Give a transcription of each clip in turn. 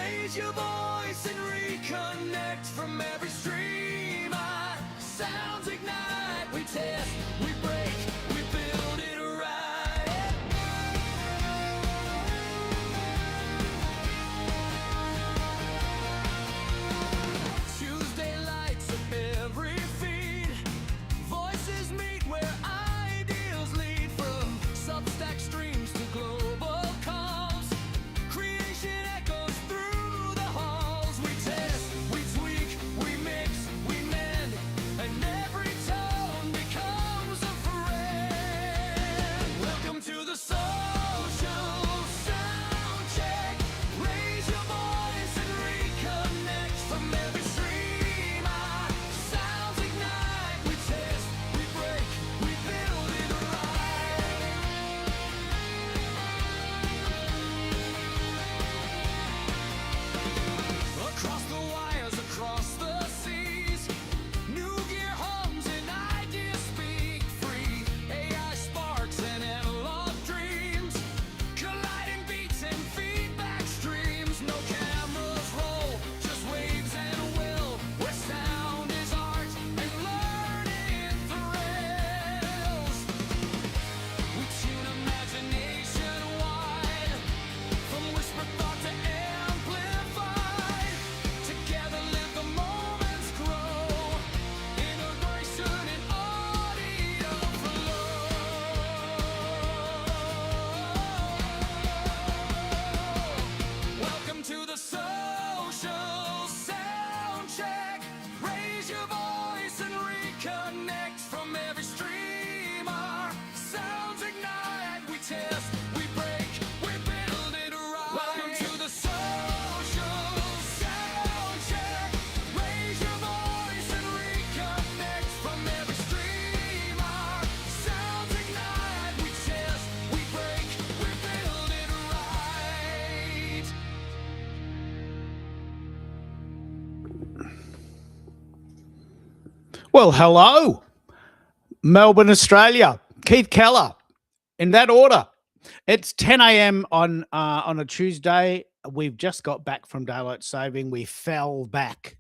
Raise your voice and reconnect from every stream. Our sounds ignite. We test, we break, we build it right. Tuesday lights up every feed. Voices meet where ideals lead, from Substack streams to global comms. Creation echoes through the halls. We test, we tweak, we mix, we mend, and every tone becomes a friend. Welcome to the social sound check. Raise your voice and reconnect from every stream. Our sounds ignite. We test, we break, we build it right. Across the wires, across the seas, new gear hums and ideas speak free. AI sparks and analog dreams, colliding beats and feedback streams. No cameras roll, just waves and will, where sound is art and learning thrills. We tune imagination wide, from whispered thought to amplified. Together live the moments grow, integration and audio flow. Welcome to the social sound check. Raise your voice and reconnect from every stream. Our sounds ignite. We test, we break, we build it right. Welcome to the social sound check. Raise your voice and reconnect from every stream. Our sounds ignite. We test, we break, we build it right. Well, hello, Melbourne, Australia. Keith Keller, in that order. It's 10 a.m. on a Tuesday. We've just got back from daylight saving. We fell back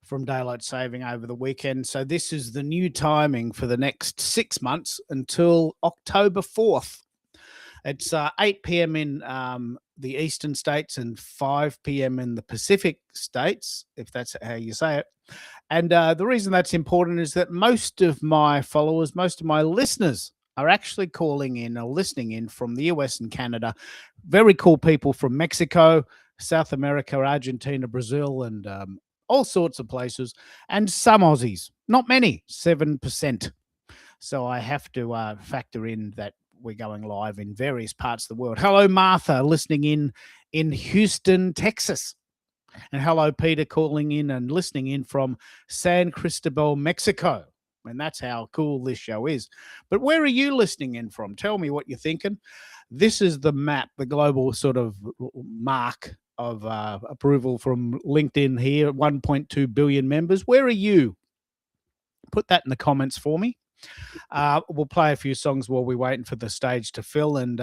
from daylight saving over the weekend. So this is the new timing for the next 6 months until October 4th. It's 8 p.m. in the eastern states and 5 p.m. in the Pacific states, if that's how you say it. And the reason that's important is that most of my followers, most of my listeners are actually calling in or listening in from the US and Canada. Very cool people from Mexico, South America, Argentina, Brazil, and all sorts of places. And some Aussies, not many, 7%. So I have to factor in that we're going live in various parts of the world. Hello, Martha, listening in Houston, Texas. And hello, Peter, calling in and listening in from San Cristobal, Mexico. And that's how cool this show is. But where are you listening in from? Tell me what you're thinking. This is the map, the global sort of mark of approval from LinkedIn here, 1.2 billion members. Where are you? Put that in the comments for me. We'll play a few songs while we're waiting for the stage to fill. And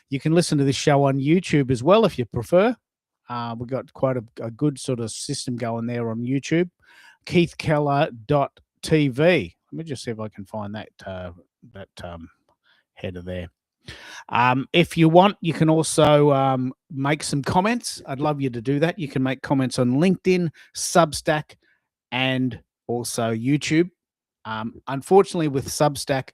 you can listen to this show on YouTube as well if you prefer. We've got quite a good sort of system going there on YouTube. KeithKeller.tv. Let me just see if I can find that header there. If you want, you can also make some comments. I'd love you to do that. You can make comments on LinkedIn, Substack, and also YouTube. Unfortunately, with Substack,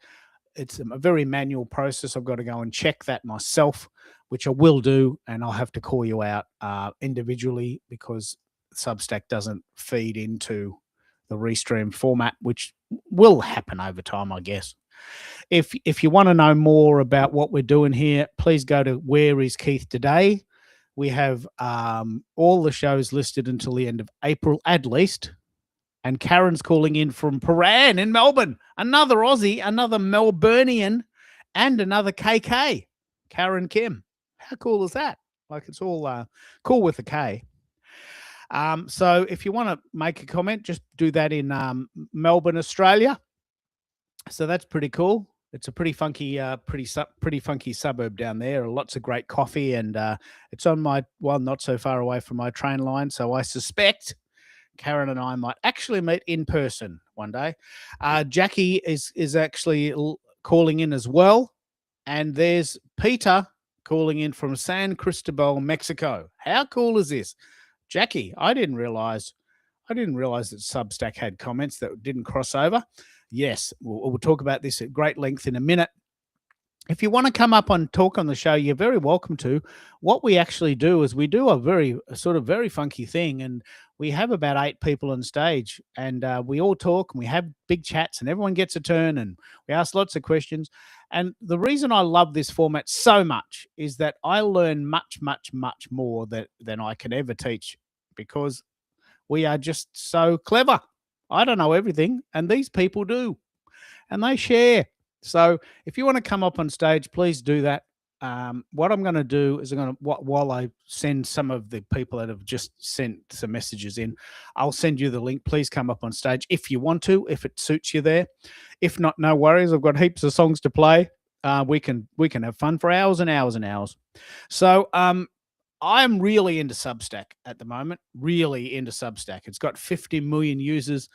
it's a very manual process. I've got to go and check that myself, which I will do, and I'll have to call you out individually because Substack doesn't feed into the Restream format, which will happen over time, I guess. If you want to know more about what we're doing here, please go to Where is Keith Today. We have all the shows listed until the end of April at least. And Karen's calling in from Paran in Melbourne. Another Aussie, another Melburnian, and another KK. Karen Kim. How cool is that? Like, it's all cool with a K. So if you want to make a comment, just do that in Melbourne, Australia. So that's pretty cool. It's a pretty funky, pretty funky suburb down there. Lots of great coffee, and it's on my not so far away from my train line. So I suspect Karen and I might actually meet in person one day. Jackie is actually calling in as well, and there's Peter calling in from San Cristobal, Mexico. How cool is this, Jackie? I didn't realize that Substack had comments that didn't cross over. Yes, we'll talk about this at great length in a minute. If you want to come up and talk on the show, you're very welcome to. What we actually do is we do a very funky thing, and we have about 8 people on stage, and we all talk and we have big chats, and everyone gets a turn, and we ask lots of questions. And the reason I love this format so much is that I learn much, much, much more than I can ever teach, because we are just so clever. I don't know everything, and these people do, and they share. So if you want to come up on stage, please do that. What I'm going to do is while I send some of the people that have just sent some messages in, I'll send you the link. Please come up on stage if you want to, if it suits you there. If not, no worries. I've got heaps of songs to play. We can have fun for hours and hours and hours. So I'm really into Substack at the moment, really into Substack. It's got 50 million users.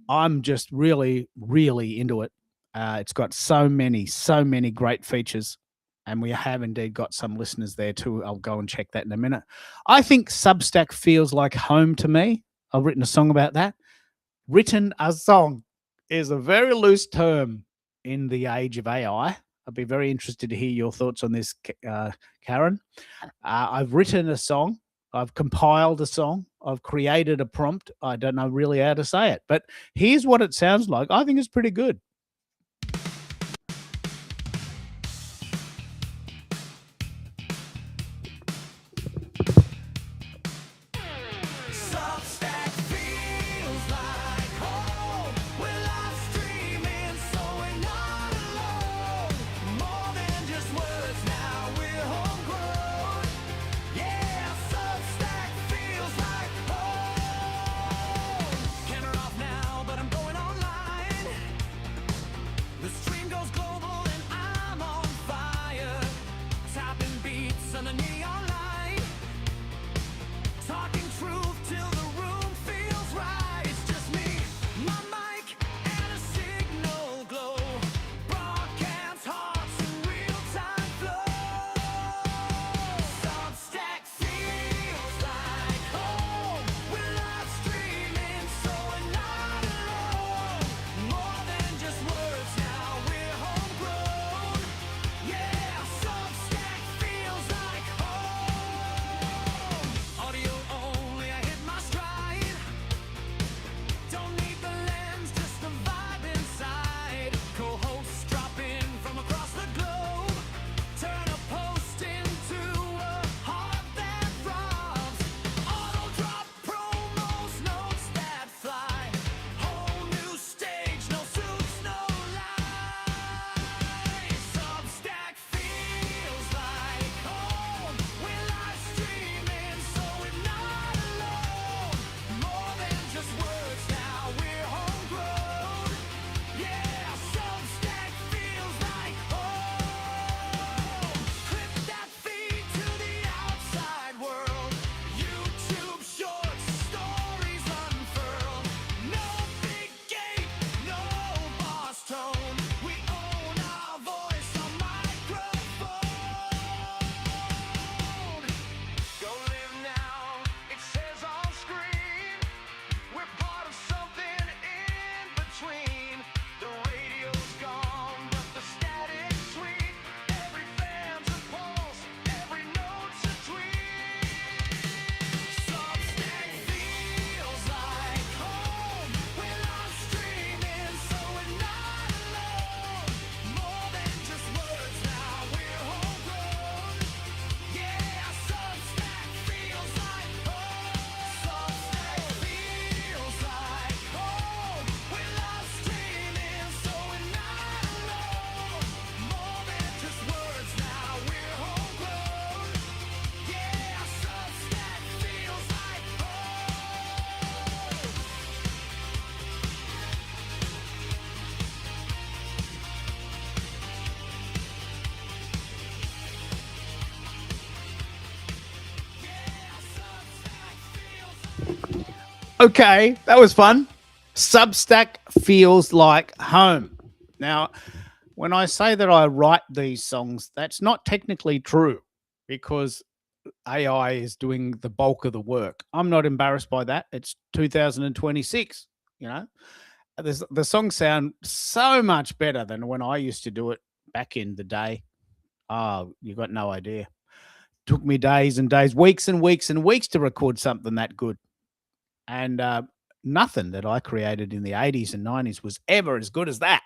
I'm just really, really into it. It's got so many great features, and we have indeed got some listeners there too. I'll go and check that in a minute. I think Substack feels like home to me. I've written a song about that. Written a song is a very loose term in the age of AI. I'd be very interested to hear your thoughts on this, Karen. I've written a song. I've compiled a song. I've created a prompt. I don't know really how to say it, but here's what it sounds like. I think it's pretty good. Substack feels like home. We're live streaming, so we're not alone. More than just words, now we're homegrown. Yeah, Substack feels like home. Camera off now, but I'm going online. Okay, that was fun. Substack feels like home. Now, when I say that I write these songs, that's not technically true because AI is doing the bulk of the work. I'm not embarrassed by that. It's 2026, you know. The songs sound so much better than when I used to do it back in the day. Oh, you got no idea. Took me days and days, weeks and weeks and weeks to record something that good. And nothing that I created in the 80s and 90s was ever as good as that.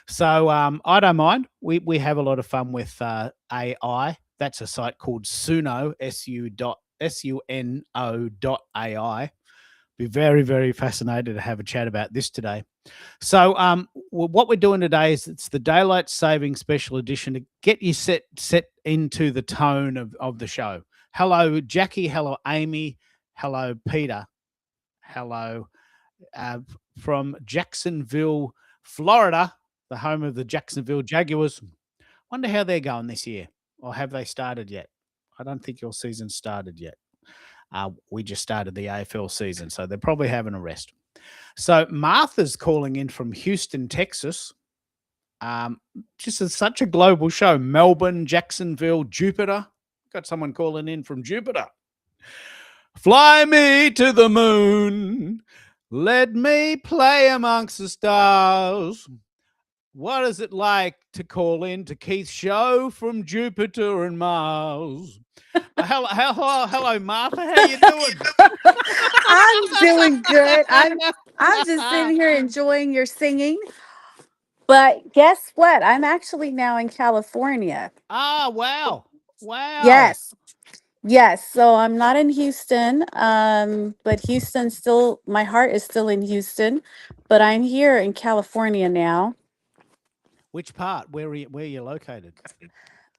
So I don't mind. We have a lot of fun with AI. That's a site called Suno, Suno dot AI. Be very, very fascinated to have a chat about this today. So what we're doing today is it's the daylight saving special edition to get you set into the tone of the show. Hello, Jackie. Hello, Amy. Hello, Peter. Hello, uh, from Jacksonville, Florida, the home of the Jacksonville Jaguars. Wonder how they're going this year, or have they started yet? I don't think your season started yet. We just started the AFL season, so they're probably having a rest. So Martha's calling in from Houston, Texas. Um, just such a global show. Melbourne, Jacksonville, Jupiter. Got someone calling in from Jupiter. Fly me to the moon. Let me play amongst the stars. What is it like to call in to Keith's show from Jupiter and Mars? Hello, Martha. How you doing? I'm doing good. I'm just sitting here enjoying your singing. But guess what? I'm actually now in California. Ah, wow, wow. Yes. Yes. So I'm not in Houston. But Houston still my heart is still in Houston. But I'm here in California now. Which part? Where are you located?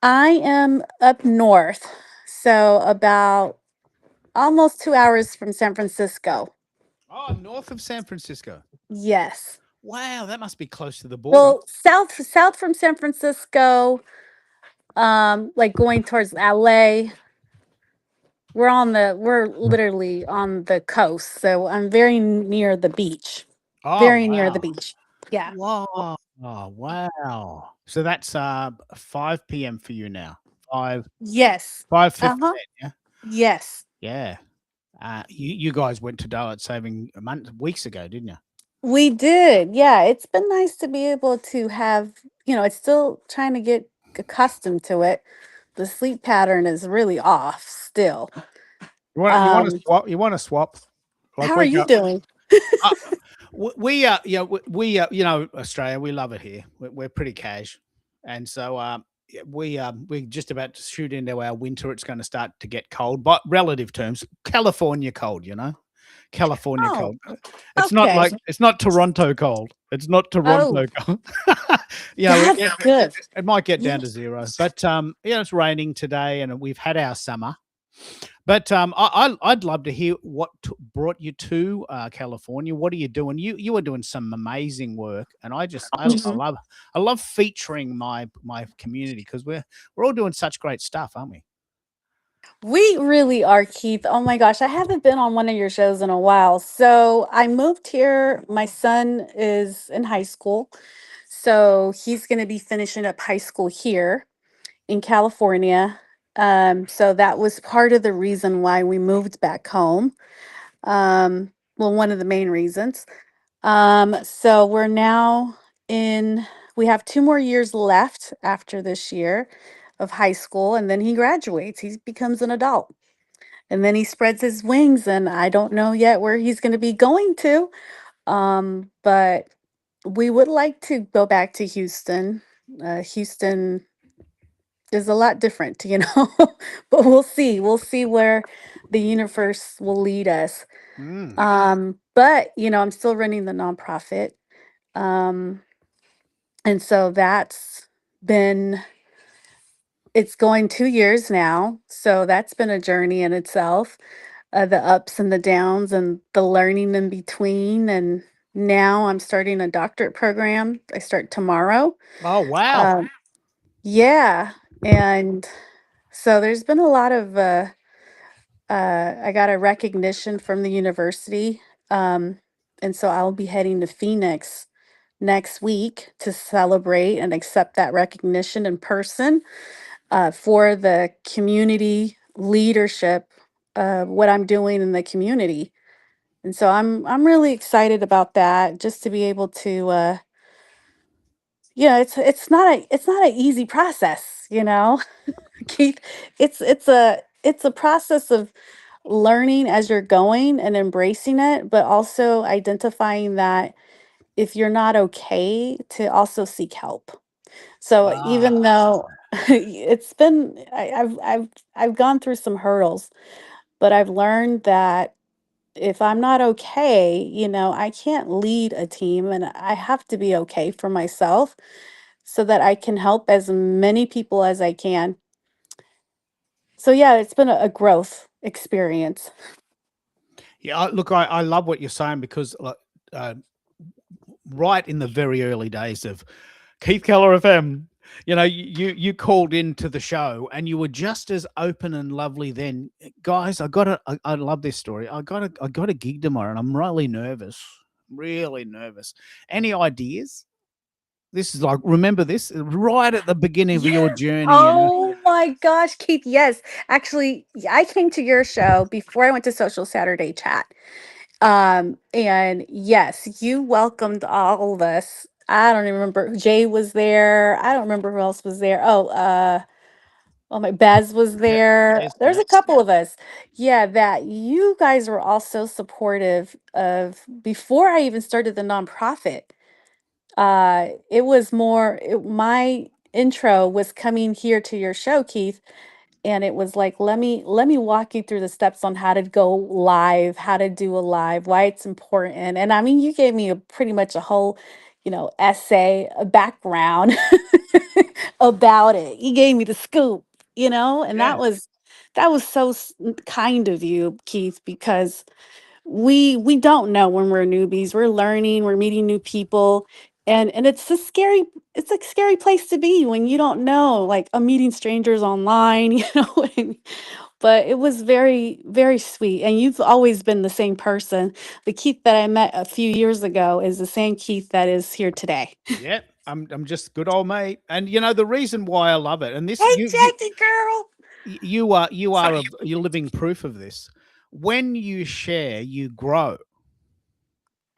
I am up north. So about almost 2 hours from San Francisco. Oh, north of San Francisco. Yes. Wow, that must be close to the border. Well, south from San Francisco, like going towards LA. We're literally on the coast, so I'm very near the beach. Oh, Very near the wow. beach. Yeah. Wow. Oh, wow. So that's 5 p.m. for you now. 5 Yes. 5:15, Uh-huh. yeah? Yes. Yeah. You guys went to daylight saving weeks ago, didn't you? We did. Yeah, it's been nice to be able to have, it's still trying to get accustomed to it. The sleep pattern is really off still. You want to Um, swap? You want to swap? Like how are we you go. doing? Uh, yeah, Australia, we love it here. We're pretty cash, and so yeah, we're just about to shoot into our winter. It's going to start to get cold, but relative terms, California cold. California Oh, cold. okay. It's not Toronto cold. It's not Oh, Toronto cold. that's good. It might get Yeah. down to zero, but it's raining today, and we've had our summer. But I'd love to hear what brought you to California. What are you doing? You are doing some amazing work, and Mhm. I love featuring my community because we're all doing such great stuff, aren't we? We really are, Keith. Oh my gosh, I haven't been on one of your shows in a while. So I moved here. My son is in high school. So he's going to be finishing up high school here in California. So that was part of the reason why we moved back home. Well, one of the main reasons. So we're now in, we have 2 more years left after this year of high school, and then he graduates. He becomes an adult. And then he spreads his wings, and I don't know yet where he's going to be going to. But we would like to go back to Houston. Houston is a lot different, but we'll see. We'll see where the universe will lead us. Mm. But I'm still running the nonprofit. Um, and so been, it's going 2 years now. So that's been a journey in itself, the ups and the downs and the learning in between. And now I'm starting a doctorate program. I start tomorrow. Oh wow! Um, yeah. And so there's been a lot of, I got a recognition from the university Um, and so I'll be heading to Phoenix next week to celebrate and accept that recognition in person for the community leadership of what I'm doing in the community. And so I'm really excited about that, just to be able to yeah, it's not an easy process, you know. Keith, it's a process of learning as you're going and embracing it, but also identifying that if you're not okay, to also seek help. So Ah, even though it's been I've gone through some hurdles, but I've learned that if I'm not okay, you know, I can't lead a team, and I have to be okay for myself so that I can help as many people as I can. So yeah, it's been a growth experience. yeah. Look, I love what you're saying because like, uh, right in the very early days of Keith Keller FM, you know, you called into the show and you were just as open and lovely then. Guys, I love this story. I got a gig tomorrow and I'm really nervous. Really nervous. Any ideas? This is like remember this right at the beginning of your Yeah. journey, you know. Oh my gosh, Keith. Yes. Actually, I came to your show before I went to Social Saturday Chat. And yes, you welcomed all of us. I don't even remember. Jay was there. I don't remember who else was there. Oh my Bez was Yep. there. Yes, There's yeah. a couple of us. Yeah, that you guys were all so supportive of before I even started the nonprofit. It was more my intro was coming here to your show, Keith, and it was like, let me walk you through the steps on how to go live, how to do a live, why it's important. And I mean, you gave me a pretty much a whole, you know, essay, a background about it. You gave me the scoop, you know, and Yeah. that was so kind of you, Keith, because we don't know when we're newbies. We're learning, we're meeting new people, and it's a scary place to be when you don't know, like, I'm meeting strangers online, you know. But it was very, very sweet, and you've always been the same person. The Keith that I met a few years ago is the same Keith that is here today. Yeah. I'm just good old mate. And you know the reason why I love it, and this Hey, Jackie girl. you are Sorry. a you're living proof of this. When you share, you grow,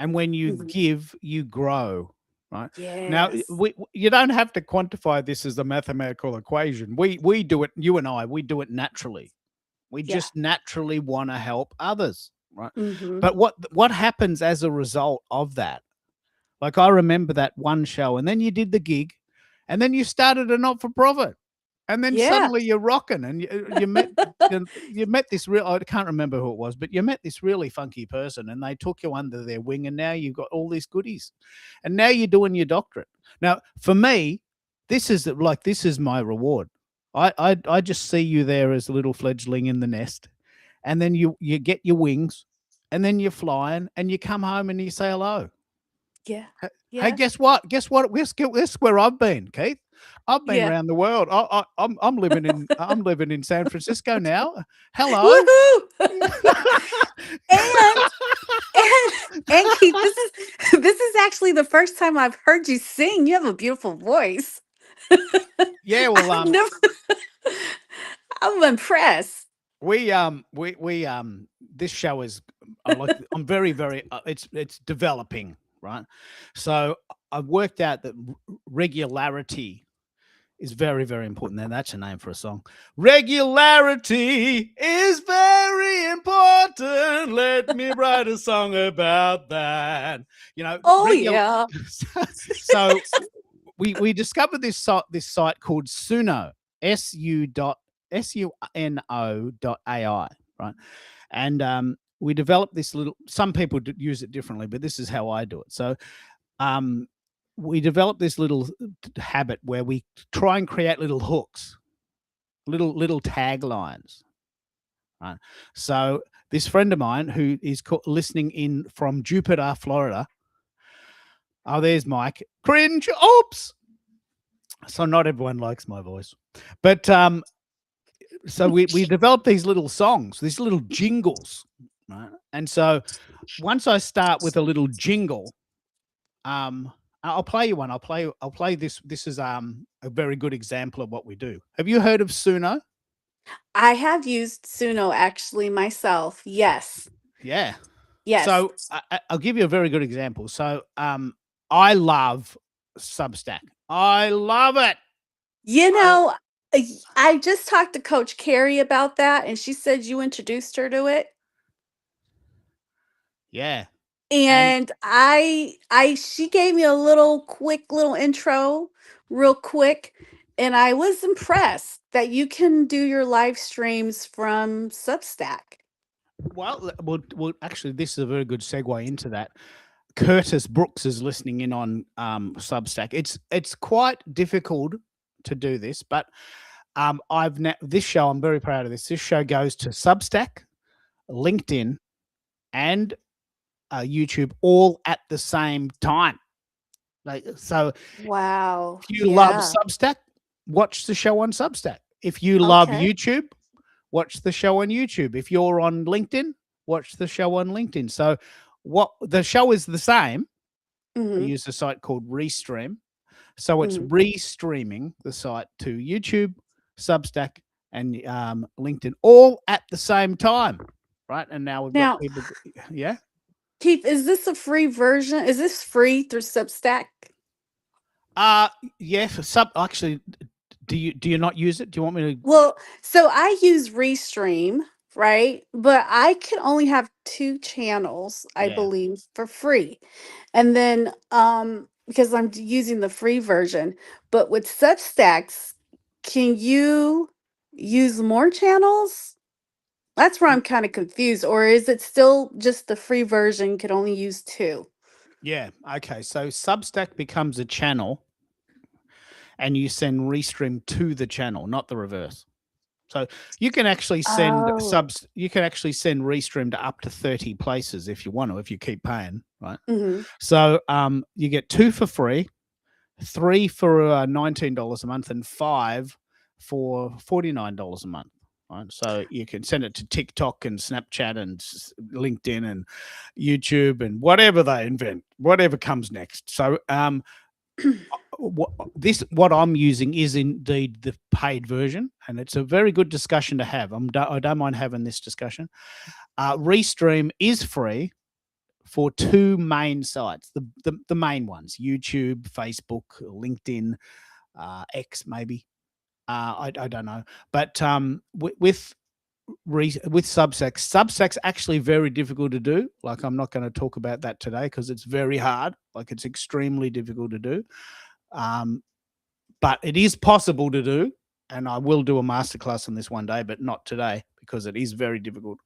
and when you Mhm. give, you grow. Right now, Yes. you don't have to quantify this as a mathematical equation. We do it. You and I, we do it naturally. We Yeah. just naturally want to help others. Right. Hmm. But what happens as a result of that? Like I remember that one show, and then you did the gig, and then you started a not for profit, and then Yeah. suddenly you're rocking, and you met this real. I can't remember who it was, but you met this really funky person, and they took you under their wing, and now you've got all these goodies, and now you're doing your doctorate. Now, for me, this is my reward. I just see you there as a little fledgling in the nest, and then you get your wings, and then you're flying, and you come home and you say hello. Yeah. Hey, hey, Yeah. guess what? Guess what? Guess where I've been, Keith. I've been Yeah. around the world. I'm living in San Francisco now. Hello. Woohoo! and and and Keith, this is this is actually the first time I've heard you sing. You have a beautiful voice. Yeah, well, I've never. I'm impressed. we this show is I like I'm very it's developing, right? So I've worked out that regularity is very important. Now that's a name for a song. Regularity is very important. Let me write a song about that. You know, Oh regular. yeah. So we discovered this site called Suno, suno.ai, right? And we developed this little. Some people use it differently, but this is how I do it. So um, we developed this little habit where we try and create little hooks, little taglines. Right. So this friend of mine who is listening in from Jupiter, Florida. Oh, there's Mike. Cringe. Oops. So not everyone likes my voice, but so we developed these little songs, these little jingles, right? And so once I start with a little jingle, I'll play you one. I'll play this. This is a very good example of what we do. Have you heard of Suno? I have used Suno actually myself. Yes. Yeah. Yes. So I'll give you a very good example. So I love Substack. I love it. You I, know, I just talked to Coach Carrie about that, and she said you introduced her to it. yeah. And And she gave me a little intro, real quick, and I was impressed that you can do your live streams from Substack. well, actually, this is a very good segue into that. Curtis Brooks is listening in on Substack. It's quite difficult to do this, but this show, I'm very proud of this. This show goes to Substack, LinkedIn, and YouTube all at the same time. Like, so Wow. if you love Yeah. Substack, watch the show on Substack. If you love Okay. YouTube, watch the show on YouTube. If you're on LinkedIn, watch the show on LinkedIn. So what the show is the same. We Mhm. use a site called Restream. So it's Mhm. restreaming the site to YouTube, Substack, and LinkedIn all at the same time. Right. And now we've got Now, people. Yeah. Keith, is this a free version? Is this free through Substack? Uh yeah, for actually, do you not use it? Do you want me to? Well, so I use Restream, right? But I can only have two channels, I Yeah. believe, for free. And then because I'm using the free version, but with Substacks, can you use more channels? That's where I'm kind of confused. Or is it still just the free version could only use two? Yeah. Okay. So Substack becomes a channel and you send Restream to the channel, not the reverse. So you can actually send Oh. Restream to up to 30 places if you want to, if you keep paying, right? Mm-hmm. So you get 2 for free, 3 for $19 a month, and 5 for $49 a month. Right? So you can send it to TikTok and Snapchat and LinkedIn and YouTube and whatever they invent, whatever comes next. So what I'm using is indeed the paid version, and it's a very good discussion to have. I don't mind having this discussion. Restream is free for 2 main sites, the main ones: YouTube, Facebook, LinkedIn, X maybe. I don't know, but with Substack's actually very difficult to do. Like, I'm not going to talk about that today because it's very hard. Like, it's extremely difficult to do. But it is possible to do, and I will do a masterclass on this one day, but not today because it is very difficult.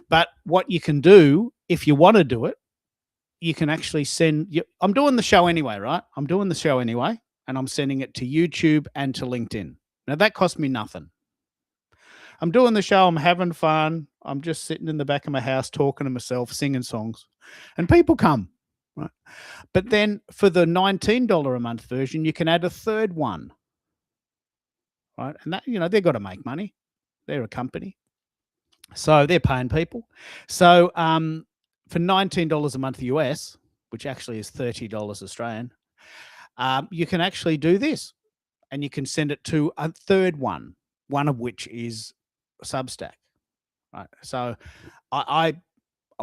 But what you can do, if you want to do it, you can actually I'm doing the show anyway, right? I'm doing the show anyway, and I'm sending it to YouTube and to LinkedIn. Now, that cost me nothing. I'm doing the show. I'm having fun. I'm just sitting in the back of my house talking to myself, singing songs, and people come. Right? But then for the $19 a month version, you can add a third one. Right? And that, they've got to make money. They're a company. So they're paying people. So for $19 a month US, which actually is $30 Australian, you can actually do this, and you can send it to a third one of which is Substack. Right. So I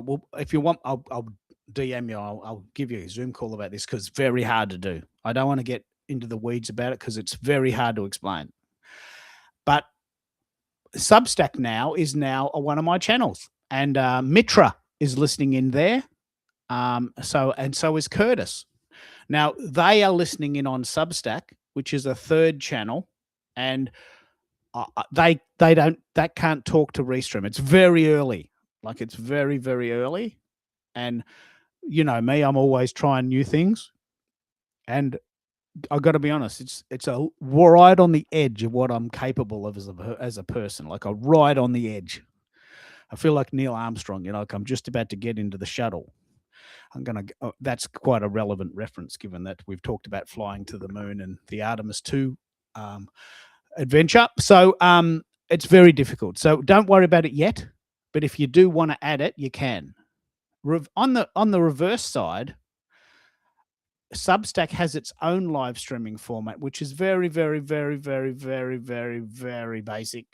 will, if you want, I'll DM you. I'll give you a Zoom call about this because it's very hard to do. I don't want to get into the weeds about it because it's very hard to explain. But Substack is now one of my channels, and Mitra is listening in there. So is Curtis. Now they are listening in on Substack, which is a third channel, and they can't talk to Restream. It's very early, like it's very, very early, and you know me, I'm always trying new things, and I've got to be honest, it's a right on the edge of what I'm capable of as a person, like a right on the edge. I feel like Neil Armstrong, like I'm just about to get into the shuttle. That's quite a relevant reference given that we've talked about flying to the moon and the Artemis 2 adventure. So it's very difficult. So don't worry about it yet. But if you do want to add it, you can. On the reverse side, Substack has its own live streaming format, which is very, very, very, very, very, very, very basic.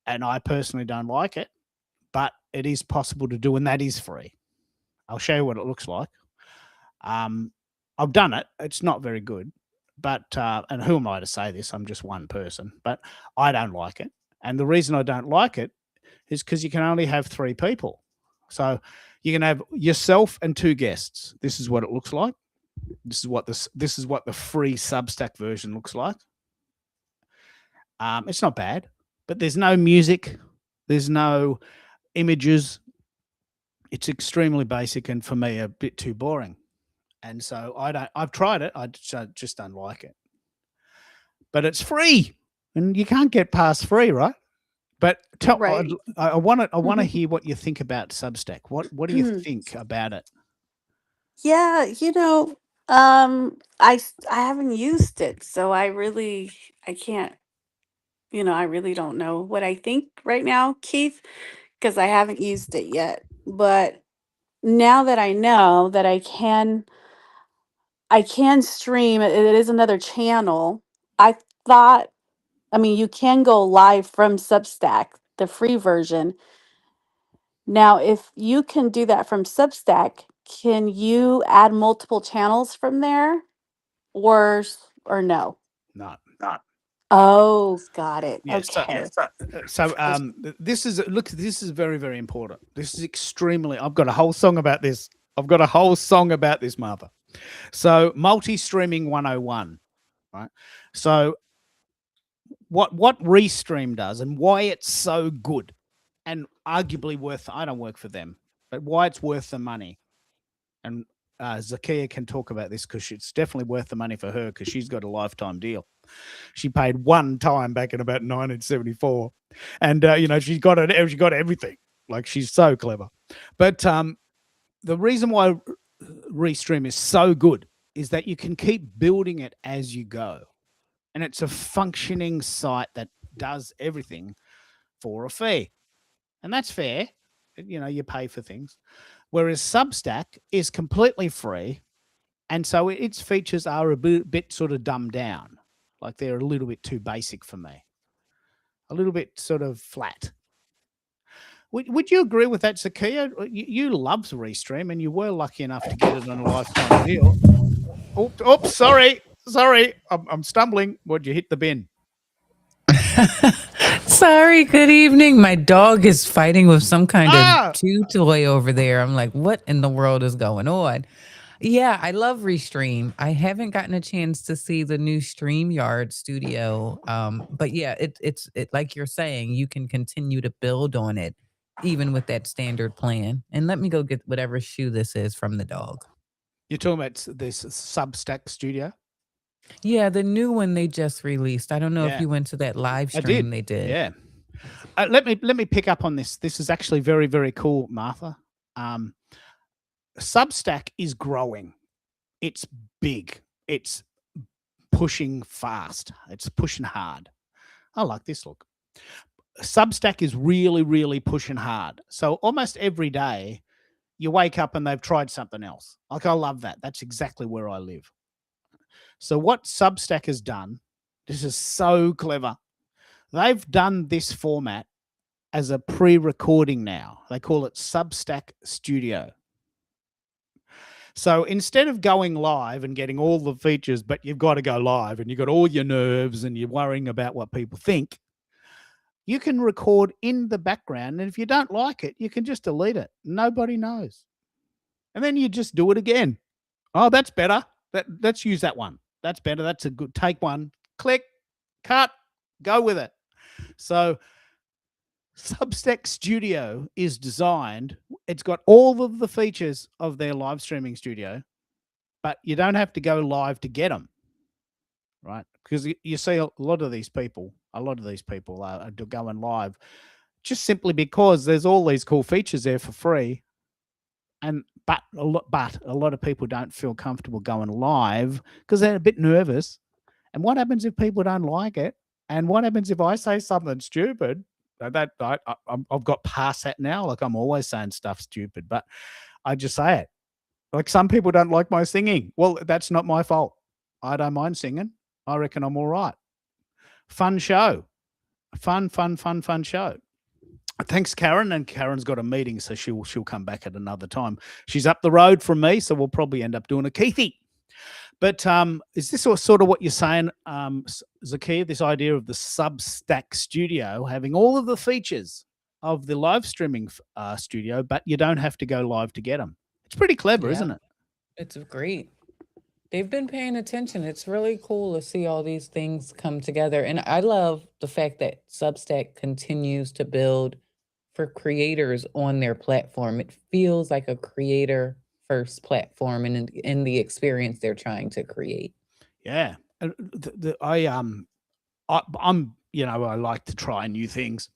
And I personally don't like it, but it is possible to do, and that is free. I'll show you what it looks like. I've done it. It's not very good, but and who am I to say this? I'm just one person, but I don't like it. And the reason I don't like it is because you can only have 3 people. So you can have yourself and 2 guests. This is what it looks like. This is what the free Substack version looks like. It's not bad, but there's no music, there's no images. It's extremely basic, and for me, a bit too boring. And so I've tried it. I just don't like it. But it's free, and you can't get past free, right? But Right. I want to hear what you think about Substack. What do you think about it? Yeah, I haven't used it, so I can't, I really don't know what I think right now, Keith, because I haven't used it yet. But now that I know that I can stream, it is another channel. I thought, I mean, you can go live from Substack, the free version. Now, if you can do that from Substack, can you add multiple channels from there? Or no? No. Oh, got it. Yes. Okay. So this is very, very important. This is extremely. I've got a whole song about this. Martha. So multi-streaming 101, right? So what Restream does and why it's so good and arguably worth, I don't work for them, but why it's worth the money. And Zakia can talk about this because it's definitely worth the money for her because she's got a lifetime deal. She paid one time back in about 1974, and she got it. She got everything. Like, she's so clever. But the reason why Restream is so good is that you can keep building it as you go, and it's a functioning site that does everything for a fee, and that's fair. You pay for things, whereas Substack is completely free, and so its features are a bit sort of dumbed down. Like, they're a little bit too basic for me, a little bit sort of flat. Would you agree with that, Zakia? You love Restream, and you were lucky enough to get it on a lifetime deal. Oops, sorry. I'm stumbling. What'd you hit the bin? Sorry, good evening. My dog is fighting with some kind of chew toy over there. I'm like, what in the world is going on? Yeah, I love Restream. I haven't gotten a chance to see the new StreamYard studio. But yeah, it's like you're saying, you can continue to build on it even with that standard plan. And let me go get whatever shoe this is from the dog. You're talking about this Substack studio? Yeah, the new one they just released. I don't know if Yeah. you went to that live I stream did. they did. Yeah. Let me pick up on this. This is actually very, very cool, Martha. Substack is growing. It's big. It's pushing fast. It's pushing hard. I like this look. Substack is really, really pushing hard. So almost every day you wake up and they've tried something else. Like, I love that. That's exactly where I live. So what Substack has done, this is so clever. They've done this format as a pre-recording now. They call it Substack Studio. So instead of going live and getting all the features, but you've got to go live and you've got all your nerves and you're worrying about what people think, you can record in the background. And if you don't like it, you can just delete it. Nobody knows. And then you just do it again. Oh, that's better. Let's use that one. That's better. That's a good take one. Click, cut, go with it. So Substack Studio is designed, it's got all of the features of their live streaming studio, but you don't have to go live to get them, right? Because you see a lot of these people are going live just simply because there's all these cool features there for free. But a lot of people don't feel comfortable going live because they're a bit nervous. And what happens if people don't like it? And what happens if I say something stupid I've got past that now. Like, I'm always saying stuff stupid, but I just say it. Like, some people don't like my singing. Well, that's not my fault. I don't mind singing. I reckon I'm all right. Fun show. Fun show. Thanks, Karen. And Karen's got a meeting, so she'll come back at another time. She's up the road from me, so we'll probably end up doing a Keithy. But is this sort of what you're saying, Zakia, this idea of the Substack studio having all of the features of the live streaming studio, but you don't have to go live to get them? It's pretty clever, isn't it? It's great. They've been paying attention. It's really cool to see all these things come together. And I love the fact that Substack continues to build for creators on their platform. It feels like a creator first platform in the experience they're trying to create. Yeah. I'm I like to try new things.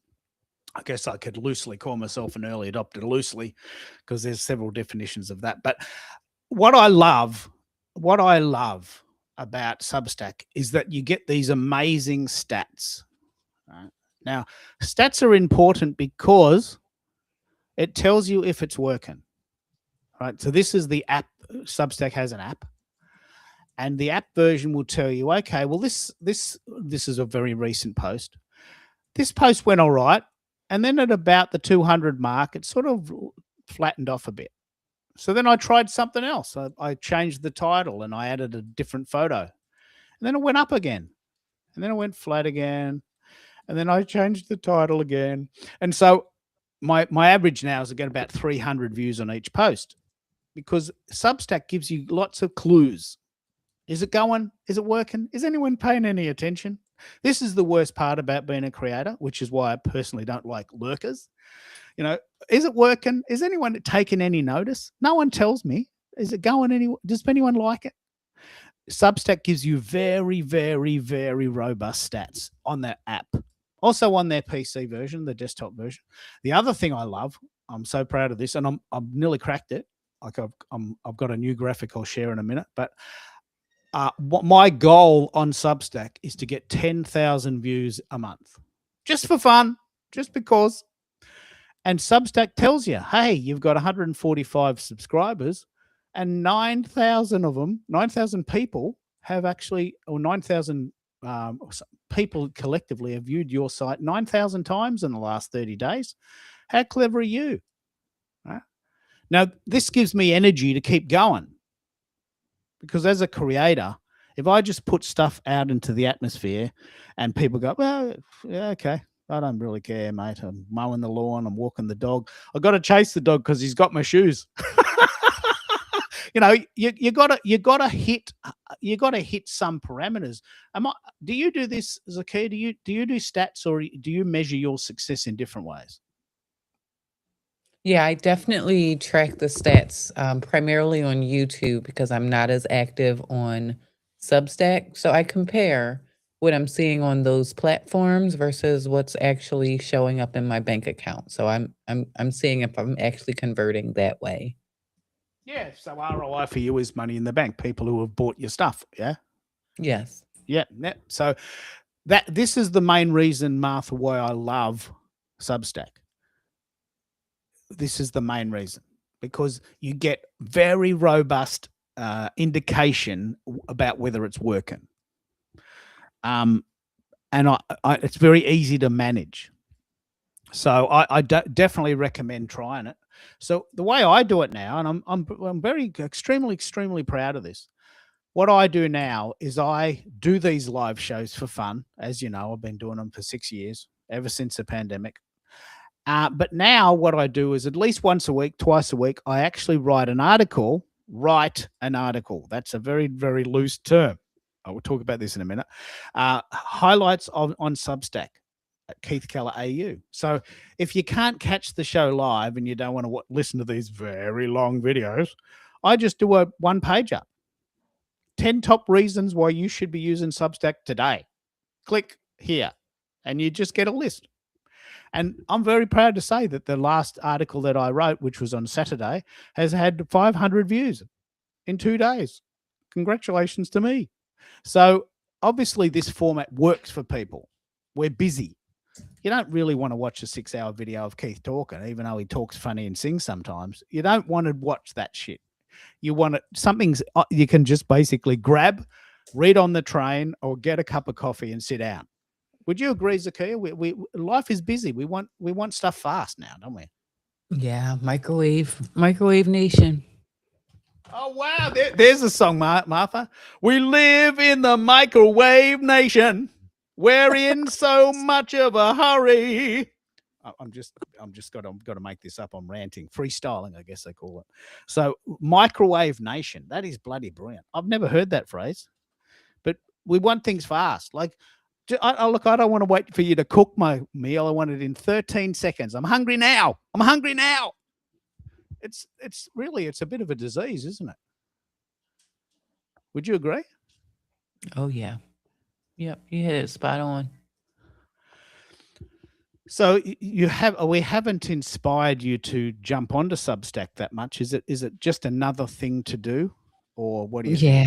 I guess I could loosely call myself an early adopter, loosely, because there's several definitions of that. But what I love about Substack is that you get these amazing stats. Right? Now, stats are important because it tells you if it's working. Right? So this is the app. Substack has an app, and the app version will tell you, okay, well, this is a very recent post. This post went all right, and then at about the 200 mark, it sort of flattened off a bit. So then I tried something else. I changed the title and I added a different photo. And then it went up again. And then it went flat again. And then I changed the title again. And so my average now is to get about 300 views on each post, because Substack gives you lots of clues. Is it going? Is it working? Is anyone paying any attention? This is the worst part about being a creator, which is why I personally don't like lurkers. Is it working? Is anyone taking any notice? No one tells me. Is it going anywhere? Does anyone like it? Substack gives you very, very, very robust stats on that app. Also on their PC version, the desktop version. The other thing I love, I'm so proud of this, and I'm nearly cracked it. Like I've got a new graphic I'll share in a minute, but what my goal on Substack is to get 10,000 views a month, just for fun, just because. And Substack tells you, hey, you've got 145 subscribers, and 9,000 of them, 9,000 people have actually, or 9,000 people collectively have viewed your site 9,000 times in the last 30 days. How clever are you? Right? Now, this gives me energy to keep going, because as a creator, if I just put stuff out into the atmosphere and people go, well, yeah, okay, I don't really care, mate. I'm mowing the lawn. I'm walking the dog. I've got to chase the dog because he's got my shoes. You gotta hit some parameters. Do you do this, Zakia? Do you do stats, or do you measure your success in different ways? Yeah, I definitely track the stats primarily on YouTube because I'm not as active on Substack. So I compare what I'm seeing on those platforms versus what's actually showing up in my bank account. So I'm seeing if I'm actually converting that way. Yeah. So ROI for you is money in the bank. People who have bought your stuff. Yeah. Yes. Yeah. So this is the main reason, Martha, why I love Substack. This is the main reason, because you get very robust indication about whether it's working. And it's very easy to manage. So I definitely recommend trying it. So the way I do it now, and I'm very extremely proud of this. What I do now is I do these live shows for fun. As you know, I've been doing them for 6 years, ever since the pandemic. But now what I do is at least once a week, twice a week, I actually write an article. That's a very, very loose term. I will talk about this in a minute. Highlights on Substack at Keith Keller AU. So if you can't catch the show live and you don't want to listen to these very long videos, I just do a one-pager. 10 top reasons why you should be using Substack today. Click here, and you just get a list. And I'm very proud to say that the last article that I wrote, which was on Saturday, has had 500 views in 2 days. Congratulations to me. So obviously this format works for people. We're busy. You don't really want to watch a 6-hour video of Keith talking, even though he talks funny and sings sometimes. You don't want to watch that shit. You want it, something's you can just basically grab, read on the train, or get a cup of coffee and sit down. Would you agree, Zakia? We life is busy. We want stuff fast now, don't we? Yeah, microwave nation. Oh wow, there's a song, Martha. We live in the microwave nation. We're in so much of a hurry. I'm just got to make this up. I'm ranting, freestyling, I guess they call it. So microwave nation, that is bloody brilliant. I've never heard that phrase, but we want things fast. Like, look, I don't want to wait for you to cook my meal. I want it in 13 seconds. I'm hungry now. It's really a bit of a disease, isn't it? Would you agree? Oh yeah. Yep, you hit it spot on. So we haven't inspired you to jump onto Substack that much. Is it just another thing to do, or what do you think?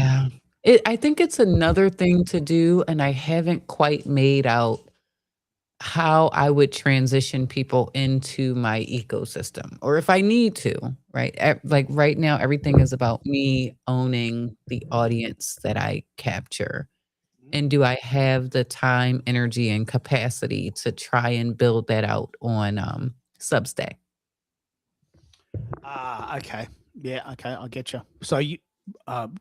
Yeah. I think it's another thing to do, and I haven't quite made out how I would transition people into my ecosystem, or if I need to, right? Like right now, everything is about me owning the audience that I capture. And do I have the time, energy, and capacity to try and build that out on Substack? Okay. Yeah, okay, I get you. So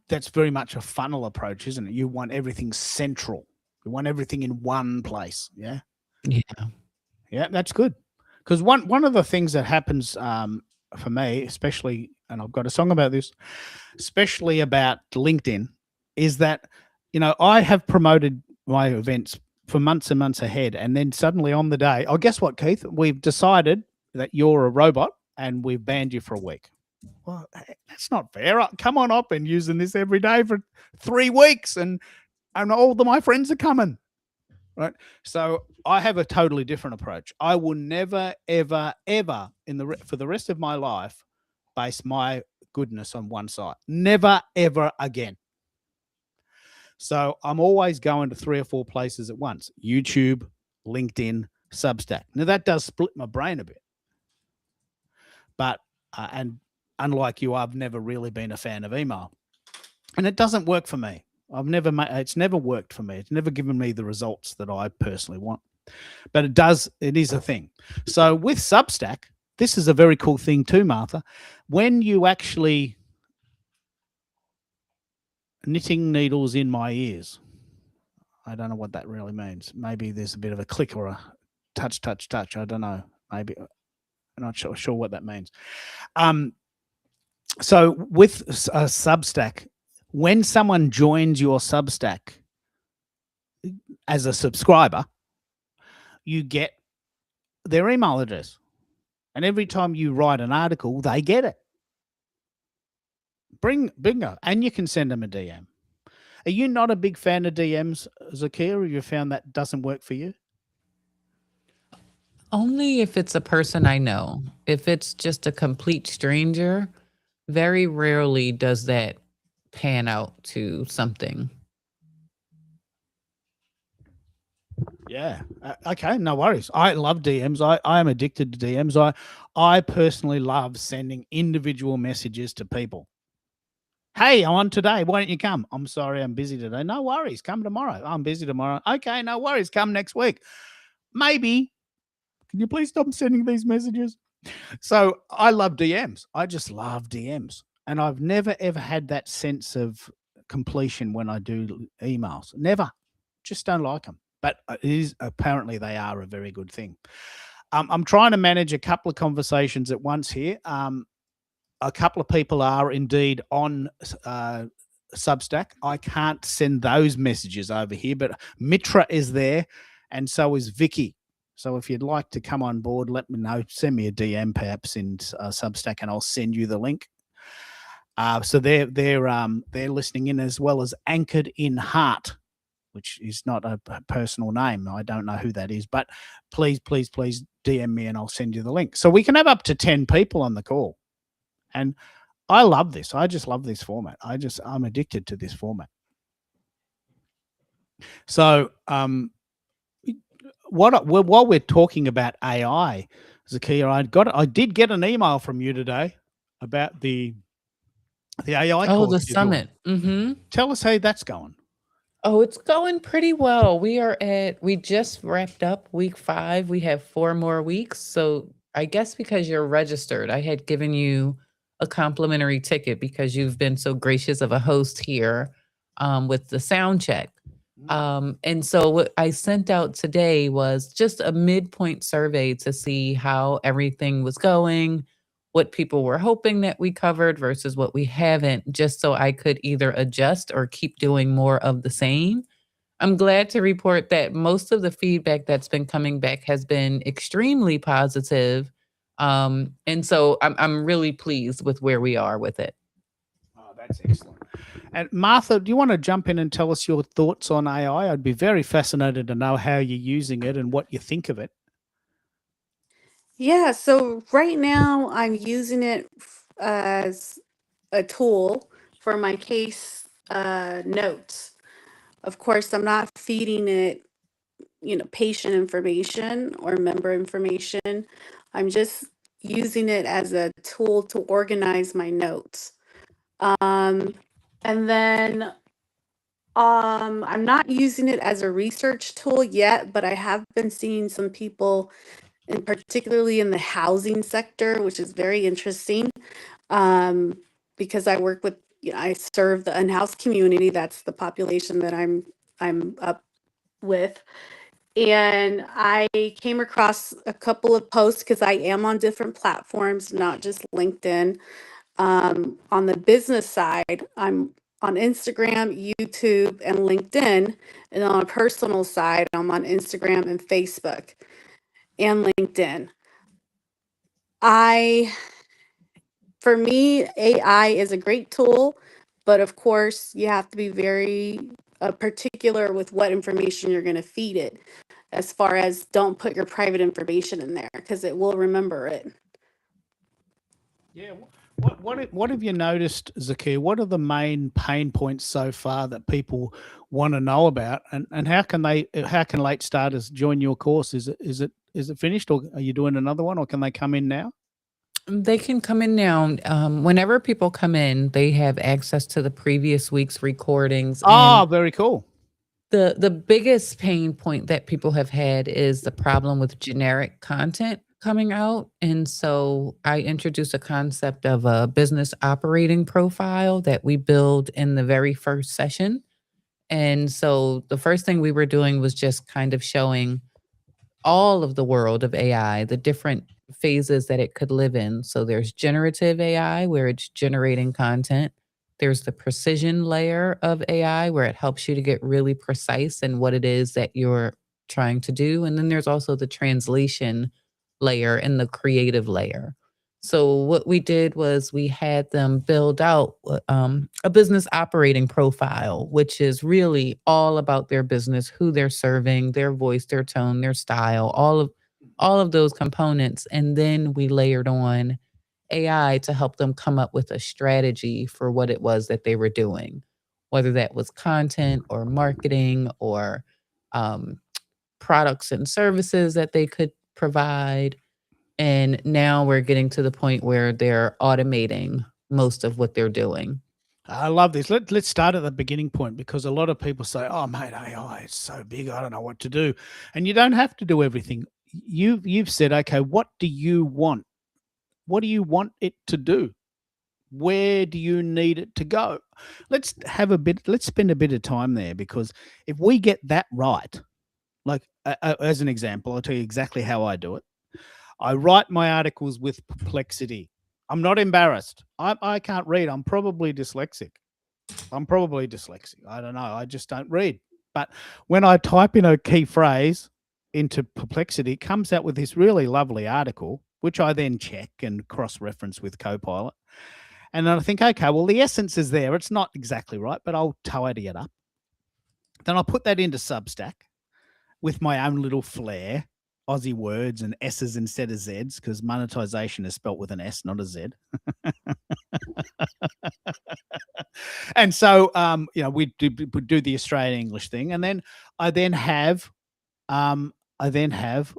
that's very much a funnel approach, isn't it? You want everything central. You want everything in one place. Yeah. Yeah. Yeah, that's good. Because one of the things that happens for me, especially, and I've got a song about this, especially about LinkedIn, is that, I have promoted my events for months and months ahead. And then suddenly on the day, oh, guess what, Keith? We've decided that you're a robot and we've banned you for a week. Well, that's not fair. Come on up and using this every day for 3 weeks and all my friends are coming. Right. So I have a totally different approach. I will never, ever, ever for the rest of my life base my goodness on one site. Never, ever again. So I'm always going to 3 or 4 places at once: YouTube, LinkedIn, Substack. Now that does split my brain a bit, but and unlike you, I've never really been a fan of email, and it doesn't work for me. It's never worked for me. It's never given me the results that I personally want, but it is a thing. So with Substack, this is a very cool thing too, Martha. When you actually knitting needles in my ears, I don't know what that really means. Maybe there's a bit of a click or a touch. I don't know. Maybe I'm not sure what that means. So with Substack, when someone joins your Substack as a subscriber, you get their email address. And every time you write an article, they get it. Bingo. And you can send them a DM. Are you not a big fan of DMs, Zakia, or you found that doesn't work for you? Only if it's a person I know. If it's just a complete stranger, very rarely does that pan out to something. Yeah. Okay. No worries. I love DMs. I am addicted to DMs. I personally love sending individual messages to people. Hey, I'm on today. Why don't you come? I'm sorry, I'm busy today. No worries. Come tomorrow. I'm busy tomorrow. Okay, no worries. Come next week. Maybe. Can you please stop sending these messages? So I love DMs. I just love DMs. And I've never, ever had that sense of completion when I do emails. Never. Just don't like them. But apparently they are a very good thing. I'm trying to manage a couple of conversations at once here. A couple of people are indeed on Substack. I can't send those messages over here, but Mitra is there, and so is Vicky. So if you'd like to come on board, let me know. Send me a DM perhaps in Substack, and I'll send you the link. So they're listening in, as well as Anchored in Heart, which is not a personal name. I don't know who that is, but please DM me and I'll send you the link. So we can have up to 10 people on the call. And I love this. I just love this format. I'm addicted to this format. So while we're talking about AI, Zakia, I did get an email from you today about the AI Oh, course the you're doing. summit. Mm-hmm. Tell us how that's going. Oh, it's going pretty well. We just wrapped up week 5. We have 4 more weeks. So I guess because you're registered, I had given you a complimentary ticket because you've been so gracious of a host here with the sound check. And so what I sent out today was just a midpoint survey to see how everything was going, what people were hoping that we covered versus what we haven't, just so I could either adjust or keep doing more of the same. I'm glad to report that most of the feedback that's been coming back has been extremely positive. And so I'm really pleased with where we are with it. Oh, that's excellent. And Martha, do you want to jump in and tell us your thoughts on AI? I'd be very fascinated to know how you're using it and what you think of it. Yeah, so right now I'm using it as a tool for my case notes. Of course, I'm not feeding it, patient information or member information. I'm just using it as a tool to organize my notes. Um, and then I'm not using it as a research tool yet, but I have been seeing some people, and particularly in the housing sector, which is very interesting, because I work with, I serve the unhoused community. That's the population that I'm up with. And I came across a couple of posts because I am on different platforms, not just LinkedIn. On the business side, I'm on Instagram, YouTube, and LinkedIn. And on a personal side, I'm on Instagram and Facebook and LinkedIn. For me, AI is a great tool, but of course, you have to be very particular with what information you're going to feed it, as far as don't put your private information in there because it will remember it. Yeah. What have you noticed, Zakia? What are the main pain points so far that people want to know about, and how can late starters join your course? Is it finished, or are you doing another one, or can they come in now? They can come in now. Whenever people come in, they have access to the previous week's recordings. Oh, And very cool. the biggest pain point that people have had is the problem with generic content coming out. And so I introduced a concept of a business operating profile that we build in the very first session. And so the first thing we were doing was just kind of showing all of the world of AI, the different phases that it could live in. So there's generative AI, where it's generating content. There's the precision layer of AI, where it helps you to get really precise in what it is that you're trying to do. And then there's also the translation layer and the creative layer. So what we did was we had them build out a business operating profile, which is really all about their business, who they're serving, their voice, their tone, their style, all of those components. And then we layered on AI to help them come up with a strategy for what it was that they were doing, whether that was content or marketing or um, products and services that they could provide. And now we're getting to the point where they're automating most of what they're doing. I love this. Let's start at the beginning point, because a lot of people say, "Oh, mate, AI is so big, I don't know what to do," and you don't have to do everything. You've said, "Okay, what do you want? What do you want it to do? Where do you need it to go?" Let's spend a bit of time there, because if we get that right, like as an example, I'll tell you exactly how I do it. I write my articles with Perplexity. I'm not embarrassed. I can't read. I'm probably dyslexic. I don't know. I just don't read. But when I type in a key phrase into Perplexity, it comes out with this really lovely article, which I then check and cross reference with Copilot. And then I think, okay, well, the essence is there. It's not exactly right, but I'll tidy it up. Then I'll put that into Substack with my own little flair, Aussie words and S's instead of Z's, because monetization is spelt with an S, not a Z. And so, we do the Australian English thing, and then I then have I then have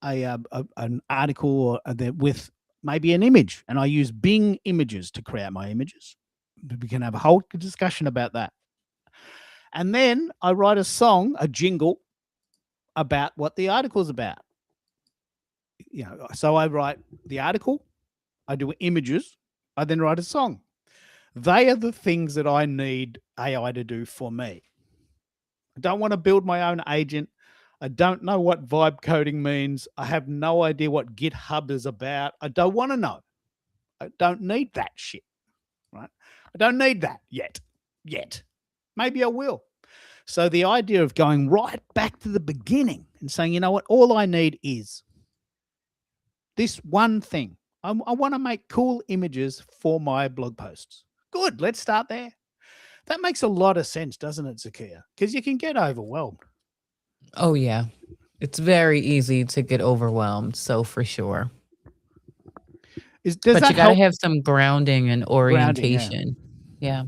an article with maybe an image, and I use Bing images to create my images. We can have a whole discussion about that. And then I write a song, a jingle about what the article's about. So I write the article, I do images, I then write a song. They are the things that I need AI to do for me. I don't want to build my own agent. I don't know what vibe coding means. I have no idea what GitHub is about. I don't want to know. I don't need that shit, right? I don't need that yet. Maybe I will. So the idea of going right back to the beginning and saying, you know what, all I need is this one thing. I want to make cool images for my blog posts. Good, let's start there. That makes a lot of sense, doesn't it, Zakia? Because you can get overwhelmed. Oh, yeah. It's very easy to get overwhelmed. So for sure. Does But that you got to help? have some grounding and Grounding, yeah. orientation. Yeah.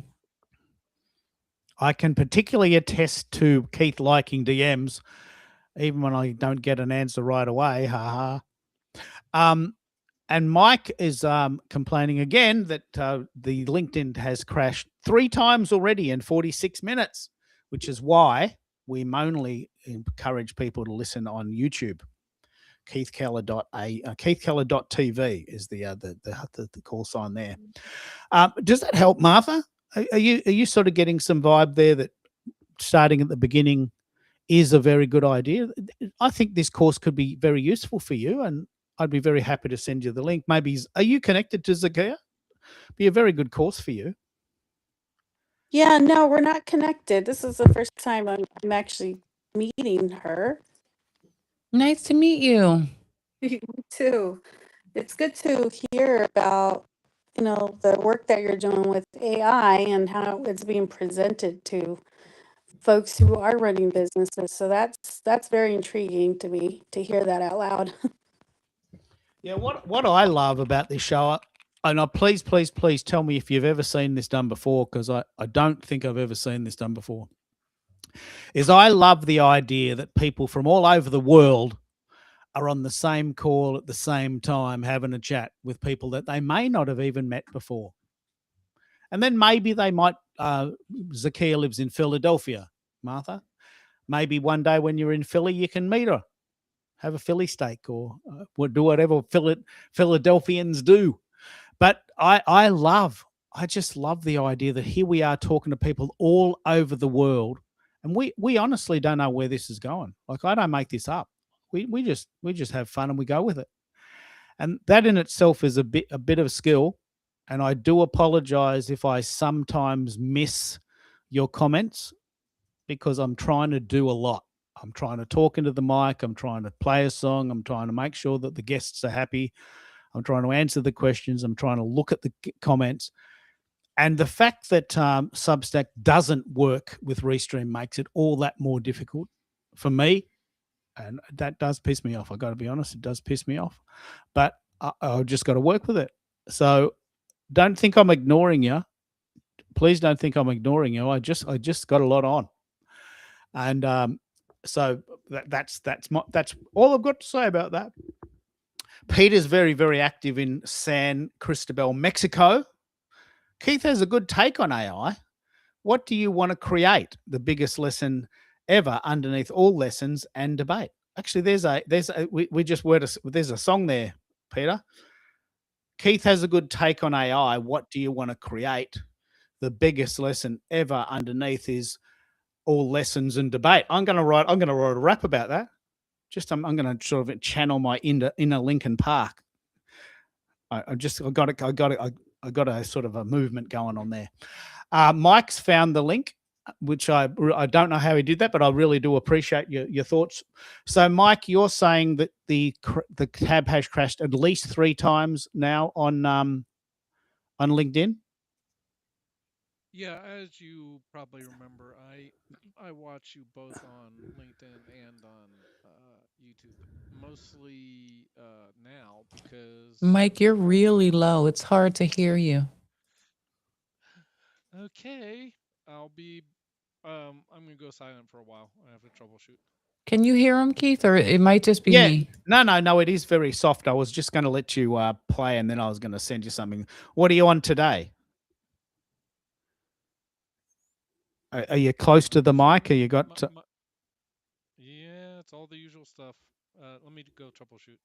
I can particularly attest to Keith liking DMs, even when I don't get an answer right away. Ha ha. And Mike is complaining again that the LinkedIn has crashed 3 times already in 46 minutes, which is why we only encourage people to listen on YouTube. Keithkeller.tv is the call sign there. Does that help, Martha? Are you sort of getting some vibe there that starting at the beginning is a very good idea? I think this course could be very useful for you, and I'd be very happy to send you the link. Maybe are you connected to Zakia? Be a very good course for you. Yeah, no, we're not connected. This is the first time I'm actually meeting her. Nice to meet you. Me too. It's good to hear about, the work that you're doing with AI and how it's being presented to folks who are running businesses. So that's very intriguing to me to hear that out loud. Yeah, what I love about this show, and please tell me if you've ever seen this done before, because I don't think I've ever seen this done before, is I love the idea that people from all over the world are on the same call at the same time having a chat with people that they may not have even met before. And then maybe they might, Zakia lives in Philadelphia, Martha. Maybe one day when you're in Philly, you can meet her, have a Philly steak, or do whatever Philadelphians do. But I just love the idea that here we are talking to people all over the world, and we honestly don't know where this is going. Like, I don't make this up. We just have fun and we go with it. And that in itself is a bit of skill. And I do apologize if I sometimes miss your comments, because I'm trying to do a lot. I'm trying to talk into the mic. I'm trying to play a song. I'm trying to make sure that the guests are happy. I'm trying to answer the questions. I'm trying to look at the comments. And the fact that Substack doesn't work with Restream makes it all that more difficult for me. And that does piss me off. I got to be honest, it does piss me off. But I've just got to work with it. So don't think I'm ignoring you. Please don't think I'm ignoring you. I just got a lot on. And so that's all I've got to say about that. Peter's very, very active in San Cristobal, Mexico. Keith has a good take on AI. What do you want to create? The biggest lesson ever underneath all lessons and debate. Actually, there's a song there, Peter. Keith has a good take on AI. What do you want to create? The biggest lesson ever underneath is all lessons and debate. I'm going to write a rap about that. I'm going to sort of channel my inner Lincoln Park. I got a sort of a movement going on there. Mike's found the link, which I don't know how he did that, but I really do appreciate your thoughts. So, Mike, you're saying that the tab has crashed at least 3 times now on LinkedIn. Yeah, as you probably remember, I watch you both on LinkedIn and on YouTube, mostly now because Mike, you're really low. It's hard to hear you. okay, I'm gonna go silent for a while. I have to troubleshoot. Can you hear him, Keith, or it might just be Yeah. me? No, it is very soft. I was just going to let you play, and then I was going to send you something. What are you on today? Are you close to the mic? Are you got? Yeah, it's all the usual stuff. Let me go troubleshoot.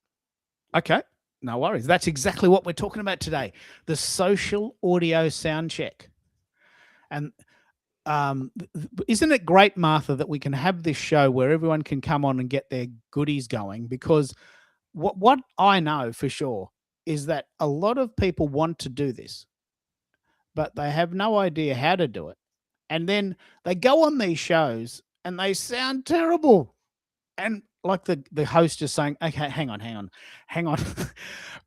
Okay, no worries. That's exactly what we're talking about today: the social audio sound check. And isn't it great, Martha, that we can have this show where everyone can come on and get their goodies going? Because what I know for sure is that a lot of people want to do this, but they have no idea how to do it. And then they go on these shows and they sound terrible. And like the host is saying, okay, hang on.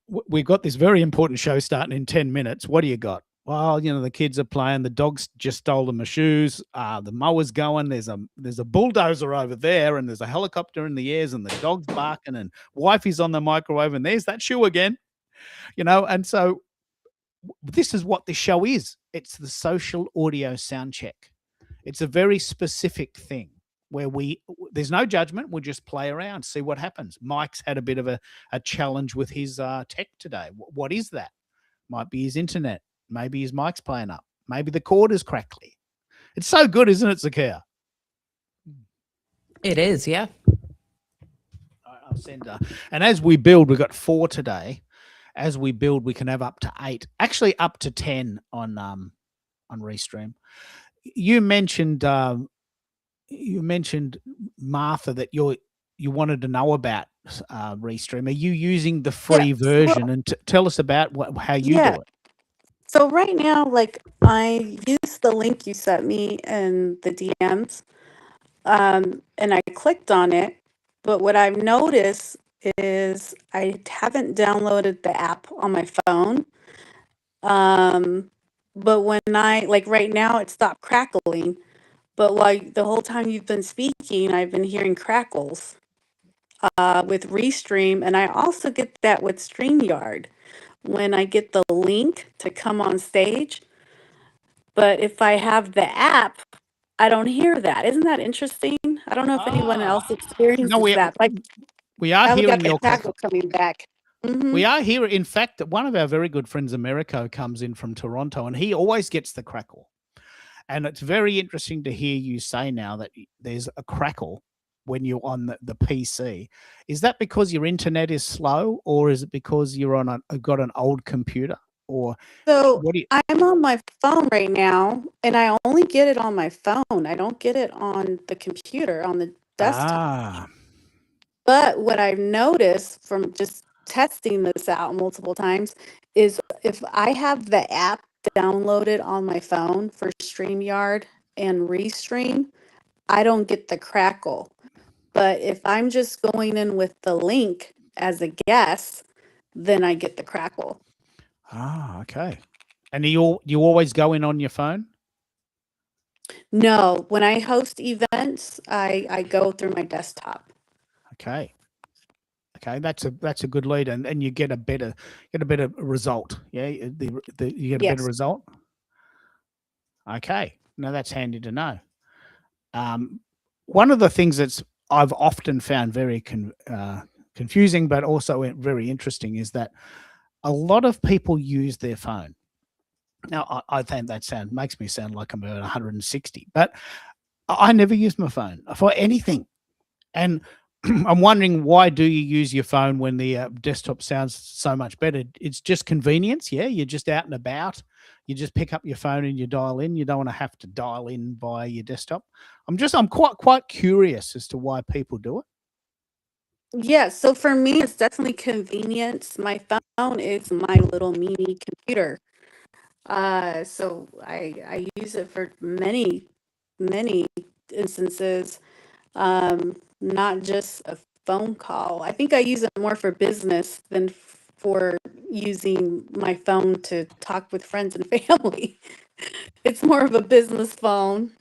We've got this very important show starting in 10 minutes. What do you got? Well, the kids are playing. The dog's just stolen my shoes. The mower's going. There's a bulldozer over there, and there's a helicopter in the airs, and the dog's barking, and wifey's on the microwave, and there's that shoe again. And so this is what this show is. It's the social audio sound check. It's a very specific thing where there's no judgment. We'll just play around, see what happens. Mike's had a bit of a challenge with his tech today. What is that? Might be his internet. Maybe his mic's playing up. Maybe the cord is crackly. It's so good, isn't it, Zakia? It is, yeah. I'll send her. And as we build, we've got 4 today. As we build, we can have up to 8, actually up to 10 on Restream. You mentioned Martha that you wanted to know about Restream. Are you using the free version? Well, And tell us about how you yeah. do it. So right now, like I used the link you sent me in the DMs, and I clicked on it. But what I've noticed is I haven't downloaded the app on my phone. But when like right now, it stopped crackling. But like the whole time you've been speaking, I've been hearing crackles with Restream, and I also get that with StreamYard when I get the link to come on stage. But if I have the app, I don't hear that. Isn't that interesting? I don't know if anyone else No, experiences that. Like we are I got hearing the your crackle crackle. coming back. We are here. In fact, one of our very good friends, Americo, comes in from Toronto, and he always gets the crackle. And it's very interesting to hear you say now that there's a crackle when you're on the PC. Is that because your internet is slow, or is it because you're got an old computer, or So what do you? I'm on my phone right now, and I only get it on my phone. I don't get it on the computer, on the desktop. Ah, But what I've noticed from just testing this out multiple times is if I have the app downloaded on my phone for StreamYard and Restream, I don't get the crackle. But if I'm just going in with the link as a guest, then I get the crackle. okay. And you always go in on your phone? No, when I host events, I go through my desktop. Okay. Okay, that's a good lead, and you get a better result. Yeah, you get a better Yes. result. Okay, now that's handy to know. One of the things I've often found very confusing, but also very interesting, is that a lot of people use their phone. Now, I think that makes me sound like I'm about 160, but I never use my phone for anything. And I'm wondering, why do you use your phone when the desktop sounds so much better? It's just convenience. Yeah, you're just out and about. You just pick up your phone and you dial in. You don't want to have to dial in via your desktop. I'm quite curious as to why people do it. Yeah, so for me, it's definitely convenience. My phone is my little mini computer. So I use it for many instances, not just a phone call. I think I use it more for business than for using my phone to talk with friends and family. It's more of a business phone.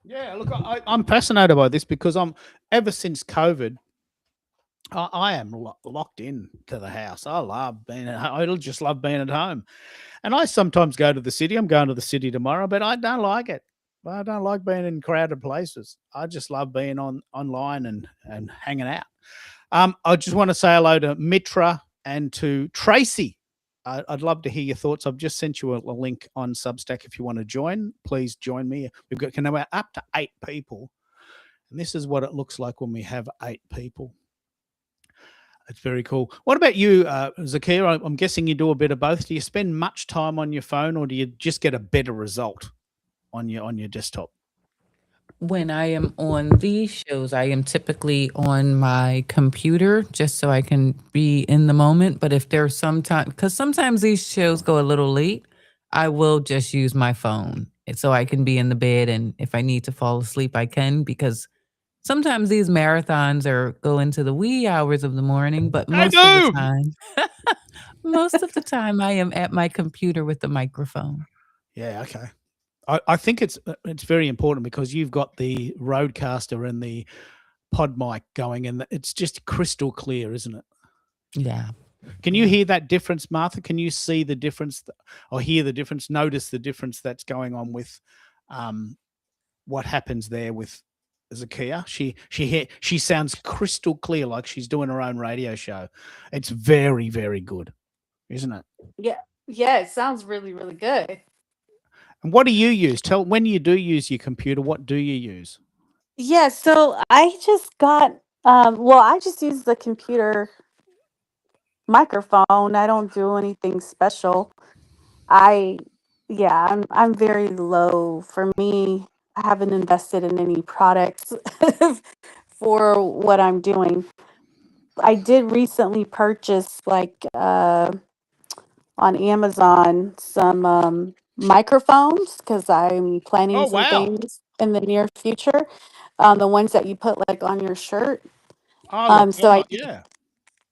Yeah, look, I'm fascinated by this because ever since COVID, I am locked in to the house. I love being at home. I just love being at home. And I sometimes go to the city. I'm going to the city tomorrow, but I don't like it. I don't like being in crowded places. I just love being online and hanging out. I just want to say hello to Mitra and to Tracy. I'd love to hear your thoughts. I've just sent you a link on Substack. If you want to join, please join me. We've got up to 8 people, and this is what it looks like when we have 8 people. It's very cool. What about you, Zakia? I'm guessing you do a bit of both. Do you spend much time on your phone, or do you just get a better result on your desktop? When I am on these shows, I am typically on my computer just so I can be in the moment. But if there's because sometimes these shows go a little late, I will just use my phone so I can be in the bed. And if I need to fall asleep, I can, because sometimes these marathons go into the wee hours of the morning. But most of the time, I am at my computer with the microphone. Yeah, okay. I think it's very important because you've got the Rodecaster and the pod mic going, and it's just crystal clear, isn't it? Yeah. Can you hear that difference, Martha? Can you see the difference or hear the difference, notice the difference that's going on with what happens there with Zakia? She sounds crystal clear, like she's doing her own radio show. It's very, very good, isn't it? Yeah, it sounds really, really good. And what do you use? When you do use your computer, what do you use? Yeah, so I just got I just use the computer microphone. I don't do anything special. I yeah, I'm very low. For me, I haven't invested in any products for what I'm doing. I did recently purchase on Amazon some microphones because I'm planning Oh, some wow. things in the near future. The ones that you put like on your shirt. Oh, look, So I yeah.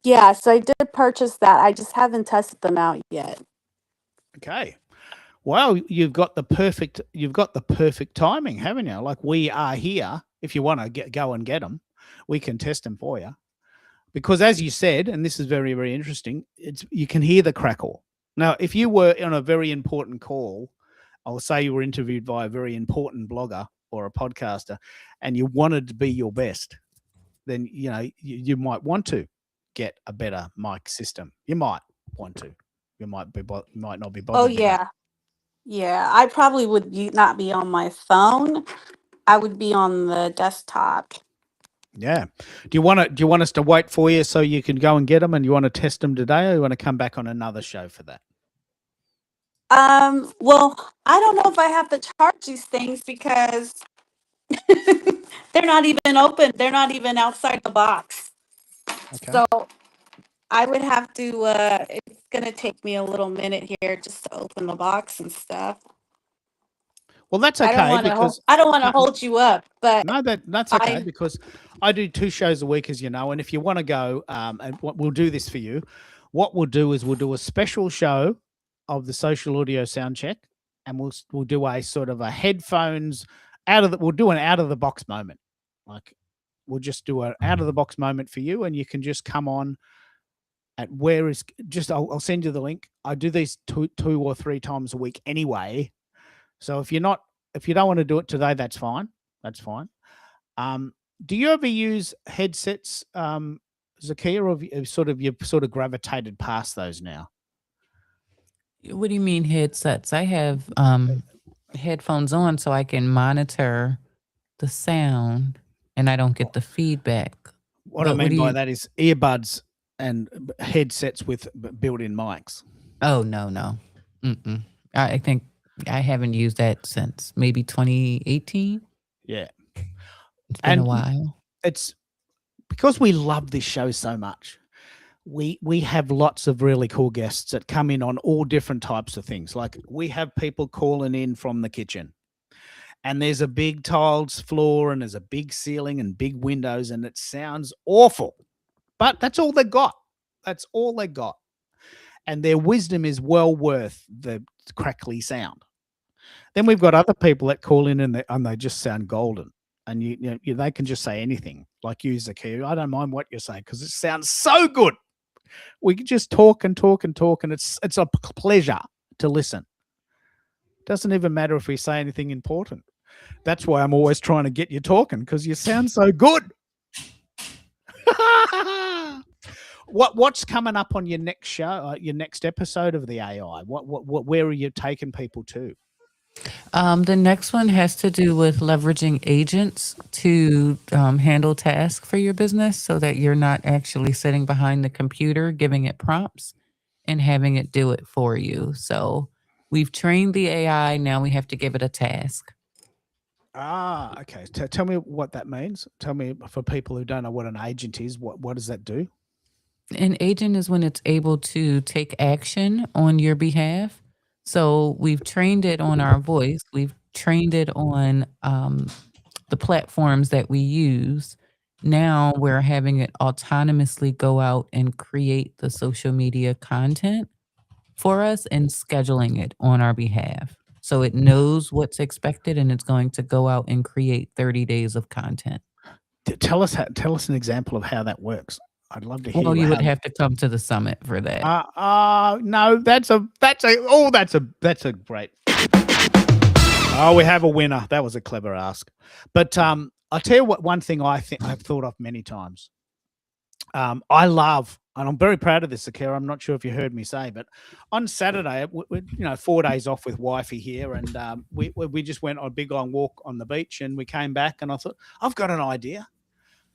Yeah, so I did purchase that. I just haven't tested them out yet. Okay. Well, you've got the perfect timing, haven't you? Like we are here. If you want to go and get them, we can test them for you. Because as you said, and this is very, very interesting, you can hear the crackle. Now, if you were on a very important call, I'll say you were interviewed by a very important blogger or a podcaster, and you wanted to be your best, then you might want to get a better mic system. You might want to. You might not be Oh bothered with that. yeah. I probably would not be on my phone. I would be on the desktop. Yeah. Do you want us to wait for you so you can go and get them, and you want to test them today, or you want to come back on another show for that? Well, I don't know if I have to charge these things because they're not even open. They're not even outside the box. Okay. So I would have to. It's gonna take me a little minute here just to open the box and stuff. Well, that's I don't okay want to. because I don't want to no, hold you up, but no, that's okay I. because I do 2 shows a week, as you know, and if you want to go, and we'll do this for you. What we'll do is we'll do a special show of the Social Audio Sound Check, and we'll do a sort of a headphones we'll do an out of the box moment. Like we'll just do an out of the box moment for you, and you can just come on at I'll send you the link. I do these 2 or 3 times a week anyway. So if you don't want to do it today, that's fine. That's fine. Do you ever use headsets, Zakia, or have you've sort of gravitated past those now? What do you mean headsets? I have headphones on so I can monitor the sound and I don't get the feedback. What I mean by that is earbuds and headsets with built-in mics. Oh, no. Mm-mm. I think I haven't used that since maybe 2018. Yeah. It's been a while. It's because we love this show so much. We have lots of really cool guests that come in on all different types of things. Like we have people calling in from the kitchen, and there's a big tiled floor and there's a big ceiling and big windows, and it sounds awful, but that's all they got. That's all they got. And their wisdom is well worth the crackly sound. Then we've got other people that call in and they just sound golden. And they can just say anything, like you, Zakia. I don't mind what you're saying because it sounds so good. We can just talk and talk and talk, and it's a pleasure to listen. Doesn't even matter if we say anything important. That's why I'm always trying to get you talking, because you sound so good. What's coming up on your next show, your next episode of the AI? Where are you taking people to? The next one has to do with leveraging agents to handle tasks for your business so that you're not actually sitting behind the computer giving it prompts and having it do it for you. So we've trained the AI. Now we have to give it a task. Okay. Tell me what that means. Tell me, for people who don't know what an agent is, what does that do? An agent is when it's able to take action on your behalf. So we've trained it on our voice. We've trained it on the platforms that we use. Now we're having it autonomously go out and create the social media content for us and scheduling it on our behalf. So it knows what's expected and it's going to go out and create 30 days of content. Tell us an example of how that works. I'd love to hear. Well, you would have to come to the summit for that. No, that's a great. Oh, we have a winner. That was a clever ask. But I'll tell you what. One thing I've thought of many times. I love, and I'm very proud of this, Akira. I'm not sure if you heard me say, but on Saturday, 4 days off with wifey here, and we just went on a big long walk on the beach, and we came back, and I thought, I've got an idea.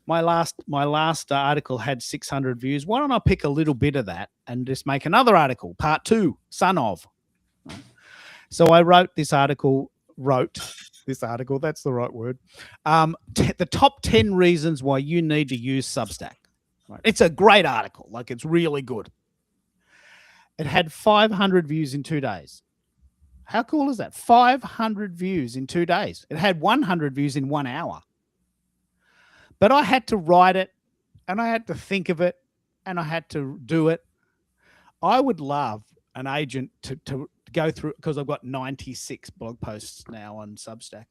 My last article had 600 views. Why don't I pick a little bit of that and just make another article, part 2, son of. So I wrote this article. That's the right word. The top 10 reasons why you need to use Substack. Right. It's a great article. Like, it's really good. It had 500 views in 2 days. How cool is that? 500 views in 2 days. It had 100 views in 1 hour. But I had to write it, and I had to think of it, and I had to do it. I would love an agent to go through, because I've got 96 blog posts now on Substack,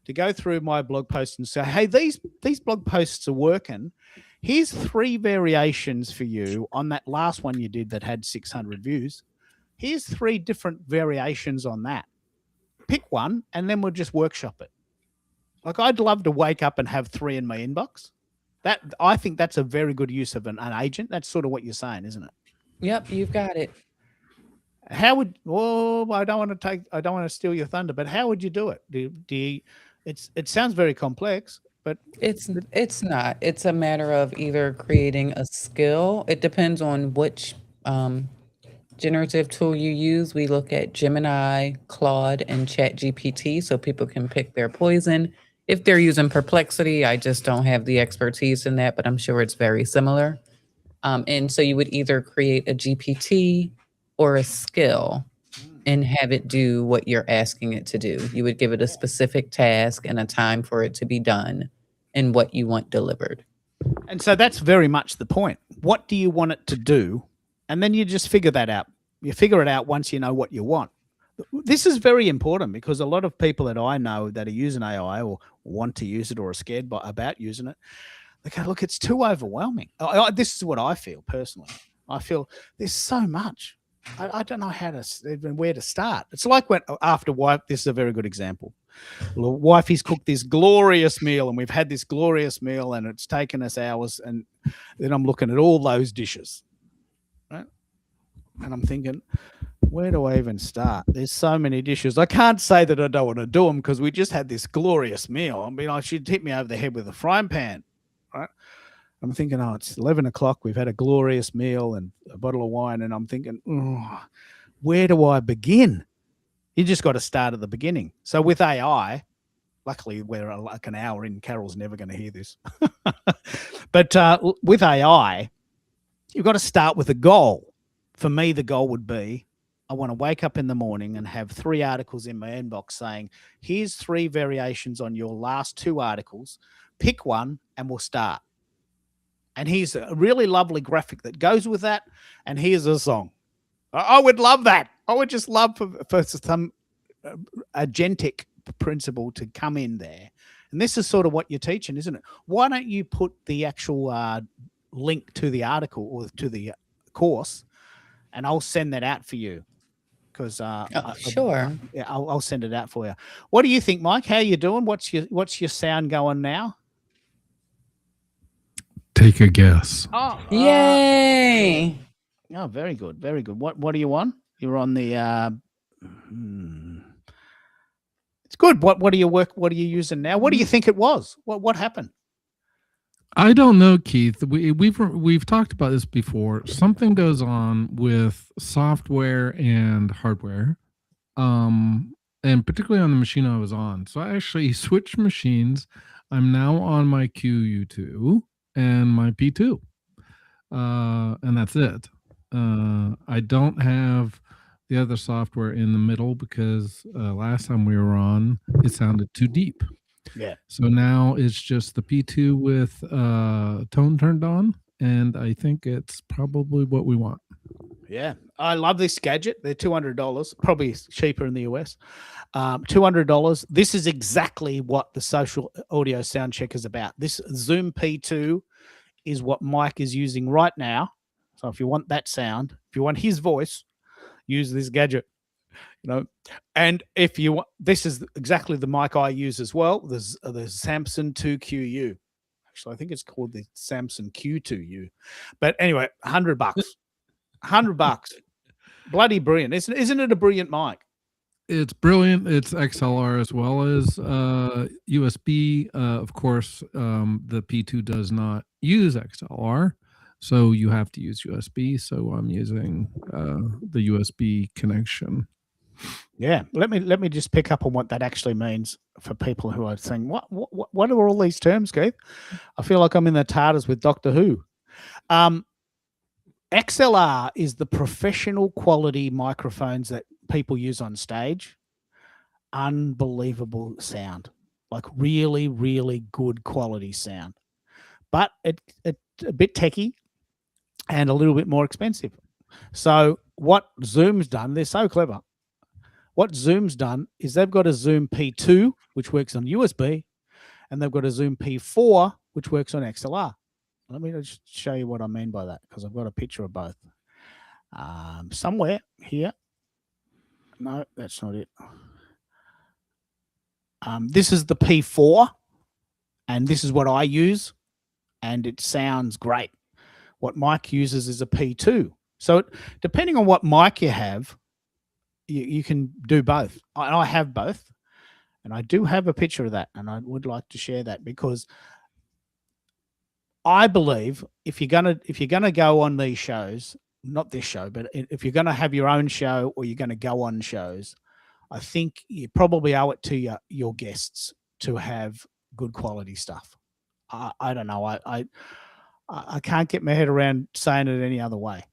to go through my blog posts and say, hey, these blog posts are working. Here's 3 variations for you on that last one you did that had 600 views. Here's 3 different variations on that. Pick one, and then we'll just workshop it. Like, I'd love to wake up and have 3 in my inbox. I think that's a very good use of an agent. That's sort of what you're saying, isn't it? Yep, you've got it. I don't want to steal your thunder, but how would you do it? It sounds very complex, but It's not. It's a matter of either creating a skill. It depends on which generative tool you use. We look at Gemini, Claude, and ChatGPT so people can pick their poison. If they're using Perplexity, I just don't have the expertise in that, but I'm sure it's very similar. And so you would either create a GPT or a skill and have it do what you're asking it to do. You would give it a specific task and a time for it to be done and what you want delivered. And so that's very much the point. What do you want it to do? And then you just figure that out. You figure it out once you know what you want. This is very important, because a lot of people that I know that are using AI or want to use it or are scared about using it, they go, look, it's too overwhelming. This is what I feel personally. I feel there's so much. I don't know where to start. It's like when after wife, this is a very good example. Well, wifey's cooked this glorious meal, and we've had this glorious meal, and it's taken us hours, and then I'm looking at all those dishes, right? And I'm thinking, where do I even start? There's so many dishes. I can't say that I don't want to do them, because we just had this glorious meal. I mean, she'd hit me over the head with a frying pan, right? I'm thinking, it's 11 o'clock. We've had a glorious meal and a bottle of wine. And I'm thinking, where do I begin? You just got to start at the beginning. So with AI, luckily we're like an hour in. Carol's never going to hear this. But with AI, you've got to start with a goal. For me, the goal would be, I want to wake up in the morning and have 3 articles in my inbox saying, here's 3 variations on your last 2 articles. Pick one and we'll start. And here's a really lovely graphic that goes with that. And here's a song. I would love that. I would just love for some agentic principle to come in there. And this is sort of what you're teaching, isn't it? Why don't you put the actual link to the article or to the course, and I'll send that out for you. because Sure. yeah, I'll send it out for you. What do you think, Mike? How you doing? What's your sound going now? Take a guess. Oh, Yay. oh, very good, very good. What are you on? You're on the. It's good. What are you using now? What do you think it was? What happened? I don't know, Keith. We've talked about this before. Something goes on with software and hardware, and particularly on the machine I was on. So I actually switched machines. I'm now on my QU2 and my P2, and that's it. I don't have the other software in the middle because last time we were on, it sounded too deep. Yeah. So now it's just the P2 with tone turned on, and I think it's probably what we want. Yeah, I love this gadget. They're $200, probably cheaper in the US. $200. This is exactly what the social audio sound check is about. This Zoom P2 is what Mike is using right now. So if you want that sound, if you want his voice, use this gadget. You know, and if you want, this is exactly the mic I use as well. There's Samson 2QU. Actually, I think it's called the Samson Q2U. But anyway, $100. $100. Bloody brilliant. Isn't it a brilliant mic? It's brilliant. It's XLR as well as USB. Of course, the P2 does not use XLR, so you have to use USB. So I'm using the USB connection. Yeah, let me just pick up on what that actually means for people who are saying, what are all these terms, Keith? I feel like I'm in the TARDIS with Doctor Who. XLR is the professional quality microphones that people use on stage. Unbelievable sound, like really, really good quality sound, but it's a bit techie and a little bit more expensive. So what Zoom's done, they're so clever. What Zoom's done is they've got a Zoom P2, which works on USB, and they've got a Zoom P4, which works on XLR. Let me just show you what I mean by that, because I've got a picture of both. Somewhere here. No, that's not it. This is the P4, and this is what I use, and it sounds great. What Mike uses is a P2. So depending on what mic you have, you can do both. I have both, and I do have a picture of that, and I would like to share that because I believe if you're gonna go on these shows, not this show, but if you're gonna have your own show or you're gonna go on shows, I think you probably owe it to your guests to have good quality stuff. I don't know. I can't get my head around saying it any other way.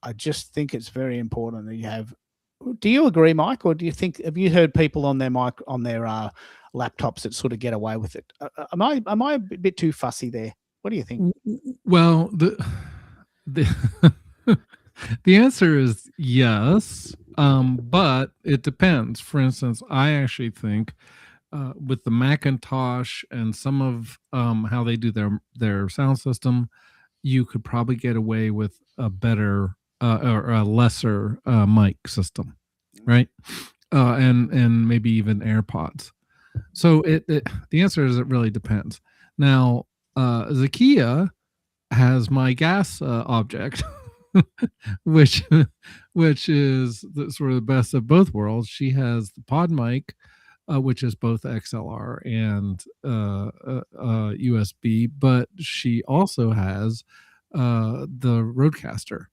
I just think it's very important that you have. Do you agree, Mike, or do you think, have you heard people on their laptops that sort of get away with it? Am I a bit too fussy there? What do you think? Well, the the answer is yes, but it depends. For instance, I actually think with the Macintosh and some of how they do their sound system, you could probably get away with a better or a lesser mic system, right? And maybe even AirPods. So the answer is it really depends. Now, Zakia has my gas object, which is sort of the best of both worlds. She has the pod mic, which is both XLR and USB, but she also has the Rodecaster.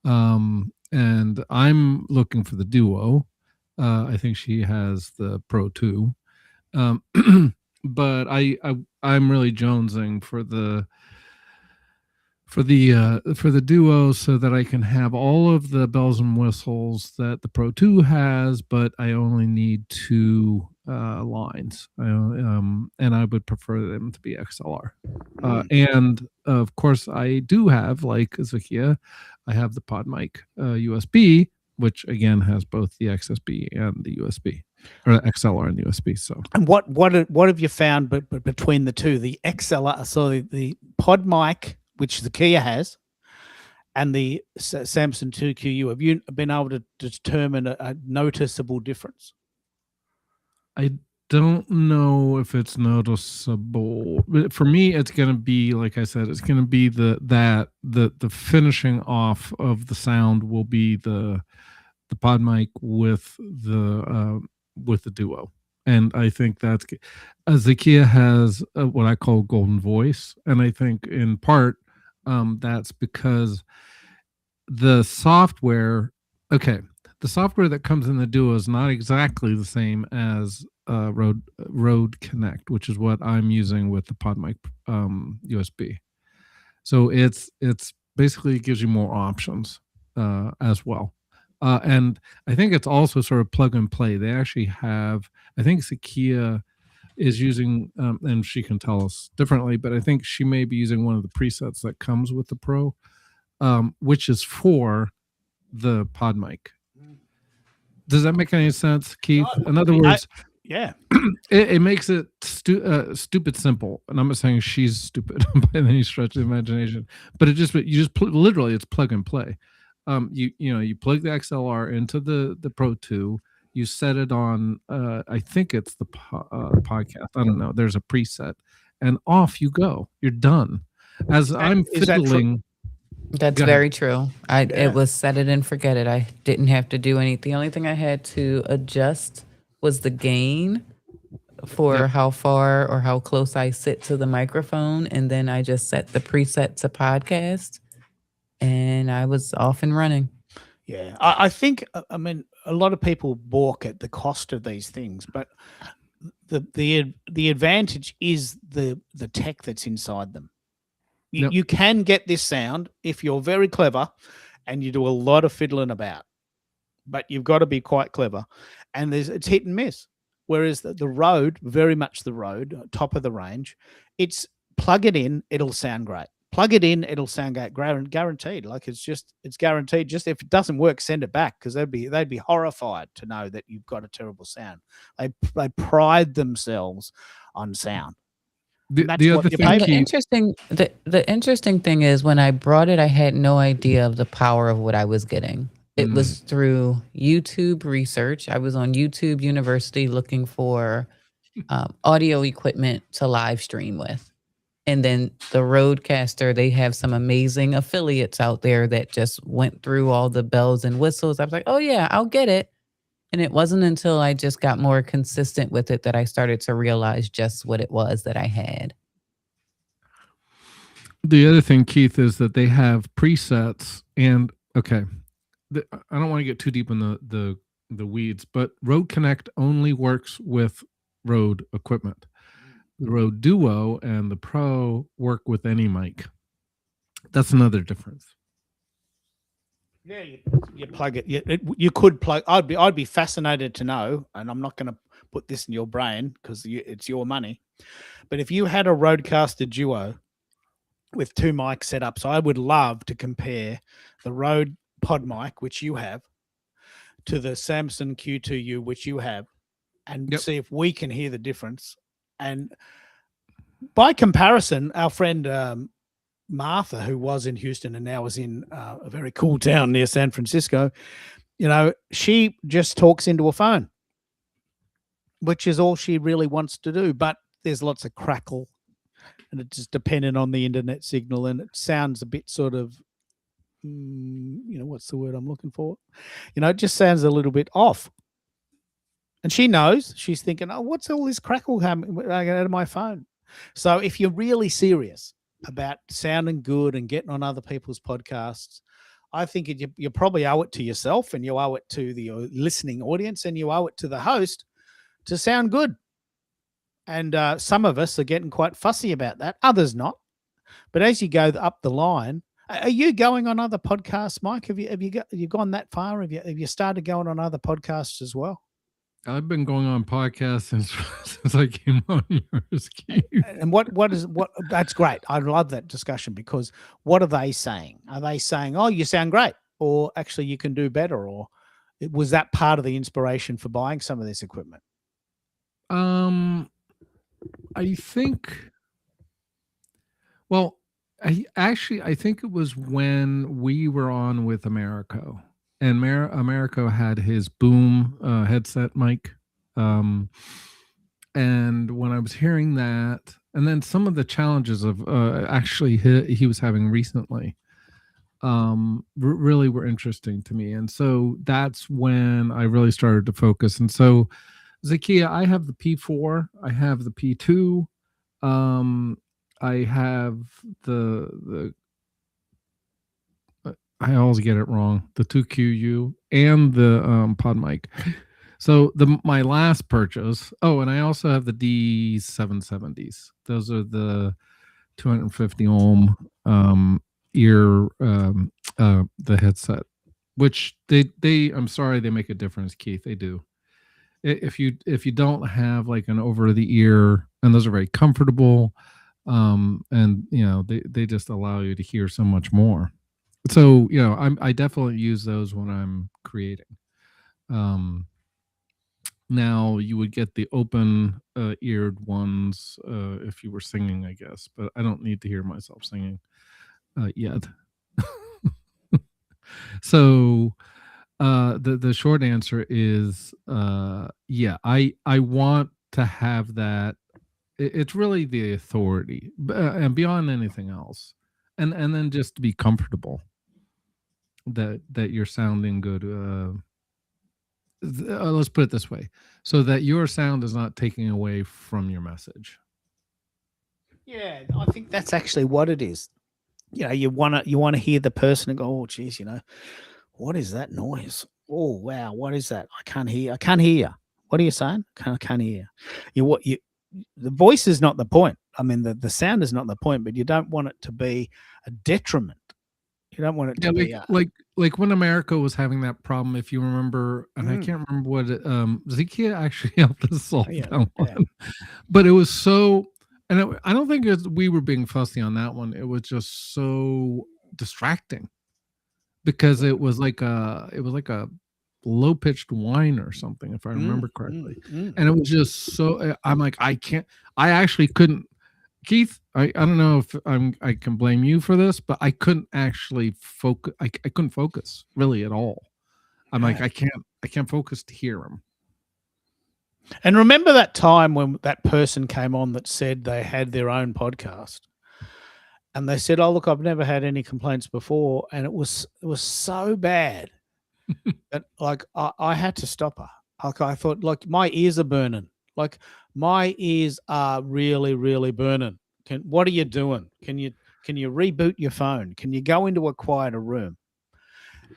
And I'm looking for the Duo. I think she has the Pro 2. But I'm really jonesing for the Duo so that I can have all of the bells and whistles that the Pro 2 has, but I only need 2 lines, and I would prefer them to be XLR. And of course, I do have, like Zakia, I have the PodMic USB, which again has both the XSB and the USB, or the XLR and the USB. So, and what have you found between the two, the XLR, so the PodMic, which the Kia has, and the Samson 2QU, have you been able to determine a noticeable difference? I don't know if it's noticeable. But for me, it's going to be, like I said, it's going to be the finishing off of the sound will be the pod mic with the duo. And I think that's Zakia has what I call golden voice, and I think in part that's because the software. Okay, the software that comes in the duo is not exactly the same as Rode Connect, which is what I'm using with the PodMic USB. So it's basically gives you more options as well. And I think it's also sort of plug and play. They actually have, I think Zakia is using, and she can tell us differently, but I think she may be using one of the presets that comes with the Pro, which is for the PodMic. Does that make any sense, Keith? In other words, yeah, it makes it stupid simple. And I'm not saying she's stupid by any stretch of the imagination, but literally it's plug and play. You plug the XLR into the Pro 2, you set it on I think it's the podcast, I don't know, there's a preset, and off you go, you're done. As I'm fiddling. That's very true. It was set it and forget it. I didn't have to do anything. The only thing I had to adjust was the gain for how far or how close I sit to the microphone, and then I just set the preset to podcast, and I was off and running. Yeah, I think, I mean, a lot of people balk at the cost of these things, but the advantage is the tech that's inside them. You can get this sound if you're very clever and you do a lot of fiddling about, but you've got to be quite clever. And it's hit and miss. Whereas the Rode, very much the Rode, top of the range, it's plug it in, it'll sound great. Plug it in, it'll sound great, guaranteed. Like it's guaranteed. Just if it doesn't work, send it back, because they'd be horrified to know that you've got a terrible sound. They pride themselves on sound. The other thing, the interesting thing is, when I brought it, I had no idea of the power of what I was getting. It was through YouTube research. I was on YouTube University looking for audio equipment to live stream with. And then the Rodecaster, they have some amazing affiliates out there that just went through all the bells and whistles. I was like, oh yeah, I'll get it. And it wasn't until I just got more consistent with it that I started to realize just what it was that I had. The other thing, Keith, is that they have presets, and I don't want to get too deep in the weeds, but Rode Connect only works with Rode equipment. The Rode Duo and the Pro work with any mic. That's another difference. Yeah, you plug it. You could plug. I'd be fascinated to know, and I'm not going to put this in your brain because it's your money. But if you had a Rodecaster Duo with two mic setups, I would love to compare the Rode Pod mic, which you have, to the Samson Q2U, which you have, and see if we can hear the difference. And by comparison, our friend Martha, who was in Houston and now is in a very cool town near San Francisco, she just talks into a phone, which is all she really wants to do. But there's lots of crackle, and it's just dependent on the internet signal, and it sounds a bit sort of, what's the word I'm looking for? It just sounds a little bit off. And she knows. She's thinking, oh, what's all this crackle coming out of my phone? So if you're really serious about sounding good and getting on other people's podcasts, I think you probably owe it to yourself, and you owe it to the listening audience, and you owe it to the host to sound good. And some of us are getting quite fussy about that, others not. But as you go up the line, are you going on other podcasts, Mike? Have you gone that far? Have you started going on other podcasts as well? I've been going on podcasts since I came on yours, Keith. And what that's great. I love that discussion, because what are they saying? Are they saying, oh, you sound great, or actually you can do better, or was that part of the inspiration for buying some of this equipment? I think, well, I think it was when we were on with Americo, and Americo had his boom headset mic, um, and when I was hearing that, and then some of the challenges of actually he was having recently, really were interesting to me, and so that's when I really started to focus. And so, Zakia, I have the P4, I have the P2, um, I have the I always get it wrong. The 2QU and the pod mic. So my last purchase. Oh, and I also have the D770s. Those are the 250 ohm ear the headset, which they I'm sorry, they make a difference, Keith. They do. If you don't have like an over the ear, and those are very comfortable, and they just allow you to hear so much more. So I definitely use those when I'm creating. Now you would get the open eared ones if you were singing, I guess, but I don't need to hear myself singing yet. So the short answer is yeah, I want to have that. It's really the authority, and beyond anything else, and then just to be comfortable that you're sounding good. Let's put it this way, so that your sound is not taking away from your message. Yeah, I think that's actually what it is. You want to hear the person and go, oh, geez, what is that noise? Oh, wow, what is that? I can't hear. You. What are you saying? Can't hear. The voice is not the point. I mean, the sound is not the point, but you don't want it to be a detriment. You don't want it to be like when America was having that problem, if you remember, and I can't remember what Zakia actually helped us solve that one. But it was so, and I don't think we were being fussy on that one. It was just so distracting because it was like a low pitched whine or something, if I remember correctly, and it was just so. I'm like, I actually couldn't. Keith, I don't know if I can blame you for this, but I couldn't actually focus. I couldn't focus really at all. I'm like, I can't focus to hear him. And remember that time when that person came on that said they had their own podcast, and they said, "Oh, look, I've never had any complaints before," and it was so bad that like I had to stop her. Like I thought, like my ears are burning. Like my ears are really, really burning. What are you doing? Can you reboot your phone? Can you go into a quieter room?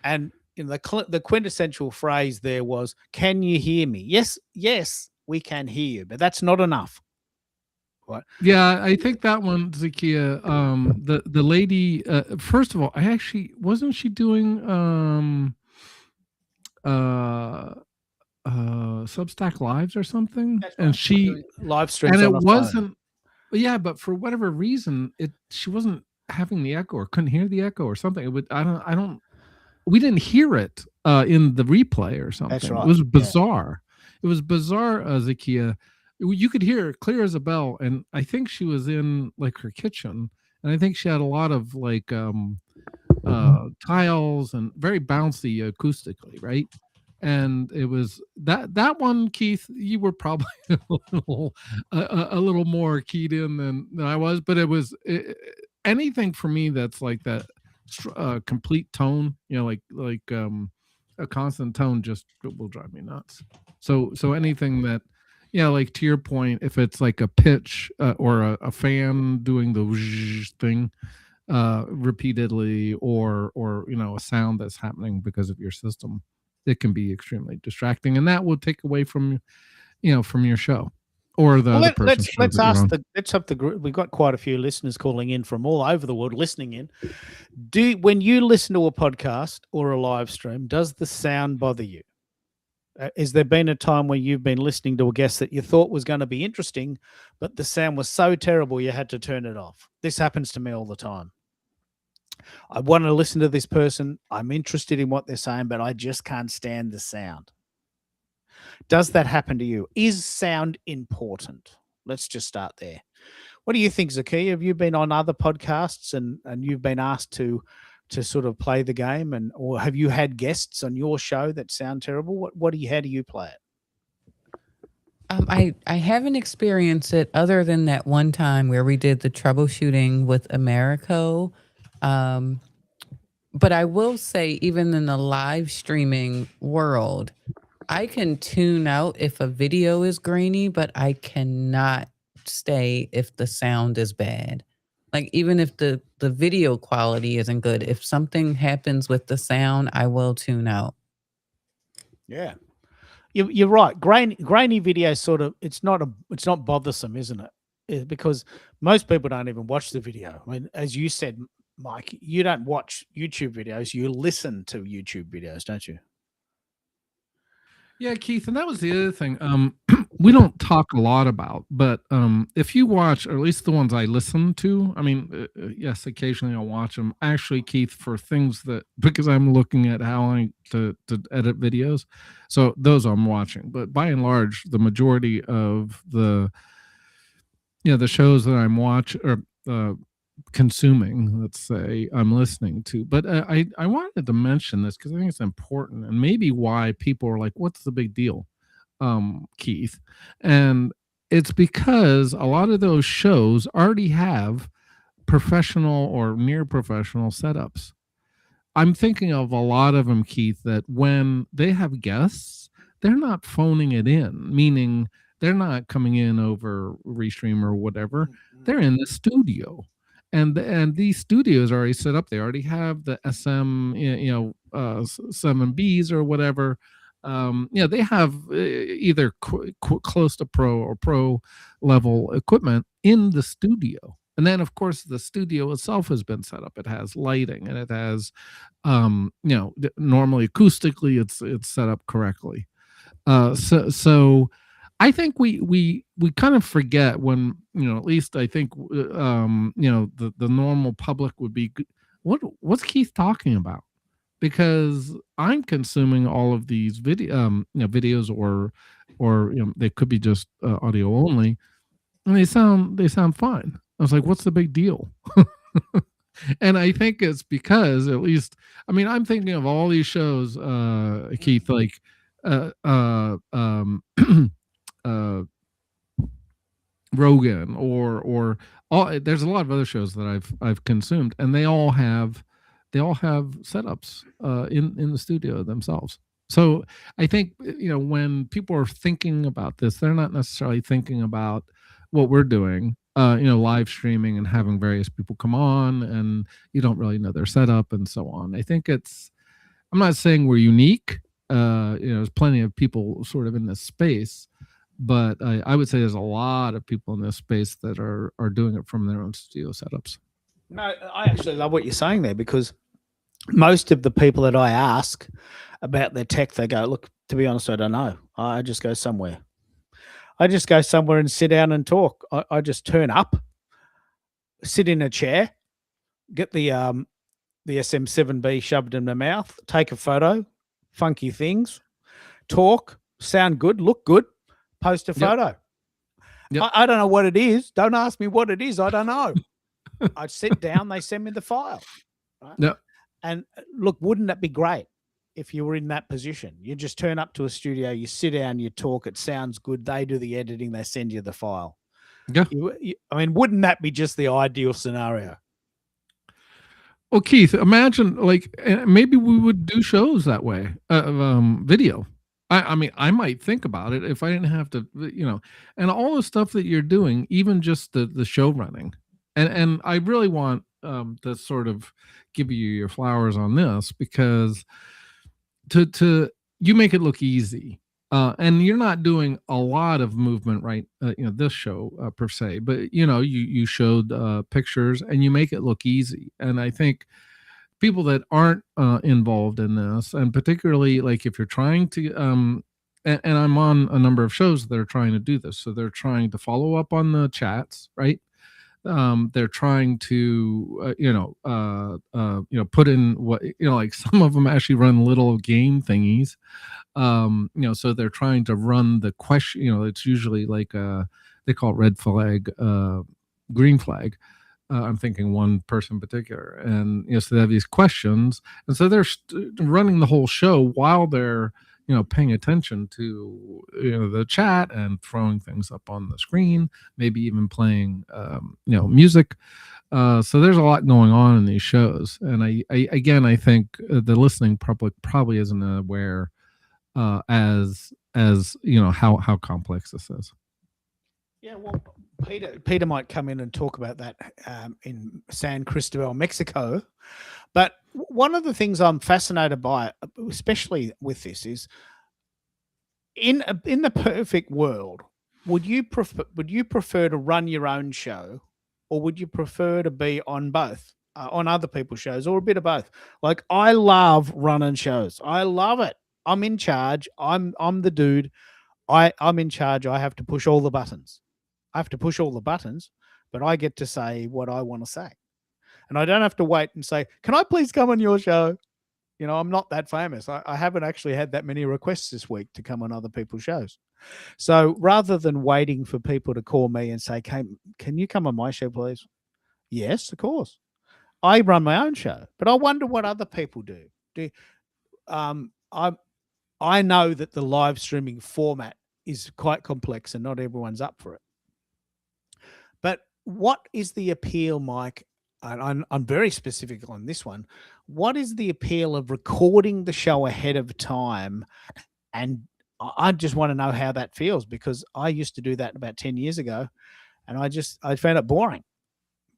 And the quintessential phrase there was, "Can you hear me?" Yes, we can hear you, but that's not enough. What? Yeah, I think that one, Zakia. The lady. First of all, I actually wasn't she doing Substack lives or something, That's and right. she Live streams, and on it a phone. wasn't. Yeah, but for whatever reason, she wasn't having the echo or couldn't hear the echo or something. It would. I don't. We didn't hear it in the replay or something. That's right. It was bizarre. It was bizarre, Zakia. You could hear it clear as a bell, and I think she was in like her kitchen, and I think she had a lot of like tiles and very bouncy acoustically, right? And it was that one, Keith. You were probably a little more keyed in than I was, but it was anything for me that's like that complete tone, like a constant tone just will drive me nuts. So anything that, like to your point, if it's like a pitch or a fan doing the whoosh thing repeatedly, or a sound that's happening because of your system, it can be extremely distracting, and that will take away from from your show or the other person's show. Let's have the group. We've got quite a few listeners calling in from all over the world listening in. When you listen to a podcast or a live stream, does the sound bother you? Has there been a time where you've been listening to a guest that you thought was going to be interesting, but the sound was so terrible you had to turn it off? This happens to me all the time. I want to listen to this person. I'm interested in what they're saying, but I just can't stand the sound. Does that happen to you? Is sound important? Let's just start there. What do you think, Zaki? Have you been on other podcasts and you've been asked to sort of play the game, and or have you had guests on your show that sound terrible? How do you play it? I haven't experienced it other than that one time where we did the troubleshooting with Americo. Um, but I will say, even in the live streaming world, I can tune out if a video is grainy, but I cannot stay if the sound is bad. Like even if the video quality isn't good, if something happens with the sound, I will tune out. Yeah. You're right. Grainy video sort of it's not bothersome, isn't it? Because most people don't even watch the video. I mean, as you said, Mike, you don't watch YouTube videos. You listen to YouTube videos, don't you? Yeah, Keith, and that was the other thing. We don't talk a lot about, but if you watch, or at least the ones I listen to, I mean, yes, occasionally I'll watch them. Actually, Keith, for things that because I'm looking at how to edit videos, so those I'm watching. But by and large, the majority of the shows that I'm watching or consuming, let's say, I'm listening to. But I wanted to mention this because I think it's important and maybe why people are like, what's the big deal, Keith? And it's because a lot of those shows already have professional or near professional setups. I'm thinking of a lot of them, Keith, that when they have guests, they're not phoning it in, meaning they're not coming in over Restream or whatever. They're in the studio, and these studios are already set up. They already have the SM, 7Bs or whatever. They have either close to pro or pro level equipment in the studio. And then, of course, the studio itself has been set up. It has lighting, and it has, normally acoustically, it's set up correctly. So I think we kind of forget when, at least I think, the normal public would be, what's Keith talking about? Because I'm consuming all of these videos or they could be just audio only, and they sound fine. I was like, what's the big deal? And I think it's because, at least, I mean, I'm thinking of all these shows, Keith, like Rogan or all. There's a lot of other shows that I've consumed, and they all have setups in the studio themselves. So I think, when people are thinking about this, they're not necessarily thinking about what we're doing, live streaming and having various people come on, and you don't really know their setup and so on. I think I'm not saying we're unique. There's plenty of people sort of in this space, but I would say there's a lot of people in this space that are doing it from their own studio setups. No, I actually love what you're saying there, because most of the people that I ask about their tech, they go, look, to be honest, I don't know. I just go somewhere. And sit down and talk. I just turn up, sit in a chair, get the SM7B shoved in my mouth, take a photo, funky things, talk, sound good, look good, post a photo. Yep. I don't know what it is. Don't ask me what it is. I don't know. I sit down, they send me the file. Right? Yep. And look, wouldn't that be great if you were in that position? You just turn up to a studio, you sit down, you talk, it sounds good. They do the editing, they send you the file. Yeah. I mean, wouldn't that be just the ideal scenario? Well, Keith, imagine, like, maybe we would do shows that way, video. I mean, I might think about it if I didn't have to, and all the stuff that you're doing, even just the show running. And I really want to sort of give you your flowers on this, because you make it look easy. And you're not doing a lot of movement, right? This show per se, but you showed pictures and you make it look easy. And I think people that aren't involved in this, and particularly like if you're trying to, and I'm on a number of shows that are trying to do this, so they're trying to follow up on the chats, right? They're trying to put in what, like some of them actually run little game thingies, so they're trying to run the question, it's usually like they call it red flag green flag. I'm thinking one person in particular, and so they have these questions, and so they're running the whole show while they're paying attention to the chat and throwing things up on the screen, maybe even playing music. So there's a lot going on in these shows, and I think the listening public probably isn't aware as how complex this is. Yeah, well, Peter might come in and talk about that in San Cristobal, Mexico. But one of the things I'm fascinated by, especially with this, is in the perfect world, would you prefer to run your own show, or would you prefer to be on both, on other people's shows, or a bit of both? Like, I love running shows. I love it. I'm in charge. I'm the dude. I'm in charge. I have to push all the buttons. But I get to say what I want to say. And I don't have to wait and say, can I please come on your show? I'm not that famous. I haven't actually had that many requests this week to come on other people's shows. So rather than waiting for people to call me and say, can you come on my show, please? Yes, of course. I run my own show, but I wonder what other people do. I know that the live streaming format is quite complex and not everyone's up for it. But what is the appeal, Mike? And I'm very specific on this one. What is the appeal of recording the show ahead of time? And I just want to know how that feels, because I used to do that about 10 years ago, and I found it boring.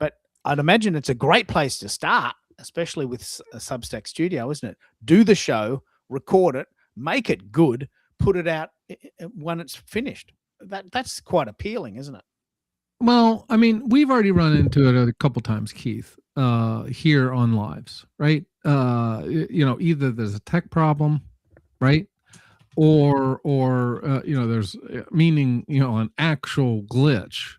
But I'd imagine it's a great place to start, especially with a Substack Studio, isn't it? Do the show, record it, make it good, put it out when it's finished. That's quite appealing, isn't it? Well, I mean, we've already run into it a couple times, Keith, here on lives, right? Either there's a tech problem, right? Or there's meaning, an actual glitch,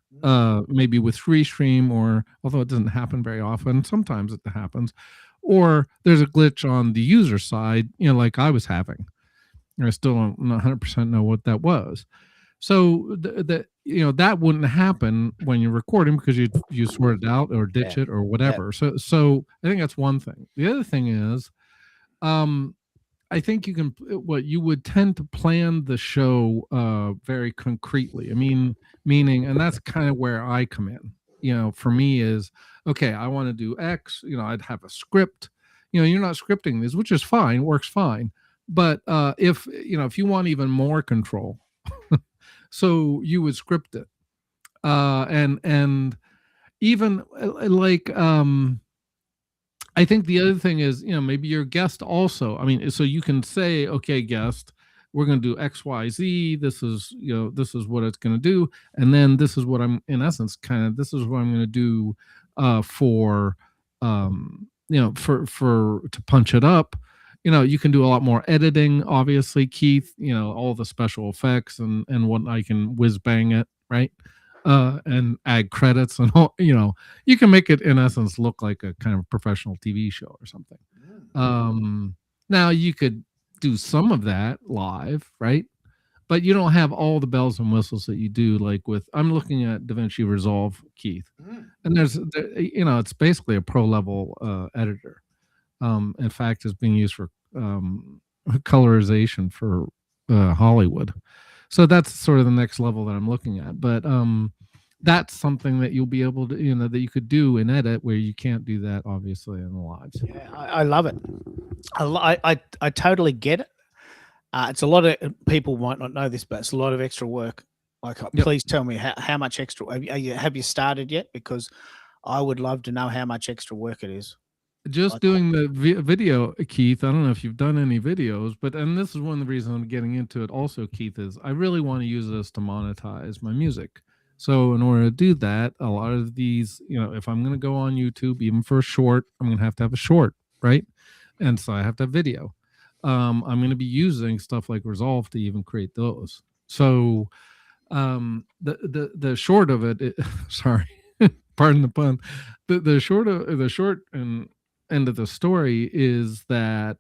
maybe with Restream, or although it doesn't happen very often, sometimes it happens, or there's a glitch on the user side, like I was having. I still don't 100% know what that was. So that wouldn't happen when you're recording, because you sort it out or ditch it or whatever. Yeah. So I think that's one thing. The other thing is, I think you would tend to plan the show very concretely. I mean, meaning, and that's kind of where I come in. For me is, okay, I want to do X. I'd have a script. You're not scripting this, which is fine, works fine. But if you want even more control. So you would script it, and even like I think the other thing is, maybe your guest also. I mean, so you can say, okay, guest, we're going to do X, Y, Z. This is what it's going to do, and then this is what I'm, in essence, this is what I'm going to do for to punch it up. You can do a lot more editing, obviously, Keith, all the special effects and what I can whiz bang it, right? And add credits and all, you can make it, in essence, look like a kind of professional TV show or something. Now you could do some of that live, right? But you don't have all the bells and whistles that you do, like I'm looking at DaVinci Resolve, Keith, and it's basically a pro level editor. In fact, is being used for colorization for Hollywood. So that's sort of the next level that I'm looking at. But that's something that you'll be able to, that you could do in edit, where you can't do that, obviously, in the lives. Yeah, I love it. I totally get it. It's a lot of people might not know this, but it's a lot of extra work. Like, please tell me how much extra have you started yet? Because I would love to know how much extra work it is. Just doing the video, Keith. I don't know if you've done any videos, and this is one of the reasons I'm getting into it also, Keith, is I really want to use this to monetize my music. So in order to do that, a lot of these, if I'm going to go on YouTube, even for a short, I'm going to have a short, right? And so I have to have video. I'm going to be using stuff like Resolve to even create those. So the short of it, sorry, pardon the pun. The short and end of the story is that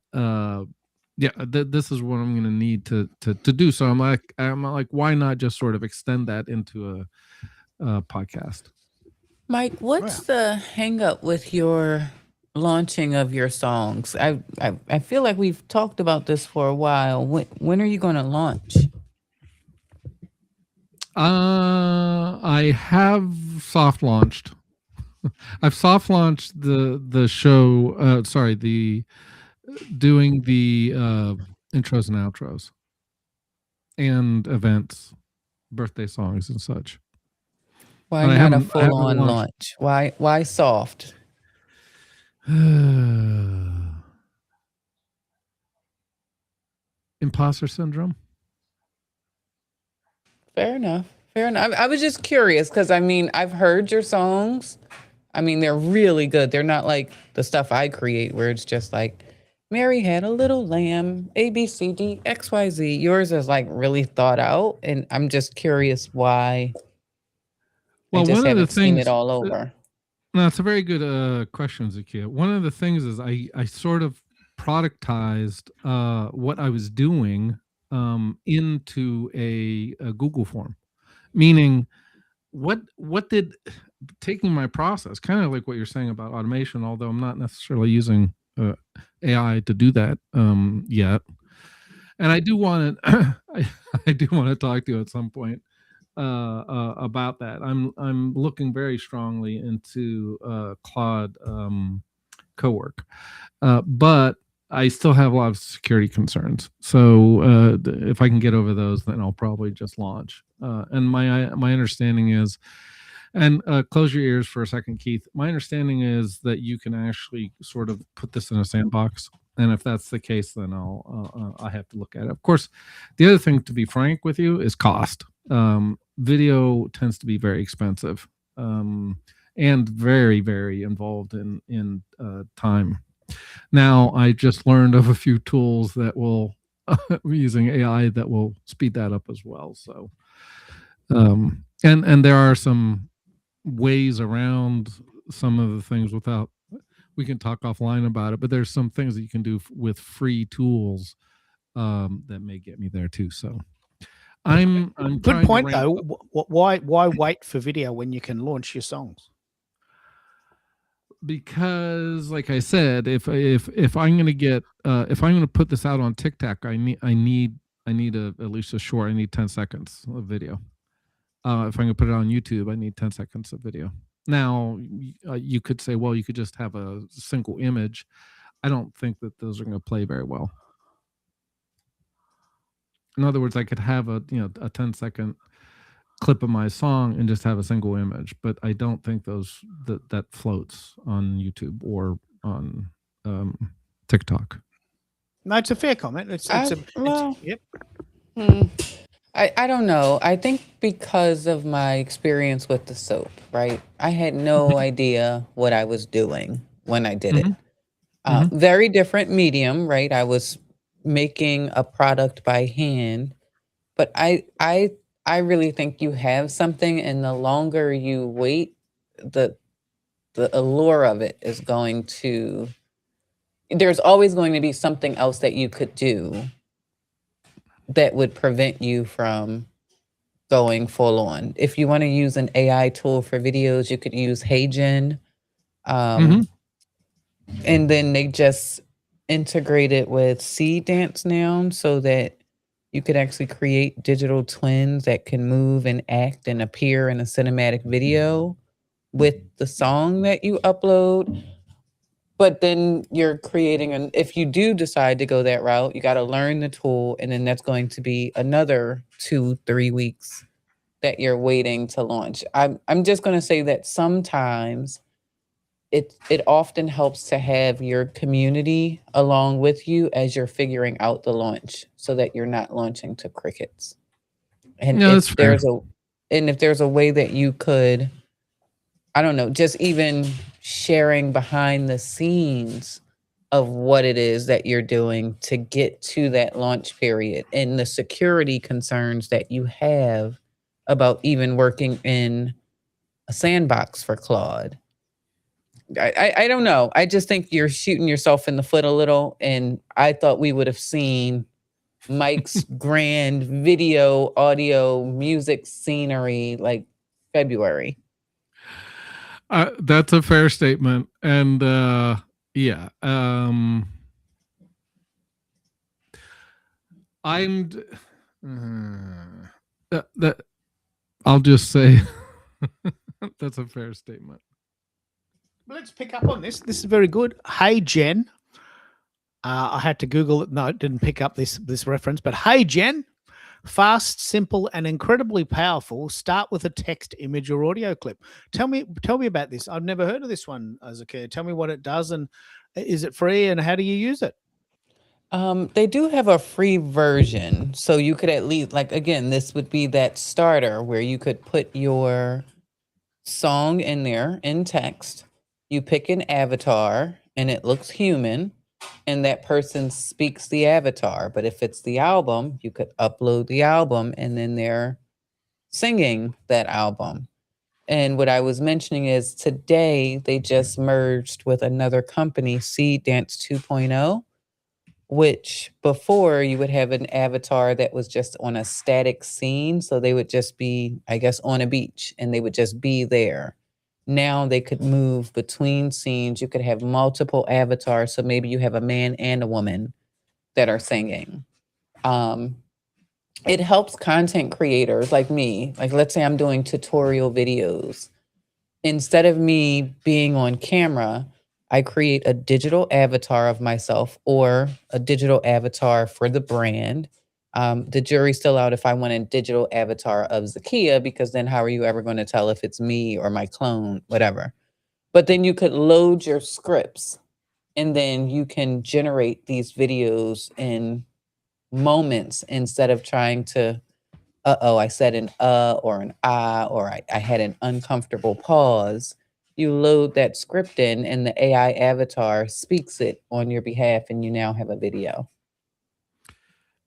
this is what I'm going to need to do. So I'm like, why not just sort of extend that into a podcast? Mike, what's the hang up with your launching of your songs? I feel like we've talked about this for a while. When are you going to launch? I have soft launched. I've soft launched the show. Sorry, the doing the intros and outros and events, birthday songs and such. Why But I not a haven't full-on launched. launch? Why soft? Imposter syndrome. Fair enough. Fair enough. I was just curious because I mean, I've heard your songs. I mean, they're really good. They're not like the stuff I create where it's just like, Mary had a little lamb, A, B, C, D, X, Y, Z. Yours is like really thought out. And I'm just curious why. Well, I just one of the haven't seen it things. all over. No, it's a very good question, Zakia. One of the things is I sort of productized what I was doing into a Google form, meaning what did taking my process, kind of like what you're saying about automation, although I'm not necessarily using AI to do that yet. And I do want to I do want to talk to you at some point about that. I'm looking very strongly into Claude Cowork, but I still have a lot of security concerns. So if I can get over those, then I'll probably just launch. And my understanding is, and close your ears for a second, Keith. My understanding is that you can actually sort of put this in a sandbox. And if that's the case, then I have to look at it. Of course, the other thing, to be frank with you, is cost. Video tends to be very expensive and very, very involved in time. Now, I just learned of a few tools that will using AI that will speed that up as well. So, and there are some ways around some of the things without. We can talk offline about it, but there's some things that you can do with free tools that may get me there too. So, I'm good point though. Why wait for video when you can launch your songs? Because, like I said, if I'm going to get if I'm going to put this out on TikTok, I need at least a short. I need 10 seconds of video. If I'm going to put it on YouTube, I need 10 seconds of video. Now, you could say, well, you could just have a single image. I don't think that those are going to play very well. In other words, I could have a 10-second clip of my song and just have a single image, but I don't think that floats on YouTube or on TikTok. No, it's a fair comment. Yep. I don't know. I think because of my experience with the soap, right? I had no idea what I was doing when I did it. Very different medium, right? I was making a product by hand, but I really think you have something, and the longer you wait, the allure of it is going to. There's always going to be something else that you could do that would prevent you from going full on. If you want to use an AI tool for videos, you could use HeyGen. And then they just integrate it with Seed Dance now so that you could actually create digital twins that can move and act and appear in a cinematic video with the song that you upload. But then you're creating if you do decide to go that route, you got to learn the tool. And then that's going to be another 2-3 weeks that you're waiting to launch. I'm just going to say that sometimes it often helps to have your community along with you as you're figuring out the launch so that you're not launching to crickets. And if there's a way that you could, I don't know, just even sharing behind the scenes of what it is that you're doing to get to that launch period and the security concerns that you have about even working in a sandbox for Claude. I don't know. I just think you're shooting yourself in the foot a little. And I thought we would have seen Mike's grand video, audio, music, scenery like February. That's a fair statement, and yeah, I'm. That I'll just say that's a fair statement. Let's pick up on this. This is very good. Hey Jen, I had to Google it. No, it didn't pick up this reference. But hey Jen, fast, simple, and incredibly powerful. Start with a text, image, or audio clip. Tell me about this. I've never heard of this one, Zakia. Tell me what it does, and is it free, and how do you use it? They do have a free version, so you could at least, like, again, this would be that starter where you could put your song in there in text. You pick an avatar and it looks human, and that person speaks the avatar. But if it's the album, you could upload the album and then they're singing that album. And what I was mentioning is today they just merged with another company, Seed Dance 2.0, which before you would have an avatar that was just on a static scene. So they would just be, I guess, on a beach and they would just be there. Now they could move between scenes. You could have multiple avatars. So maybe you have a man and a woman that are singing. It helps content creators like me. Like, let's say I'm doing tutorial videos. Instead of me being on camera, I create a digital avatar of myself or a digital avatar for the brand. The jury's still out if I want a digital avatar of Zakia, because then how are you ever going to tell if it's me or my clone, whatever? But then you could load your scripts and then you can generate these videos in moments instead of trying to, I said an or an or I had an uncomfortable pause. You load that script in and the AI avatar speaks it on your behalf and you now have a video.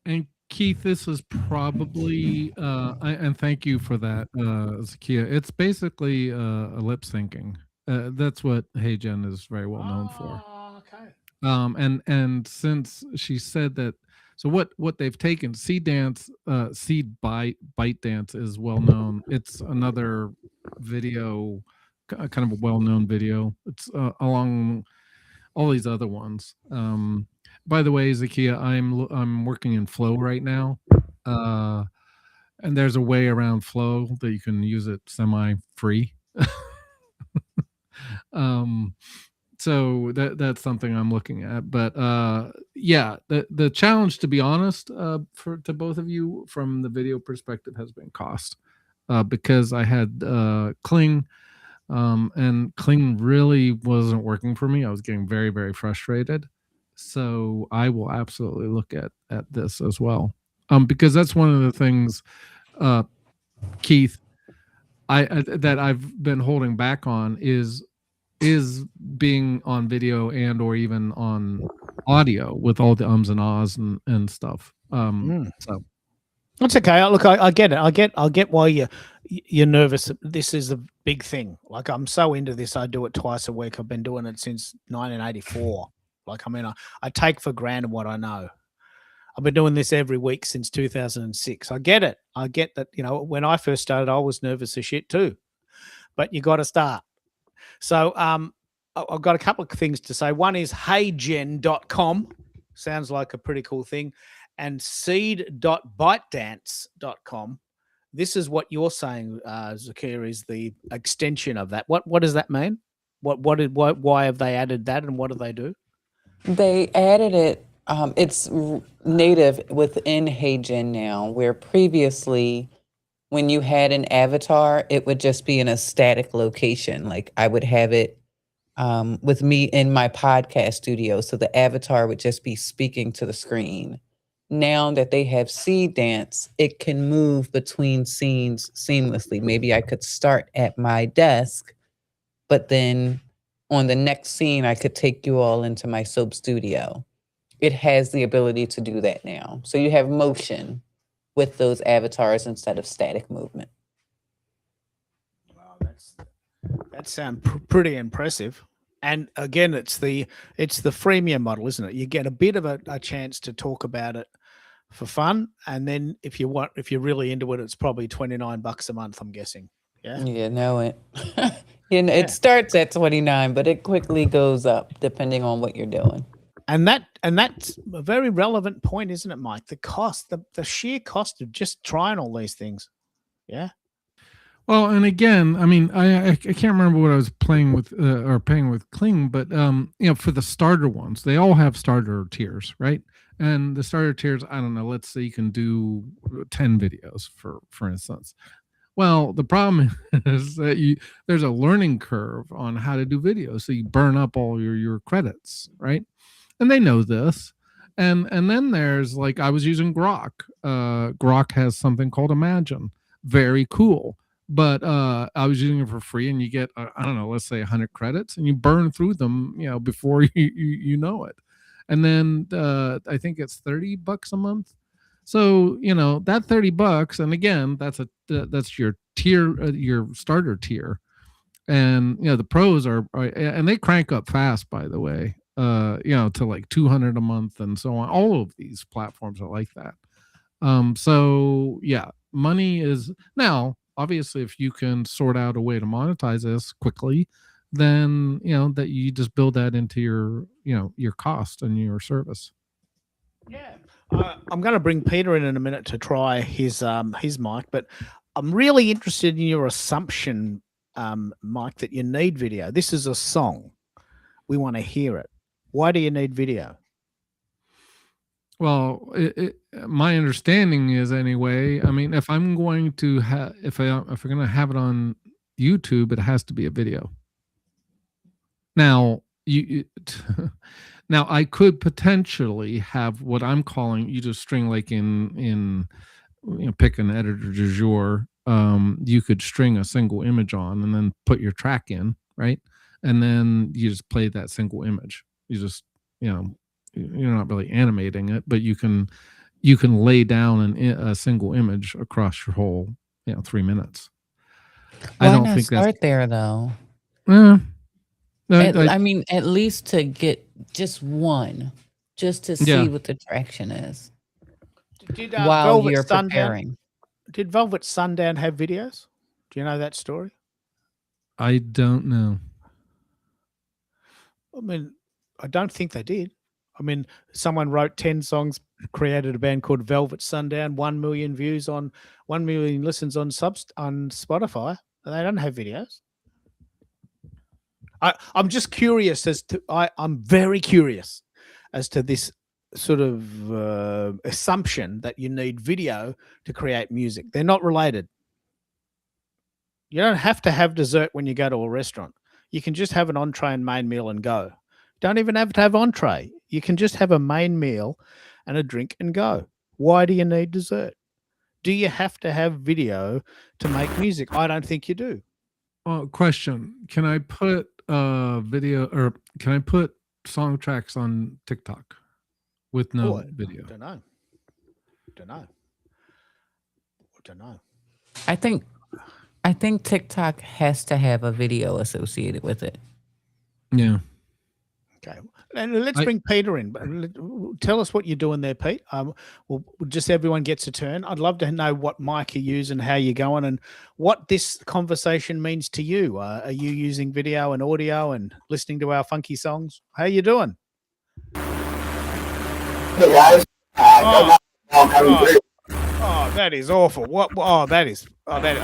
And Keith, this is probably and thank you for that, Zakia. It's basically a lip syncing. That's what Hey Jen is very well known for. Okay. And since she said that, so what they've taken, Seed Dance, Seed Bite Dance is well known. It's another video, kind of a well known video. It's along all these other ones. By the way, Zakia, I'm working in Flow right now, and there's a way around Flow that you can use it semi-free. So that's something I'm looking at. But yeah, the challenge, to be honest, to both of you from the video perspective, has been cost, because I had Kling. And Kling really wasn't working for me. I was getting very, very frustrated. So I will absolutely look at this as well. Because that's one of the things, Keith, that I've been holding back on is being on video and or even on audio with all the ums and ahs and stuff. So that's okay. Look, I get it. I get why you're nervous. This is a big thing. Like, I'm so into this. I do it twice a week. I've been doing it since 1984. Like, I mean, I take for granted what I know. I've been doing this every week since 2006. I get it. I get that, when I first started, I was nervous as shit too. But you got to start. So I've got a couple of things to say. One is heygen.com. Sounds like a pretty cool thing. And seed.bitedance.com. This is what you're saying, Zakia, is the extension of that. What does that mean? Why have they added that, and what do they do? They added it. It's native within HeyGen now, where previously when you had an avatar, it would just be in a static location. Like, I would have it with me in my podcast studio. So the avatar would just be speaking to the screen. Now that they have Seed Dance, it can move between scenes seamlessly. Maybe I could start at my desk, but then on the next scene, I could take you all into my soap studio. It has the ability to do that now. So you have motion with those avatars instead of static movement. Wow, that sounds pretty impressive. And again, it's the freemium model, isn't it? You get a bit of a chance to talk about it for fun, and then if you're really into it, it's probably $29 a month, I'm guessing. Yeah. Yeah, know it. And Yeah. it starts at 29, but it quickly goes up depending on what you're doing. And that's a very relevant point, isn't it, Mike? The cost, the sheer cost of just trying all these things. Yeah. Well, and again, I mean, I can't remember what I was playing with or paying with Kling, but for the starter ones, they all have starter tiers, right? And the starter tiers, I don't know, let's say you can do 10 videos for instance. Well, the problem is that there's a learning curve on how to do videos, so you burn up all your credits, right? And they know this. And then there's like I was using Grok. Grok has something called Imagine. Very cool. But I was using it for free, and you get I don't know, let's say 100 credits, and you burn through them, before you know it. And then I think it's $30 a month. So that $30, and again, that's your tier, your starter tier, and the pros are and they crank up fast, by the way, to like 200 a month and so on. All of these platforms are like that. So yeah, money is now obviously if you can sort out a way to monetize this quickly, then that you just build that into your cost and your service. Yeah. I'm going to bring Peter in a minute to try his mic, but I'm really interested in your assumption, Mike, that you need video. This is a song. We want to hear it. Why do you need video? Well, my understanding is anyway. I mean, if I'm going to if we're going to have it on YouTube, it has to be a video. Now, now I could potentially have what I'm calling you just string like in pick an editor du jour. You could string a single image on and then put your track in, right? And then you just play that single image. You just you're not really animating it, but you can lay down a single image across your whole 3 minutes. Why I don't not think start that's there though? I mean, at least to get just one, just to Yeah. see what the traction is Did while Velvet you're Sundown, preparing. did Velvet Sundown have videos? Do you know that story? I don't know. I mean, I don't think they did. I mean, someone wrote 10 songs, created a band called Velvet Sundown, 1 million views on 1 million listens on Spotify. They don't have videos. I'm just curious I'm very curious as to this sort of assumption that you need video to create music. They're not related. You don't have to have dessert when you go to a restaurant. You can just have an entree and main meal and go. Don't even have to have entree. You can just have a main meal and a drink and go. Why do you need dessert? Do you have to have video to make music? I don't think you do. Question: can I put video, or can I put song tracks on TikTok with no video? Don't know. I think TikTok has to have a video associated with it. Yeah. Okay, and let's bring Peter in. Tell us what you're doing there, Pete. Well, just everyone gets a turn. I'd love to know what mic you use and how you're going, and what this conversation means to you. Are you using video and audio and listening to our funky songs? How you doing? Hey guys, coming through. Oh, that is awful. What? Oh, that is. Oh, that.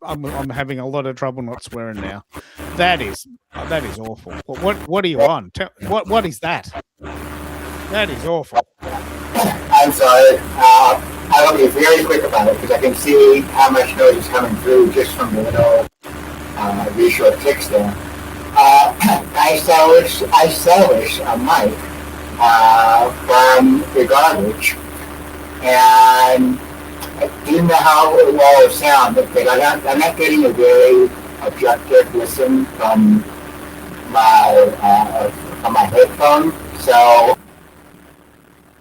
I'm having a lot of trouble not swearing now. That is awful. What are you on? What is that? That is awful. I'm sorry. I'll be very quick about it because I can see how much noise is coming through just from the little visual text there. I salvaged a mic from the garbage, and I didn't know how well it sounded, but I'm not getting a very objective listen from my headphone, so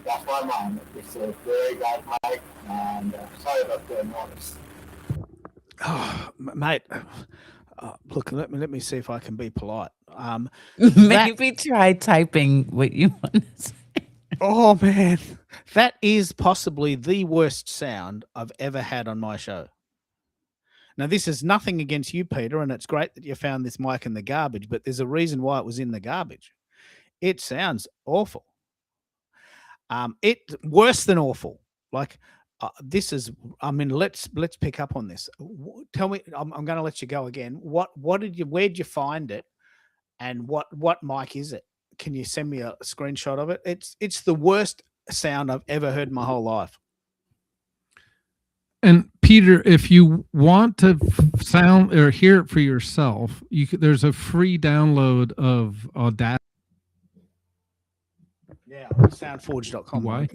that's why I'm on. It's a very bad mic, and sorry about the noise. Oh, mate. Look, let me see if I can be polite. Maybe try typing what you want to say. Oh man, that is possibly the worst sound I've ever had on my show. Now, this is nothing against you, Peter, and it's great that you found this mic in the garbage, but there's a reason why it was in the garbage. It sounds awful. It worse than awful. Like this is. I mean, let's pick up on this. Tell me. I'm going to let you go again. What did you? Where'd you find it? And what mic is it? Can you send me a screenshot of it? It's the worst sound I've ever heard in my whole life. And Peter, if you want to sound or hear it for yourself, there's a free download of Audacity. Yeah, soundforge.com. Why?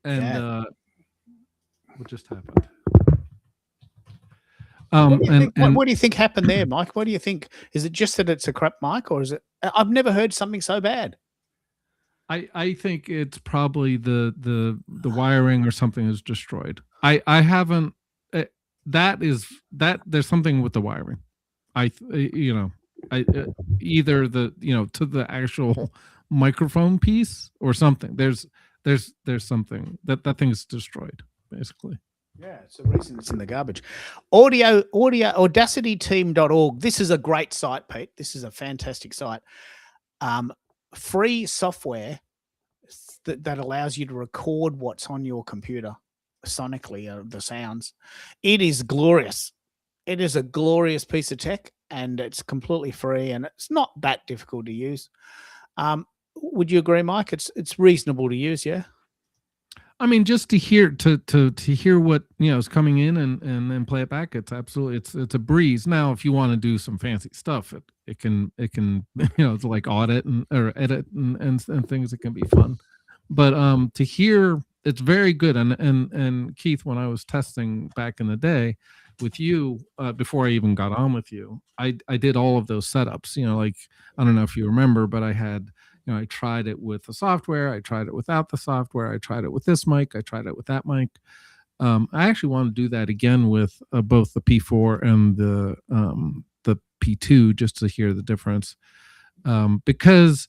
And what just happened? What do you think happened there, Mike? What do you think? Is it just that it's a crap mic, or is it? I've never heard something so bad. I think it's probably the wiring or something is destroyed. I haven't. There's something with the wiring. Either to the actual microphone piece or something. There's something that thing is destroyed basically. Yeah, it's the reason it's in the garbage. Audacityteam.org. This is a great site, Pete. This is a fantastic site. Free software that allows you to record what's on your computer sonically, the sounds. It is glorious. It is a glorious piece of tech, and it's completely free, and it's not that difficult to use. Would you agree, Mike? It's reasonable to use, yeah? I mean, just to hear hear what is coming in and then play it back, it's absolutely it's a breeze. Now, if you want to do some fancy stuff, it can it's like audit or edit and things. It can be fun, but to hear, it's very good. And Keith, when I was testing back in the day with you, before I even got on with you, I did all of those setups. Like, I don't know if you remember, but I had. I tried it with the software. I tried it without the software. I tried it with this mic. I tried it with that mic. I actually want to do that again with both the P4 and the P2, just to hear the difference, because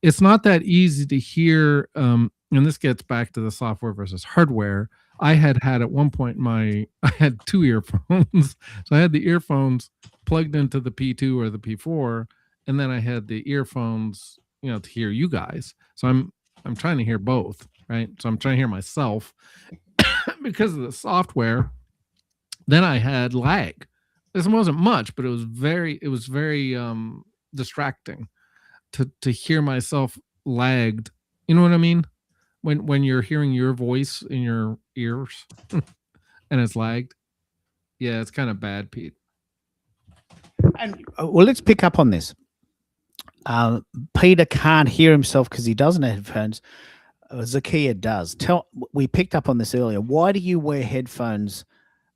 it's not that easy to hear. And this gets back to the software versus hardware. I had at one point I had two earphones, so I had the earphones plugged into the P2 or the P4, and then I had the earphones to hear you guys. So I'm trying to hear both, right? So I'm trying to hear myself because of the software. Then I had lag. This wasn't much, but it was very distracting to hear myself lagged. You know what I mean? When you're hearing your voice in your ears and it's lagged. Yeah, it's kind of bad, Pete. And well, let's pick up on this. Peter can't hear himself because he doesn't have headphones. Zakia does. We picked up on this earlier. Why do you wear headphones,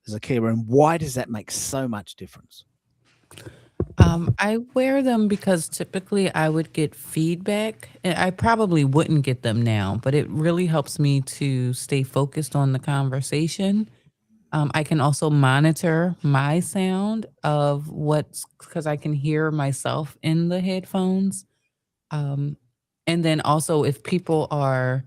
Zakia, and why does that make so much difference? I wear them because typically I would get feedback. I probably wouldn't get them now, but it really helps me to stay focused on the conversation. I can also monitor my sound of because I can hear myself in the headphones. And then also if people are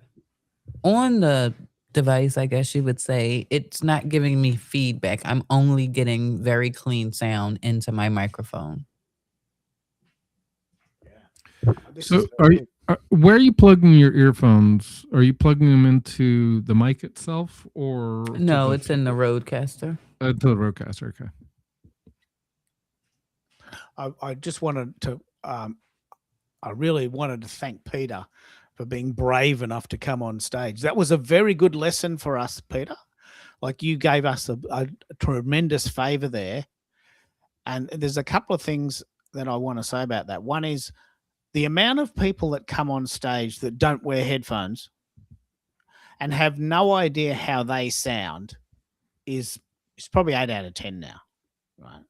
on the device, I guess you would say, it's not giving me feedback. I'm only getting very clean sound into my microphone. So where are you plugging your earphones? Are you plugging them into the mic itself, or no? It's in the Rodecaster. To the Rodecaster, okay. I just wanted to. I really wanted to thank Peter for being brave enough to come on stage. That was a very good lesson for us, Peter. Like, you gave us a tremendous favor there. And there's a couple of things that I want to say about that. One is the amount of people that come on stage that don't wear headphones and have no idea how they sound is probably 8 out of 10 now, right?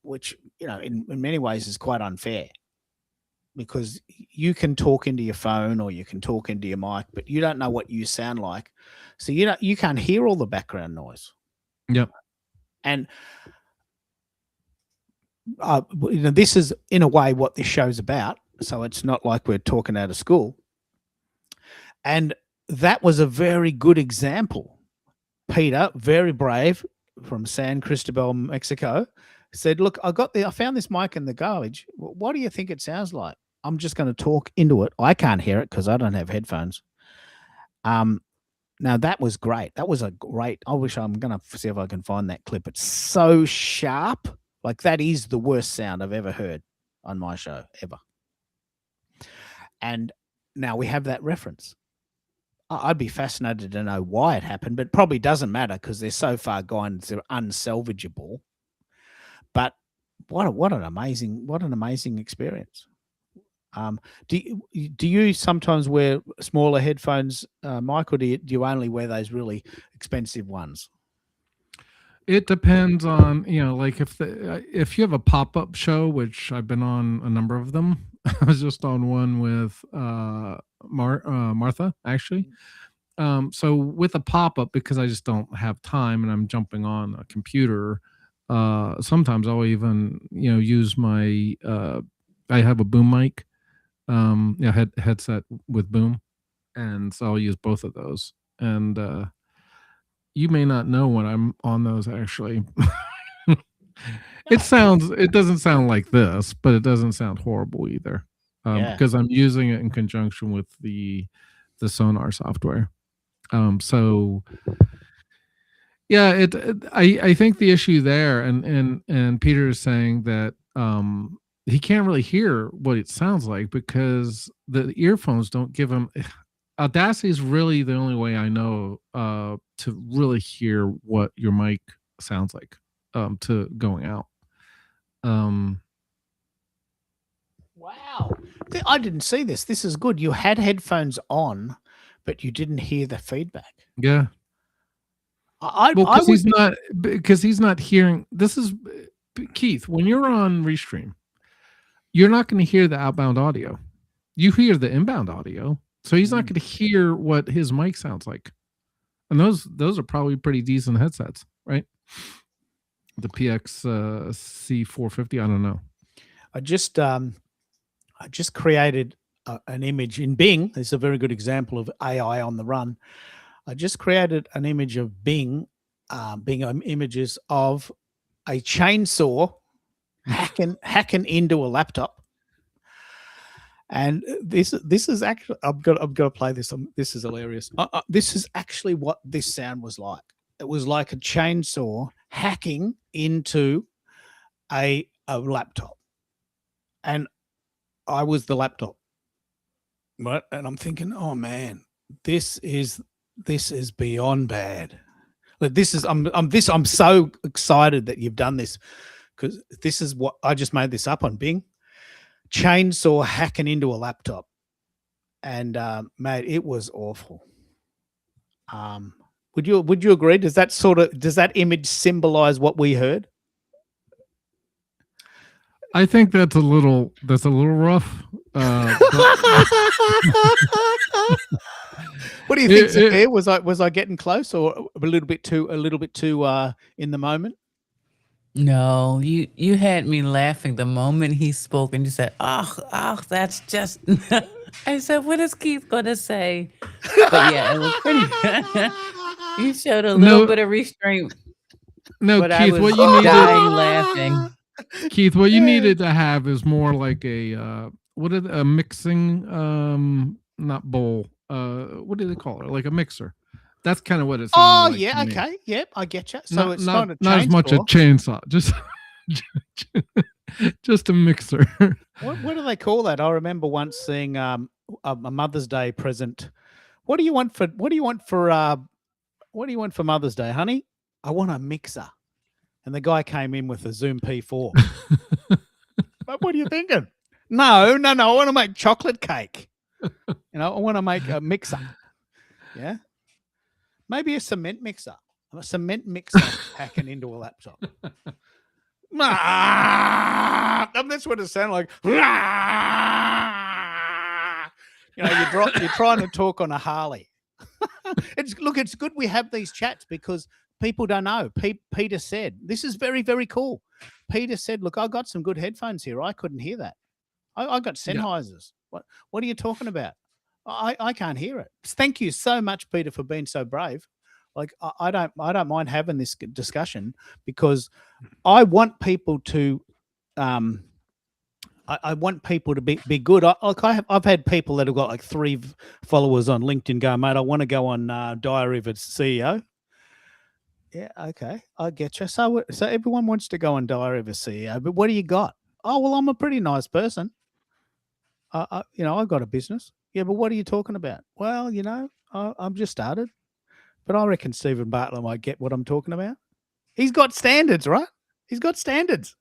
Which, in many ways is quite unfair, because you can talk into your phone or you can talk into your mic, but you don't know what you sound like. So you can't hear all the background noise. Yep. And this is in a way what this show's about. So it's not like we're talking out of school. And that was a very good example, Peter, very brave, from San Cristobal, Mexico, said, "Look, I found this mic in the garbage. What do you think it sounds like? I'm just going to talk into it. I can't hear it because I don't have headphones." Now that was great. That was a great. I wish I'm going to see if I can find that clip. It's so sharp. Like that is the worst sound I've ever heard on my show ever. And now we have that reference. I'd be fascinated to know why it happened, but it probably doesn't matter because they're so far gone, they're unsalvageable. But what an amazing experience. Do you sometimes wear smaller headphones, Mike, or do you only wear those really expensive ones? It depends on, like if you have a pop-up show, which I've been on a number of them. I was just on one with Martha, actually. So with a pop-up, because I just don't have time and I'm jumping on a computer, sometimes I'll even, use my I have a boom mic, headset with boom, and so I'll use both of those. And you may not know when I'm on those, actually. It doesn't sound like this, but it doesn't sound horrible either, because I'm using it in conjunction with the Sonar software. So yeah, I think the issue there, and Peter is saying that he can't really hear what it sounds like because the earphones don't give him. Audacity is really the only way I know to really hear what your mic sounds like to going out. Wow. I didn't see this. This is good. You had headphones on, but you didn't hear the feedback. Yeah. Because he's not hearing. This is Keith. When you're on Restream, you're not going to hear the outbound audio. You hear the inbound audio, so he's not going to hear what his mic sounds like. And those are probably pretty decent headsets, right? The PX C450. I don't know. I just created an image in Bing. It's a very good example of AI on the run. I just created an image of Bing images of a chainsaw hacking into a laptop. And this is actually, I've got to play this. This is hilarious. This is actually what this sound was like. It was like a chainsaw hacking into a laptop, and I was the laptop. Right, and I'm thinking, oh man, this is beyond bad. Like I'm so excited that you've done this, because this is what I just made this up on Bing. Chainsaw hacking into a laptop, and mate, it was awful. Would you agree? Does that image symbolize what we heard? I think that's a little rough. What do you think, Sophia? Was I getting close, or a little bit too in the moment? No, you had me laughing the moment he spoke, and you said, "Oh, that's just." I said, "What is Keith going to say?" But yeah, it was pretty. You showed a little bit of restraint. No, but Keith, I was what you needed, dying laughing. Keith, what you needed to have is more like a mixing, not bowl. What do they call it? Like a mixer. That's kind of what it sounds like. Oh yeah, okay, yep, I get you. So it's not a chainsaw. Not as much a chainsaw, just a mixer. What do they call that? I remember once seeing a Mother's Day present. What do you want for Mother's Day, honey? I want a mixer. And the guy came in with a Zoom P4. But what are you thinking? No. I want to make chocolate cake. I want to make a mixer. Yeah. Maybe a cement mixer. A cement mixer hacking into a laptop. That's what it sounded like. You're trying to talk on a Harley. It's good we have these chats because people don't know. Peter said, this is very, very cool. Peter said, look, I got some good headphones here. I couldn't hear that. I got Sennheisers. Yeah. What are you talking about? I can't hear it. Thank you so much, Peter, for being so brave. Like I don't mind having this discussion because I want people to I want people to be good. I've had people that have got like 3 followers on LinkedIn go, mate, I want to go on Diary of a CEO. Yeah, okay, I get you. So everyone wants to go on Diary of a CEO, but what do you got? Oh, well, I'm a pretty nice person. I've got a business. Yeah, but what are you talking about? Well, I'm just started, but I reckon Stephen Bartlett might get what I'm talking about. He's got standards, right? He's got standards.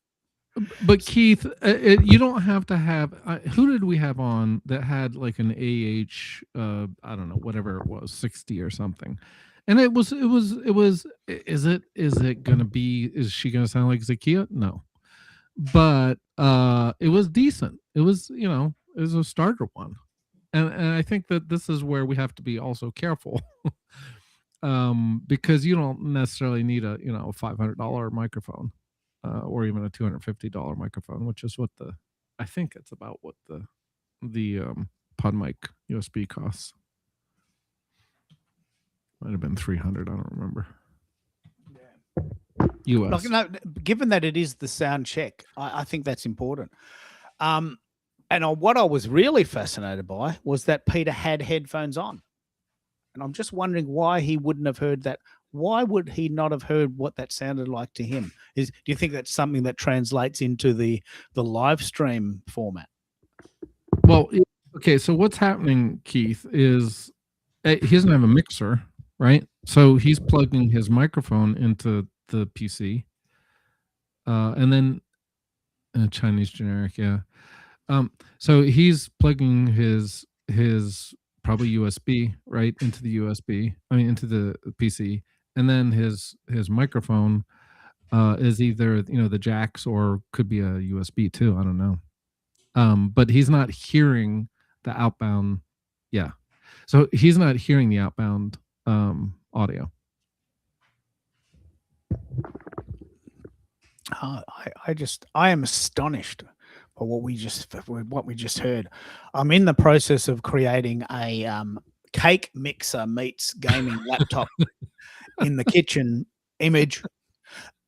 But Keith, you don't have to have. Who did we have on that had like an AH? I don't know, whatever it was, 60 or something. And it was. Is it gonna be? Is she gonna sound like Zakia? No, but it was decent. It was it was a starter one, and I think that this is where we have to be also careful. Because you don't necessarily need a $500 microphone. Or even a $250 microphone, which is what I think it's about what the PodMic USB costs. Might have been 300. I don't remember. US. Like, no, given that it is the sound check, I think that's important. And what I was really fascinated by was that Peter had headphones on, and I'm just wondering why he wouldn't have heard that. Why would he not have heard what that sounded like to him? Do you think that's something that translates into the live stream format? Well, okay. So what's happening, Keith, is he doesn't have a mixer, right? So he's plugging his microphone into the PC, and then Chinese generic, yeah. So he's plugging his probably USB right into the USB. I mean, into the PC. And then his microphone is either the jacks or could be a USB too. I don't know. But he's not hearing the outbound. Yeah, so he's not hearing the outbound audio. I am astonished by what we just heard. I'm in the process of creating a cake mixer meets gaming laptop in the kitchen image.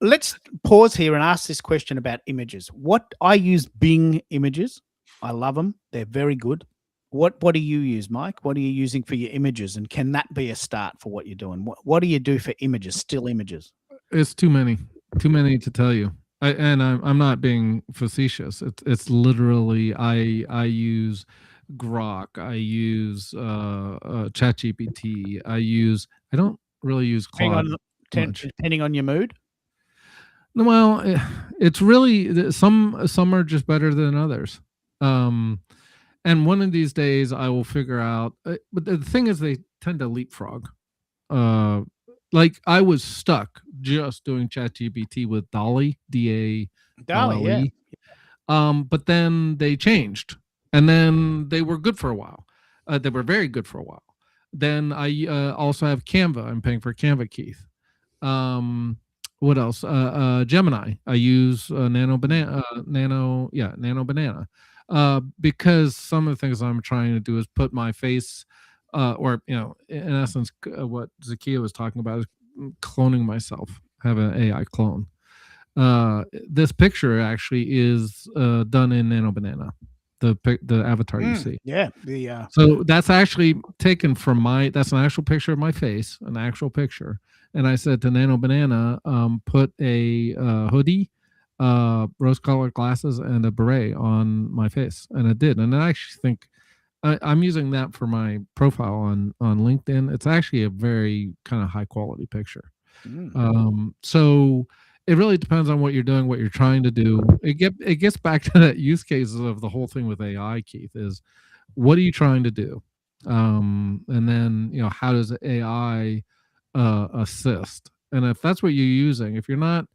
Let's pause here and ask this question about images. What I use Bing images. I love them. They're very good. What do you use, Mike? What are you using for your images? And can that be a start for what you're doing? What do you do for images, still images? It's too many to tell you. I'm not being facetious. It's literally I use Grok. I use ChatGPT. I don't really use Claude. Depending on your mood. Well, it's really some are just better than others. And one of these days I will figure out. But the thing is, they tend to leapfrog. Like I was stuck just doing ChatGPT with DALL-E, DALL-E. Yeah. But then they changed, and then they were good for a while. They were very good for a while. Then I also have Canva. I'm paying for Canva, Keith. What else? Gemini. I use Nano Banana. Because some of the things I'm trying to do is put my face, or in essence, what Zakia was talking about is cloning myself. Have an AI clone. This picture actually is done in Nano Banana. The avatar you see. Yeah. So that's actually taken from that's an actual picture of my face, an actual picture. And I said to Nano Banana, put a hoodie, rose-colored glasses, and a beret on my face, and it did. And I actually think I'm using that for my profile on LinkedIn. It's actually a very kind of high-quality picture. So it really depends on what you're doing, what you're trying to do. It gets back to that use cases of the whole thing with AI, Keith, is what are you trying to do? And then, how does AI assist? And if that's what you're using, if you're not,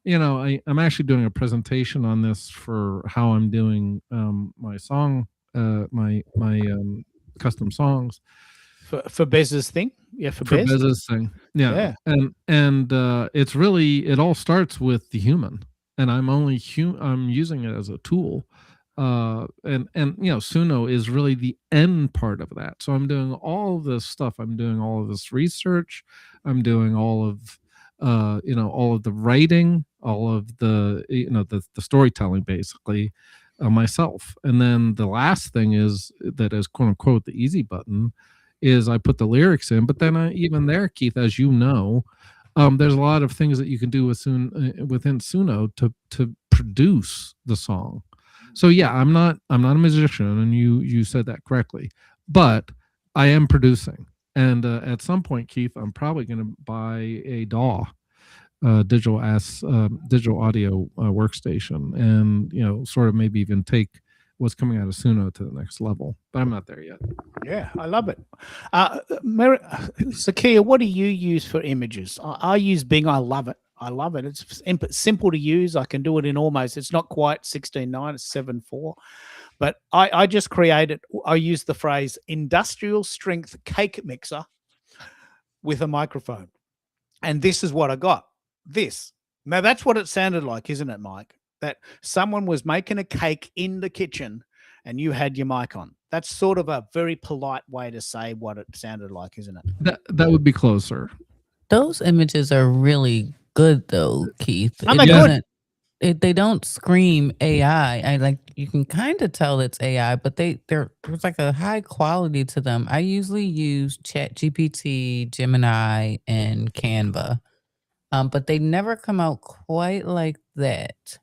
I'm actually doing a presentation on this for how I'm doing my song, my custom songs. For Bez's thing? Yeah, for Bez? Bez's thing. Yeah. And it's really, it all starts with the human. And I'm using it as a tool. and Suno is really the end part of that. So I'm doing all of this stuff. I'm doing all of this research. I'm doing all of all of the writing, all of the the storytelling, basically, myself. And then the last thing is that is quote unquote the easy button is I put the lyrics in. But then even there, Keith, as you know, there's a lot of things that you can do within Suno to produce the song. So yeah, I'm not a musician, and you said that correctly, but I am producing. And at some point, Keith, I'm probably going to buy a DAW, digital audio workstation, and sort of maybe even take what's coming out of Suno to the next level. But I'm not there yet. Yeah, I love it. Zakia, what do you use for images? I use Bing. I love it. I love it. It's simple to use. I can do it in it's not quite 16:9, it's 7:4. But I just created, I use the phrase industrial strength cake mixer with a microphone. And this is what I got. This. Now, that's what it sounded like, isn't it, Mike? That someone was making a cake in the kitchen and you had your mic on. That's sort of a very polite way to say what it sounded like, isn't it? That would be closer. Those images are really good, though, Keith. Oh, they're good. They don't scream AI. You can kind of tell it's AI, but there's like a high quality to them. I usually use ChatGPT, Gemini, and Canva, but they never come out quite like that.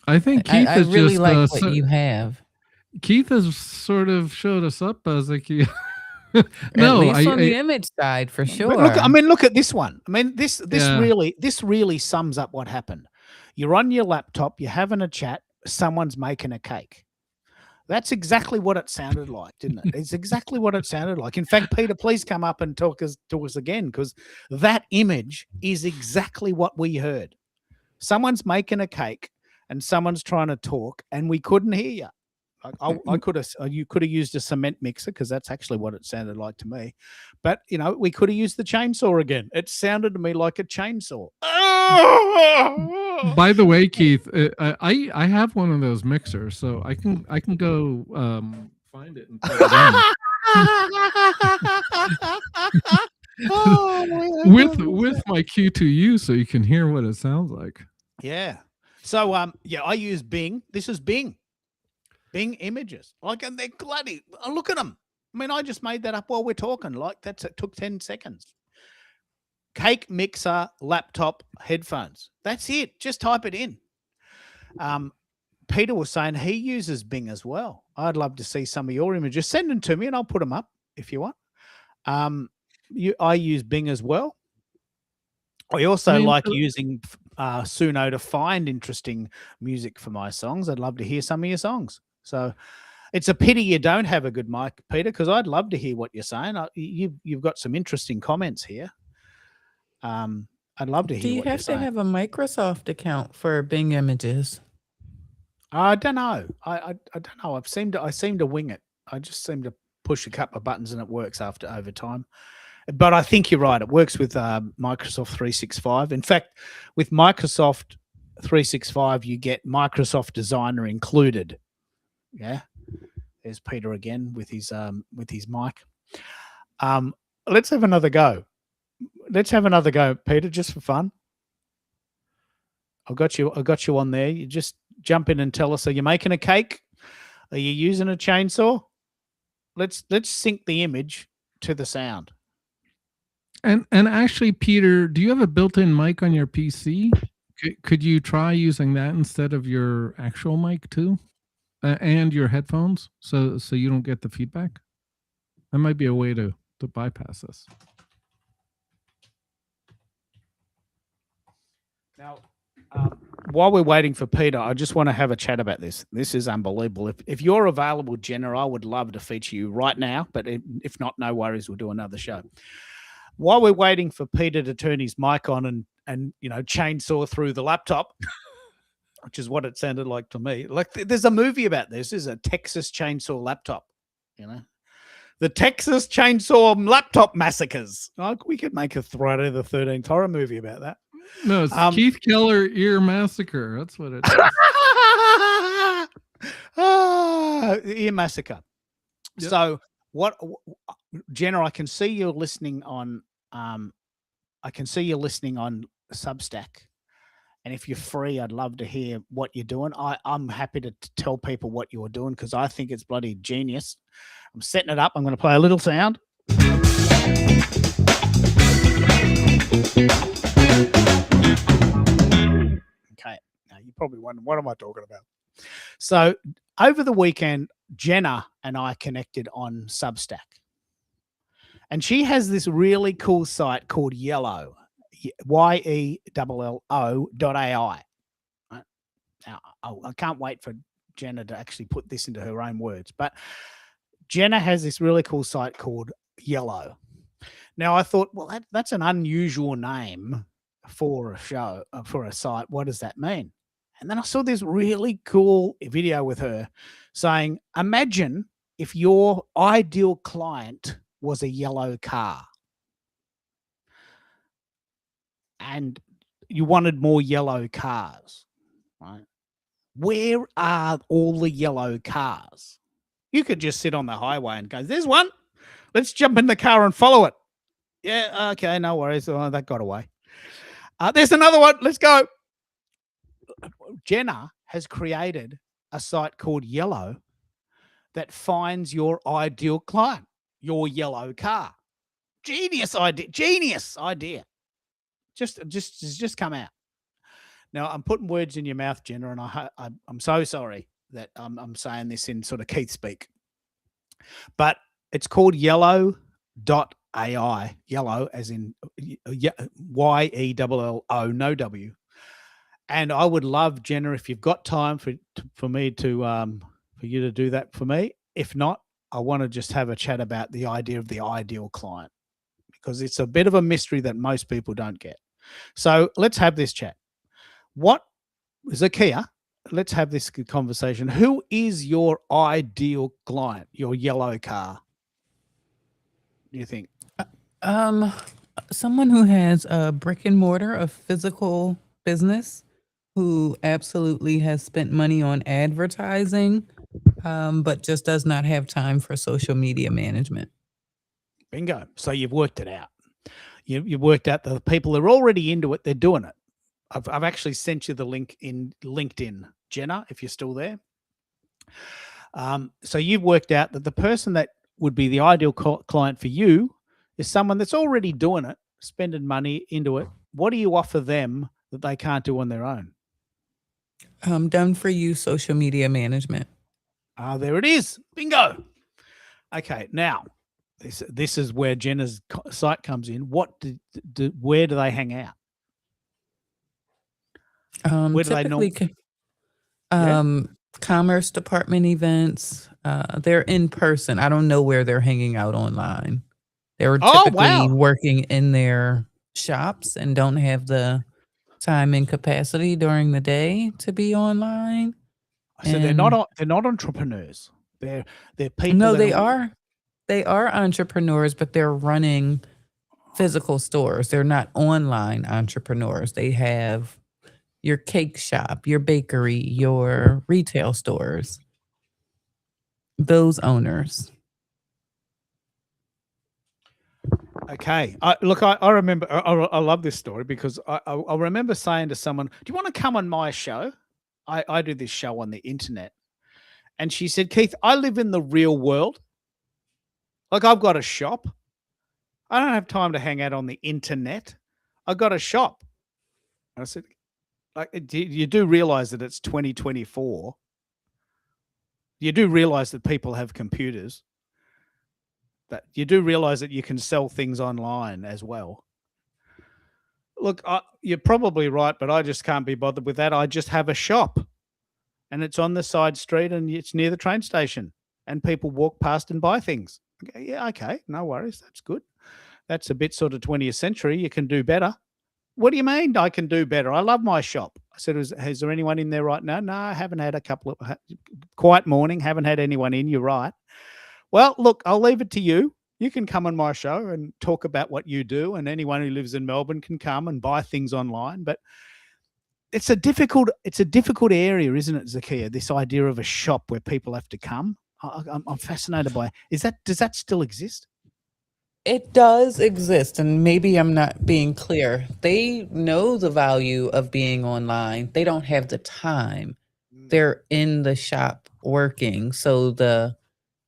I think Keith I really like what you have. Keith has sort of showed us up as like No, at least on the image side, for sure. Look at this one. This really sums up what happened. You're on your laptop, you're having a chat, someone's making a cake. That's exactly what it sounded like, didn't it? It's exactly what it sounded like. In fact, Peter, please come up and talk to us again, because that image is exactly what we heard. Someone's making a cake and someone's trying to talk, and we couldn't hear you. You could have used a cement mixer, because that's actually what it sounded like to me. But we could have used the chainsaw again. It sounded to me like a chainsaw. By the way, Keith, I have one of those mixers, so I can go find it and plug it in. with my Q2U, so you can hear what it sounds like. Yeah. So I use Bing. This is Bing images. And they're bloody. Look at them. I just made that up while we're talking. It took 10 seconds. Cake mixer, laptop, headphones. That's it. Just type it in. Peter was saying he uses Bing as well. I'd love to see some of your images. Send them to me and I'll put them up if you want. I use Bing as well. I also like using Suno to find interesting music for my songs. I'd love to hear some of your songs. So it's a pity you don't have a good mic, Peter, because I'd love to hear what you're saying. You've got some interesting comments here. I'd love to hear. Do you have to have a Microsoft account for Bing images? I don't know. I don't know. I seem to wing it. I just seem to push a couple of buttons and it works over time. But I think you're right. It works with Microsoft 365. In fact, with Microsoft 365, you get Microsoft Designer included. Yeah. There's Peter again with his mic. Let's have another go. Peter, just for fun. I got you on there. You just jump in and tell us, are you making a cake? Are you using a chainsaw? Let's sync the image to the sound. And actually, Peter, do you have a built-in mic on your PC? Could you try using that instead of your actual mic too, and your headphones, so you don't get the feedback? That might be a way to bypass this. Now, while we're waiting for Peter, I just want to have a chat about this. This is unbelievable. If you're available, Jenna, I would love to feature you right now. But if not, no worries. We'll do another show. While we're waiting for Peter to turn his mic on and chainsaw through the laptop, which is what it sounded like to me. Like there's a movie about this. This is a Texas Chainsaw laptop. The Texas Chainsaw Laptop Massacres. We could make a Friday the 13th horror movie about that. No, it's Keith Keller Ear Massacre. That's what it Ear massacre. Yep. So Jenna, I can see you're listening on Substack. And if you're free, I'd love to hear what you're doing. I'm happy to tell people what you're doing because I think it's bloody genius. I'm setting it up. I'm going to play a little sound. Okay. Now you're probably wondering, what am I talking about? So over the weekend, Jenna and I connected on Substack. And she has this really cool site called Yellow, YELLO.ai. Right? Now, I can't wait for Jenna to actually put this into her own words. But Jenna has this really cool site called Yellow. Now, I thought, well, that's an unusual name for a show, for a site. What does that mean? And then I saw this really cool video with her saying, imagine if your ideal client was a yellow car and you wanted more yellow cars, right? Where are all the yellow cars? You could just sit on the highway and go, there's one. Let's jump in the car and follow it. Yeah, okay, no worries. Oh, that got away. There's another one. Let's go. Jenna has created a site called Yellow that finds your ideal client, your yellow car. Genius idea. Genius idea. Just come out. Now I'm putting words in your mouth, Jenna, and I'm so sorry that I'm saying this in sort of Keith speak, but it's called Yellow.ai. Yellow, as in YELLO, no W. And I would love, Jenna, if you've got time for me to for you to do that for me. If not, I want to just have a chat about the idea of the ideal client because it's a bit of a mystery that most people don't get. So let's have this chat. What, Zakia, let's have this conversation. Who is your ideal client, your yellow car? Do you think? Someone who has a brick and mortar, a physical business, who absolutely has spent money on advertising, but just does not have time for social media management. Bingo. So you've worked it out. You've worked out the people are already into it. They're doing it. I've actually sent you the link in LinkedIn, Jenna, if you're still there. So you've worked out that the person that would be the ideal client for you is someone that's already doing it, spending money into it. What do you offer them that they can't do on their own? Done for you social media management. There it is. Bingo. Okay, now this is where Jenna's site comes in. What where do they hang out? Where do they know? Commerce department events. They're in person. I don't know where they're hanging out online. They were typically working in their shops and don't have the time and capacity during the day to be online. So they're not entrepreneurs. They're people. No, they are entrepreneurs, but they're running physical stores. They're not online entrepreneurs. They have your cake shop, your bakery, your retail stores. Those owners. Okay. I remember, I love this story because I remember saying to someone, do you want to come on my show? I do this show on the internet. And she said, Keith, I live in the real world. Like I've got a shop. I don't have time to hang out on the internet. I've got a shop. And I said, like, you do realize that it's 2024. You do realize that people have computers. That you do realize that you can sell things online as well. Look, you're probably right, but I just can't be bothered with that. I just have a shop and it's on the side street and it's near the train station and people walk past and buy things. Okay, yeah, okay, no worries. That's good. That's a bit sort of 20th century. You can do better. What do you mean I can do better? I love my shop. I said, is there anyone in there right now? No, I haven't had a couple of quiet morning. Haven't had anyone in. You're right. Well, look, I'll leave it to you. You can come on my show and talk about what you do, and anyone who lives in Melbourne can come and buy things online. But it's a difficult area, isn't it, Zakia? This idea of a shop where people have to come. I'm fascinated by. Does that still exist? It does exist, and maybe I'm not being clear. They know the value of being online. They don't have the time. They're in the shop working. So the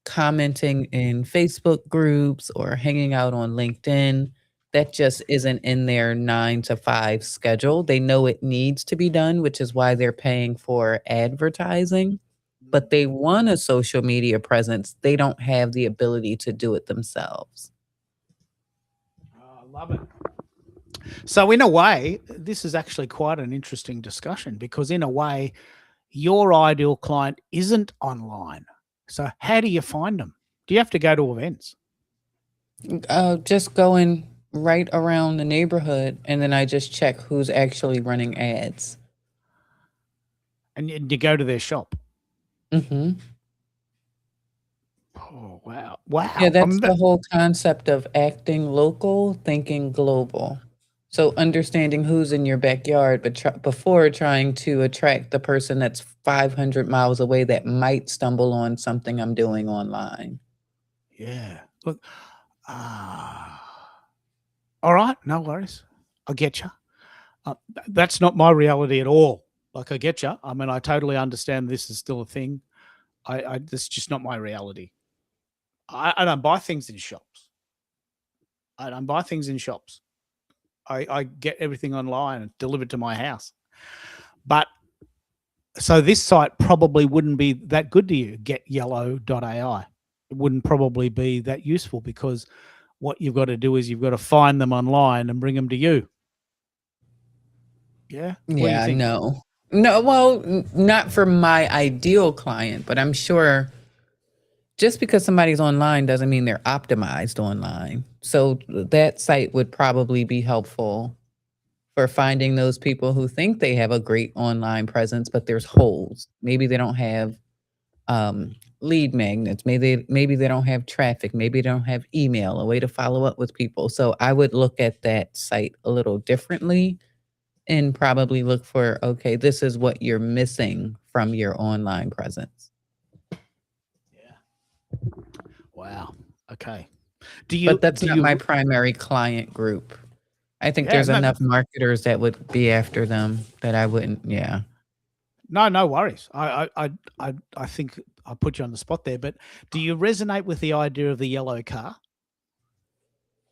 commenting in Facebook groups or hanging out on LinkedIn, that just isn't in their 9 to 5 schedule. They know it needs to be done, which is why they're paying for advertising, but they want a social media presence. They don't have the ability to do it themselves. I love it. So in a way, this is actually quite an interesting discussion because in a way, your ideal client isn't online. So how do you find them? Do you have to go to events? Just going right around the neighborhood, and then I just check who's actually running ads. And you go to their shop? Mm-hmm. Oh, wow. Wow. Yeah, that's the whole concept of acting local, thinking global. So understanding who's in your backyard, but before trying to attract the person that's 500 miles away that might stumble on something I'm doing online. Yeah. Look, all right. No worries. I get you. That's not my reality at all. Like, I get you. I mean, I totally understand this is still a thing. This is just not my reality. I don't buy things in shops. I don't buy things in shops. I get everything online and delivered to my house. But so this site probably wouldn't be that good to you, getyellow.ai. It wouldn't probably be that useful because what you've got to do is you've got to find them online and bring them to you. Yeah? What do you Yeah, think? no. No, well, not for my ideal client, but I'm sure just because somebody's online doesn't mean they're optimized online. So that site would probably be helpful for finding those people who think they have a great online presence, but there's holes. Maybe they don't have lead magnets. Maybe they don't have traffic. Maybe they don't have email, a way to follow up with people. So I would look at that site a little differently and probably look for, okay, this is what you're missing from your online presence. Wow. Okay. But that's not my primary client group. I think there's enough marketers that would be after them that I wouldn't. Yeah. No worries. I think I put you on the spot there, but do you resonate with the idea of the yellow car?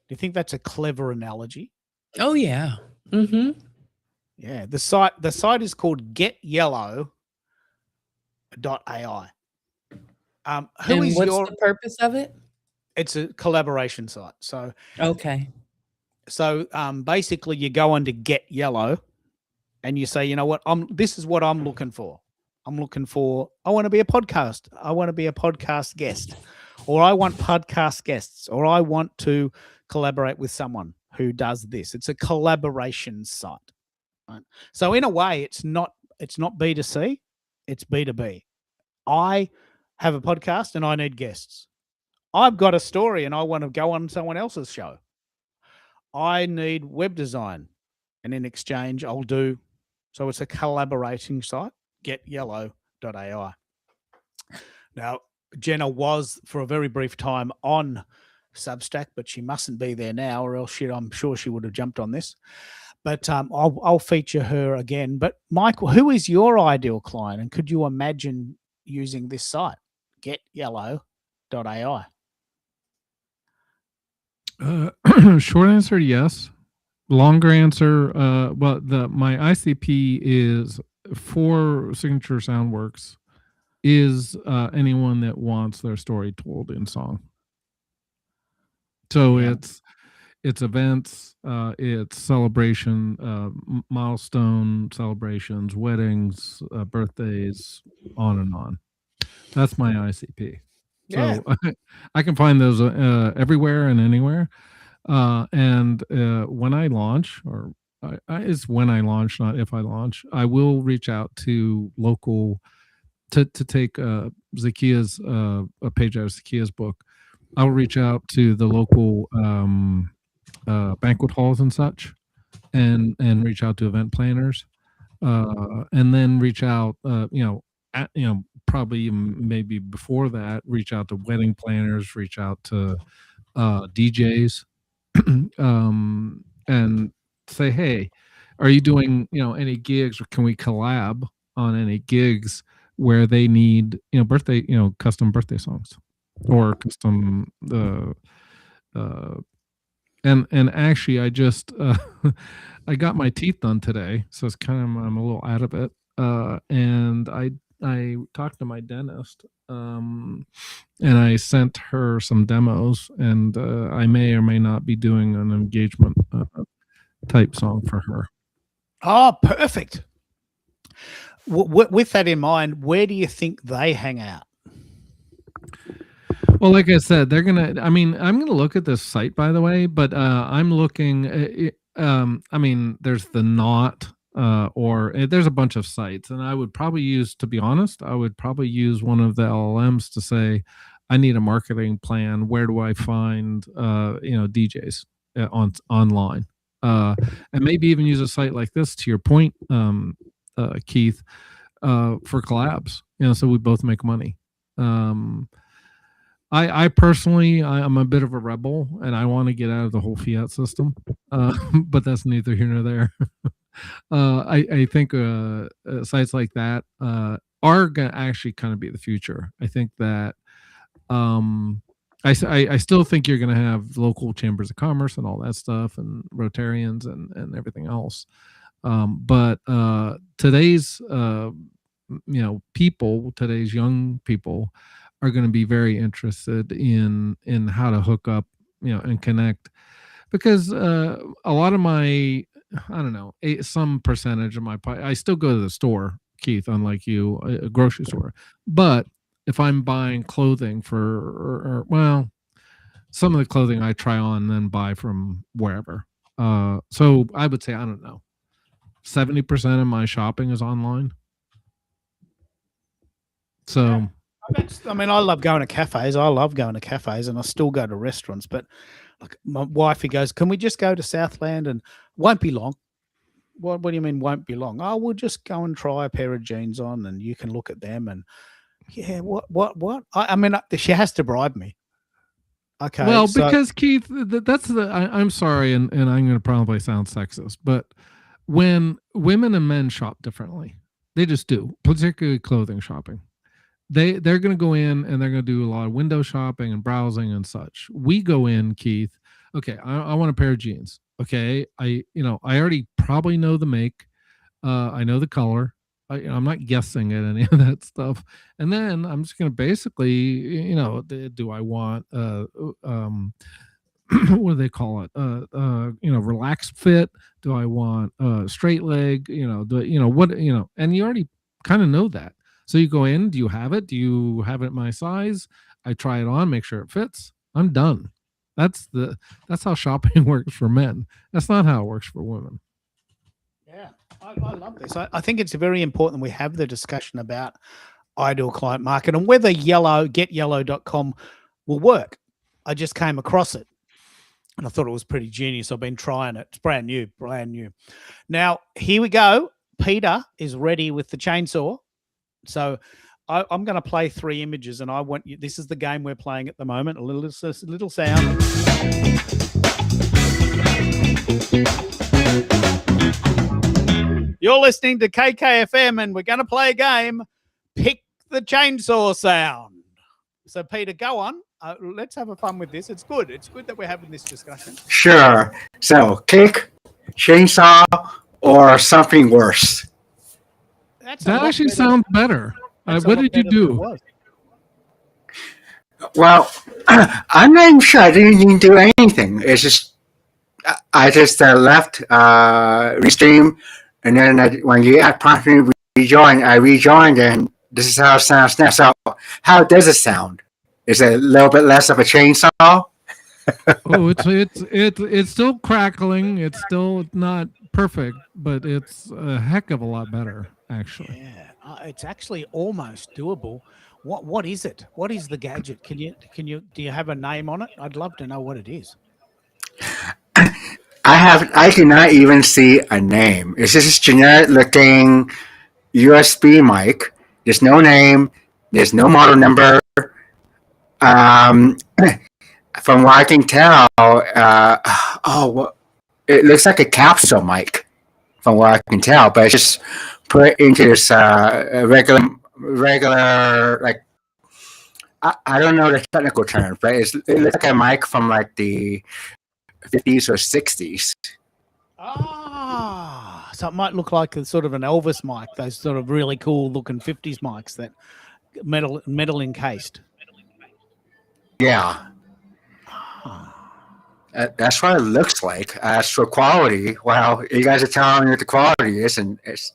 Do you think that's a clever analogy? Oh yeah. Mm-hmm. Yeah. The site is called getyellow.ai. What's the purpose of it? It's a collaboration site. So okay. So basically you go on to Get Yellow and you say, you know what, this is what I'm looking for. I want to be a podcast. I want to be a podcast guest, or I want podcast guests, or I want to collaborate with someone who does this. It's a collaboration site. Right? So in a way, it's not B2C, it's B2B. I have a podcast and I need guests. I've got a story and I want to go on someone else's show. I need web design, and in exchange, I'll do. So it's a collaborating site, getyellow.ai. Now, Jenna was for a very brief time on Substack, but she mustn't be there now, or else I'm sure she would have jumped on this. But I'll feature her again. But Michael, who is your ideal client, and could you imagine using this site, getyellow.ai? Short answer, yes. Longer answer, well, my ICP is for Signature Soundworks is anyone that wants their story told in song. So it's events, it's celebration, milestone celebrations, weddings, birthdays, on and on. That's my ICP. So I can find those everywhere and anywhere. And when I launch, or it's when I launch, not if I launch, I will reach out to local to take Zakia's a page out of Zakia's book. I will reach out to the local banquet halls and such, and reach out to event planners and then reach out, probably even maybe before that, reach out to wedding planners, reach out to DJs, and say, hey, are you doing any gigs, or can we collab on any gigs where they need birthday custom birthday songs or custom uh and actually I just I got my teeth done today, so it's kind of I'm a little out of it, and I talked to my dentist, and I sent her some demos, and I may or may not be doing an engagement type song for her. Oh, perfect. With that in mind, where do you think they hang out? Well, like I said, they're gonna. I mean, I'm gonna look at this site, by the way, but I'm looking. I mean, there's the Knot, or there's a bunch of sites, and I would probably use, to be honest, I would probably use one of the LLMs to say, I need a marketing plan. Where do I find, DJs online, and maybe even use a site like this. To your point, Keith, for collabs. So we both make money. I personally, I'm a bit of a rebel, and I want to get out of the whole fiat system, but that's neither here nor there. I think sites like that are going to actually kind of be the future. I think that I still think you're going to have local chambers of commerce and all that stuff, and Rotarians and everything else. But today's today's young people are going to be very interested in how to hook up, and connect, because a lot of my, I don't know, some percentage of my I still go to the store, Keith, unlike you, a grocery store. But if I'm buying clothing well, some of the clothing I try on and then buy from wherever. So I would say, I don't know, 70% of my shopping is online. So I mean, I love going to cafes. And I still go to restaurants. But like, my wifey goes, "Can we just go to Southland?" And won't be long. What do you mean won't be long? Oh, we'll just go and try a pair of jeans on, and you can look at them. And yeah, what? I mean, she has to bribe me. Okay. Well, because Keith, that's I'm sorry, and I'm going to probably sound sexist, but when women and men shop differently, they just do, particularly clothing shopping. They're going to go in and they're going to do a lot of window shopping and browsing and such. We go in, Keith. Okay, I want a pair of jeans. Okay, I already probably know the make. I know the color. I'm not guessing at any of that stuff. And then I'm just going to basically, do I want what do they call it? Relaxed fit? Do I want straight leg? And you already kind of know that. So you go in, do you have it? Do you have it my size? I try it on, make sure it fits. I'm done. That's how shopping works for men. That's not how it works for women. Yeah, I love this. I think it's very important we have the discussion about ideal client market and whether getyellow.com will work. I just came across it and I thought it was pretty genius. I've been trying it. It's brand new. Now, here we go. Peter is ready with the chainsaw. So I'm going to play 3 images, and I want you. This is the game we're playing at the moment. A little sound. You're listening to KKFM, and we're going to play a game. Pick the chainsaw sound. So, Peter, go on. Let's have a fun with this. It's good. It's good that we're having this discussion. Sure. So, kick, chainsaw, or something worse. That actually sounds better. What did you do? Well, I'm not even sure. I didn't even do anything. It's just I just left restream, and then when you prompted me to rejoin, I rejoined, and this is how it sounds now. So, how does it sound? Is it a little bit less of a chainsaw? Oh, it's still crackling. It's still not perfect, but it's a heck of a lot better, actually. Yeah, it's actually almost doable. What is it? What is the gadget? Do you have a name on it? I'd love to know what it is. I cannot even see a name. It's just this generic looking USB mic. There's no name. There's no model number. Um, from what I can tell, it looks like a capsule mic. From what I can tell, but it's just put into this regular like I don't know the technical term, but it looks like a mic from like the 50s or 60s. Ah, so it might look like a sort of an Elvis mic, those sort of really cool looking 50s mics that metal encased. Yeah. That's what it looks like. As for quality, well, you guys are telling me what the quality is, and it's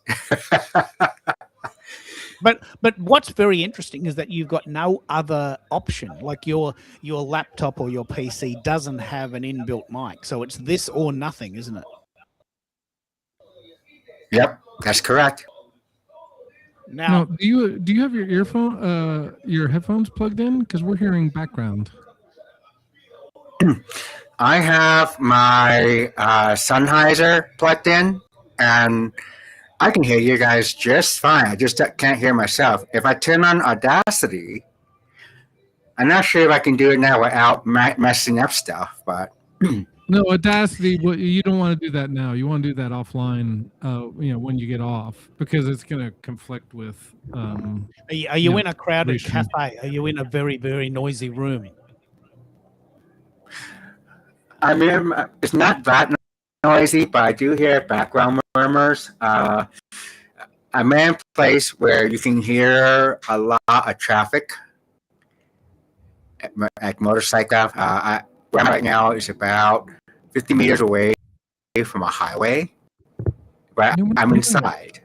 But what's very interesting is that you've got no other option. Like your laptop or your PC doesn't have an inbuilt mic, so it's this or nothing, isn't it? Yep, that's correct. Now, do you have your headphones plugged in? Because we're hearing background. I have my Sennheiser plugged in, and I can hear you guys just fine. I just can't hear myself. If I turn on Audacity, I'm not sure if I can do it now without messing up stuff, but no, Audacity. Well, you don't want to do that now. You want to do that offline. When you get off, because it's going to conflict with. Are you in a crowded cafe? Are you in a very, very noisy room? I mean, it's not that noisy, but I do hear background murmurs. I'm in a place where you can hear a lot of traffic, like motorcycle. Where I'm right now is about 50 meters away from a highway, but I'm inside.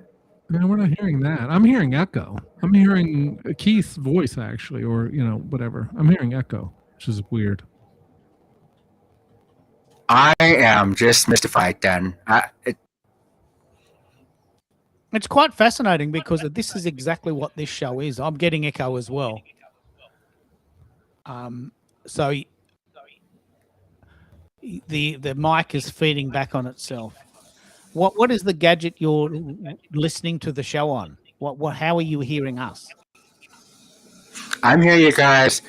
No, we're not hearing that. I'm hearing echo. I'm hearing Keith's voice, actually, or whatever. I'm hearing echo, which is weird. I am just mystified then. It's quite fascinating because this is exactly what this show is. I'm getting echo as well. So the mic is feeding back on itself. What is the gadget you're listening to the show on? How are you hearing us? I'm hearing you guys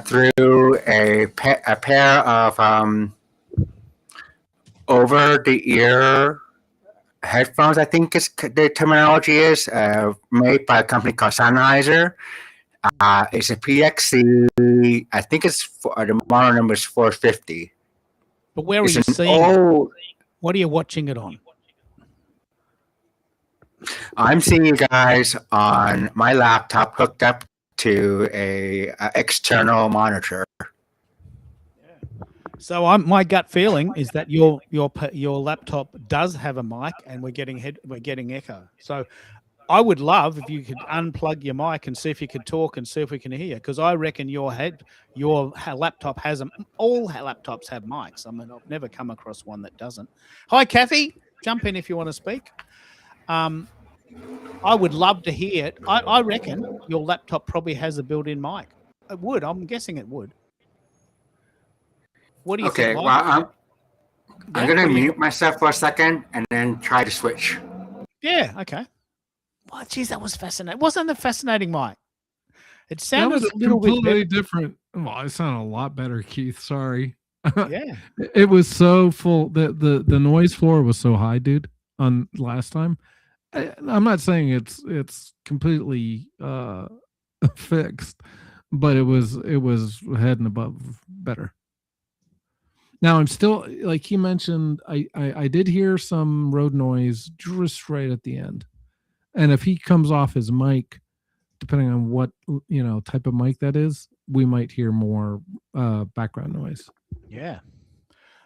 through a pair of over-the-ear headphones. I think the terminology is made by a company called Sennheiser. It's a PXC. I think the model number is 450. But where are you seeing it? What are you watching it on? I'm seeing you guys on my laptop hooked up to a external monitor. So my gut feeling is that your laptop does have a mic, and we're getting echo. So I would love if you could unplug your mic and see if you could talk and see if we can hear you, because I reckon your laptop has them. All laptops have mics. I mean, I've never come across one that doesn't. Hi, Kathy. Jump in if you want to speak. I would love to hear it. I reckon your laptop probably has a built-in mic. It would. I'm guessing it would. What do you think? Okay, well, I'm going to mute myself for a second and then try to switch. Yeah, okay. Well, geez, that was fascinating. Wasn't that fascinating, Mike? It sounded a little bit completely different. Well, it sounded a lot better, Keith. Sorry. Yeah. It was so full. The noise floor was so high, dude, on last time. I'm not saying it's completely fixed, but it was head and above better. Now I'm still, like he mentioned, I did hear some road noise just right at the end. And if he comes off his mic, depending on what type of mic that is, we might hear more background noise. Yeah.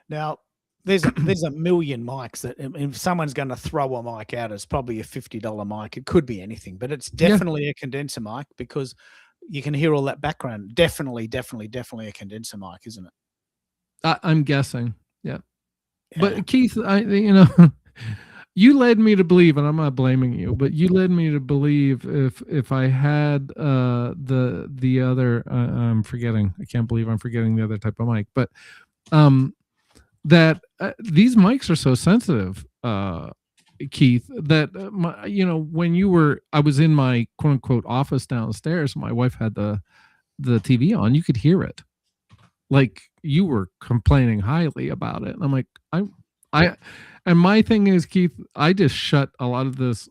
Now there's a million mics that if someone's going to throw a mic out, it's probably a $50 mic. It could be anything, but it's definitely a condenser mic because you can hear all that background. Definitely a condenser mic, isn't it? I'm guessing, yeah. But Keith, you led me to believe, and I'm not blaming you, but you led me to believe if I had the other, I'm forgetting. I can't believe I'm forgetting the other type of mic, but that these mics are so sensitive, Keith, that when I was in my quote unquote office downstairs, my wife had the TV on, you could hear it. Like you were complaining highly about it. And I'm like, and my thing is, Keith, I just shut a lot of this,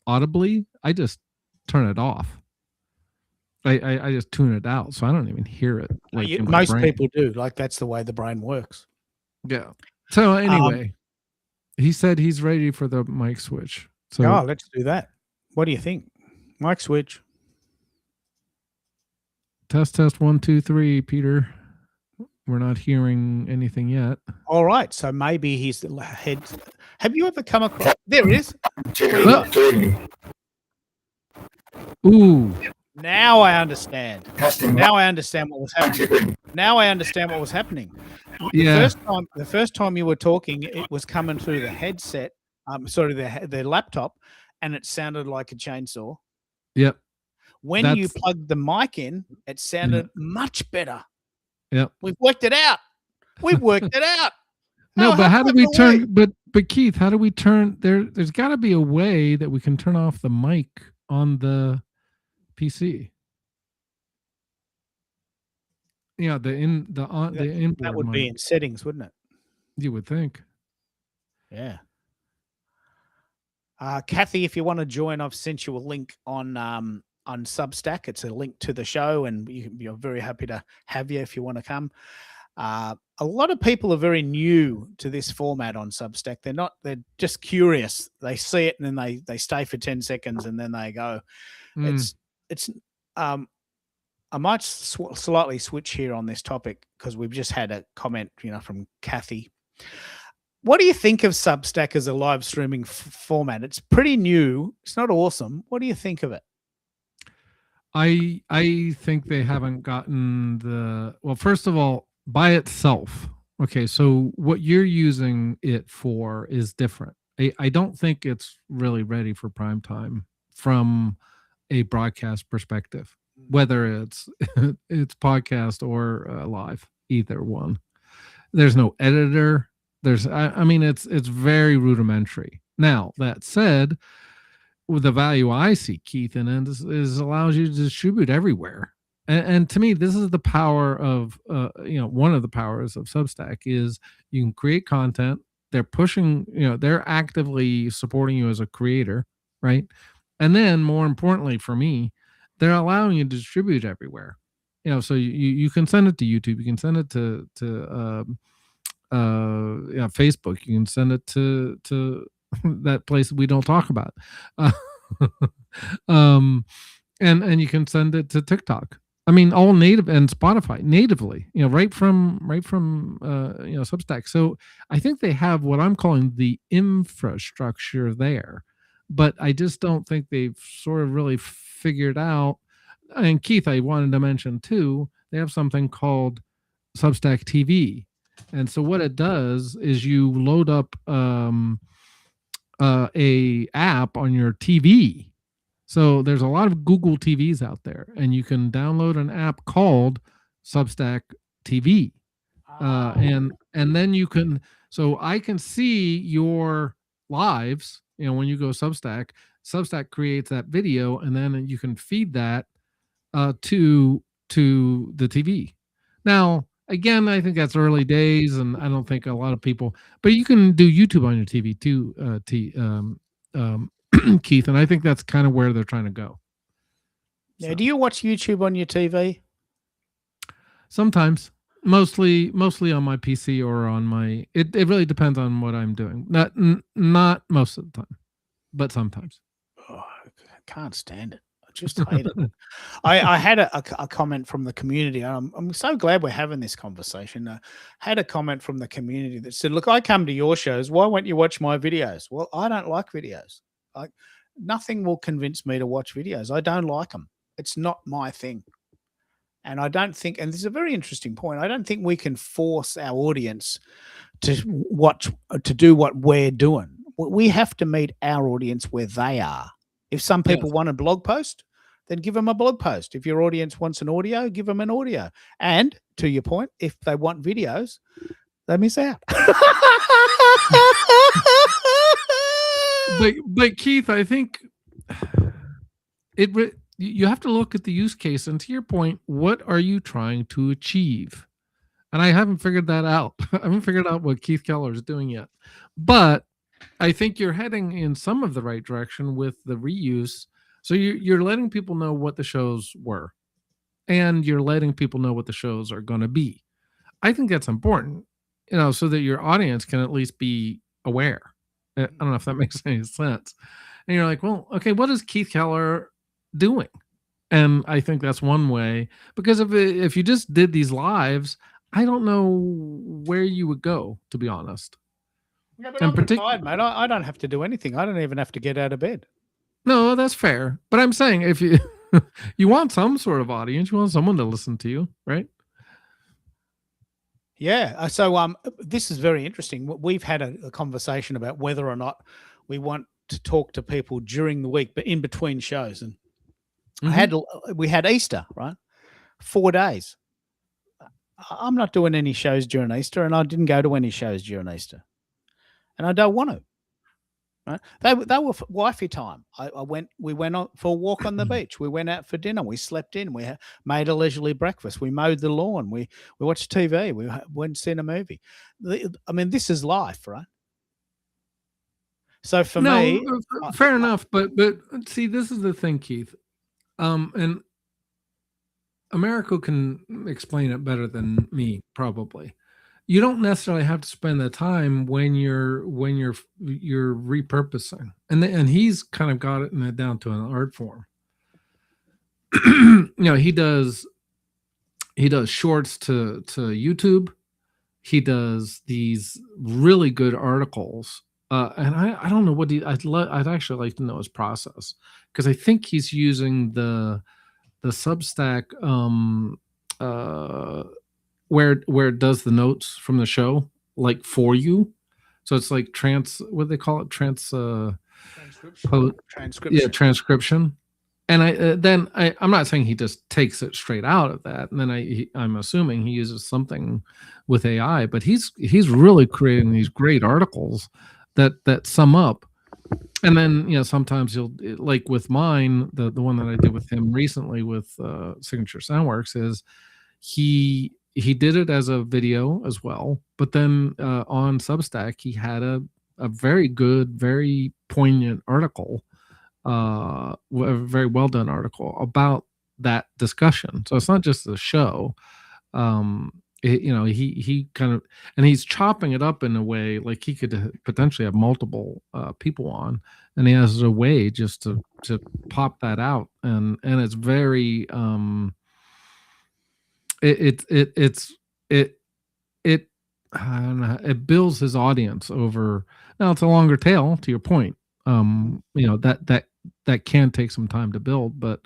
audibly. I just turn it off. I just tune it out, so I don't even hear it. Like most people do. Like that's the way the brain works. Yeah. So anyway, he said he's ready for the mic switch. So let's do that. What do you think? Mic switch. Test 1 2 3, Peter. We're not hearing anything yet. All right, so maybe he's the head. Have you ever come across? There it is. Ooh. Now I understand. Now I understand what was happening. Yeah. The first time you were talking, it was coming through the headset, the laptop, and it sounded like a chainsaw. Yep. When you plugged the mic in, it sounded much better. Yep. We've worked it out. No, but how do we turn? But Keith, how do we turn? There's got to be a way that we can turn off the mic on the PC. Yeah, the inboard. That would be in settings, wouldn't it? You would think. Yeah. Kathy, if you want to join, I've sent you a link on Substack. It's a link to the show, and you're very happy to have you if you want to come. A lot of people are very new to this format on Substack. They're just curious. They see it and then they stay for 10 seconds and then they go. I might slightly switch here on this topic because we've just had a comment, from Kathy. What do you think of Substack as a live streaming format? It's pretty new. It's not awesome. What do you think of it? I think they haven't gotten first of all, by itself. Okay, so what you're using it for is different. I don't think it's really ready for prime time from a broadcast perspective, whether it's podcast or live, either one. There's no editor. It's very rudimentary. Now, that said, with the value I see, Keith, in it is allows you to distribute everywhere. And to me, this is the power of, one of the powers of Substack is you can create content. They're pushing, they're actively supporting you as a creator, right? And then more importantly for me, they're allowing you to distribute everywhere. So you can send it to YouTube. You can send it to Facebook. You can send it to that place we don't talk about. And you can send it to TikTok. All native, and Spotify natively, right from Substack. So I think they have what I'm calling the infrastructure there, but I just don't think they've sort of really figured out. And Keith, I wanted to mention too, they have something called Substack TV. And so what it does is you load up a app on your TV. So there's a lot of Google TVs out there, and you can download an app called Substack TV. And then you can, so I can see your lives, when you go Substack creates that video, and then you can feed that to the TV. Now, again, I think that's early days, and I don't think a lot of people, but you can do YouTube on your TV too, Keith, and I think that's kind of where they're trying to go. Now, do you watch YouTube on your TV? Sometimes, mostly on my PC or on my. It really depends on what I'm doing. Not most of the time, but sometimes. Oh, I can't stand it. I just hate it. I had a comment from the community. I'm so glad we're having this conversation. I had a comment from the community that said, "Look, I come to your shows. Why won't you watch my videos?" Well, I don't like videos. Nothing will convince me to watch videos. I don't like them. It's not my thing. And I don't think, and this is a very interesting point, I don't think we can force our audience to do what we're doing. We have to meet our audience where they are. If some people want a blog post, then give them a blog post. If your audience wants an audio, give them an audio. And to your point, if they want videos, they miss out. But Keith, I think you have to look at the use case, and to your point, what are you trying to achieve? And I haven't figured that out. I haven't figured out what Keith Keller is doing yet, but I think you're heading in some of the right direction with the reuse. So you're letting people know what the shows were, and you're letting people know what the shows are going to be. I think that's important, so that your audience can at least be aware. I don't know if that makes any sense. And you're like, well, okay, what is Keith Keller doing? And I think that's one way, because if you just did these lives, I don't know where you would go, to be honest. Yeah, but I'm retired, mate. I don't have to do anything. I don't even have to get out of bed. No, that's fair. But I'm saying if you you want some sort of audience, you want someone to listen to you, right? Yeah. So this is very interesting. We've had a conversation about whether or not we want to talk to people during the week, but in between shows. And we had Easter, right? 4 days. I'm not doing any shows during Easter, and I didn't go to any shows during Easter, and I don't want to. Right? They were wifey time. We went on for a walk on the beach. We went out for dinner. We slept in. We made a leisurely breakfast. We mowed the lawn. We watched TV. We went and seen a movie. I mean, this is life, right? So for me, fair enough. But see, this is the thing, Keith. And America can explain it better than me, probably. You don't necessarily have to spend the time when you're repurposing, and he's kind of got it down to an art form. He does shorts to YouTube. He does these really good articles, and I don't know what I'd actually like to know his process, because I think he's using the Substack where it does the notes from the show, like, for you. So it's like what do they call it? Transcription. Yeah, transcription. And I'm not saying he just takes it straight out of that. And then I'm assuming he uses something with AI, but he's really creating these great articles that sum up. And then, sometimes he'll, like with mine, the one that I did with him recently with Signature Soundworks, is he did it as a video as well, but then on Substack he had a very good, very poignant article, a very well done article about that discussion. So it's not just the show. He kind of, and he's chopping it up in a way like he could potentially have multiple people on, and he has a way just to pop that out, and it's very I don't know, it builds his audience over. Now it's a longer tail, to your point. That can take some time to build, but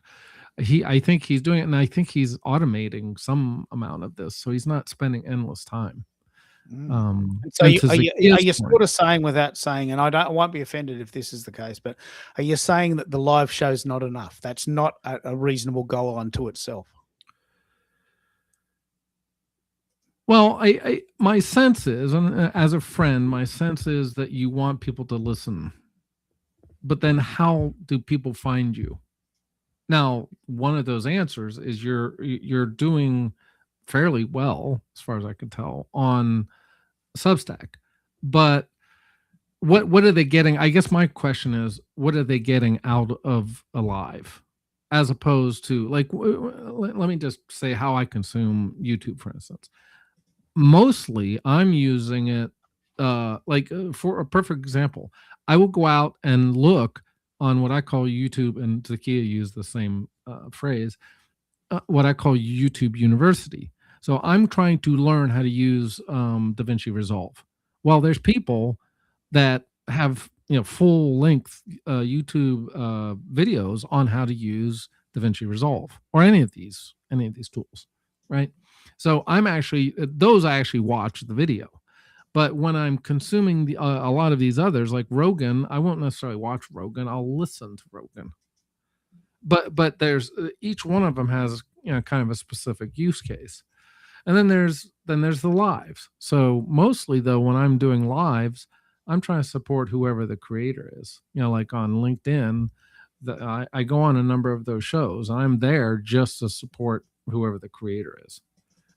I think he's doing it, and I think he's automating some amount of this, so he's not spending endless time. So are you sort of saying, without saying, and I won't be offended if this is the case, but are you saying that the live show's not enough? That's not a reasonable goal unto itself? Well, my sense is, and as a friend, my sense is that you want people to listen, but then how do people find you? Now, one of those answers is you're doing fairly well, as far as I can tell, on Substack. But what are they getting? I guess my question is, what are they getting out of a live, as opposed to, like, let me just say how I consume YouTube, for instance. Mostly, I'm using it for a perfect example. I will go out and look on what I call YouTube, and Zakiya used the same phrase, what I call YouTube University. So I'm trying to learn how to use DaVinci Resolve. Well, there's people that have full length YouTube videos on how to use DaVinci Resolve or any of these tools, right? So I actually watch the video. But when I'm consuming a lot of these others, like Rogan, I won't necessarily watch Rogan. I'll listen to Rogan. but there's each one of them has kind of a specific use case. And then there's the lives. So mostly though, when I'm doing lives, I'm trying to support whoever the creator is. Like on LinkedIn, I go on a number of those shows. I'm there just to support whoever the creator is.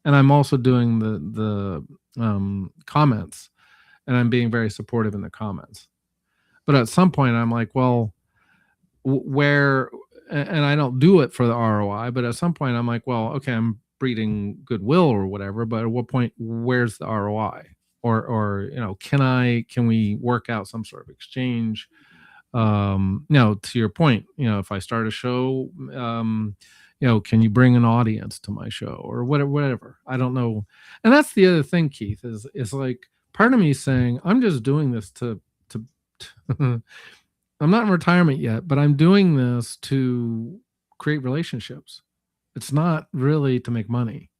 And I'm also doing the comments, and I'm being very supportive in the comments. But at some point, I'm like, well, where? And I don't do it for the ROI. But at some point, I'm like, well, okay, I'm breeding goodwill or whatever. But at what point, where's the ROI? Or can we work out some sort of exchange? To your point, if I start a show, can you bring an audience to my show or whatever? I don't know. And that's the other thing, Keith, is like part of me saying, I'm just doing this to I'm not in retirement yet, but I'm doing this to create relationships. It's not really to make money.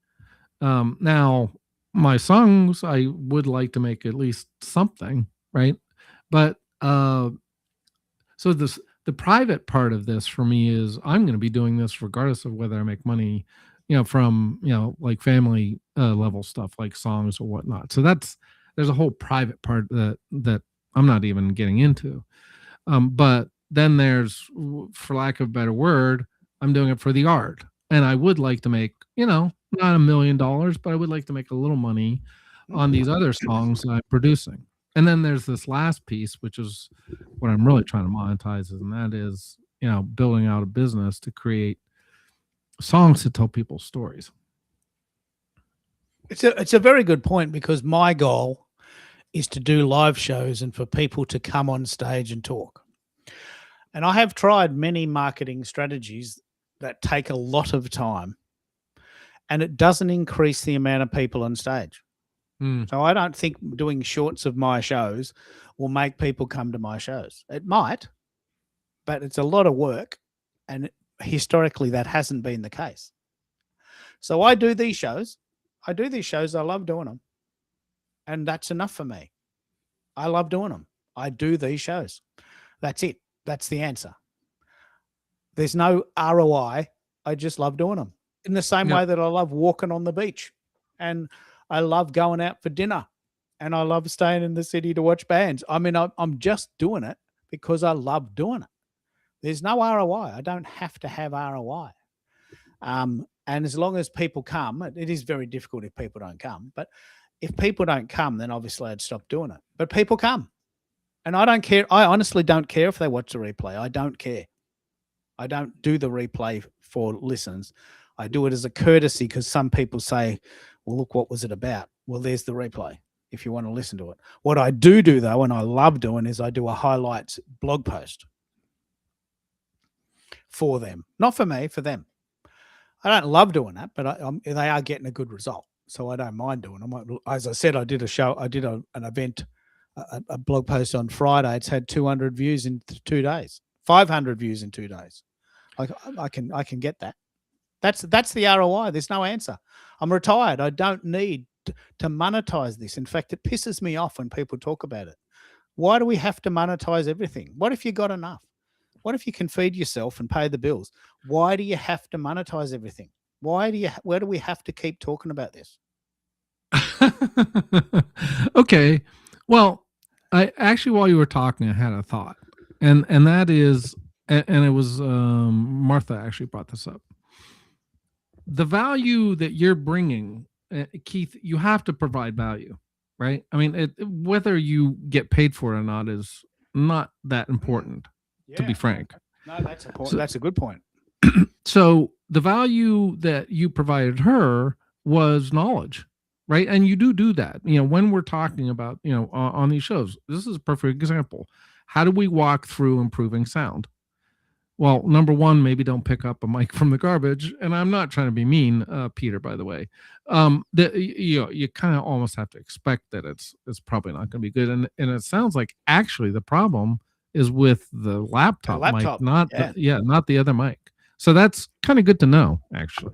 Now my songs, I would like to make at least something, right? But so the private part of this for me is I'm going to be doing this regardless of whether I make money, from like family level stuff like songs or whatnot. So there's a whole private part that I'm not even getting into. But then there's, for lack of a better word, I'm doing it for the art, and I would like to make not $1 million, but I would like to make a little money on these other songs that I'm producing. And then there's this last piece, which is what I'm really trying to monetize, and that is, building out a business to create songs to tell people stories. It's a very good point, because my goal is to do live shows and for people to come on stage and talk. And I have tried many marketing strategies that take a lot of time, and it doesn't increase the amount of people on stage. So I don't think doing shorts of my shows will make people come to my shows. It might, but it's a lot of work, and historically that hasn't been the case. So I do these shows. I love doing them, and that's enough for me. I love doing them. I do these shows. That's it. That's the answer. There's no ROI. I just love doing them, in the same way that I love walking on the beach, and I love going out for dinner, and I love staying in the city to watch bands. I mean, I'm just doing it because I love doing it. There's no ROI. I don't have to have ROI. And as long as people come, it is very difficult if people don't come. But if people don't come, then obviously I'd stop doing it. But people come, and I don't care. I honestly don't care if they watch the replay. I don't care. I don't do the replay for listens. I do it as a courtesy, because some people say, well, look, what was it about? Well, there's the replay if you want to listen to it. What I do though, and I love doing, is I do a highlights blog post for them. Not for me, for them. I don't love doing that, but they are getting a good result, so I don't mind doing them. As I said, I did a show. I did an event, a blog post on Friday. It's had 200 views in 2 days, 500 views in 2 days. I can get that. That's the ROI. There's no answer. I'm retired. I don't need to monetize this. In fact, it pisses me off when people talk about it. Why do we have to monetize everything? What if you got enough? What if you can feed yourself and pay the bills? Why do you have to monetize everything? Where do we have to keep talking about this? Okay. Well, I actually, while you were talking, I had a thought, and that is, and it was Martha actually brought this up. The value that you're bringing, Keith, you have to provide value, right? I mean, whether you get paid for it or not is not that important, to be frank. No, that's a point. That's a good point. So the value that you provided her was knowledge, right? And you do that, when we're talking about, on these shows. This is a perfect example. How do we walk through improving sound? Well, number one, maybe don't pick up a mic from the garbage. And I'm not trying to be mean, Peter, by the way. You kind of almost have to expect that it's probably not going to be good. And it sounds like actually the problem is with the laptop mic, not the other mic. So that's kind of good to know, actually.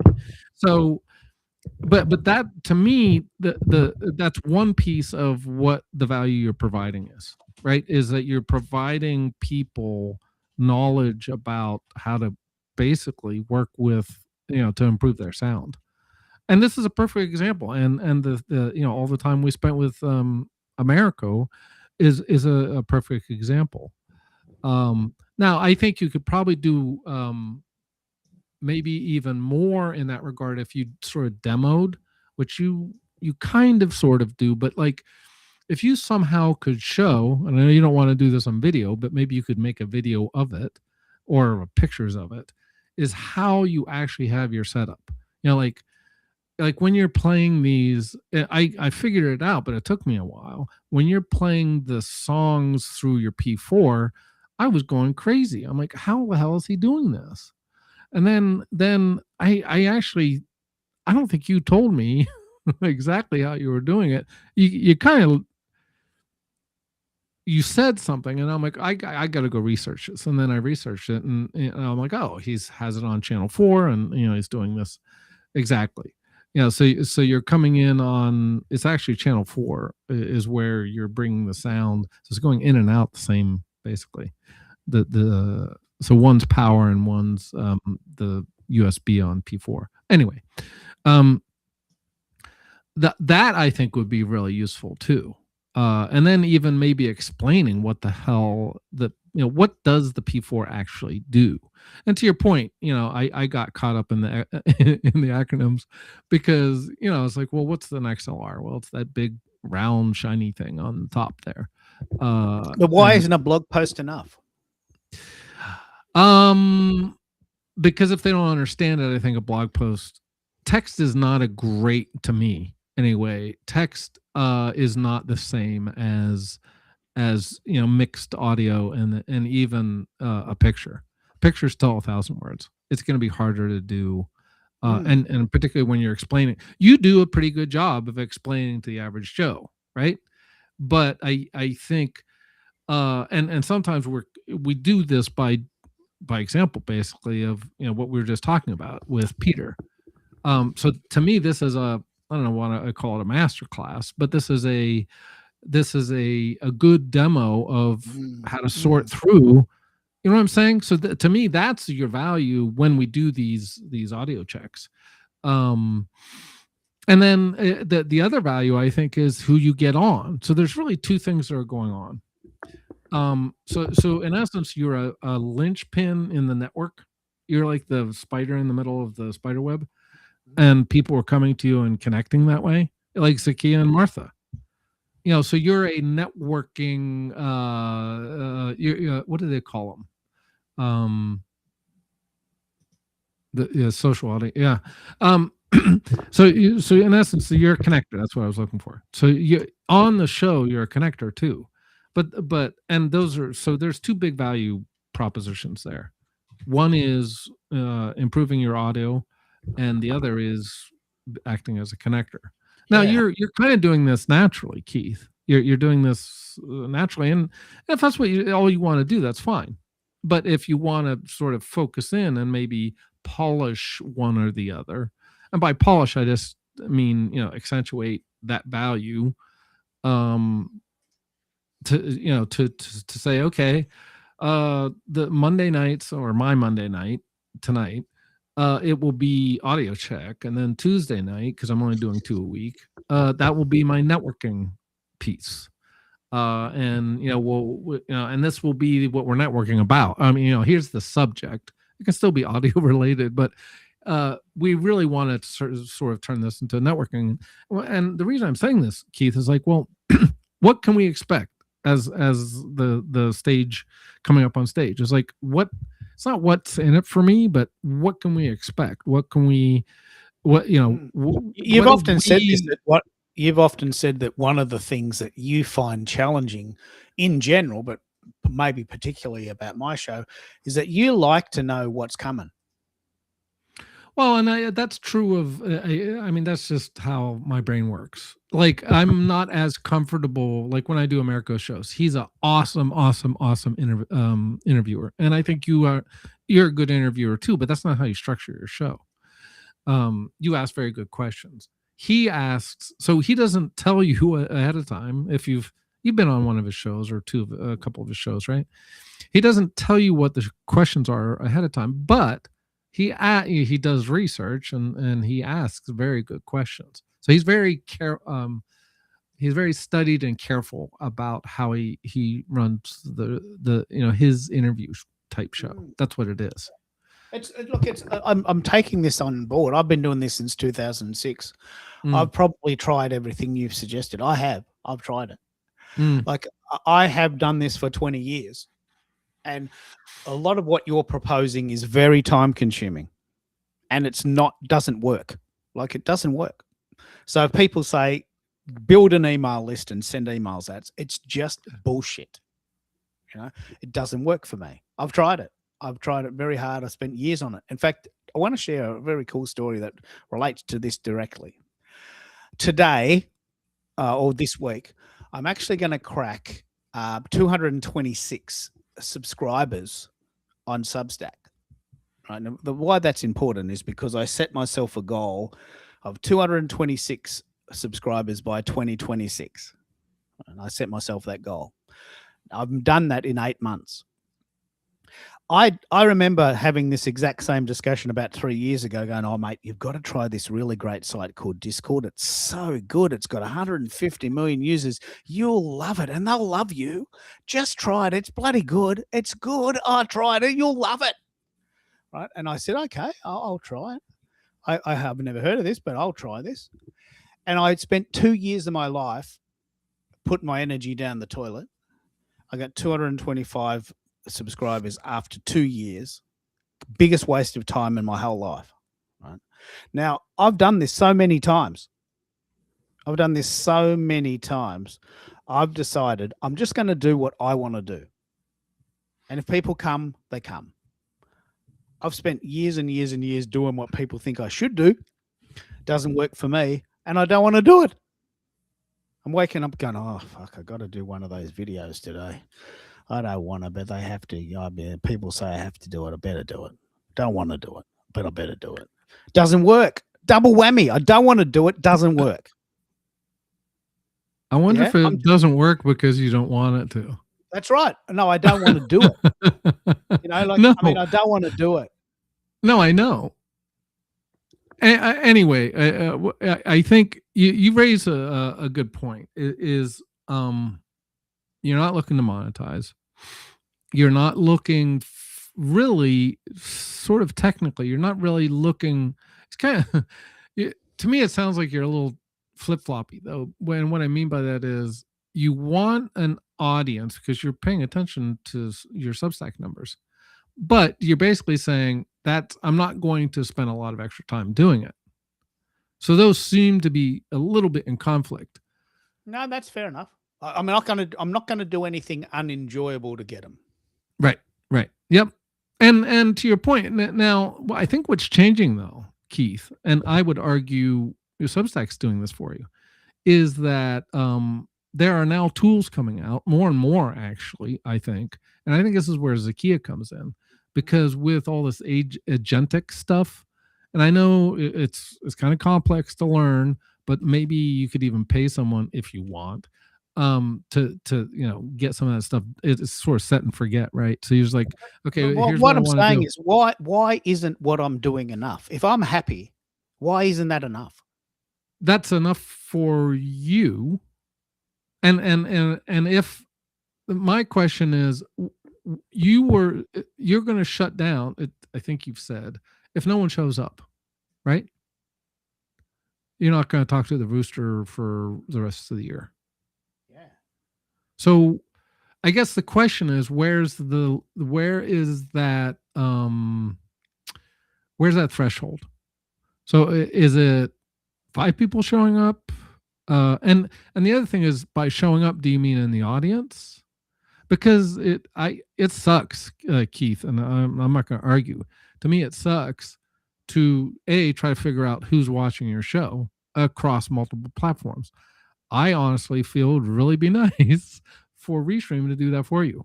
So, but that, to me, that's one piece of what the value you're providing is, right? Is that you're providing people knowledge about how to basically work with, to improve their sound. And this is a perfect example. And the all the time we spent with Americo is a perfect example. Now I think you could probably do maybe even more in that regard if you sort of demoed, which you kind of sort of do, but like if you somehow could show, and I know you don't want to do this on video, but maybe you could make a video of it or pictures of it, is how you actually have your setup. Like when you're playing these, I figured it out, but it took me a while. When you're playing the songs through your P4, I was going crazy. I'm like, how the hell is he doing this? And then I actually, I don't think you told me exactly how you were doing it. You kind of, you said something, and I'm like, I got to go research this. And then I researched it, and I'm like, oh, has it on channel 4, and he's doing this exactly. So you're coming in on, it's actually channel 4 is where you're bringing the sound. So it's going in and out the same, basically. So one's power and one's the USB on P4. Anyway, that I think would be really useful too. And then even maybe explaining what the hell what does the P4 actually do? And to your point, I got caught up in the in the acronyms because it's like, well, what's an XLR? Well, it's that big round shiny thing on the top there. But why isn't a blog post enough? Because if they don't understand it, I think a blog post, text is not a great, to me anyway. Text is not the same as mixed audio and even a picture. Pictures tell 1,000 words. It's going to be harder to do, and particularly when you're explaining. You do a pretty good job of explaining to the average Joe, right? But I think, and sometimes we do this by example, basically, of what we were just talking about with Peter. So to me, this is I don't know what I call it, a master class, but this is a good demo of how to sort through. You know what I'm saying? So to me, that's your value when we do these audio checks. And then the other value, I think, is who you get on. So there's really two things that are going on. So in essence, you're a linchpin in the network. You're like the spider in the middle of the spider web, and people are coming to you and connecting that way, like Zakia and Martha. So you're a networking. What do they call them? The social audio. Yeah. So in essence, you're a connector. That's what I was looking for. So you on the show, you're a connector too. But and those are, so there's two big value propositions there. One is improving your audio, and the other is acting as a connector. Now you're kind of doing this naturally, Keith. You're doing this naturally, and if that's what all you want to do, that's fine. But if you want to sort of focus in and maybe polish one or the other, and by polish I just mean accentuate that value, to say, okay, the Monday nights, or my Monday night tonight, it will be audio check, and then Tuesday night, because I'm only doing 2 a week, that will be my networking piece, and and this will be what we're networking about. I mean, here's the subject. It can still be audio related, but we really want to sort of turn this into networking. And the reason I'm saying this, Keith, is like, well, what can we expect as the stage coming up on stage? It's like, it's not what's in it for me, but what can we expect? You've often said this, you've often said that one of the things that you find challenging in general, but maybe particularly about my show, is that you like to know what's coming. Well, and that's true of, I mean, that's just how my brain works. Like, I'm not as comfortable, like when I do Americo's shows. He's an awesome interviewer. And I think you're a good interviewer too, but that's not how you structure your show. You ask very good questions. He asks, so he doesn't tell you ahead of time. If you've been on one of his shows or a couple of his shows, right? He doesn't tell you what the questions are ahead of time, but he does research and he asks very good questions. So he's very he's very studied and careful about how he runs the his interview type show. That's what it is. I'm taking this on board. I've been doing this since 2006. I've probably tried everything you've suggested. I've tried it. Like I have done this for 20 years, and a lot of what you're proposing is very time consuming, and doesn't work. Like it doesn't work. So if people say build an email list and send emails out, it's just bullshit. It doesn't work for me. I've tried it. I've tried it very hard. I spent years on it. In fact, I want to share a very cool story that relates to this directly. Today, or this week, I'm actually going to crack 226 subscribers on Substack. Right? Now, why that's important is because I set myself a goal of 226 subscribers by 2026. And I set myself that goal. I've done that in 8 months. I remember having this exact same discussion about 3 years ago going, oh, mate, you've got to try this really great site called Discord. It's so good. It's got 150 million users. You'll love it and they'll love you. Just try it. It's bloody good. It's good. I tried it. You'll love it. Right. And I said, okay, I'll try it. I have never heard of this, but I'll try this. And I spent 2 years of my life putting my energy down the toilet. I got 225 subscribers after 2 years. Biggest waste of time in my whole life. Right now, I've done this so many times. I've decided I'm just going to do what I want to do. And if people come, they come. I've spent years and years and years doing what people think I should do. Doesn't work for me, and I don't want to do it. I'm waking up going, oh, fuck, I got to do one of those videos today. I don't want to, but they have to. People say I have to do it. I better do it. Don't want to do it, but I better do it. Doesn't work. Double whammy. I don't want to do it. Doesn't work. I wonder if it doesn't work because you don't want it to. That's right. No, I don't want to do it. No. I mean, I don't want to do it. No, I know. Anyway, I think you raise a good point. Is you're not looking to monetize. You're not looking really, sort of technically. You're not really looking. It's kind of to me. It sounds like you're a little flip-floppy though. When what I mean by that is you want an audience because you're paying attention to your Substack numbers, but you're basically saying that I'm not going to spend a lot of extra time doing it. So those seem to be a little bit in conflict. No, that's fair enough. I'm not gonna do anything unenjoyable to get them. Right. Yep. And to your point now, I think what's changing though, Keith, and I would argue your Substack's doing this for you, is that there are now tools coming out more and more. Actually, I think, and I think this is where Zakia comes in, because with all this agentic stuff, and I know it's kind of complex to learn, but maybe you could even pay someone if you want to get some of that stuff. It's sort of set and forget, right? So you're just like, okay, well, here's what I'm saying do. is why isn't what I'm doing enough? If I'm happy, why isn't that enough? That's enough for you. And if my question is, you're going to shut down, I think you've said, if no one shows up, right? You're not going to talk to the rooster for the rest of the year. Yeah. So I guess the question is, where's that threshold? So is it 5 people showing up? And the other thing is, by showing up, do you mean in the audience? Because it sucks, Keith, and I'm not going to argue. To me, it sucks to try to figure out who's watching your show across multiple platforms. I honestly feel it would really be nice for Restream to do that for you.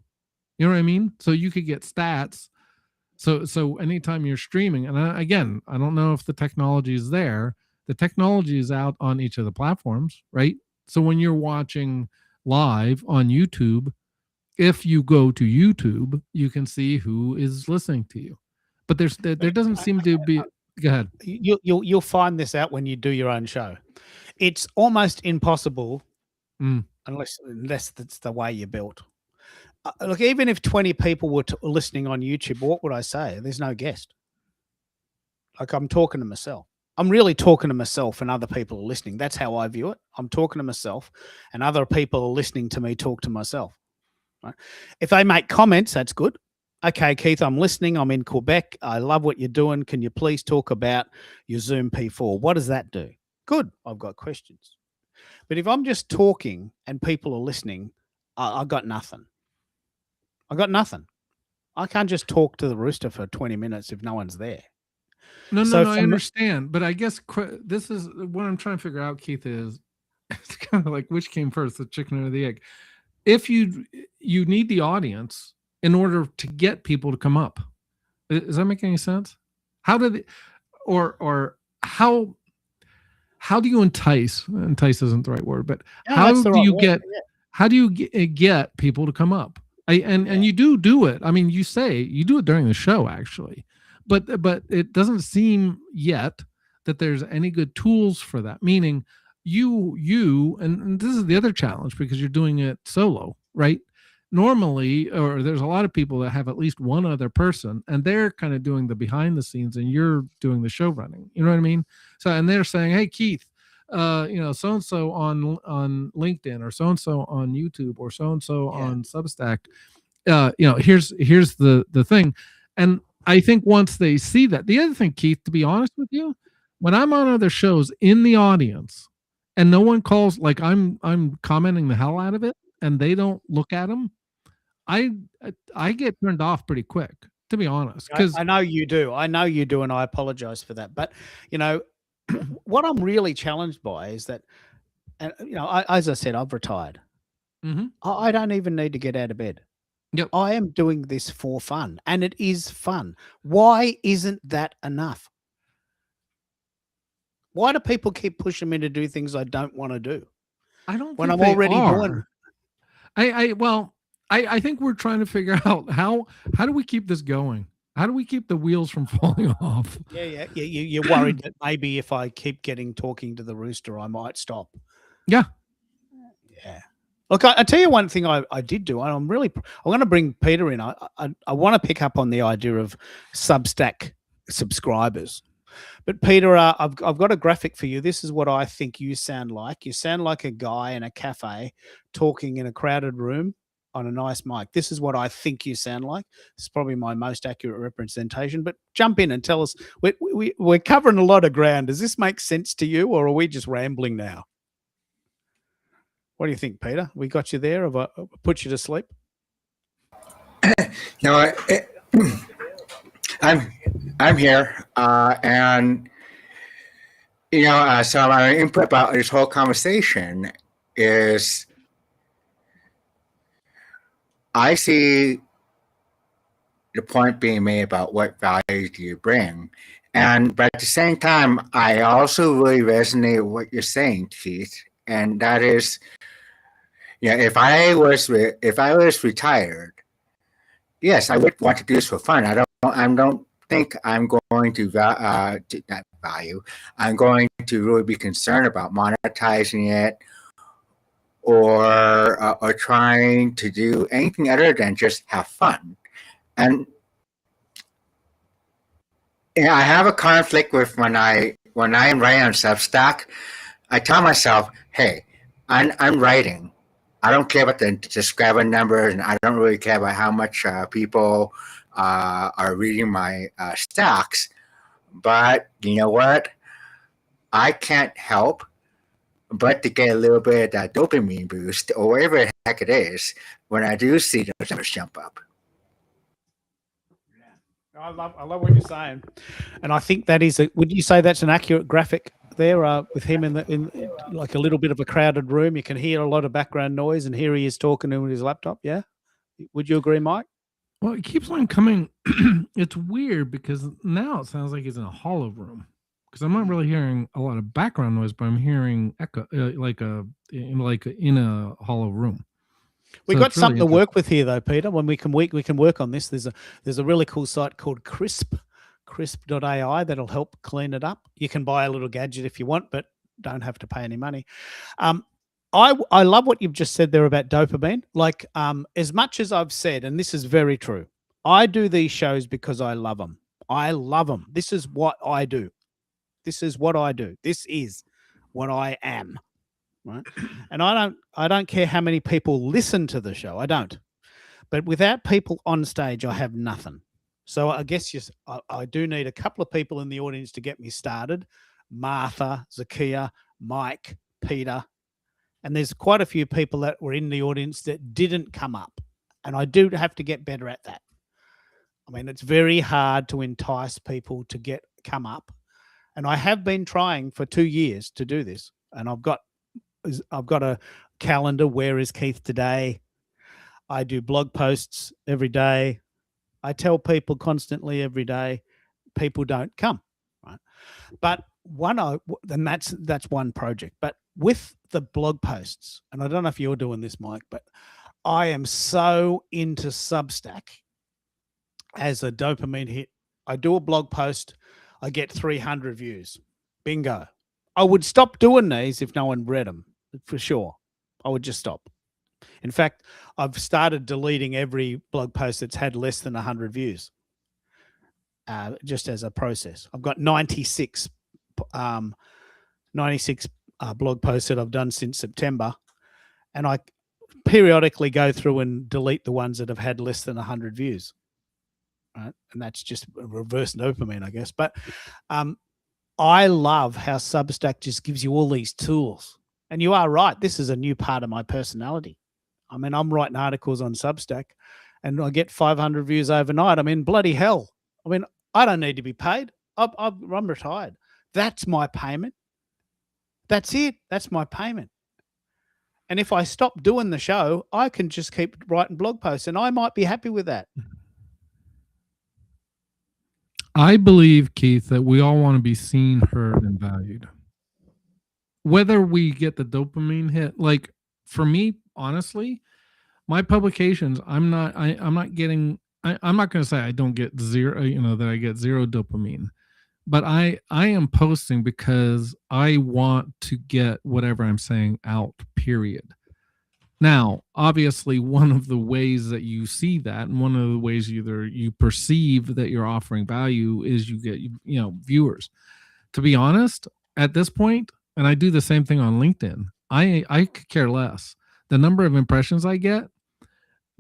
You know what I mean? So you could get stats. So anytime you're streaming, and I don't know if the technology is there. The technology is out on each of the platforms, right? So when you're watching live on YouTube, if you go to YouTube, you can see who is listening to you. but there doesn't seem to be. Go ahead. You'll find this out when you do your own show. It's almost impossible unless that's the way you're built. Look, even if 20 people were listening on YouTube, what would I say? There's no guest. Like, I'm talking to myself. I'm really talking to myself, and other people are listening. That's how I view it. I'm talking to myself, and other people are listening to me talk to myself. Right? If they make comments, that's good. Okay, Keith, I'm listening. I'm in Quebec. I love what you're doing. Can you please talk about your Zoom P4? What does that do? Good. I've got questions. But if I'm just talking and people are listening, I got nothing. I got nothing. I can't just talk to the rooster for 20 minutes if no one's there. No, I understand. But I guess this is what I'm trying to figure out, Keith, is it's kind of like which came first, the chicken or the egg. If you need the audience in order to get people to come up. Does that make any sense? How do they, or how do you entice? Entice isn't the right word, but how do you get people to come up? And you do it. I mean, you say you do it during the show, actually, but it doesn't seem yet that there's any good tools for that. Meaning, and this is the other challenge because you're doing it solo, right? Normally, or there's a lot of people that have at least one other person, and they're kind of doing the behind the scenes, and you're doing the show running. You know what I mean? So, and they're saying, "Hey, Keith, so and so on LinkedIn, or so and so on YouTube, or so and so on Substack. Here's the thing." And I think once they see that, the other thing, Keith, to be honest with you, when I'm on other shows in the audience, and no one calls, like I'm commenting the hell out of it, and they don't look at them, I get turned off pretty quick, to be honest. Because I know you do. And I apologize for that. But what I'm really challenged by is that, and as I said, I've retired. I don't even need to get out of bed. Yep. I am doing this for fun, and it is fun. Why isn't that enough? Why do people keep pushing me to do things I don't want to do? I don't when think I'm they already are. doing. I think we're trying to figure out how do we keep this going? How do we keep the wheels from falling off? Yeah. You're worried that maybe if I keep talking to the rooster, I might stop. Yeah. Yeah. Look, I tell you one thing I did do, and I'm going to bring Peter in. I want to pick up on the idea of Substack subscribers. But Peter, I've got a graphic for you. This is what I think you sound like. You sound like a guy in a cafe talking in a crowded room on a nice mic. This is what I think you sound like. It's probably my most accurate representation. But jump in and tell us. We're covering a lot of ground. Does this make sense to you, or are we just rambling now? What do you think, Peter? We got you there? Have I put you to sleep? I'm here, and so my input about this whole conversation is I see the point being made about what value do you bring, but at the same time, I also really resonate with what you're saying, Keith, and that is, if I was retired, yes, I would want to do this for fun. I don't think I'm going to not value. I'm going to really be concerned about monetizing it or trying to do anything other than just have fun. And I have a conflict with when I'm writing on Substack. I tell myself, hey, I'm writing. I don't care about the subscriber numbers, and I don't really care about how much people are reading my stacks. But you know what? I can't help but to get a little bit of that dopamine boost, or whatever the heck it is, when I do see those numbers jump up. Yeah, I love what you're saying, and I think that is. Would you say that's an accurate graphic there with him in like a little bit of a crowded room? You can hear a lot of background noise, and here he is talking to his laptop. Yeah, would you agree, Mike? Well, it keeps on coming. It's weird because now it sounds like he's in a hollow room. Because I'm not really hearing a lot of background noise, but I'm hearing echo, like in a hollow room. We got something to work with here, though, Peter. When we can work on this. There's a really cool site called Crisp. crisp.ai that'll help clean it up. You can buy a little gadget if you want, but don't have to pay any money. I love what you've just said there about dopamine. Like, as much as I've said, and this is very true, I do these shows because I love them. I love them. This is what I do. This is what I do. This is what I am. Right. And I don't care how many people listen to the show. I don't. But without people on stage, I have nothing. So I guess I do need a couple of people in the audience to get me started. Martha, Zakia, Mike, Peter. And there's quite a few people that were in the audience that didn't come up. And I do have to get better at that. I mean, it's very hard to entice people to come up. And I have been trying for 2 years to do this. And I've got a calendar. Where is Keith today? I do blog posts every day. I tell people constantly every day. People don't come, right? But that's one project. But with the blog posts, and I don't know if you're doing this, Mike, but I am so into Substack as a dopamine hit. I do a blog post, I get 300 views. Bingo. I would stop doing these if no one read them, for sure. I would just stop. In fact, I've started deleting every blog post that's had less than 100 views, just as a process. I've got 96 blog posts that I've done since September, and I periodically go through and delete the ones that have had less than 100 views. Right? And that's just reverse dopamine, I guess. But I love how Substack just gives you all these tools. And you are right. This is a new part of my personality. I mean, I'm writing articles on Substack and I get 500 views overnight. I mean, bloody hell. I mean, I don't need to be paid. I'm retired. That's my payment. That's it. That's my payment. And if I stop doing the show, I can just keep writing blog posts and I might be happy with that. I believe, Keith, that we all want to be seen, heard, and valued. Whether we get the dopamine hit, like for me, honestly, my publications, I'm not going to say I don't get zero, that I get zero dopamine, but I am posting because I want to get whatever I'm saying out, period. Now, obviously, one of the ways that you see that, and one of the ways you perceive that you're offering value is you get, viewers. To be honest, at this point, and I do the same thing on LinkedIn, I could care less. The number of impressions I get,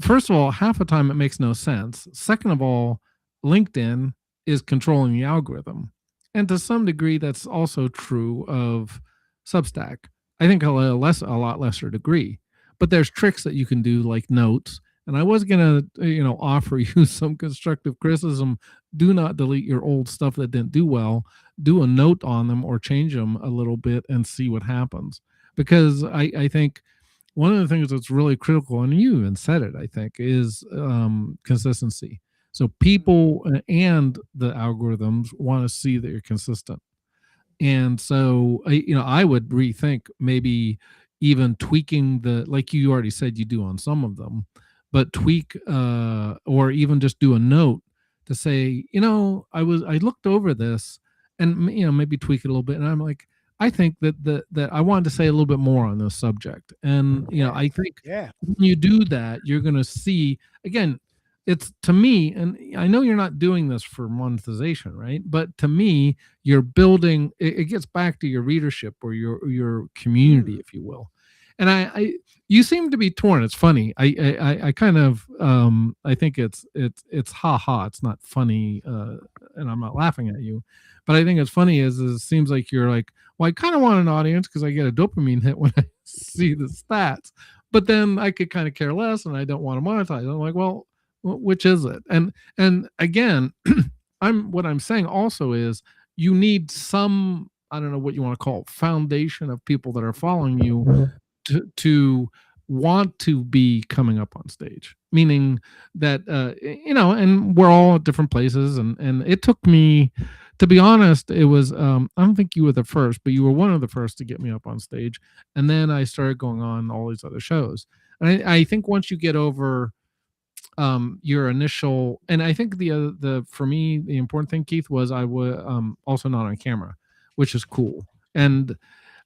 first of all, half the time it makes no sense. Second of all, LinkedIn is controlling the algorithm. And to some degree, that's also true of Substack. I think a lot lesser degree. But there's tricks that you can do, like notes. And I was going to, offer you some constructive criticism. Do not delete your old stuff that didn't do well. Do a note on them or change them a little bit and see what happens. Because I think one of the things that's really critical, and you even said it, I think, is consistency. So people and the algorithms want to see that you're consistent. And so, I would rethink maybe even tweaking like you already said you do on some of them, but tweak or even just do a note to say, I looked over this and, maybe tweak it a little bit. And I'm like, I think that I wanted to say a little bit more on this subject. And, I think when you do that, you're going to see, again, it's to me, and I know you're not doing this for monetization, right? But to me, you're building, it gets back to your readership or your community, if you will. And you seem to be torn. It's funny. I kind of, I think it's ha. It's not funny. And I'm not laughing at you, but I think it's funny is it seems like you're like, well, I kind of want an audience because I get a dopamine hit when I see the stats, but then I could kind of care less and I don't want to monetize. I'm like, well, which is it? And again, what I'm saying also is you need some, I don't know what you want to call it, foundation of people that are following you to want to be coming up on stage, meaning that, and we're all at different places. And it took me, to be honest, it was, I don't think you were the first, but you were one of the first to get me up on stage. And then I started going on all these other shows. And I think once you get over, your initial, and I think the for me the important thing, Keith, was I was also not on camera, which is cool. And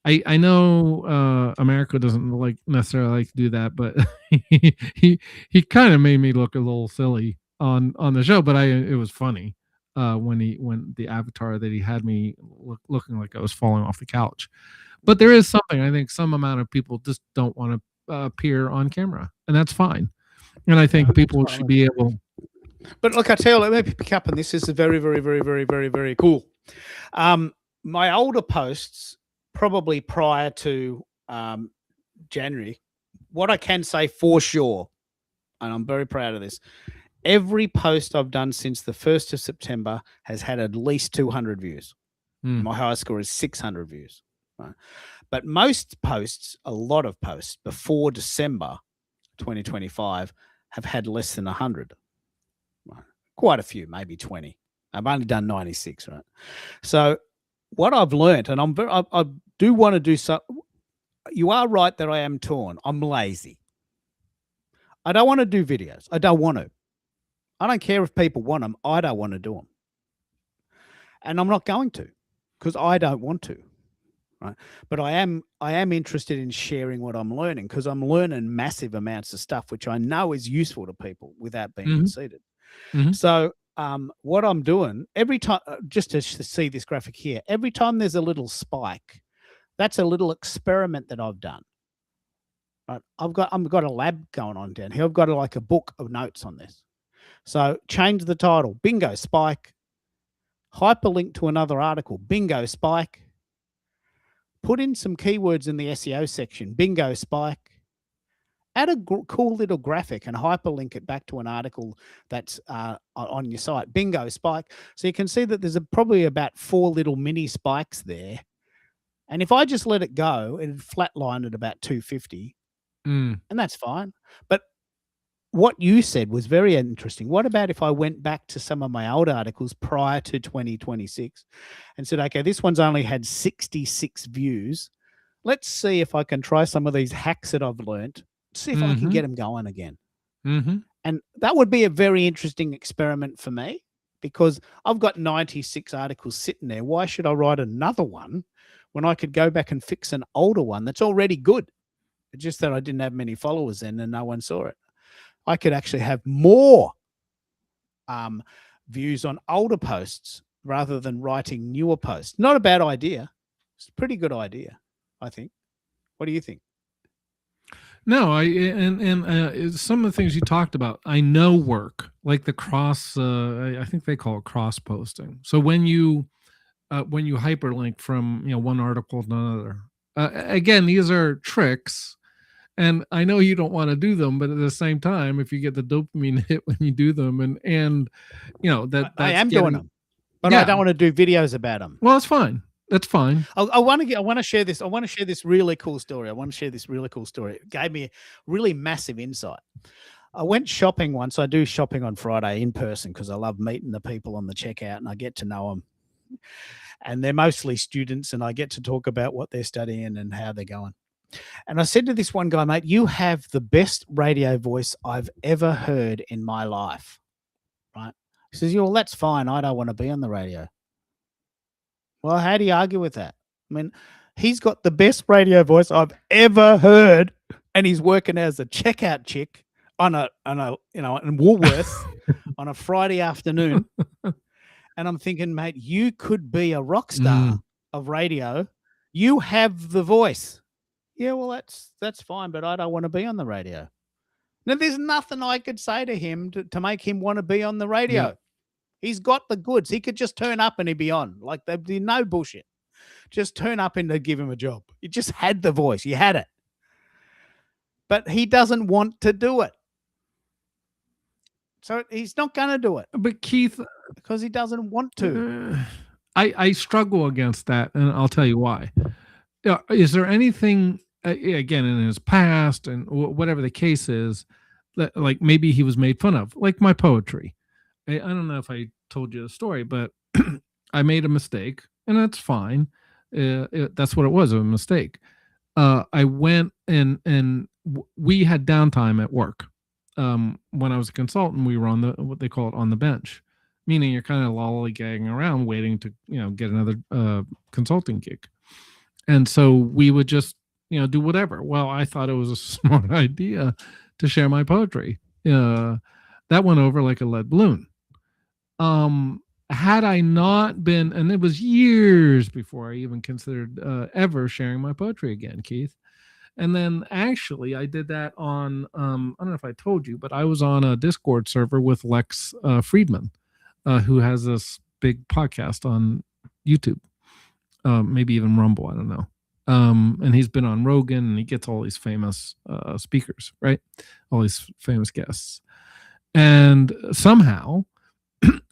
I know America doesn't like necessarily like to do that, but he kind of made me look a little silly on the show, but it was funny when the avatar that he had me looking like I was falling off the couch. But there is something, I think some amount of people just don't want to appear on camera, and that's fine. And I think people should be able. But look, I tell you, let me pick up on this. This is very, very, very, very, very, very cool. My older posts, probably prior to January, what I can say for sure, and I'm very proud of this, every post I've done since the 1st of September has had at least 200 views. My highest score is 600 views. Right? But most posts, a lot of posts before December 2025 have had less than 100. Right? Quite a few, maybe 20. I've only done 96, right? So what I've learned, and I do want to do so. You are right that I am torn. I'm lazy. I don't want to do videos. I don't want to. I don't care if people want them. I don't want to do them. And I'm not going to because I don't want to. Right? But I am interested in sharing what I'm learning because I'm learning massive amounts of stuff, which I know is useful to people without being conceited. So what I'm doing every time, just to see this graphic here, every time there's a little spike, that's a little experiment that I've done. Right? I've got a lab going on down here. I've got like a book of notes on this. So change the title, bingo, spike, hyperlink to another article, bingo, spike, put in some keywords in the SEO section, bingo, spike, add a cool little graphic and hyperlink it back to an article that's on your site, bingo, spike. So you can see that there's probably about 4 little mini spikes there. And if I just let it go, it'd flatline at about 250, and that's fine. But what you said was very interesting. What about if I went back to some of my old articles prior to 2026 and said, okay, this one's only had 66 views. Let's see if I can try some of these hacks that I've learned, see if I can get them going again. And that would be a very interesting experiment for me because I've got 96 articles sitting there. Why should I write another one when I could go back and fix an older one that's already good? It's just that I didn't have many followers then and no one saw it. I could actually have more views on older posts rather than writing newer posts. Not a bad idea. It's a pretty good idea, I think. What do you think? No, and some of the things you talked about, I know work, like the cross. I think they call it cross posting. So when you hyperlink from one article to another, again, these are tricks. And I know you don't want to do them, but at the same time, if you get the dopamine hit when you do them, and that I am doing them, but I don't want to do videos about them. Well, it's fine. That's fine. I want to share this. I want to share this really cool story. It gave me a really massive insight. I went shopping once. I do shopping on Friday in person because I love meeting the people on the checkout and I get to know them. And they're mostly students, and I get to talk about what they're studying and how they're going. And I said to this one guy, mate, you have the best radio voice I've ever heard in my life. Right? He says, well, that's fine. I don't want to be on the radio. Well, how do you argue with that? I mean, he's got the best radio voice I've ever heard, and he's working as a checkout chick in Woolworths on a Friday afternoon. And I'm thinking, mate, you could be a rock star of radio. You have the voice. Yeah, well, that's fine, but I don't want to be on the radio. Now, there's nothing I could say to him to make him want to be on the radio. Yeah. He's got the goods. He could just turn up and he'd be on. Like, there'd be no bullshit. Just turn up and they'd give him a job. He just had the voice. He had it. But he doesn't want to do it. So he's not going to do it. But Keith, because he doesn't want to. I struggle against that, and I'll tell you why. Is there anything, again, in his past and whatever the case is, that like maybe he was made fun of, like my poetry? I don't know if I told you the story, but I made a mistake, and that's fine. That's what it was, a mistake. I went and we had downtime at work, when I was a consultant, we were on what they call it on the bench, meaning you're kind of lollygagging around waiting to get another consulting gig. And so we would just do whatever. Well, I thought it was a smart idea to share my poetry. That went over like a lead balloon. Had I not been, and it was years before I even considered ever sharing my poetry again, Keith. And then actually I did that on, I don't know if I told you, but I was on a Discord server with Lex Friedman, who has this big podcast on YouTube, maybe even Rumble, I don't know. And he's been on Rogan, and he gets all these famous speakers, right? All these famous guests. And somehow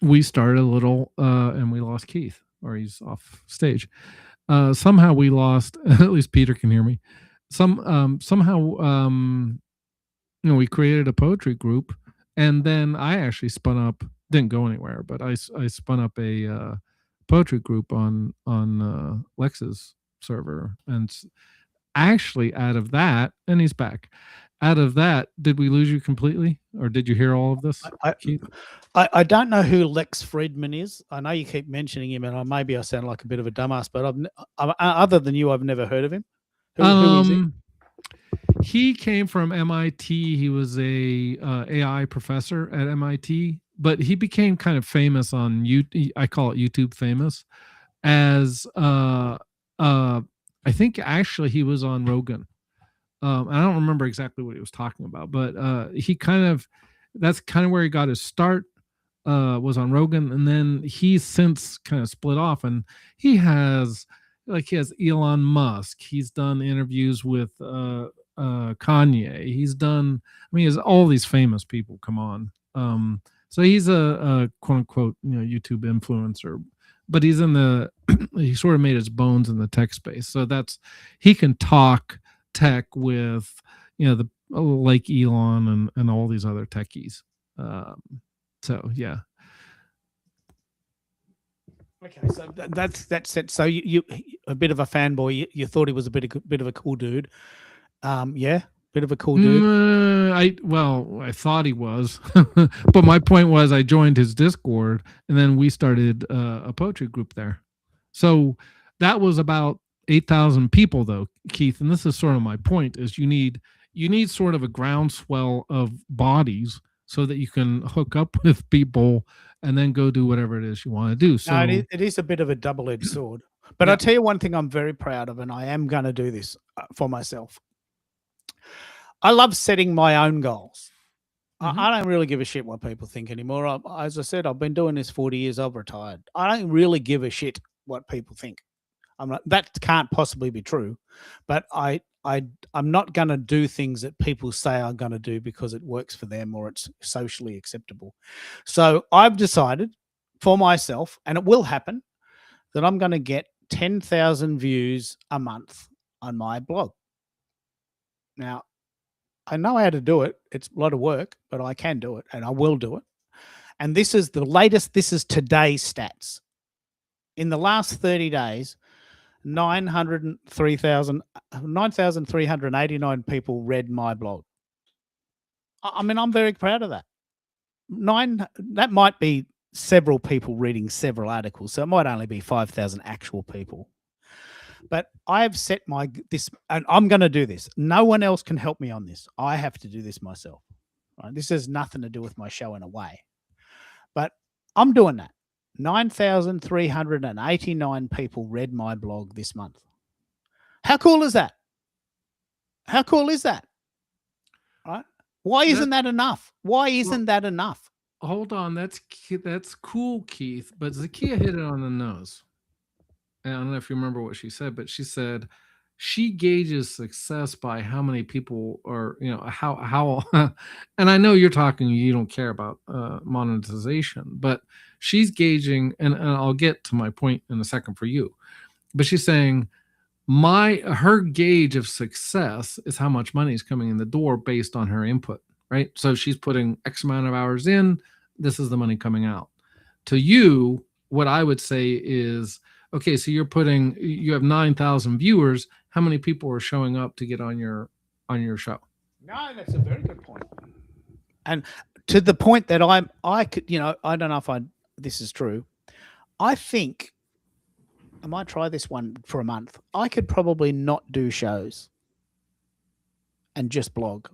we started a little, and we lost Keith, or he's off stage. Somehow we lost, at least Peter can hear me. Somehow, we created a poetry group, and then I actually spun up, didn't go anywhere, but I spun up a poetry group on Lex's server. And actually out of that, and he's back. Out of that, did we lose you completely, or did you hear all of this, Keith? I don't know who Lex Friedman is. I know you keep mentioning him, and maybe I sound like a bit of a dumbass, but other than you, I've never heard of him. Who is he? He came from MIT. He was a AI professor at MIT, but he became kind of famous on YouTube. I call it YouTube famous, as I think actually he was on Rogan. I don't remember exactly what he was talking about, but that's kind of where he got his start. Was on Rogan, and then he's since kind of split off, and he has Elon Musk. He's done interviews with Kanye. He's done, he has all these famous people come on. So he's a quote unquote YouTube influencer, but he's in he sort of made his bones in the tech space. So he can talk tech with like Elon and all these other techies. So yeah. Okay, so that's it. So you a bit of a fanboy. You thought he was a bit of a cool dude. Yeah, bit of a cool dude. I thought he was, but my point was I joined his Discord, and then we started a poetry group there. So that was about 8,000 people, though, Keith. And this is sort of my point: is you need sort of a groundswell of bodies so that you can hook up with people and then go do whatever it is you want to do. So no, it is a bit of a double-edged sword. But I'll tell you one thing I'm very proud of, and I am going to do this for myself. I love setting my own goals. Mm-hmm. I don't really give a shit what people think anymore. As I said, I've been doing this 40 years. I've retired. I don't really give a shit what people think. That can't possibly be true, but I'm not going to do things that people say I'm going to do because it works for them or it's socially acceptable. So I've decided for myself, and it will happen, that I'm going to get 10,000 views a month on my blog. Now, I know how to do it. It's a lot of work, but I can do it, and I will do it. And this is the latest. This is today's stats. In the last 30 days, 9,389 people read my blog. I'm very proud of that. That might be several people reading several articles, so it might only be 5,000 actual people. But I have set and I'm going to do this. No one else can help me on this. I have to do this myself. Right? This has nothing to do with my show in a way, but I'm doing that. 9,389 people read my blog this month. How cool is that? How cool is that? Right? Why isn't that enough? Why isn't that enough? Hold on, that's cool, Keith. But Zakia hit it on the nose. And I don't know if you remember what she said, but she said she gauges success by how many people are, how. And I know you're talking, you don't care about monetization, but she's gauging, and I'll get to my point in a second for you. But she's saying her gauge of success is how much money is coming in the door based on her input, right? So she's putting X amount of hours in. This is the money coming out. To you, what I would say is, okay, so you have 9,000 viewers. How many people are showing up to get on your show? No, that's a very good point. And to the point that I could, I don't know if this is true. I think I might try this one for a month. I could probably not do shows and just blog.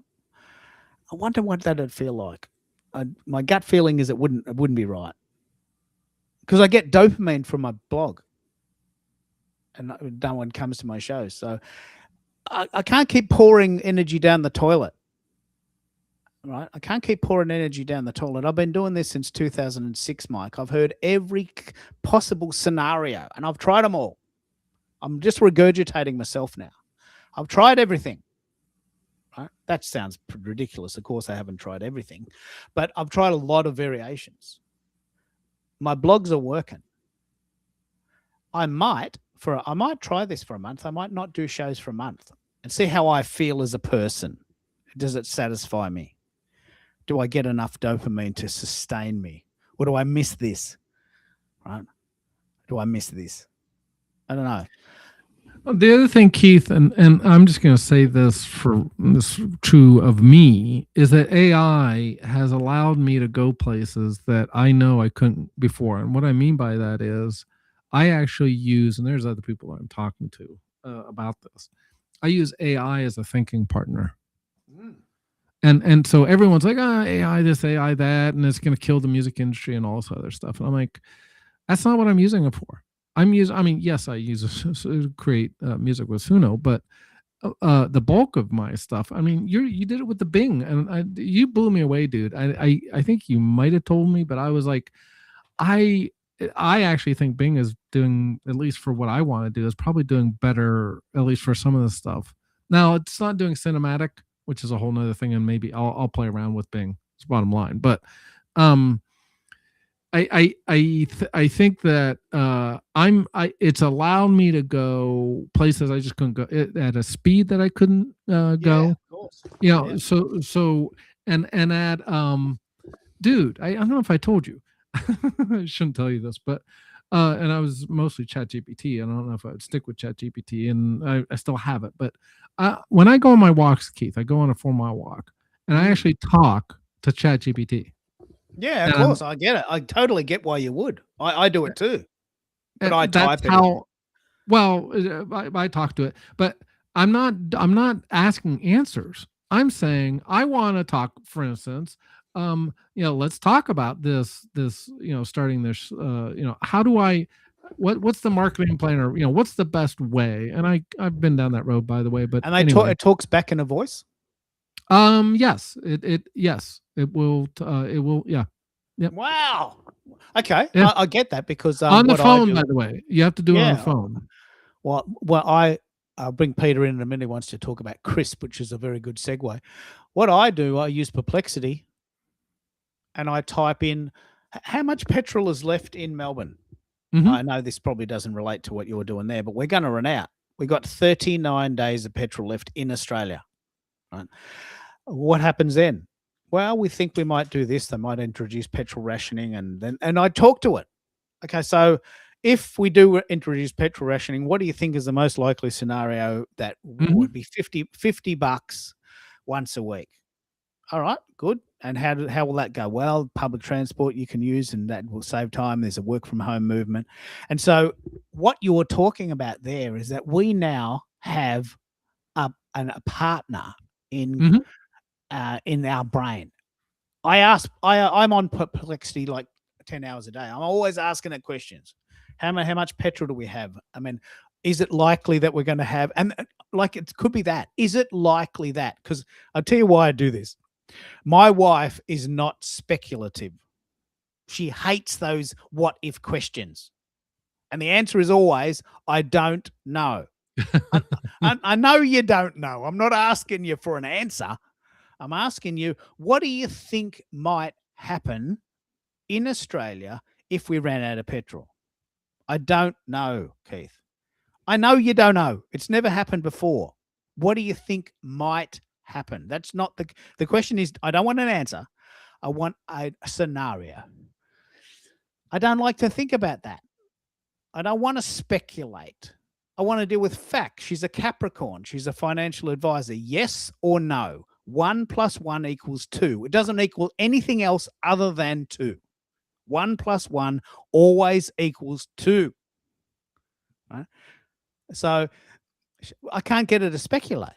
I wonder what that'd feel like. My gut feeling is it wouldn't be right, because I get dopamine from my blog, and no one comes to my shows. So I can't keep pouring energy down the toilet. Right? I can't keep pouring energy down the toilet. I've been doing this since 2006, Mike. I've heard every possible scenario, and I've tried them all. I'm just regurgitating myself now. I've tried everything. Right? That sounds ridiculous. Of course, I haven't tried everything, but I've tried a lot of variations. My blogs are working. I might try this for a month. I might not do shows for a month and see how I feel as a person. Does it satisfy me? Do I get enough dopamine to sustain me? Or do I miss this? Right? Do I miss this? I don't know. The other thing, Keith, and I'm just going to say this for this true of me, is that AI has allowed me to go places that I know I couldn't before. And what I mean by that is I actually use, and there's other people I'm talking to about this, I use AI as a thinking partner. And so everyone's like, AI this, AI that, and it's going to kill the music industry and all this other stuff. And I'm like, that's not what I'm using it for. Yes, I use it to create music with Suno, but the bulk of my stuff, you did it with the Bing, and you blew me away, dude. I think you might have told me, but I was like, I actually think Bing is doing, at least for what I want to do, is probably doing better, at least for some of the stuff. Now, it's not doing cinematic, which is a whole nother thing, and maybe I'll play around with Bing. It's bottom line, but I think that it's allowed me to go places I just couldn't go at a speed that I couldn't go. Yeah, of course. Yeah. So and add dude, I don't know if I told you. I shouldn't tell you this, but and I was mostly ChatGPT. I don't know if I would stick with ChatGPT, and I still have it. But when I go on my walks, Keith, I go on a 4-mile walk, and I actually talk to ChatGPT. Yeah, of course. I get it. I totally get why you would. I do it too. But I type it. I talk to it, but I'm not asking answers. I'm saying I want to talk, for instance, let's talk about this, starting this, how do what's the marketing plan, or, what's the best way? And I've been down that road, by the way, but and anyway. it talks back in a voice. Yes, it will. Yeah. Yep. Wow. Okay. Yeah. I get that, because on the phone, by the way, you have to do it on the phone. Well, I'll bring Peter in a minute. He wants to talk about CRISP, which is a very good segue. What I do, I use Perplexity, and I type in how much petrol is left in Melbourne. Mm-hmm. I know this probably doesn't relate to what you're doing there, but we're going to run out. We got 39 days of petrol left in Australia. Right? What happens then? Well, we think we might do this. They might introduce petrol rationing, and I talk to it. Okay, so if we do introduce petrol rationing, what do you think is the most likely scenario that would be $50 once a week? All right, good. And how will that go? Well, public transport you can use, and that will save time. There's a work from home movement. And so what you're talking about there is that we now have a partner in our brain. I'm on Perplexity like 10 hours a day. I'm always asking it questions. How much petrol do we have? I mean, is it likely that we're going to have, and like, it could be that. Is it likely that? Because I'll tell you why I do this. My wife is not speculative. She hates those what if questions. And the answer is always, I don't know. I know you don't know. I'm not asking you for an answer. I'm asking you, what do you think might happen in Australia if we ran out of petrol? I don't know, Keith. I know you don't know. It's never happened before. What do you think might happen? That's not the question is, I don't want an answer. I want a scenario. I don't like to think about that. I don't want to speculate. I want to deal with facts. She's a Capricorn. She's a financial advisor. Yes or no? 1 + 1 = 2. It doesn't equal anything else other than 2. 1 + 1 always equals 2. Right? So I can't get her to speculate.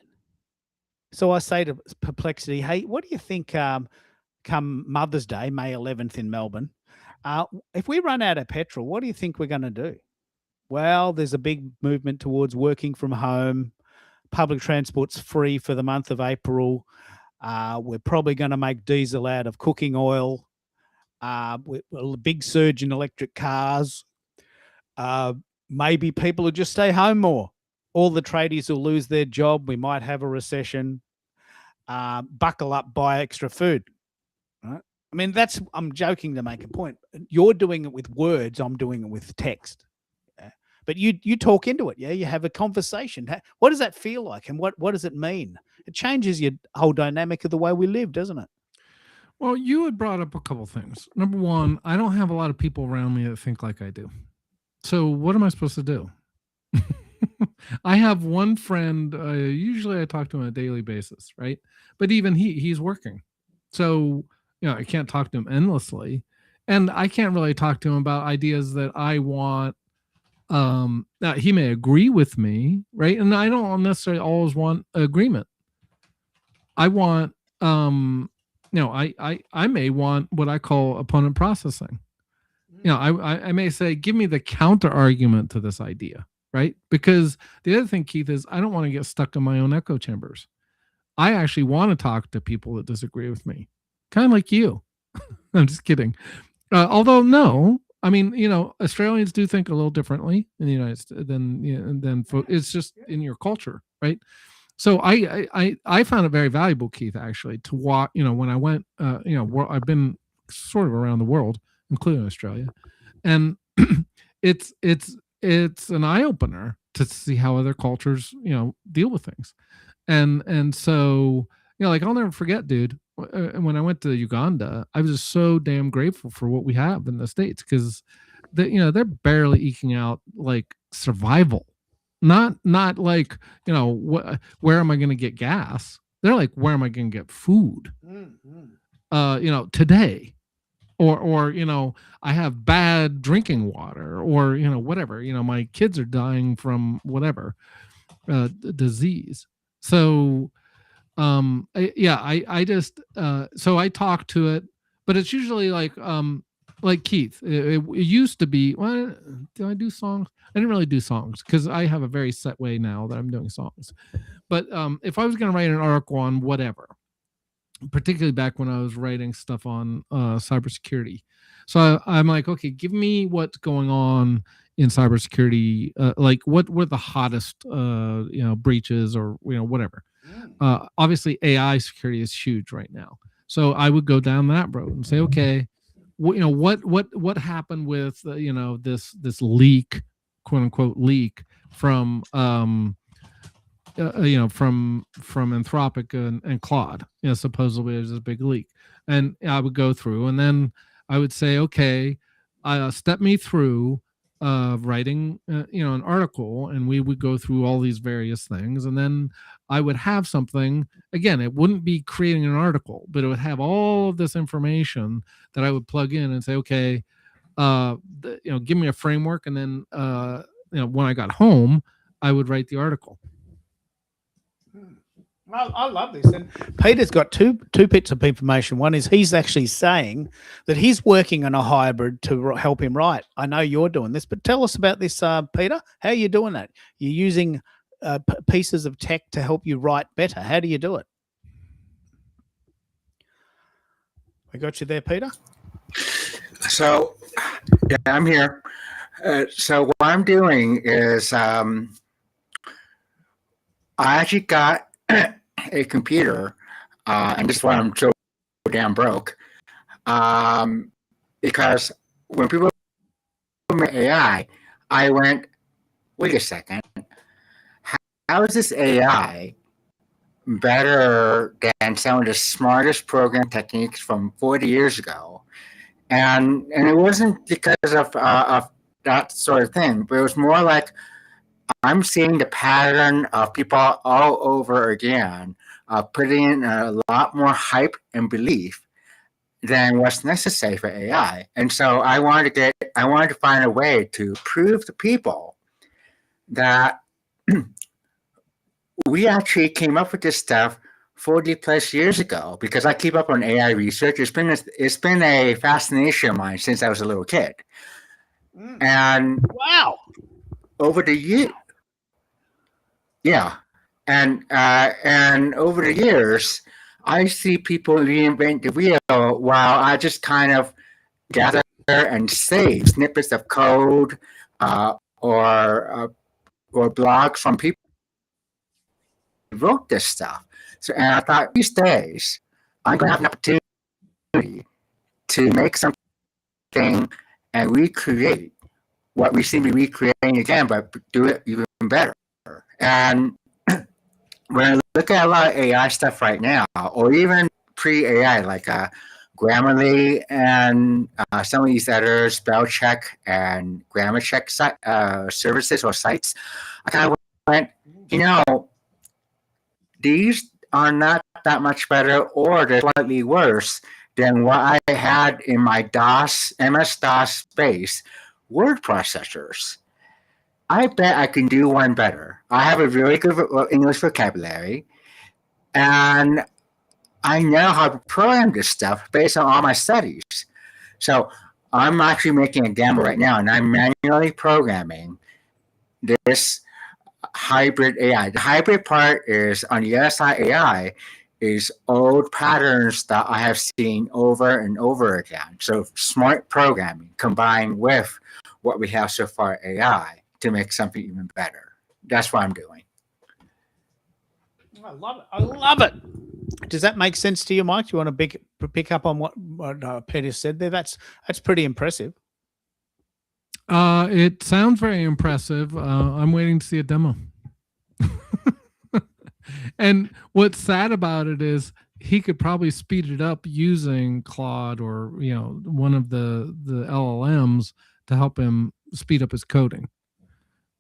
So I say to Perplexity, hey, what do you think come Mother's Day, May 11th in Melbourne, if we run out of petrol, what do you think we're going to do? Well, there's a big movement towards working from home. Public transport's free for the month of April. We're probably going to make diesel out of cooking oil. A big surge in electric cars. Maybe people will just stay home more. All the tradies will lose their job. We might have a recession. Buckle up, buy extra food. Right? I mean, I'm joking to make a point. You're doing it with words. I'm doing it with text. Yeah? But you talk into it. Yeah, you have a conversation. What does that feel like, and what does it mean? It changes your whole dynamic of the way we live, doesn't it? Well, you had brought up a couple things. Number one, I don't have a lot of people around me that think like I do. So what am I supposed to do? I have one friend, usually I talk to him on a daily basis, right? But even he's working. So, I can't talk to him endlessly. And I can't really talk to him about ideas that I want. Now he may agree with me, right? And I don't necessarily always want agreement. I want, I may want what I call opponent processing. I may say, give me the counter argument to this idea, right? Because the other thing, Keith, is I don't want to get stuck in my own echo chambers. I actually want to talk to people that disagree with me, kind of like you. I'm just kidding. Although, no, I mean, Australians do think a little differently in the United States than it's just in your culture, right? So I found it very valuable, Keith, actually, to watch. When I went, I've been sort of around the world, including Australia, and it's an eye opener to see how other cultures deal with things, and so like I'll never forget, dude. When I went to Uganda, I was just so damn grateful for what we have in the States, because they're barely eking out like survival, not like where am I going to get gas? They're like, where am I going to get food? Today. Or I have bad drinking water, or whatever. My kids are dying from whatever disease. So I just so I talk to it, but it's usually like Keith. It used to be. Well, do I do songs? I didn't really do songs because I have a very set way now that I'm doing songs. But if I was going to write an article on whatever, particularly back when I was writing stuff on cybersecurity. So I'm like, okay, give me what's going on in cybersecurity, like what were the hottest, breaches or, whatever. Obviously AI security is huge right now. So I would go down that road and say, okay, what happened with, this leak, quote unquote leak from, from Anthropic and Claude. Supposedly there's this big leak, and I would go through, and then I would say, okay, step me through writing, an article, and we would go through all these various things, and then I would have something. Again, it wouldn't be creating an article, but it would have all of this information that I would plug in and say, okay, give me a framework, and then when I got home, I would write the article. I love this. And Peter's got two bits of information. One is he's actually saying that he's working on a hybrid to help him write. I know you're doing this, but tell us about this, Peter. How are you doing that? You're using pieces of tech to help you write better. How do you do it? I got you there, Peter. So, yeah, I'm here. So what I'm doing is I actually got a computer, and this is why I'm so damn broke. Because when people told me AI, I went, wait a second, how is this AI better than some of the smartest program techniques from 40 years ago? And it wasn't because of that sort of thing, but it was more like I'm seeing the pattern of people all over again putting in a lot more hype and belief than what's necessary for AI. And so I wanted to find a way to prove to people that we actually came up with this stuff 40 plus years ago, because I keep up on AI research. It's been a fascination of mine since I was a little kid. And Wow. over the year, yeah, and over the years, I see people reinvent the wheel while I just kind of gather and save snippets of code or blogs from people who wrote this stuff. So, and I thought, these days, I'm going to have an opportunity to make something and recreate what we seem to be recreating again, but do it even better. And when I look at a lot of AI stuff right now, or even pre-AI, like Grammarly and some of these other spell check and grammar check services or sites, I kind of went, these are not that much better, or they're slightly worse than what I had in my MS-DOS space word processors. I bet I can do one better. I have a really good English vocabulary, and I know how to program this stuff based on all my studies. So I'm actually making a gamble right now, and I'm manually programming this hybrid AI. The hybrid part is on the other side. AI is old patterns that I have seen over and over again. So smart programming combined with what we have so far, AI, to make something even better. That's what I'm doing. I love it. I love it. Does that make sense to you, Mike? Do you want to pick up on what Peter said there? That's pretty impressive. It sounds very impressive. I'm waiting to see a demo. And what's sad about it is he could probably speed it up using Claude or one of the LLMs to help him speed up his coding.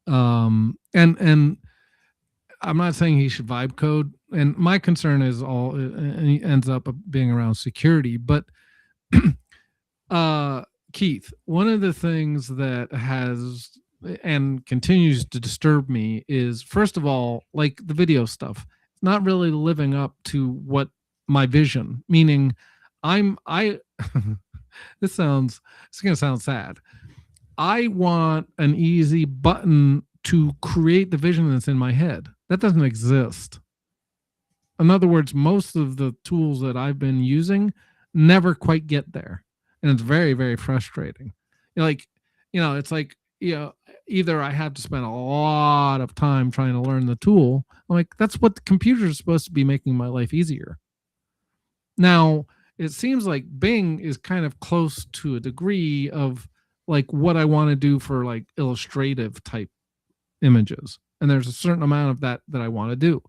And I'm not saying he should vibe code, and my concern is it ends up being around security. But Keith, one of the things that has and continues to disturb me is, first of all, like the video stuff, it's not really living up to what my vision, meaning it's going to sound sad. I want an easy button to create the vision that's in my head. That doesn't exist. In other words, most of the tools that I've been using never quite get there. And it's very, very frustrating. It's like, either I have to spend a lot of time trying to learn the tool. I'm like, that's what the computer is supposed to be, making my life easier. Now, it seems like Bing is kind of close to a degree of like what I want to do for like illustrative type images. And there's a certain amount of that I want to do.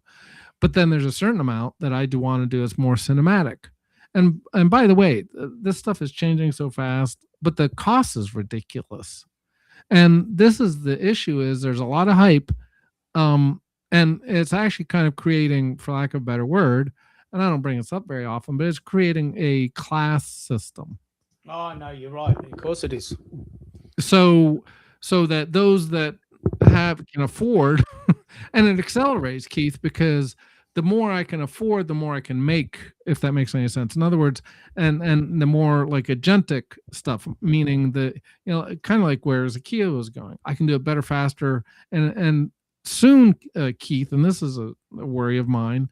But then there's a certain amount that I do want to do as more cinematic. And by the way, this stuff is changing so fast, but the cost is ridiculous. And this is the issue: is there's a lot of hype, and it's actually kind of creating, for lack of a better word, and I don't bring this up very often, but it's creating a class system. Oh no, you're right. Of course it is. So that those that can afford, and it accelerates, Keith, because the more I can afford, the more I can make, if that makes any sense. In other words, and the more like agentic stuff, meaning the, kind of like where Zakia was going, I can do it better, faster, and soon, Keith, and this is a worry of mine,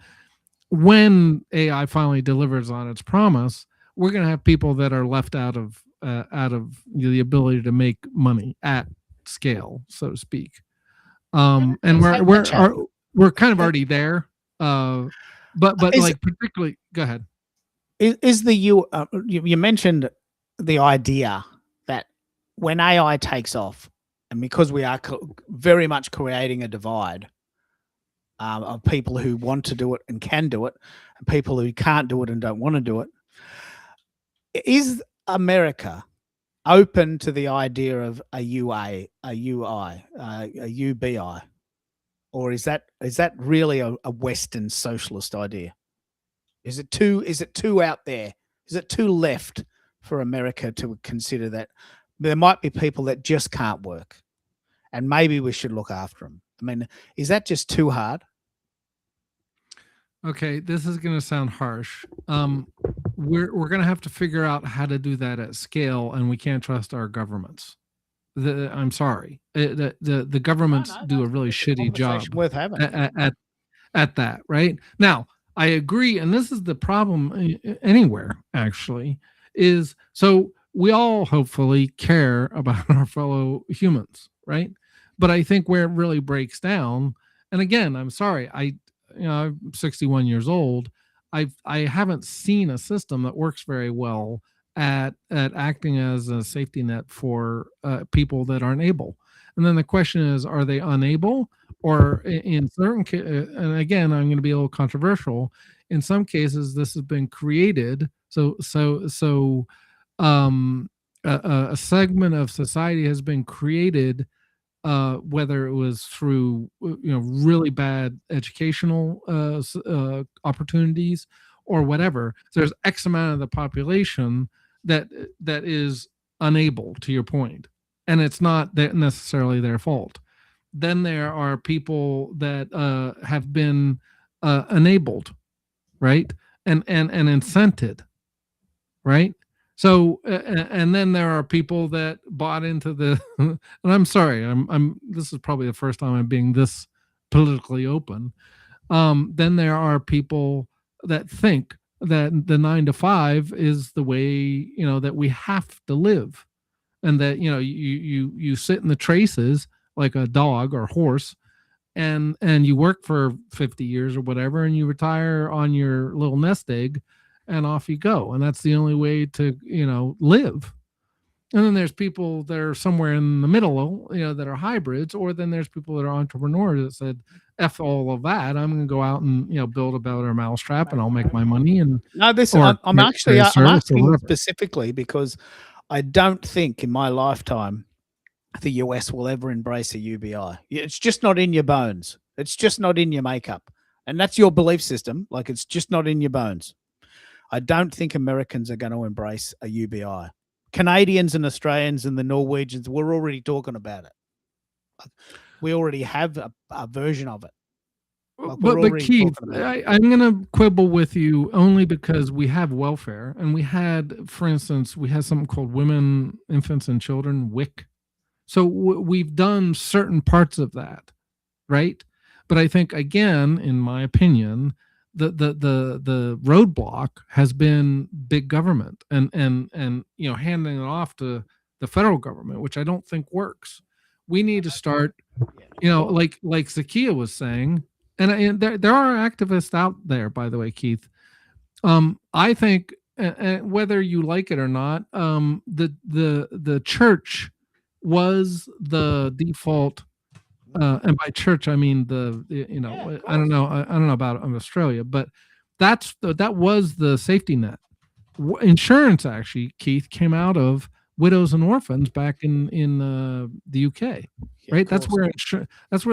when AI finally delivers on its promise, we're going to have people that are left out of the ability to make money at scale, so to speak. And we're kind of already there. But like particularly, go ahead. Is the you mentioned the idea that when AI takes off, and because we are very much creating a divide of people who want to do it and can do it, and people who can't do it and don't want to do it, is America open to the idea of a UI, a UBI? Or is that really a Western socialist idea? Is it too out there? Is it too left for America to consider that there might be people that just can't work, and maybe we should look after them? I mean, is that just too hard? Okay, this is going to sound harsh. We're going to have to figure out how to do that at scale, and we can't trust our governments. I'm sorry, the governments do a really shitty job Worth having. at that. Right now, I agree, and this is the problem anywhere. Actually, is so we all hopefully care about our fellow humans, right? But I think where it really breaks down, and again, I'm sorry, I'm 61 years old. I haven't seen a system that works very well at acting as a safety net for people that aren't able. And then the question is, are they unable, or in certain and again, I'm going to be a little controversial. In some cases, this has been created so a segment of society has been created, whether it was through really bad educational opportunities or whatever. So there's X amount of the population that is unable, to your point, and it's not necessarily their fault. Then there are people that have been enabled, right, and incented, right? So, and then there are people that bought into the, and I'm sorry, this is probably the first time I'm being this politically open. Then there are people that think that the 9 to 5 is the way, that we have to live. And that, you sit in the traces like a dog or horse, and you work for 50 years or whatever, and you retire on your little nest egg, and off you go. And that's the only way to, live. And then there's people that are somewhere in the middle, that are hybrids, or then there's people that are entrepreneurs that said, F all of that. I'm going to go out and, build a better mousetrap, and I'll make my money. And no, I'm asking specifically because I don't think in my lifetime the US will ever embrace a UBI. It's just not in your bones. It's just not in your makeup. And that's your belief system. Like, it's just not in your bones. I don't think Americans are going to embrace a UBI. Canadians and Australians and the Norwegians, we're already talking about it. We already have a version of it. Like, but Keith, I'm going to quibble with you only because we have welfare, and we had, for instance, we had something called Women, Infants, and Children, WIC. So we've done certain parts of that, right? But I think, again, in my opinion, the roadblock has been big government and handing it off to the federal government, which I don't think works. We need to start, like Zakia was saying, and there are activists out there, by the way, Keith. I think whether you like it or not, the church was the default. And by church, I mean I don't know about Australia, but that was the safety net. Insurance, actually, Keith, came out of widows and orphans back in the UK, right? That's where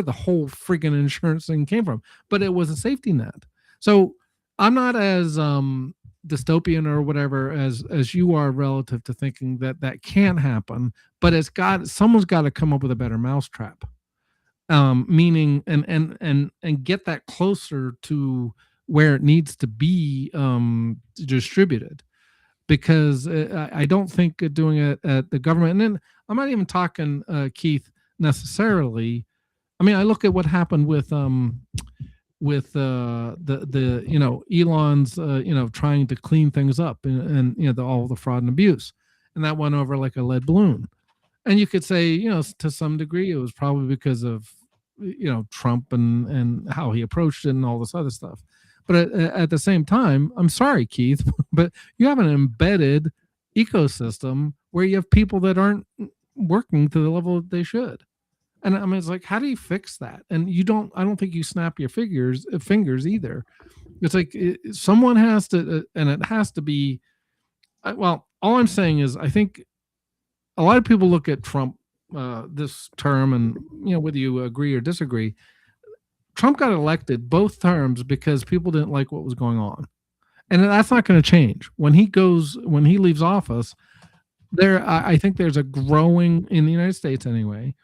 the whole freaking insurance thing came from. But it was a safety net. So I'm not as dystopian or whatever as you are relative to thinking that can't happen. But someone's got to come up with a better mousetrap. Meaning and get that closer to where it needs to be distributed, because I don't think doing it at the government. And then I'm not even talking Keith necessarily. I mean, I look at what happened with Elon's trying to clean things up and all the fraud and abuse, and that went over like a lead balloon. And you could say, to some degree, it was probably because of, Trump and how he approached it and all this other stuff. But at the same time, I'm sorry, Keith, but you have an embedded ecosystem where you have people that aren't working to the level that they should. And I mean, it's like, how do you fix that? And I don't think you snap your fingers either. It's like someone has to, and it has to be, well, all I'm saying is I think a lot of people look at Trump this term, and whether you agree or disagree, Trump got elected both terms because people didn't like what was going on, and that's not going to change when he leaves office. I think there's a growing, in the United States anyway,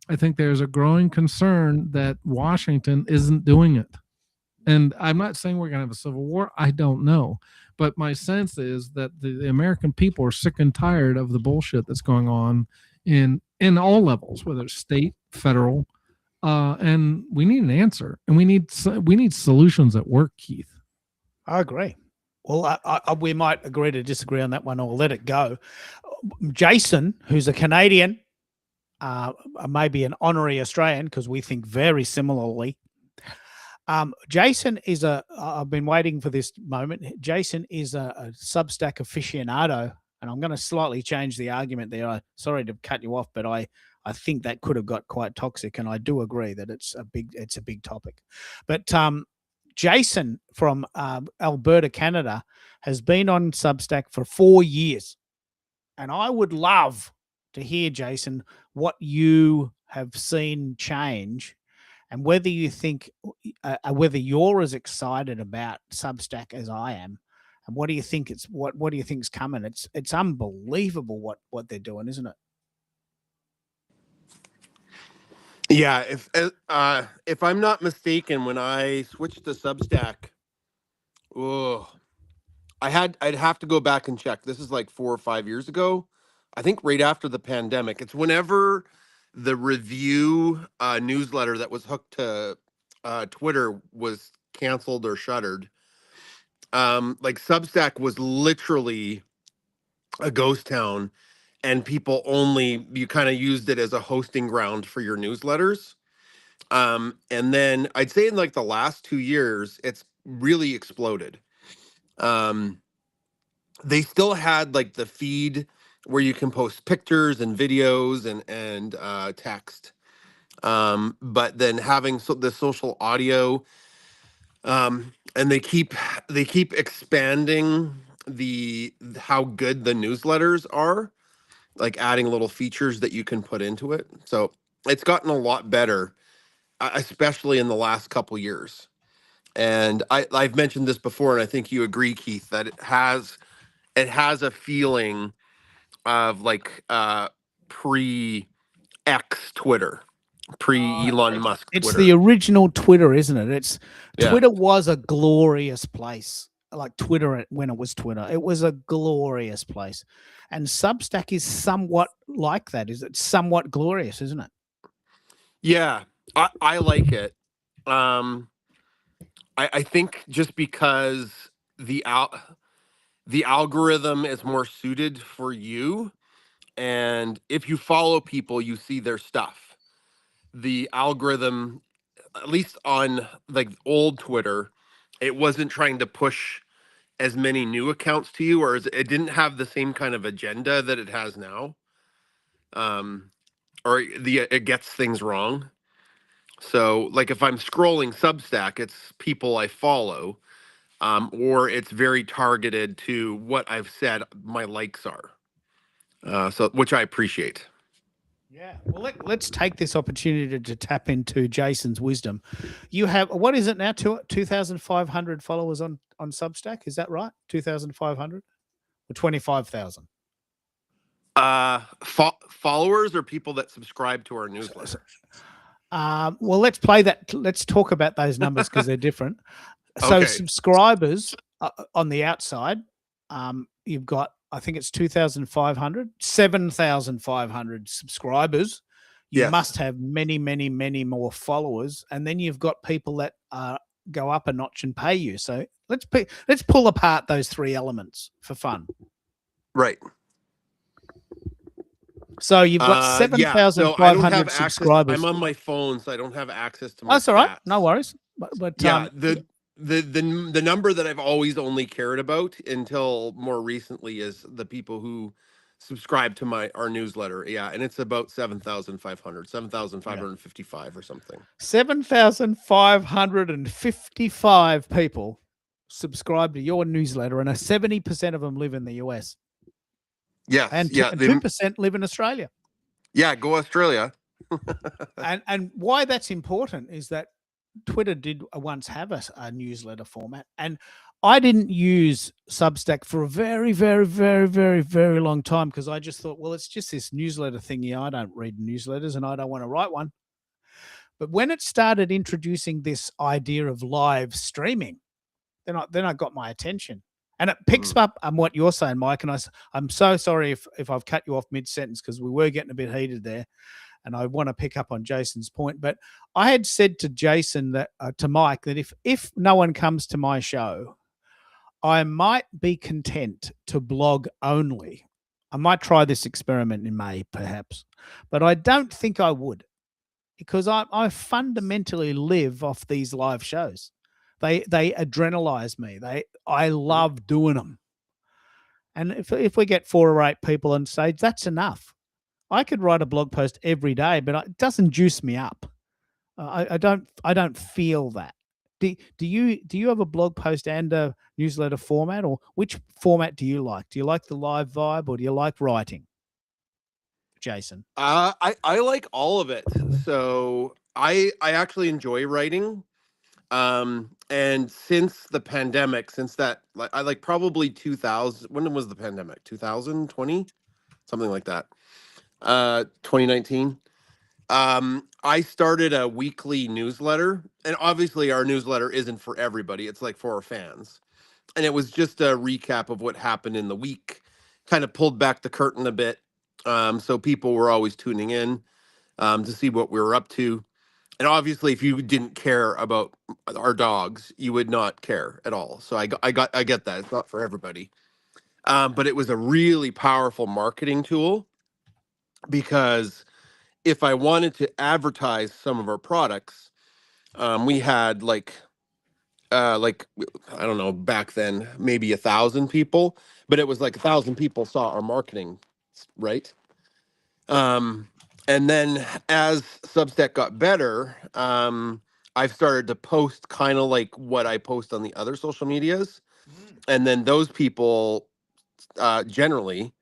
I think there's a growing concern that Washington isn't doing it. And I'm not saying we're going to have a civil war. I don't know. But my sense is that the American people are sick and tired of the bullshit that's going on in all levels, whether it's state, federal, and we need an answer, and we need solutions that work, Keith. I agree. Well, we might agree to disagree on that one, or let it go. Jason, who's a Canadian, maybe an honorary Australian, because we think very similarly. Jason is I've been waiting for this moment. Jason is a Substack aficionado, and I'm going to slightly change the argument there. Sorry to cut you off, but I think that could have got quite toxic, and I do agree that it's a big topic. But Jason from Alberta, Canada, has been on Substack for 4 years, and I would love to hear, Jason, what you have seen change, and whether you think whether you're as excited about Substack as I am, and what do you think what do you think's coming? It's unbelievable what they're doing, isn't it? Yeah, if I'm not mistaken, when I switched to Substack, I'd have to go back and check. This is like 4 or 5 years ago. I think right after the pandemic. It's whenever the review newsletter that was hooked to Twitter was canceled or shuttered. Like Substack was literally a ghost town, and you kind of used it as a hosting ground for your newsletters. And then I'd say in like the last 2 years, it's really exploded. They still had like the feed where you can post pictures and videos and text. But then having the social audio, and they keep expanding how good the newsletters are, like adding little features that you can put into it. So it's gotten a lot better, especially in the last couple years. And I've mentioned this before, and I think you agree, Keith, that it has a feeling of like pre X Twitter, pre Elon Musk Twitter. It's the original Twitter, isn't it? Yeah. Twitter was a glorious place. Like Twitter, when it was Twitter, it was a glorious place. And Substack is somewhat like that. Is it somewhat glorious, isn't it? Yeah, I like it. I think just because the algorithm is more suited for you, and if you follow people, you see their stuff. The algorithm, at least on like old Twitter, it wasn't trying to push as many new accounts to you, or it didn't have the same kind of agenda that it has now. Or it gets things wrong. So like if I'm scrolling Substack, it's people I follow, or it's very targeted to what I've said my likes are. So which I appreciate. Yeah. Well, let's take this opportunity to tap into Jason's wisdom. You have, what is it now? 2,500 followers on Substack. Is that right? 2,500 or 25,000? Followers or people that subscribe to our newsletter? Well, let's play that. Let's talk about those numbers because they're different. So Okay. subscribers on the outside, you've got, I think it's 2,500, 7,500 subscribers. You Yes. must have many, many, many more followers. And then you've got people that go up a notch and pay you. So let's pull apart those three elements for fun. Right. So you've got 7,500 subscribers. I'm on my phone, so I don't have access to my That's all right. stats. No worries. But Yeah, the number that I've always only cared about until more recently is the people who subscribe to our newsletter. Yeah, and it's about 7,500, 7,555 or something. 7,555 people subscribe to your newsletter, and 70% of them live in the US. Yes, and yeah, 2% live in Australia. Yeah, go Australia. and why that's important is that Twitter did once have a newsletter format, and I didn't use Substack for a very, very, very, very, very long time because I just thought, well, it's just this newsletter thingy. I don't read newsletters and I don't want to write one. But when it started introducing this idea of live streaming, then I got my attention. And it picks up on what you're saying, Mike. And I'm so sorry if I've cut you off mid sentence because we were getting a bit heated there, and I want to pick up on Jason's point. But I had said to Jason that to Mike that if no one comes to my show, I might be content to blog only. I might try this experiment in May, perhaps, but I don't think I would because I fundamentally live off these live shows. They adrenalize me. I love doing them. And if we get 4 or 8 people on stage, that's enough. I could write a blog post every day, but it doesn't juice me up. I don't feel that. Do you have a blog post and a newsletter format, or which format do you like? Do you like the live vibe, or do you like writing, Jason? I like all of it. So I actually enjoy writing. And since the pandemic, since that, like I like probably 2000. When was the pandemic? 2020, something like that. 2019. I started a weekly newsletter, and obviously our newsletter isn't for everybody. It's like for our fans, and it was just a recap of what happened in the week. Kind of pulled back the curtain a bit, so people were always tuning in to see what we were up to. And obviously, if you didn't care about our dogs, you would not care at all. So I get that. It's not for everybody. But it was a really powerful marketing tool because if I wanted to advertise some of our products, we had like I don't know, back then maybe 1,000 people, but it was like 1,000 people saw our marketing, right? Um, and then as Substack got better, I've started to post kind of like what I post on the other social medias, and then those people generally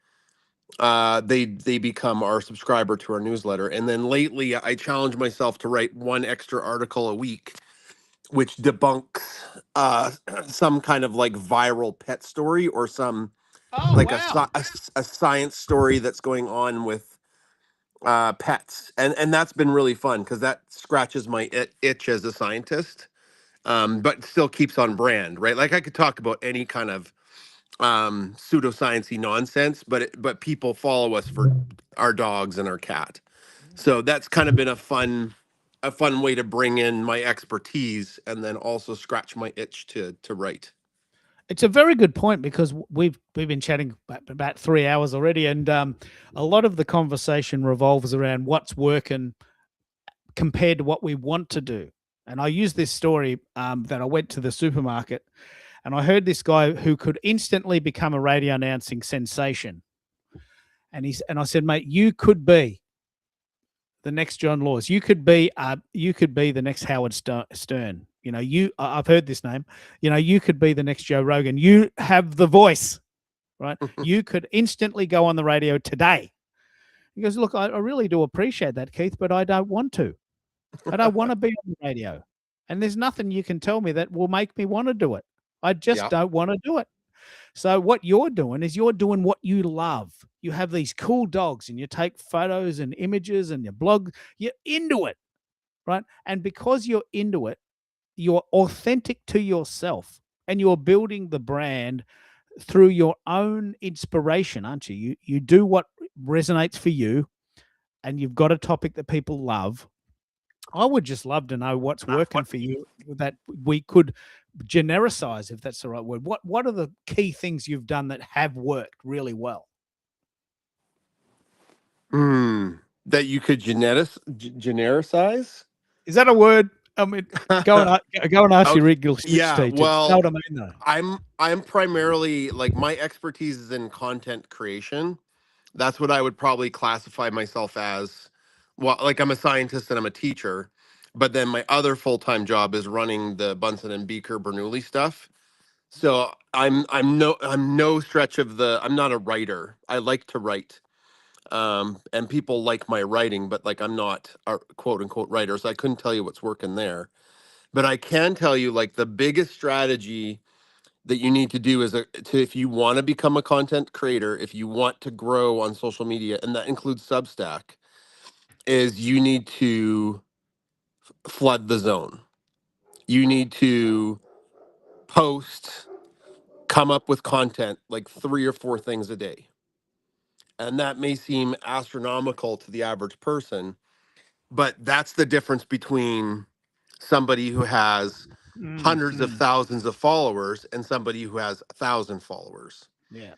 they become our subscriber to our newsletter. And then lately I challenge myself to write one extra article a week which debunks some kind of like viral pet story or some Oh like wow! a science story that's going on with pets. And that's been really fun because that scratches my itch as a scientist, but still keeps on brand, right? Like I could talk about any kind of pseudosciencey nonsense, but people follow us for our dogs and our cat. So that's kind of been a fun way to bring in my expertise and then also scratch my itch to write. It's a very good point because we've been chatting about 3 hours already, and a lot of the conversation revolves around what's working compared to what we want to do. And I use this story that I went to the supermarket and I heard this guy who could instantly become a radio announcing sensation. And I said, mate, you could be the next John Laws. You could be the next Howard Stern. You know, I've heard this name. You know, you could be the next Joe Rogan. You have the voice, right? You could instantly go on the radio today. He goes, look, I really do appreciate that, Keith, but I don't want to. I don't want to be on the radio. And there's nothing you can tell me that will make me want to do it. I just Yeah. don't want to do it. So what you're doing is you're doing what you love. You have these cool dogs and you take photos and images and your blog, you're into it, right? And because you're into it, you're authentic to yourself and you're building the brand through your own inspiration, aren't you? You do what resonates for you and you've got a topic that people love. I would just love to know what's working for you that we could genericize, if that's the right word. What are the key things you've done that have worked really well? That you could genericize? Is that a word? I mean, go and ask your Okay. English Yeah, teacher. You know well, what I mean, though. I'm primarily like my expertise is in content creation. That's what I would probably classify myself as. Well, like I'm a scientist and I'm a teacher, but then my other full-time job is running the Bunsen and Beaker Bernoulli stuff. So I'm no stretch of the I'm not a writer. I like to write. And people like my writing, but like I'm not a quote unquote writer, so I couldn't tell you what's working there. But I can tell you like the biggest strategy that you need to do if you want to become a content creator, if you want to grow on social media, and that includes Substack, is you need to flood the zone. You need to post, come up with content like 3 or 4 things a day. And that may seem astronomical to the average person, but that's the difference between somebody who has hundreds of thousands of followers and somebody who has 1,000 followers. Yeah.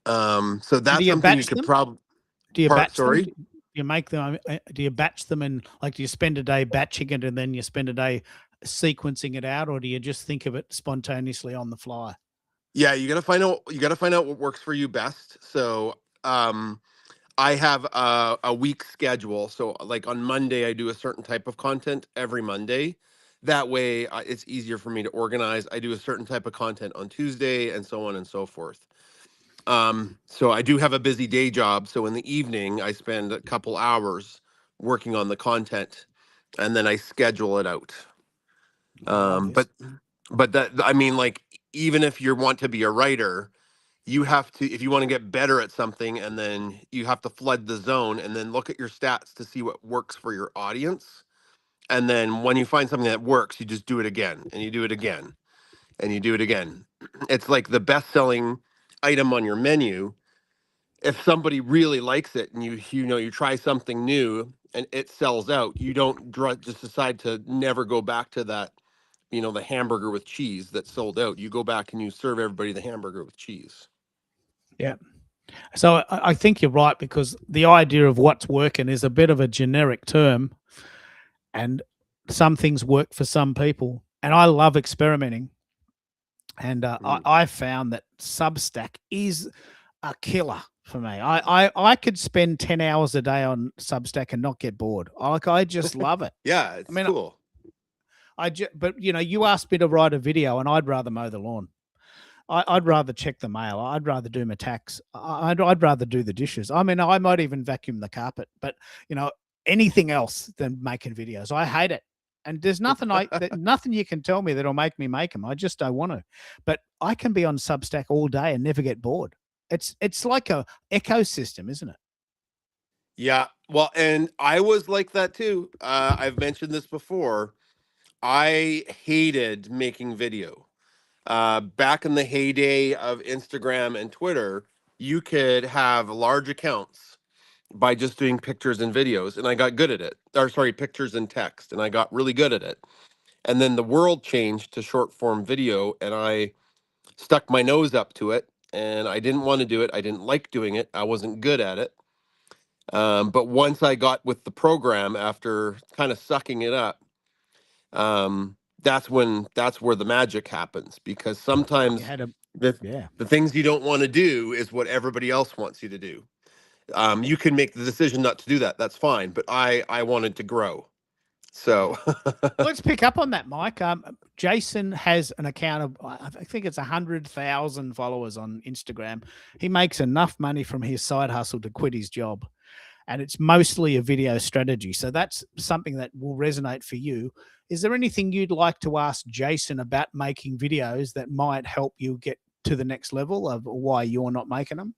So that's do you something you batch could them? probably Do you batch them? sorry. Do you make them? Do you batch them and like do you spend a day batching it and then you spend a day sequencing it out, or do you just think of it spontaneously on the fly? Yeah, you gotta find out what works for you best. So I have a week schedule. So like on Monday, I do a certain type of content every Monday. That way, it's easier for me to organize. I do a certain type of content on Tuesday, and so on and so forth. So I do have a busy day job. So in the evening, I spend a couple hours working on the content, and then I schedule it out. I love this. But that, I mean, like, even if you want to be a writer, you have to, if you want to get better at something, and then you have to flood the zone and then look at your stats to see what works for your audience. And then when you find something that works, you just do it again and you do it again and you do it again. It's like the best selling item on your menu. If somebody really likes it and you try something new and it sells out, you don't just decide to never go back to that, the hamburger with cheese that sold out. You go back and you serve everybody the hamburger with cheese. Yeah. So I think you're right, because the idea of what's working is a bit of a generic term, and some things work for some people. And I love experimenting. And I found that Substack is a killer for me. I could spend 10 hours a day on Substack and not get bored. I just love it. Yeah, it's cool. But you asked me to write a video, and I'd rather mow the lawn. I'd rather check the mail. I'd rather do my tax. I'd rather do the dishes. I mean, I might even vacuum the carpet. But anything else than making videos, I hate it. And there's nothing nothing you can tell me that'll make me make them. I just don't want to. But I can be on Substack all day and never get bored. It's like a ecosystem, isn't it? Yeah. Well, and I was like that too. I've mentioned this before. I hated making video. Back in the heyday of Instagram and Twitter, you could have large accounts by just doing pictures and videos, and I got good at it. Or sorry, pictures and text, and I got really good at it. And then the world changed to short form video, and I stuck my nose up to it, and I didn't want to do it. I didn't like doing it. I wasn't good at it. But once I got with the program, after kind of sucking it up, that's where the magic happens, because sometimes the things you don't want to do is what everybody else wants you to do. You can make the decision not to do that. That's fine. But I wanted to grow. So let's pick up on that, Mike. Jason has an account of, I think it's 100,000 followers on Instagram. He makes enough money from his side hustle to quit his job. And it's mostly a video strategy. So that's something that will resonate for you. Is there anything you'd like to ask Jason about making videos that might help you get to the next level of why you're not making them?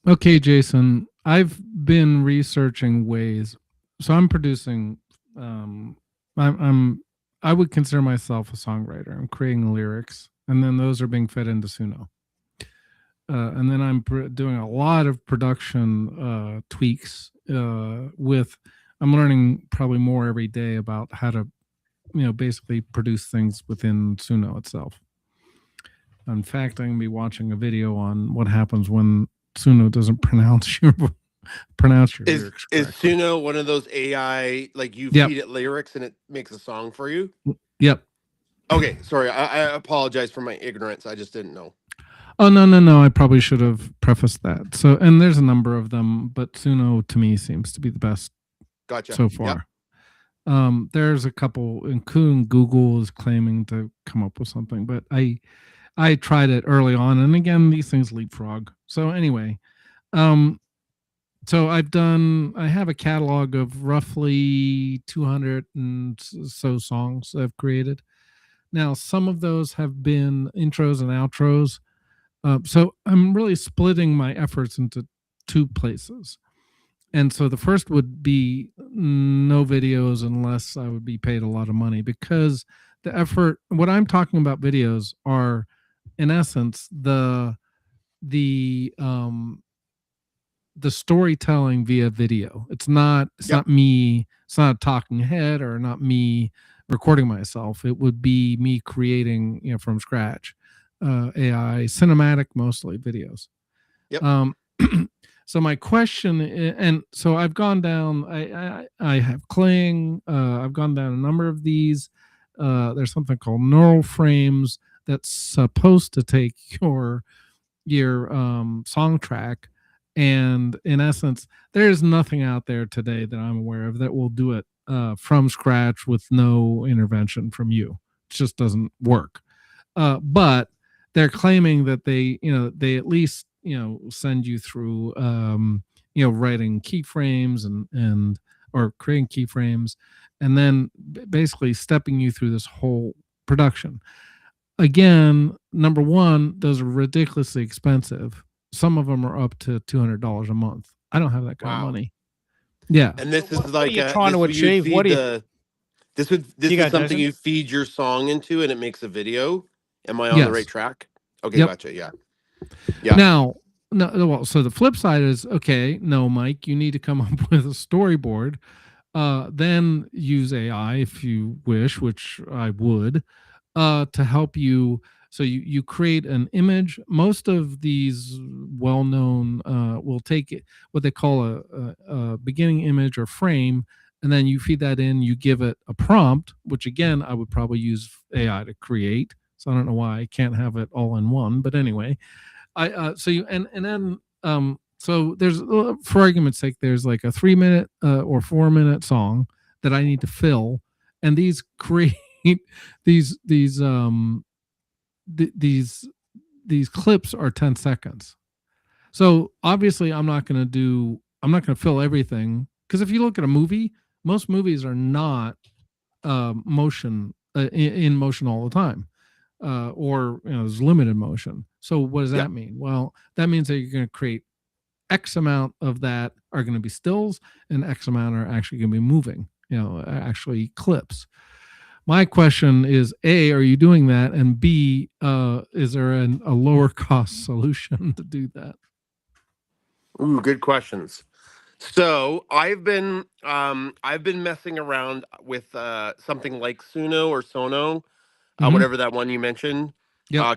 Okay, Jason, I've been researching ways. So I'm producing, I would consider myself a songwriter. I'm creating lyrics, and then those are being fed into Suno. And then I'm doing a lot of production tweaks I'm learning probably more every day about how to, basically produce things within Suno itself. In fact, I'm going to be watching a video on what happens when Suno doesn't pronounce your lyrics. Is Suno one of those AI, like you feed it lyrics and it makes a song for you? Yep. Okay, sorry. I apologize for my ignorance. I just didn't know. Oh, no. I probably should have prefaced that. So, and there's a number of them, but Suno to me seems to be the best so far. Yep. There's a couple, including Google is claiming to come up with something, but I tried it early on, and again, these things leapfrog. So anyway, So I have a catalog of roughly 200 and so songs I've created. Now, some of those have been intros and outros. So I'm really splitting my efforts into two places. And so the first would be no videos unless I would be paid a lot of money, because the effort, what I'm talking about videos are in essence the the storytelling via video. It's not me, it's not a talking head or not me recording myself. It would be me creating, from scratch, AI cinematic, mostly videos. Yep. So my question and so I've gone down, I have Kling, I've gone down a number of these. There's something called neural frames that's supposed to take your song track, and in essence there's nothing out there today that I'm aware of that will do it from scratch with no intervention from you. It just doesn't work. But they're claiming that they at least send you through writing keyframes and or creating keyframes, and then basically stepping you through this whole production. Again, number one, those are ridiculously expensive. Some of them are up to $200 a month. I don't have that kind of money. Yeah. And this is What are like you trying to you'd achieve? feed this You is go, something Jason. you feed your song into and it makes a video. Am I on the right Yes. track? Okay, Yep. gotcha. Yeah. Yeah. Now, no, well, so the flip side is, okay, no, Mike, you need to come up with a storyboard. Then use AI if you wish, which I would, to help you. So you create an image. Most of these well-known will take what they call a beginning image or frame, and then you feed that in. You give it a prompt, which again I would probably use AI to create. So I don't know why I can't have it all in one, but anyway, so you and then so there's, for argument's sake, there's like a 3 minute or 4 minute song that I need to fill, and these create these these clips are 10 seconds. So obviously I'm not going to fill everything, because if you look at a movie, most movies are not motion in motion all the time. Or there's limited motion. So what does that mean? Well, that means that you're going to create X amount of that are going to be stills, and X amount are actually going to be moving, actually clips. My question is, A, are you doing that? And B, is there a lower cost solution to do that? Ooh, good questions. So I've been messing around with something like Suno or Sono, whatever that one you mentioned,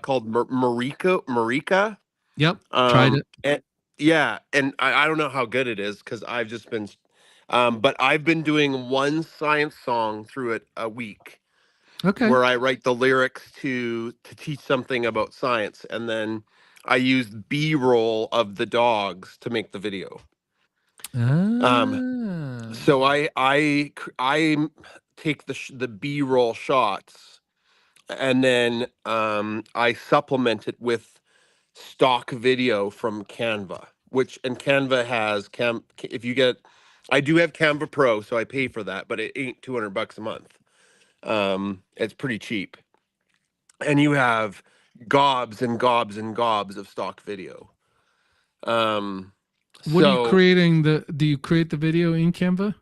called Marika. Yep. Tried it. And, yeah, and I don't know how good it is because I've just been, but I've been doing one science song through it a week. Okay. Where I write the lyrics to teach something about science, and then I use B-roll of the dogs to make the video. So I take the B-roll shots, and then I supplement it with stock video from Canva, and Canva has if you get, I do have Canva Pro, so I pay for that, but it ain't $200 a month. It's pretty cheap, and you have gobs and gobs and gobs of stock video. What are you creating? Do you create the video in Canva?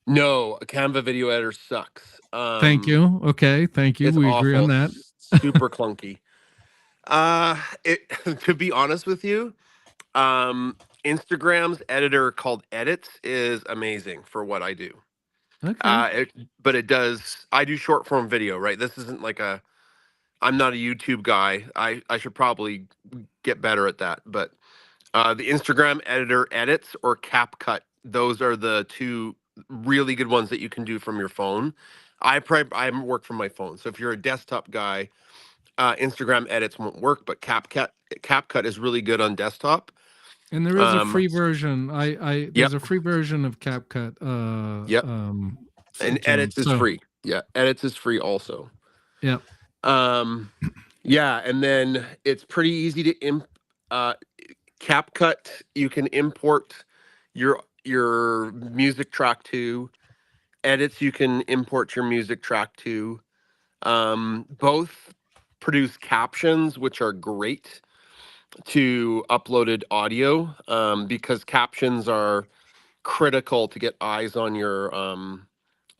No, a Canva video editor sucks. Thank you. Okay, thank you. We agree on that. Super clunky. To be honest with you, Instagram's editor called Edits is amazing for what I do. Okay. But it does. I do short form video, right? This isn't like I'm not a YouTube guy. I should probably get better at that. But the Instagram editor Edits or CapCut, those are the two really good ones that you can do from your phone. I work from my phone, so if you're a desktop guy, Instagram Edits won't work. But CapCut is really good on desktop. And there is a free version. There's a free version of CapCut. And Edits is free. Yeah, Edits is free also. Yep. Yeah, and then it's pretty easy to CapCut. You can import your music track to, edits you can import your music track to. Both produce captions, which are great to uploaded audio, because captions are critical to get eyes on your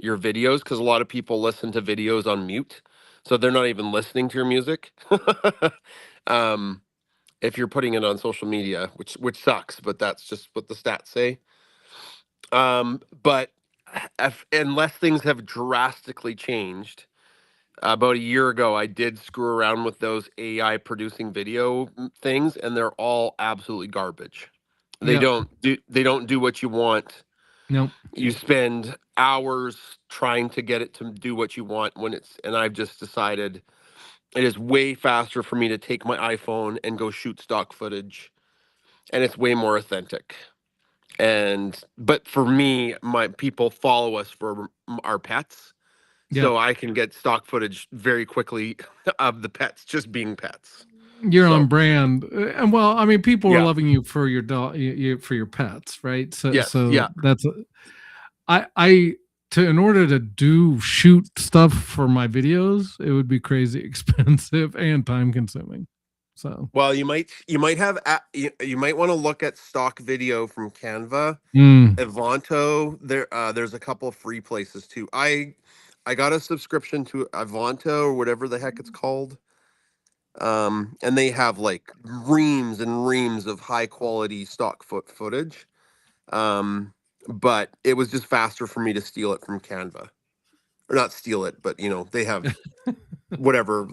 videos, because a lot of people listen to videos on mute, so they're not even listening to your music. um, if you're putting it on social media, which sucks, but that's just what the stats say. But unless things have drastically changed, about a year ago, I did screw around with those AI producing video things, and they're all absolutely garbage. Yep. They don't do what you want. Nope. You spend hours trying to get it to do what you want and I've just decided it is way faster for me to take my iPhone and go shoot stock footage, and it's way more authentic. But for me, my people follow us for our pets, Yep. so I can get stock footage very quickly of the pets just being pets. You're So, on brand, and well, I mean, people are yeah. loving you for your dog, for your pets, right? So, Yes, so yeah. that's in order to shoot stuff for my videos, it would be crazy expensive and time consuming. So, Well, you might have you might want to look at stock video from Canva, Avanto. There's a couple of free places too. I got a subscription to Avanto or whatever the heck it's called. And they have like reams and reams of high quality stock footage. But it was just faster for me to steal it from Canva, or not steal it, but they have whatever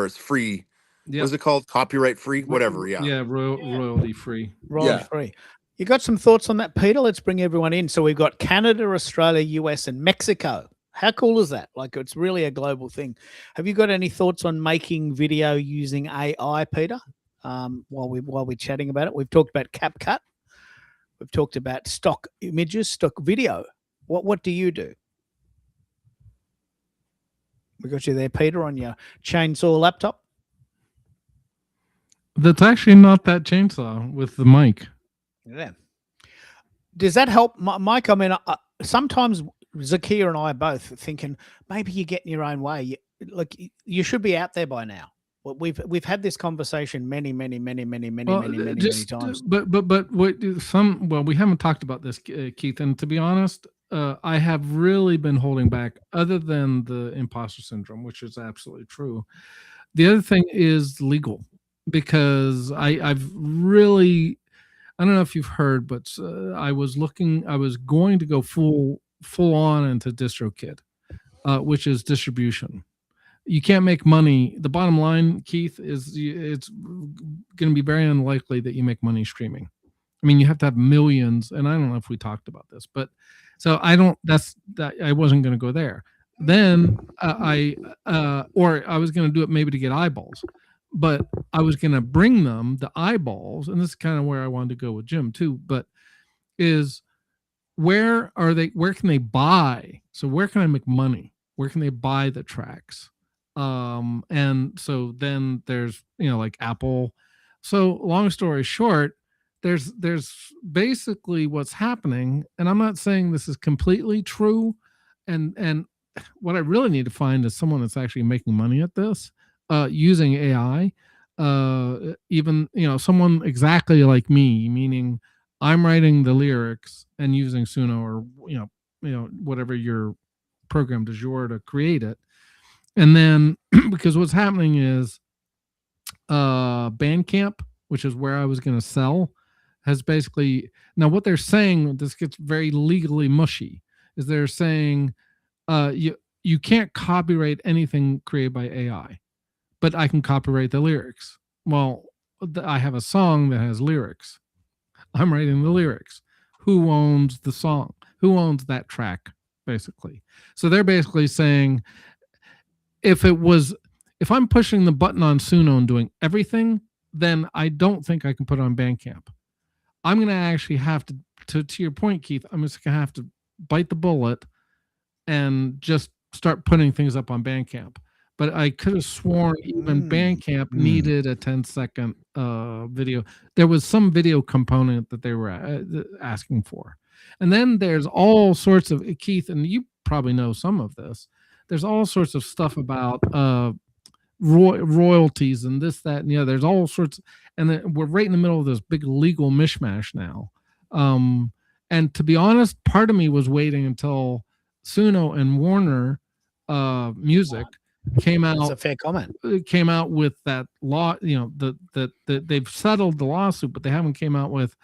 is free. yeah, What's it called? Copyright free, whatever. Yeah. yeah, royalty free. Royalty free. You got some thoughts on that, Peter? Let's bring everyone in. So we've got Canada, Australia, US, and Mexico. How cool is that? Like, it's really a global thing. Have you got any thoughts on making video using AI, Peter? While we're chatting about it, we've talked about CapCut. We've talked about stock images, stock video. What do you do? We got you there, Peter, on your chainsaw laptop. That's actually not that chainsaw with the mic. Yeah. Does that help, Mike? I mean, sometimes Zakia and I are both thinking maybe you're getting your own way. You should be out there by now. Well, we've had this conversation many times. But we haven't talked about this, Keith. And to be honest, I have really been holding back, other than the imposter syndrome, which is absolutely true. The other thing is legal, because I've really, I don't know if you've heard, but I was going to go full on into DistroKid, which is distribution. You can't make money. The bottom line, Keith, is it's going to be very unlikely that you make money streaming. I mean, you have to have millions, and I don't know if we talked about this, but so I wasn't going to go there. Then or I was going to do it maybe to get eyeballs, but I was going to bring them the eyeballs, and this is kind of where I wanted to go with Jim too, but is where can they buy? So where can I make money? Where can they buy the tracks? And so then there's, like Apple. So long story short, there's basically what's happening, and I'm not saying this is completely true. And what I really need to find is someone that's actually making money at this, using AI, even, someone exactly like me, meaning I'm writing the lyrics and using Suno or, whatever your program du jour to create it. And then because what's happening is Bandcamp, which is where I was going to sell, has basically, now what they're saying, this gets very legally mushy, is they're saying you can't copyright anything created by AI, but I can copyright the lyrics. Well, I have a song that has lyrics. I'm writing the lyrics. Who owns the song? Who owns that track, basically? So they're basically saying, if I'm pushing the button on Suno and doing everything, then I don't think I can put it on Bandcamp. I'm going to actually have to your point, Keith, I'm just going to have to bite the bullet and just start putting things up on Bandcamp. but I could have sworn even Bandcamp needed a 10-second video. There was some video component that they were asking for. And then there's all sorts of, Keith, and you probably know some of this, there's all sorts of stuff about royalties and this, that, and the other. There's all sorts, and then we're right in the middle of this big legal mishmash now. And to be honest, part of me was waiting until Suno and Warner Music came out. That's a fair comment. Came out with that law, that they've settled the lawsuit, but they haven't came out with.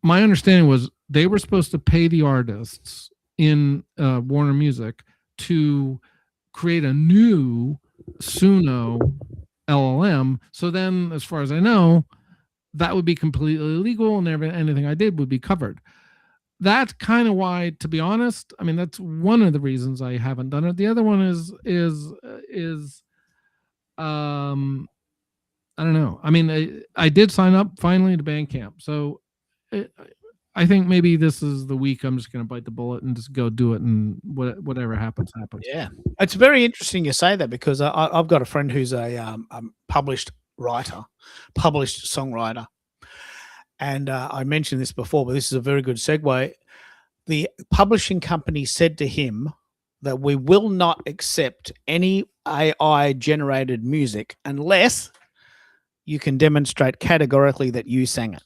My understanding was they were supposed to pay the artists in Warner Music to create a new Suno LLM. So then, as far as I know, that would be completely illegal, and anything I did would be covered. That's kind of why, to be honest, I mean, that's one of the reasons I haven't done it. The other one is I don't know. I mean, I did sign up finally to Bandcamp, so I think maybe this is the week I'm just going to bite the bullet and just go do it, and whatever happens, happens. Yeah, it's very interesting you say that, because I've got a friend who's a published songwriter. And I mentioned this before, but this is a very good segue. The publishing company said to him that we will not accept any AI generated music unless you can demonstrate categorically that you sang it.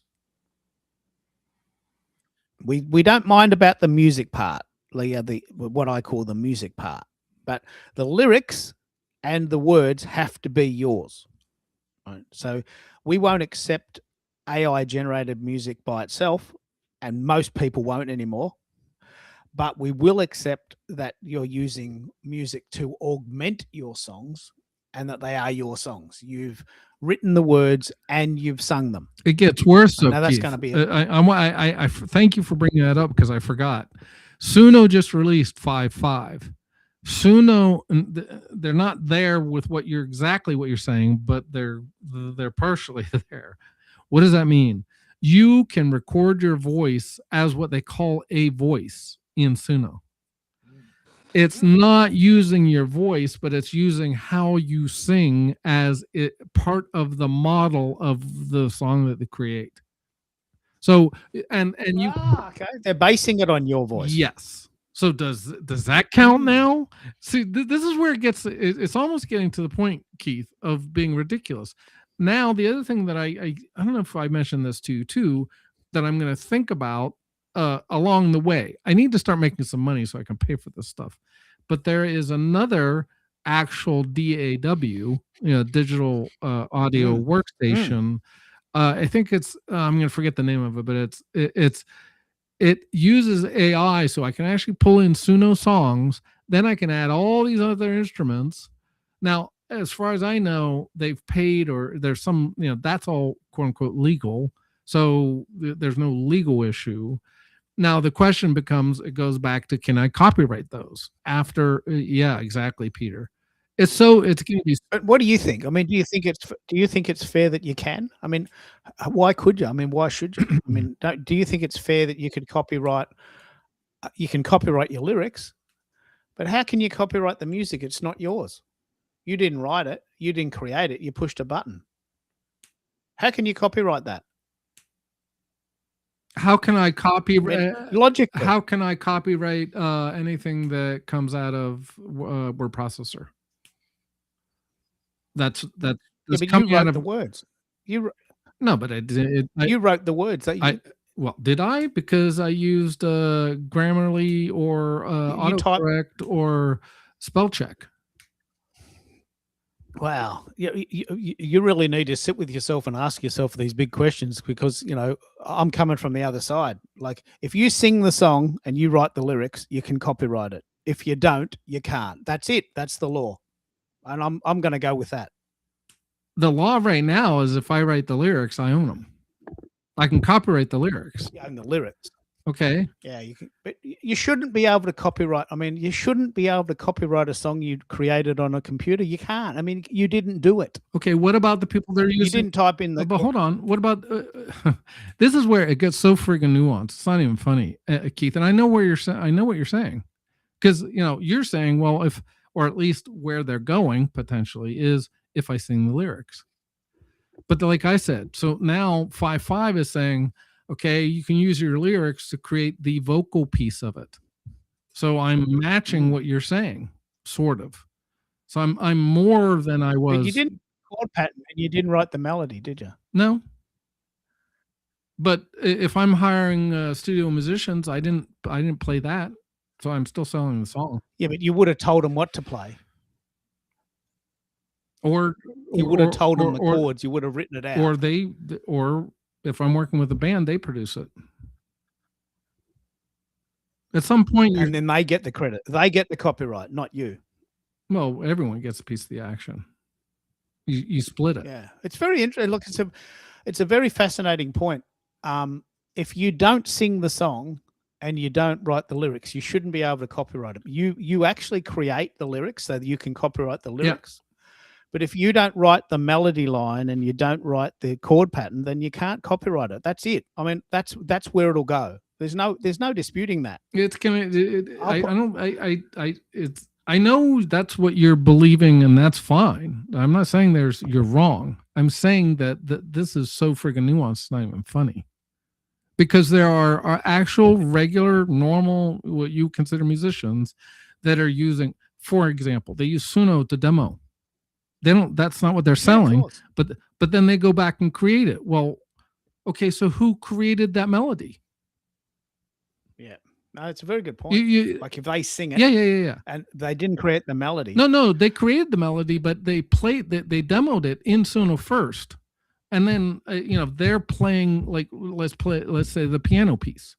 We don't mind about the music part, what I call the music part, but the lyrics and the words have to be yours. Right? So we won't accept AI generated music by itself, and most people won't anymore, but we will accept that you're using music to augment your songs and that they are your songs. You've written the words and you've sung them. It gets worse. So now that's going to be I thank you for bringing that up, because I forgot. Suno just released 5.5. Suno, they're not there with exactly what you're saying, but they're partially there. What does that mean? You can record your voice as what they call a voice in Suno. It's not using your voice, but it's using how you sing as part of the model of the song that they create. So, and you, okay, they're basing it on your voice. Yes. So does that count now? See, this is where it's almost getting to the point, Keith, of being ridiculous. Now, the other thing that I don't know if I mentioned this to you too, that I'm going to think about along the way. I need to start making some money so I can pay for this stuff. But there is another actual DAW, digital audio workstation. I think it's I'm going to forget the name of it, but it uses AI, so I can actually pull in Suno songs. Then I can add all these other instruments. Now, as far as I know, they've paid, or there's some, that's all quote unquote legal. So there's no legal issue. Now the question becomes, it goes back to, can I copyright those after? Yeah, exactly, Peter. It's going to be. But what do you think? I mean, do you think it's fair that you can? I mean, why could you? I mean, why should you? I mean, do you think it's fair that you could copyright? You can copyright your lyrics, but how can you copyright the music? It's not yours. You didn't write it. You didn't create it. You pushed a button. How can you copyright that? How can I copyright? Logically. How can I copyright anything that comes out of word processor? That's yeah, but coming you wrote out of the words. No, but I did. You wrote the words. Well, did I? Because I used Grammarly or autocorrect or spell check. Wow, you really need to sit with yourself and ask yourself these big questions, because I'm coming from the other side. Like, if you sing the song and you write the lyrics, you can copyright it. If you don't, you can't. That's it. That's the law, and I'm going to go with that. The law right now is if I write the lyrics, I own them. I can copyright the lyrics. You own the lyrics. Okay. Yeah, you can, but you shouldn't be able to copyright. I mean, you shouldn't be able to copyright a song you created on a computer. You can't. I mean, you didn't do it. Okay. What about the people that are using? You didn't type in the. But hold on. What about? This is where it gets so friggin' nuanced. It's not even funny, Keith. And I know where you're saying. I know what you're saying, because you're saying, well, or at least where they're going potentially is if I sing the lyrics. But like I said, so now 5.5 is saying, okay, you can use your lyrics to create the vocal piece of it. So I'm matching what you're saying, sort of. So I'm more than I was. But you didn't chord pattern and you didn't write the melody, did you? No. But if I'm hiring studio musicians, I didn't play that, so I'm still selling the song. Yeah, but you would have told them what to play. Or you would have told them the chords. You would have written it out. Or if I'm working with a band, they produce it. At some point, and then they get the credit. They get the copyright, not you. Well, everyone gets a piece of the action. You split it. Yeah, it's very interesting. Look, it's a very fascinating point. If you don't sing the song and you don't write the lyrics, you shouldn't be able to copyright it. You actually create the lyrics so that you can copyright the lyrics. Yeah. But if you don't write the melody line and you don't write the chord pattern, then you can't copyright it. That's it. I mean, that's where it'll go. There's no disputing that. I know that's what you're believing, and that's fine. I'm not saying you're wrong. I'm saying that this is so freaking nuanced, it's not even funny. Because there are actual, regular, normal, what you consider musicians that are using, for example, they use Suno to demo. They don't, that's not what they're selling, but then they go back and create it. Well, okay, so who created that melody? Yeah. No, it's a very good point. Like if they sing it, yeah, and they didn't create the melody. No, they created the melody, but they demoed it in Suno first, and then they're playing, like, let's say the piano piece.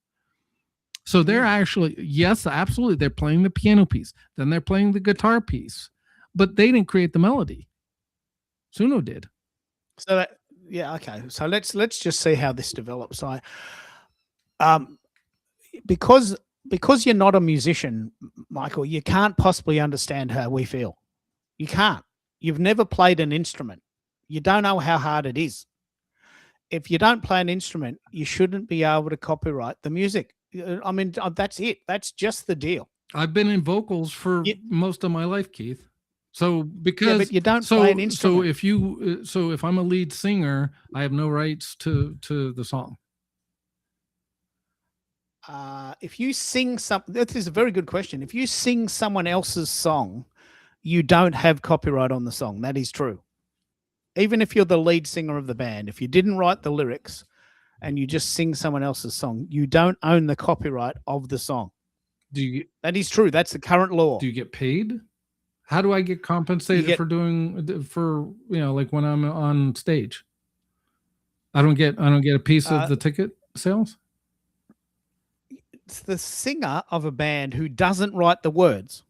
So they're actually, yes, absolutely, they're playing the piano piece. Then they're playing the guitar piece, but they didn't create the melody. Suno did. So okay. So let's just see how this develops. Because you're not a musician, Michael, you can't possibly understand how we feel. You can't. You've never played an instrument. You don't know how hard it is. If you don't play an instrument, you shouldn't be able to copyright the music. I mean, that's it. That's just the deal. I've been in vocals for most of my life, Keith. So but you don't play an instrument. So if I'm a lead singer, I have no rights to the song. If you sing this is a very good question. If you sing someone else's song, you don't have copyright on the song. That is true. Even if you're the lead singer of the band, if you didn't write the lyrics and you just sing someone else's song, you don't own the copyright of the song. That is true. That's the current law. Do you get paid? How do I get compensated for like when I'm on stage? I don't get a piece of the ticket sales. It's the singer of a band who doesn't write the words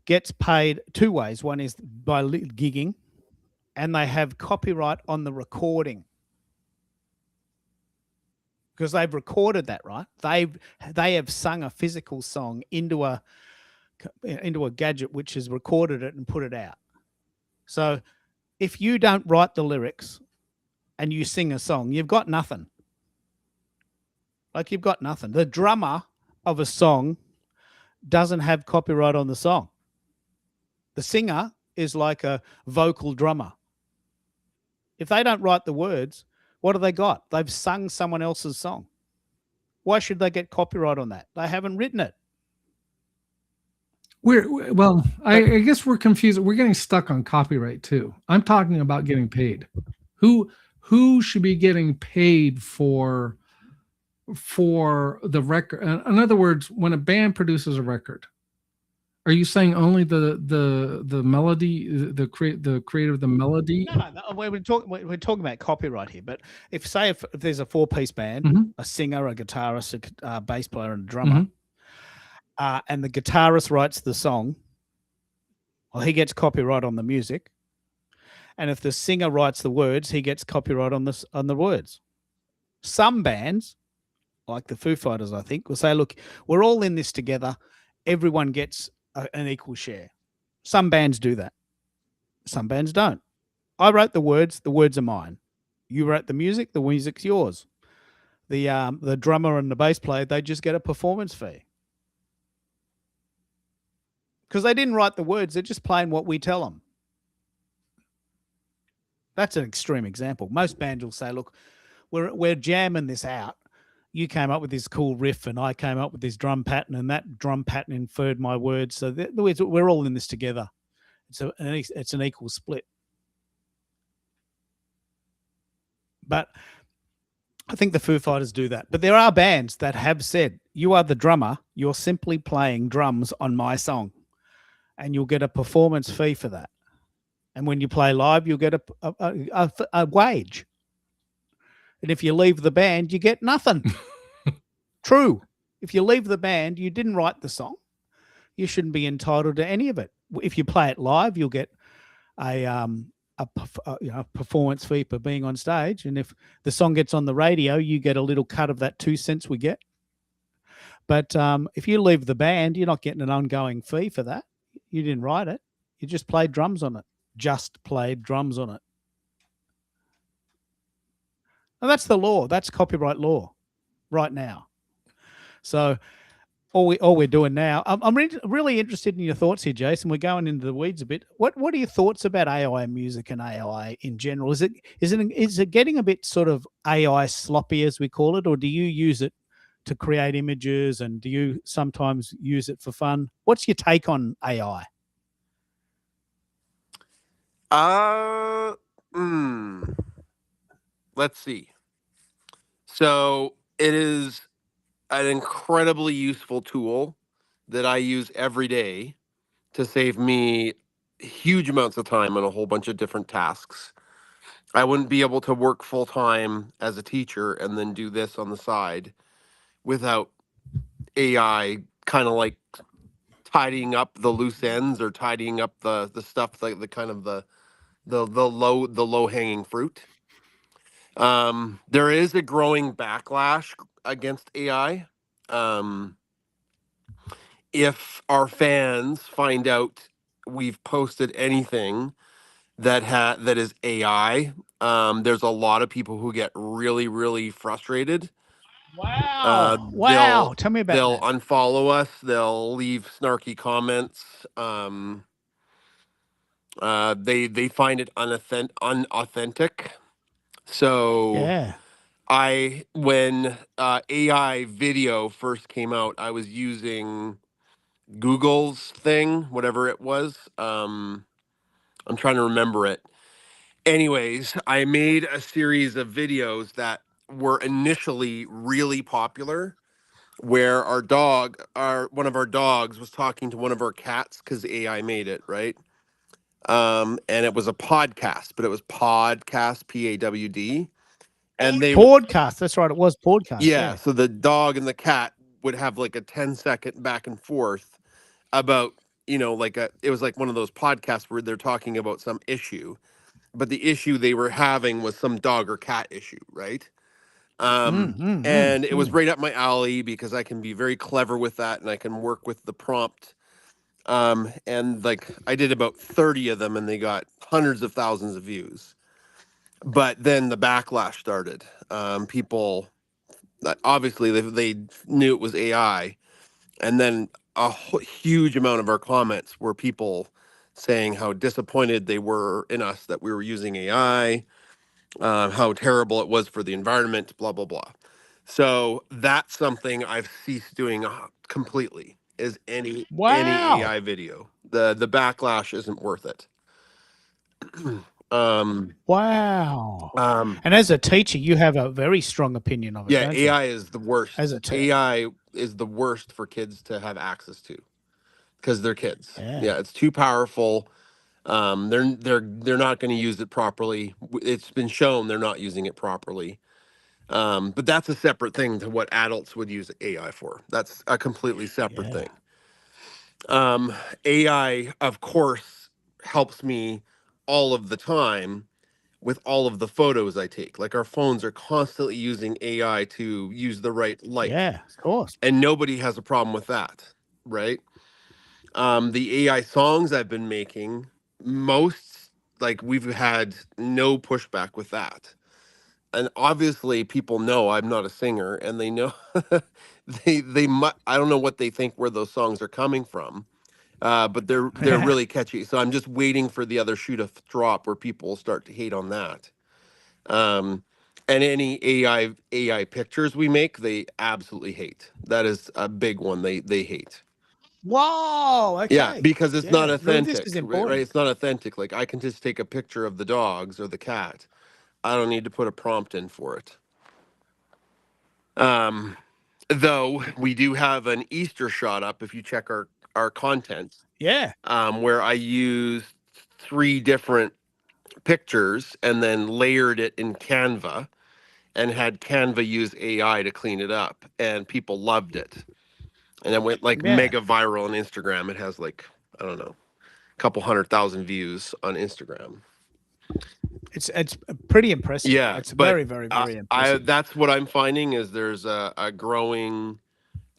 gets paid two ways. One is by gigging, and they have copyright on the recording because they've recorded that, right? They have sung a physical song into a gadget which has recorded it and put it out. So if you don't write the lyrics and you sing a song, you've got nothing. Like, you've got nothing. The drummer of a song doesn't have copyright on the song. The singer is like a vocal drummer. If they don't write the words, what have they got? They've sung someone else's song. Why should they get copyright on that? They haven't written it. I guess we're confused. We're getting stuck on copyright too. I'm talking about getting paid. Who should be getting paid for the record? In other words, when a band produces a record, are you saying only the melody, the creator of the melody? No. We're talking about copyright here. But if there's a 4-piece band, Mm-hmm. a singer, a guitarist, a bass player, and a drummer, and the guitarist writes the song, well, he gets copyright on the music. And if the singer writes the words, he gets copyright on the words. Some bands, like the Foo Fighters, I think, will say, look, we're all in this together. Everyone gets an equal share. Some bands do that. Some bands don't. I wrote the words are mine. You wrote the music's yours. The drummer and the bass player, they just get a performance fee. because they didn't write the words; they're just playing what we tell them. That's an extreme example. Most bands will say, "Look, we're jamming this out. You came up with this cool riff, and I came up with this drum pattern, and that drum pattern inferred my words. So we're all in this together. It's an equal split." But I think the Foo Fighters do that. But there are bands that have said, "You are the drummer. You're simply playing drums on my song, and you'll get a performance fee for that. And when you play live, you'll get a wage. And if you leave the band, you get nothing." True. If you leave the band, you didn't write the song. You shouldn't be entitled to any of it. If you play it live, you'll get a performance fee for being on stage, and if the song gets on the radio, you get a little cut of that 2 cents we get. But if you leave the band, you're not getting an ongoing fee for that. You didn't write it. You just played drums on it. Just played drums on it. And that's the law. That's copyright law right now. So all we're doing now, I'm really interested in your thoughts here, Jason. We're going into the weeds a bit. What are your thoughts about AI music and AI in general? Is it getting a bit sort of AI sloppy, as we call it, or do you use it to create images, and do you sometimes use it for fun? What's your take on AI? Let's see. So it is an incredibly useful tool that I use every day to save me huge amounts of time on a whole bunch of different tasks. I wouldn't be able to work full time as a teacher and then do this on the side without AI kind of like tidying up the loose ends or tidying up the stuff, like the kind of the low hanging fruit. There is a growing backlash against AI. Um, if our fans find out we've posted anything that is AI, there's a lot of people who get really, really frustrated. Wow. Tell me about They'll that. unfollow us. They'll leave snarky comments. They find it unauthentic. So Yeah. when AI video first came out, I was using Google's thing, whatever it was. I'm trying to remember it. Anyways, I made a series of videos that were initially really popular, where one of our dogs was talking to one of our cats because AI made it, right? And it was a podcast, but it was podcast, PAWD. And Podcast. That's right. It was podcast. yeah, Yeah. so the dog and the cat would have like a 10-second back and forth about, it was like one of those podcasts where they're talking about some issue, but the issue they were having was some dog or cat issue, right? And it was right up my alley because I can be very clever with that and I can work with the prompt. And like I did about 30 of them and they got hundreds of thousands of views. But then the backlash started. People obviously they knew it was AI, and then huge amount of our comments were people saying how disappointed they were in us that we were using AI, how terrible it was for the environment, blah blah blah. So that's something I've ceased doing completely. Is any Wow. AI video? The backlash isn't worth it. um, Wow. um, And as a teacher, you have a very strong opinion of it, yeah, don't you? AI is the worst. As a AI is the worst for kids to have access to because they're kids. Yeah. Yeah, it's too powerful. They're not going to use it properly. It's been shown they're not using it properly. But that's a separate thing to what adults would use AI for. That's a completely separate Yeah. thing. AI, of course, helps me all of the time with all of the photos I take. Like our phones are constantly using AI to use the right light, Yeah. Of course. and nobody has a problem with that, right? The AI songs I've been making, most like we've had no pushback with that. And obviously people know I'm not a singer and they know I don't know what they think where those songs are coming from. but they're really catchy. So I'm just waiting for the other shoe to drop where people will start to hate on that. And any AI pictures we make, they absolutely hate. That is a big one. They hate. Whoa. Yeah, Okay. because it's not Yeah. No, this is authentic, right? important. It's not authentic. Like I can just take a picture of the dogs or the cat. I don't need to put a prompt in for it. Though we do have an Easter shot up if you check our content, Yeah. where I used 3 different pictures and then layered it in Canva and had Canva use AI to clean it up, and people loved it. And it went like Yeah. mega viral on Instagram. It has like, I don't know, a couple 100,000 views on Instagram. It's pretty impressive. Yeah, It's but very, very, very impressive. that's what I'm finding is there's a growing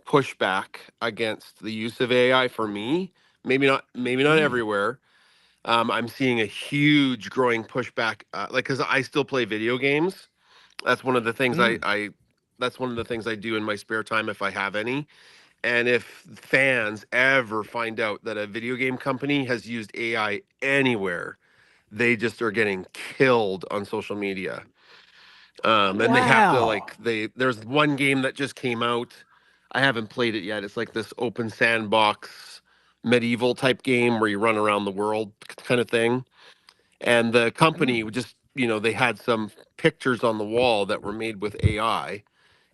pushback against the use of AI for me. Maybe not Mm. everywhere. I'm seeing a huge growing pushback, like because I still play video games. That's one of the things Mm. that's one of the things I do in my spare time if I have any. And if fans ever find out that a video game company has used AI anywhere, they just are getting killed on social media. And they have to Wow. like there's one game that just came out. I haven't played it yet. It's like this open sandbox medieval type game where you run around the world kind of thing. And the company Mm. just, they had some pictures on the wall that were made with AI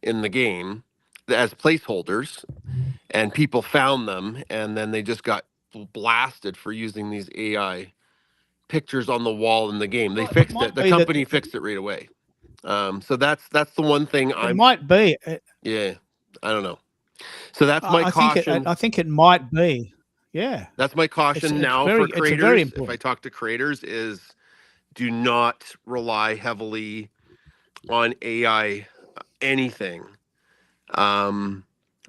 in the game as placeholders, and people found them, and then they just got blasted for using these AI pictures on the wall in the game. They Well, it fixed might it. The be that company fixed it right away. So that's the one thing it I'm. might be. Yeah, I don't know. So that's my I think it. caution. I think it might be. Yeah. That's my caution now for It's a very creators. If I important. talk to creators, is do not rely heavily on AI anything,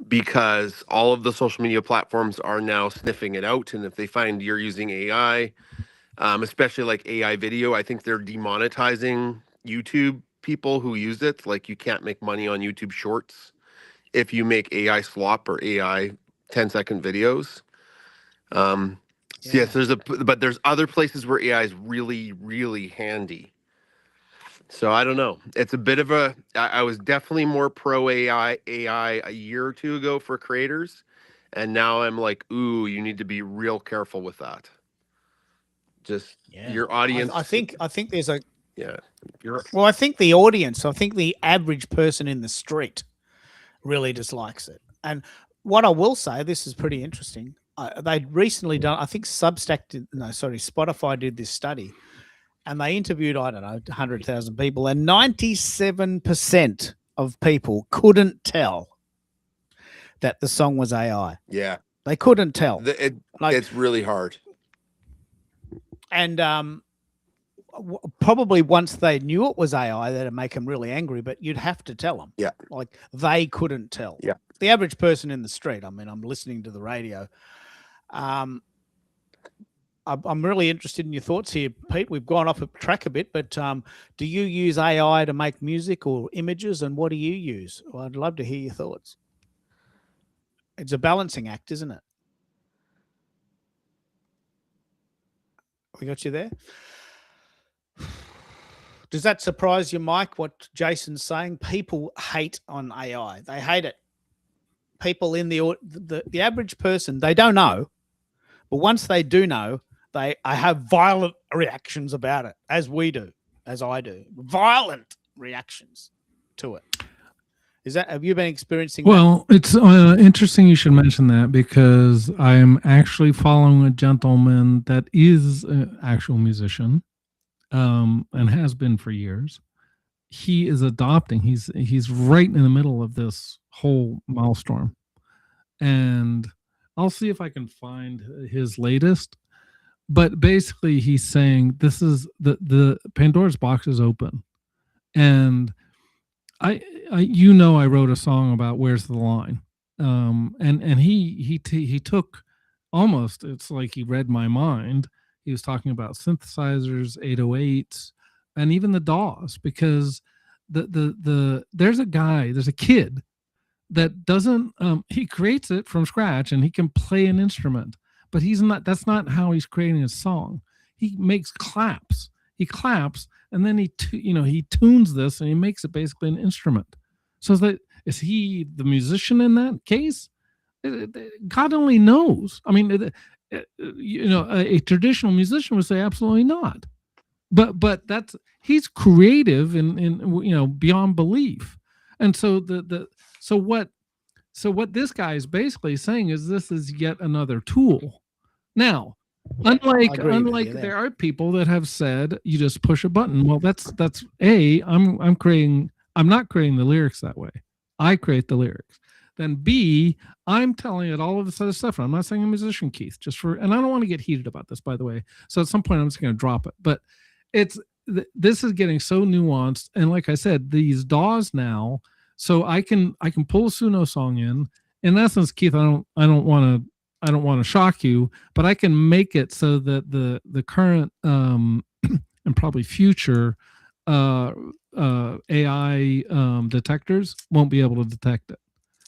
because all of the social media platforms are now sniffing it out. And if they find you're using AI, especially like AI video, I think they're demonetizing YouTube people who use it. Like you can't make money on YouTube Shorts if you make AI slop or AI 10-second videos. So yes, Yeah. but there's other places where AI is really, really handy. So I don't know. It's a bit of I was definitely more pro AI a year or two ago for creators. And now I'm like, ooh, you need to be real careful with that. Just Yeah. your audience. I think there's a. Yeah. Well, I think the audience. I think the average person in the street really dislikes it. And what I will say, this is pretty interesting. They'd recently done. I think Spotify did this study, and they interviewed, I don't know, 100,000 people, and 97% of people couldn't tell that the song was AI. Yeah. They couldn't tell. It's really hard. And probably once they knew it was AI, that'd make them really angry, but you'd have to tell them. Yeah. Like they couldn't tell. Yeah. The average person in the street, I mean, I'm listening to the radio. I'm really interested in your thoughts here, Pete. We've gone off track a bit, but do you use AI to make music or images, and what do you use? Well, I'd love to hear your thoughts. It's a balancing act, isn't it? We got you there? Does that surprise you, Mike, what Jason's saying? People hate on AI. They hate it. People in the average person, they don't know, but once they do know, I have violent reactions about it, as we do, as I do. Violent reactions to it. Have you been experiencing Well, it's interesting you should mention that, because I'm actually following a gentleman that is an actual musician, and has been for years. He is adopting. He's right in the middle of this whole maelstrom, and I'll see if I can find his latest. But basically, he's saying this is the Pandora's box is open, and I I wrote a song about Where's the Line, and he took almost, it's like he read my mind. He was talking about synthesizers, 808s, and even the DAWs, because there's a kid that doesn't he creates it from scratch and he can play an instrument, but he's not. That's not how he's creating a song. He makes claps. He claps, and then he tunes this, and he makes it basically an instrument. So is he the musician in that case? God only knows. I mean, a traditional musician would say absolutely not. But he's creative in beyond belief. And so what this guy is basically saying is this is yet another tool. Now, unlike there are people that have said you just push a button. Well, that's I'm not creating the lyrics that way. I create the lyrics. Then B, I'm telling it all of this other stuff. I'm not saying I'm a musician, Keith, and I don't want to get heated about this, by the way. So at some point I'm just going to drop it. But this is getting so nuanced. And like I said, these DAWs now, so I can pull a Suno song in essence, Keith, I don't want to shock you, but I can make it so that the current and probably future AI detectors won't be able to detect it.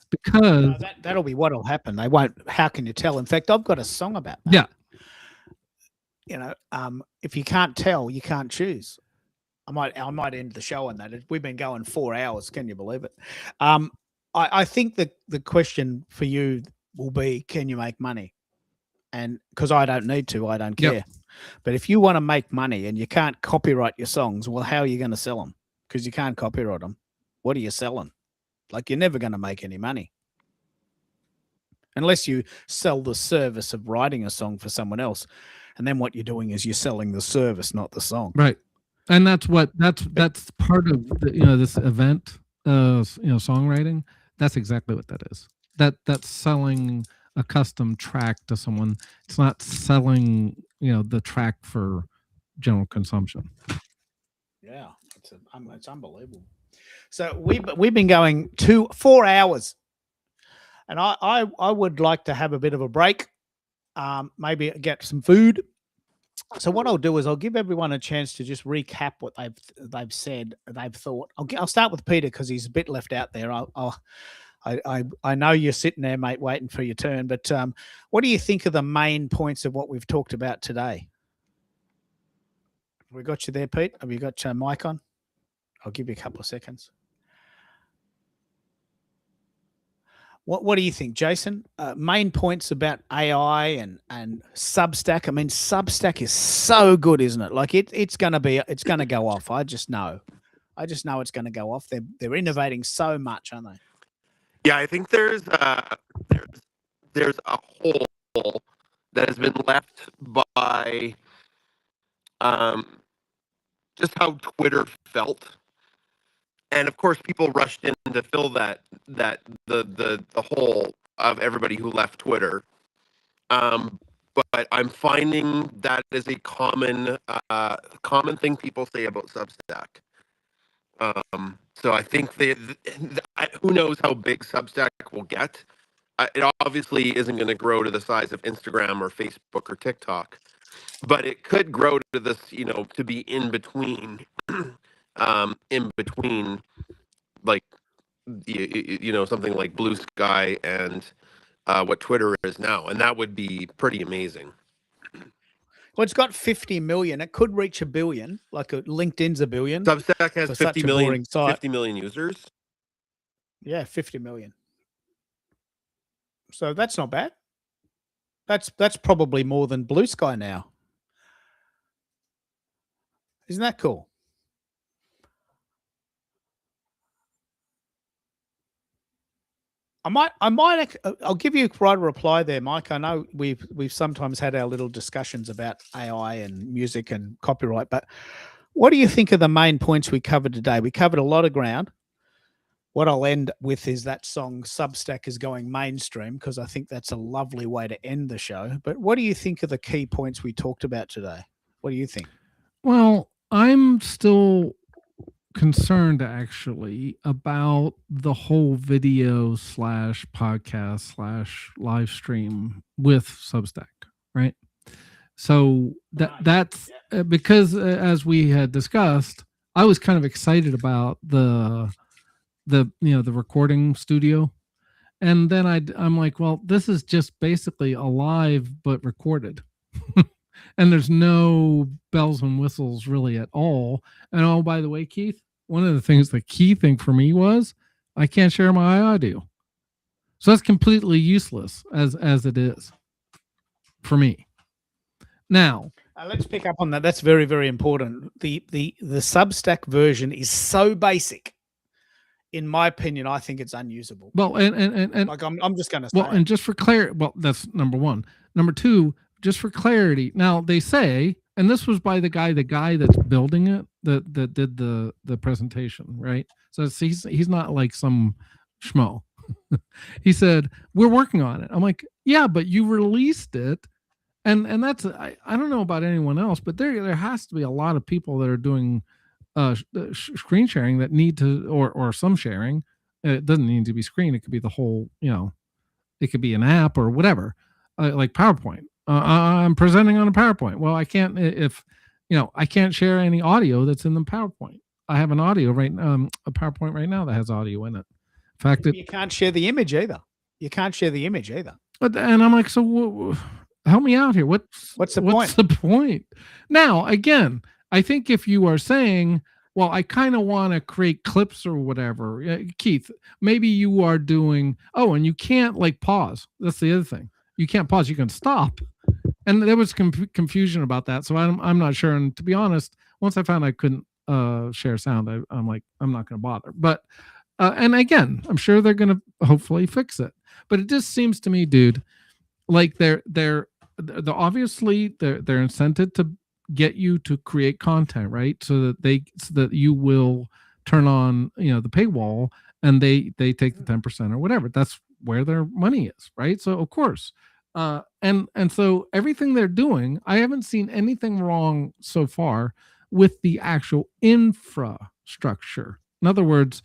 Because that'll be what'll happen. They won't. How can you tell? In fact, I've got a song about that. Yeah. If you can't tell, you can't choose. I might end the show on that. We've been going 4 hours. Can you believe it? I think that the question for you will be, can you make money? And because I don't need to, I don't care. Yep. But if you want to make money and you can't copyright your songs, well, how are you going to sell them? Because you can't copyright them. What are you selling? Like, you're never going to make any money unless you sell the service of writing a song for someone else. And then what you're doing is you're selling the service, not the song. Right. And that's part of this event, songwriting. That's exactly what that is. That's selling a custom track to someone. It's not selling, the track for general consumption. Yeah. It's unbelievable. So we've been going 4 hours, and I would like to have a bit of a break, maybe get some food. So what I'll do is I'll give everyone a chance to just recap what they've said, they've thought. I'll start with Peter because he's a bit left out there. I know you're sitting there, mate, waiting for your turn. But what do you think of the main points of what we've talked about today? Have we got you there, Pete? Have you got your mic on? I'll give you a couple of seconds. What do you think, Jason? Main points about AI and Substack. I mean, Substack is so good, isn't it? Like it's going to go off. I just know it's going to go off. They're innovating so much, aren't they? Yeah, I think there's a hole that has been left by just how Twitter felt. And of course, people rushed in to fill the hole of everybody who left Twitter. But I'm finding that is a common thing people say about Substack. So I think who knows how big Substack will get. It obviously isn't going to grow to the size of Instagram or Facebook or TikTok, but it could grow to this, to be in between. Like something like Blue Sky and what Twitter is now, and that would be pretty amazing. Well, it's got 50 million. It could reach 1 billion, like LinkedIn's 1 billion. Substack has 50 million users. Yeah, 50 million. So that's not bad. That's probably more than Blue Sky now. Isn't that cool? I'll give you right a reply there, Mike. I know we've sometimes had our little discussions about AI and music and copyright, but what do you think of the main points we covered today? We covered a lot of ground. What I'll end with is that song Substack is going mainstream, because I think that's a lovely way to end the show. But what do you think of the key points we talked about today? What do you think? Well, I'm still concerned actually about the whole video / podcast / live stream with Substack, right? So that's because as we had discussed, I was kind of excited about the recording studio, And then I'm like, well, this is just basically a live but recorded. And there's no bells and whistles really at all. And oh, by the way, Keith, one of the key thing for me was I can't share my audio. So that's completely useless as it is for me. Now, let's pick up on that. That's very, very important. The Substack version is so basic. In my opinion, I think it's unusable. Well, and like I'm just going to say. Well, and just for clarity, well, that's number one. Number two, just for clarity. Now they say, and this was by the guy that's building it, that did the presentation, right? So he's not like some schmo. He said, we're working on it. I'm like, yeah, but you released it. And that's, I don't know about anyone else, but there has to be a lot of people that are doing screen sharing that need to, or some sharing. It doesn't need to be screen. It could be the whole, it could be an app or whatever, like PowerPoint. I'm presenting on a PowerPoint. Well, I can't, I can't share any audio that's in the PowerPoint. I have an audio a PowerPoint right now that has audio in it. In fact, you can't share the image either. And I'm like, so help me out here. What's the point? Now, again, I think if you are saying, well, I kind of want to create clips or whatever, Keith, maybe you are doing, and you can't like pause. That's the other thing. You can't pause. You can stop. And there was confusion about that. So I'm not sure. And to be honest, once I found I couldn't share sound, I'm like, I'm not going to bother. But and again, I'm sure they're going to hopefully fix it. But it just seems to me, dude, like they're obviously they're incented to get you to create content, right? So that you will turn on, the paywall, and they take the 10% or whatever. That's where their money is, right? So of course, and so everything they're doing, I haven't seen anything wrong so far with the actual infrastructure. In other words,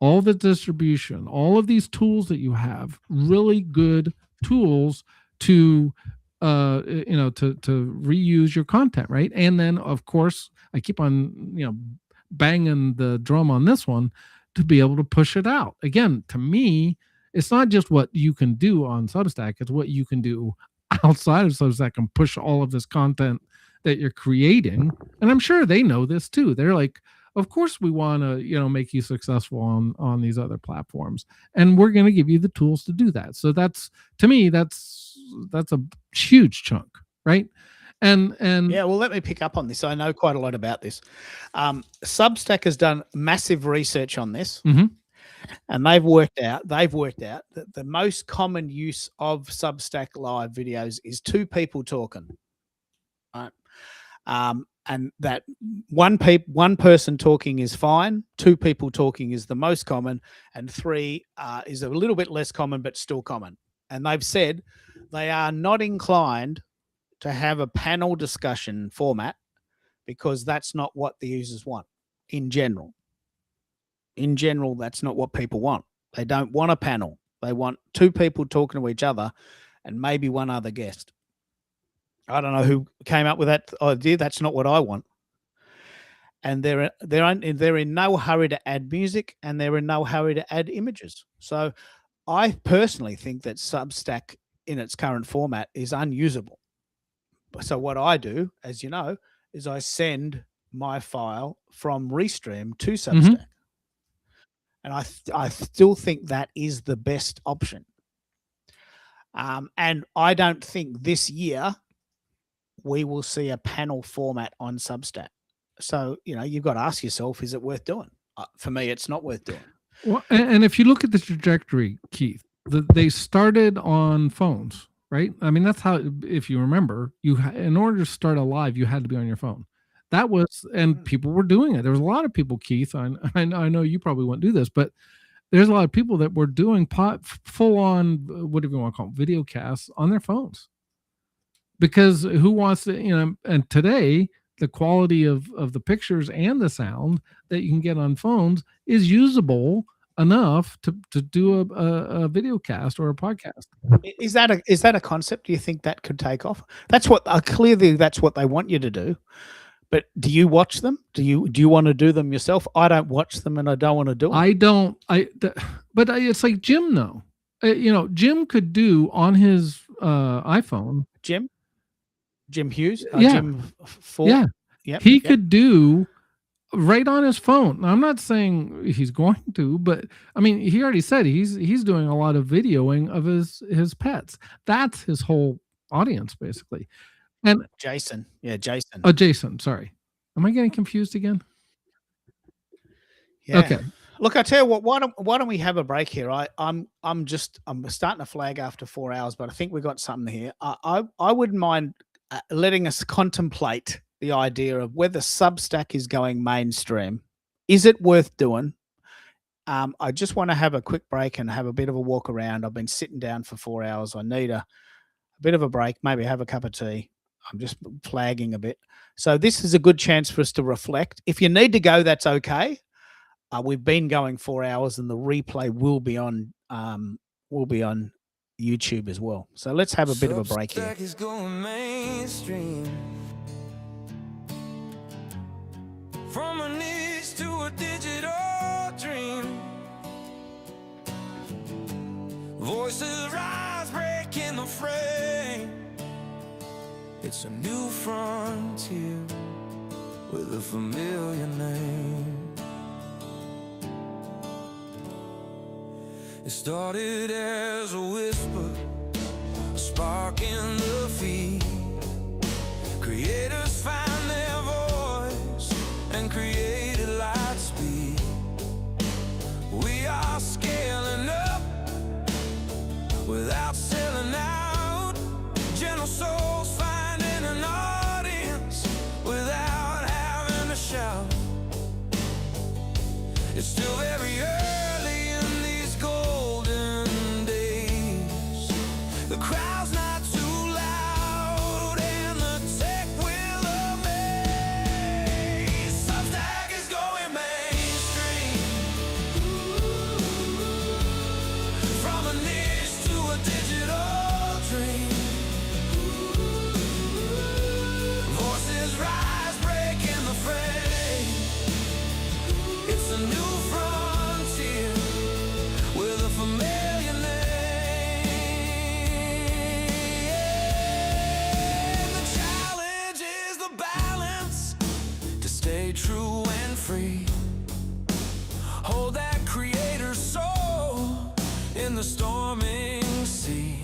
all the distribution, all of these tools that you have, really good tools to to reuse your content, right? And then of course I keep on banging the drum on this one to be able to push it out. Again, to me, it's not just what you can do on Substack, it's what you can do outside of Substack and push all of this content that you're creating. And I'm sure they know this too. They're like, of course we want to make you successful on these other platforms, and we're going to give you the tools to do that. So that's, to me, that's a huge chunk, right? And yeah, well, let me pick up on this. I know quite a lot about this. Substack has done massive research on this, and they've worked out that the most common use of Substack live videos is two people talking, right? And that one person talking is fine, two people talking is the most common, and three is a little bit less common but still common. And they've said they are not inclined to have a panel discussion format because that's not what the users want in general. In general, that's not what people want. They don't want a panel. They want two people talking to each other and maybe one other guest. I don't know who came up with that idea. That's not what I want. And they're in no hurry to add music, and they're in no hurry to add images. So I personally think that Substack in its current format is unusable. So what I do, as you know, is I send my file from Restream to Substack. And I still think that is the best option. And I don't think this year we will see a panel format on Substack. So, you've got to ask yourself, is it worth doing? For me, it's not worth doing. Well, and if you look at the trajectory, Keith, they started on phones, right? I mean, that's how, if you remember, in order to start a live, you had to be on your phone. That was, and people were doing it. There was a lot of people, Keith, I know you probably won't do this, but there's a lot of people that were doing full on, whatever you want to call them, video casts on their phones. Because who wants to, and today the quality of the pictures and the sound that you can get on phones is usable enough to do a video cast or a podcast. Is that a concept? Do you think that could take off? That's what clearly that's what they want you to do. But do you watch them? Do you want to do them yourself? I don't watch them, and I don't want to do them. But it's like Jim, though. Jim could do on his iPhone. Jim Hughes, Yeah. Jim Ford. Yeah. Yep, He yep. could do right on his phone. Now, I'm not saying he's going to, but I mean, he already said he's doing a lot of videoing of his pets. That's his whole audience, basically. And Jason. Yeah, Jason. Jason, sorry. Am I getting confused again? Yeah. Okay. Look, I tell you what. Why don't we have a break here? I'm starting to flag after 4 hours, but I think we got something here. I wouldn't mind letting us contemplate the idea of whether Substack is going mainstream. Is it worth doing? I just want to have a quick break and have a bit of a walk around. I've been sitting down for 4 hours. I need a bit of a break. Maybe have a cup of tea. I'm just flagging a bit. So this is a good chance for us to reflect. If you need to go, that's okay. We've been going 4 hours, and the replay will be on YouTube as well. So let's have a bit of a break here. Substack is going mainstream. From a niche to a digital dream. Voices rise, breaking the frame. It's a new frontier with a familiar name. It started as a whisper, a spark in the feed. Creators find their voice and created light speed. We are scaling up without selling out. Gentle souls finding an audience without having to shout. It's still very early in these golden days. The crowd's not too loud and the tech will amaze. Substack is going mainstream. From a niche to a digital dream. Voices rise, breaking the frame. It's a new frontier with a familiar name. The challenge is the balance to stay true and free. Hold that creator's soul in the storming sea.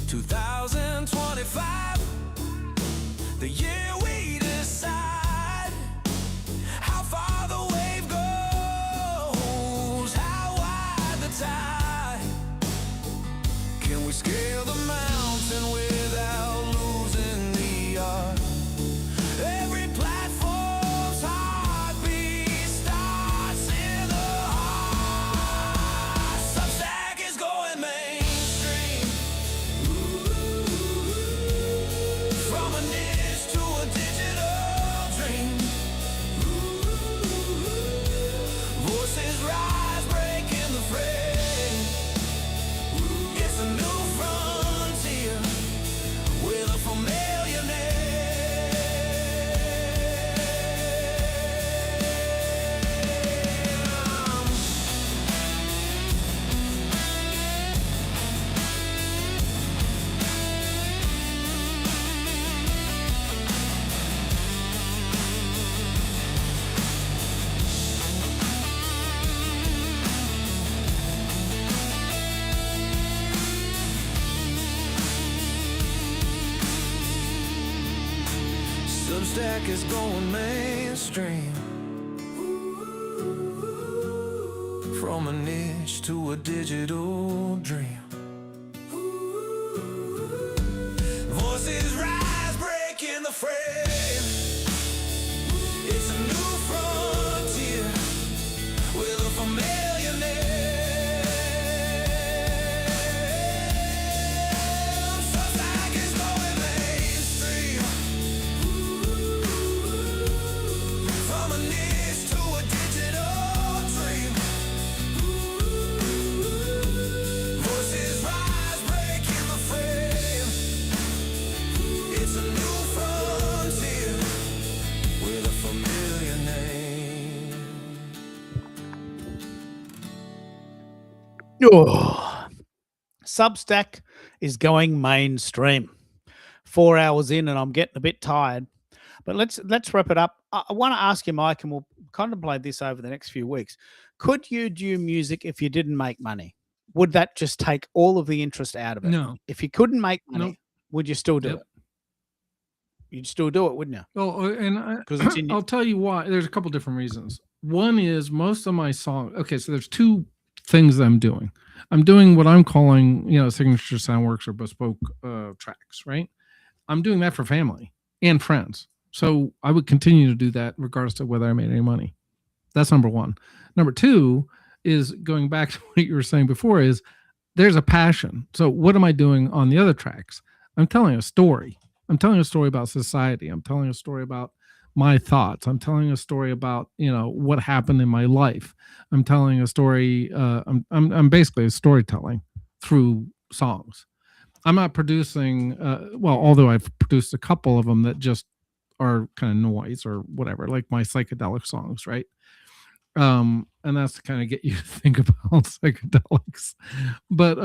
2025, the year we decide how far the wave goes, how wide the tide. Can we scale the mountain without losing the art? Every platform's heartbeat starts in the heart. Substack is going mainstream. From a niche to a digital dream. Voices rise, breaking the frame. It's a new frontier with a familiar name. Substack is going mainstream. From a niche to a digital dream. Voices rise, breaking the frame. It's a new frontier with a familiar name. Substack is going mainstream. From a niche to a digital dream. Voices rise, breaking the frame. It's a new frontier with a familiar name. Oh, Substack is going mainstream. 4 hours in, and I'm getting a bit tired. But let's wrap it up. I want to ask you, Mike, and we'll contemplate this over the next few weeks. Could you do music if you didn't make money? Would that just take all of the interest out of it? No. If you couldn't make money, Nope. would you still do Yep. it? You'd still do it, wouldn't you? Oh, and I'll I'll tell you why. There's a couple different reasons. One is most of my songs. Okay, so there's two things that I'm doing. I'm doing what I'm calling, signature soundworks or bespoke tracks, right? I'm doing that for family and friends. So I would continue to do that regardless of whether I made any money. That's number one. Number two is going back to what you were saying before is there's a passion. So what am I doing on the other tracks? I'm telling a story. I'm telling a story about society. I'm telling a story about my thoughts. I'm telling a story about, what happened in my life. I'm telling a story. I'm basically storytelling through songs. I'm not producing, although I've produced a couple of them that just are kind of noise or whatever, like my psychedelic songs, right? And that's to kind of get you to think about psychedelics. But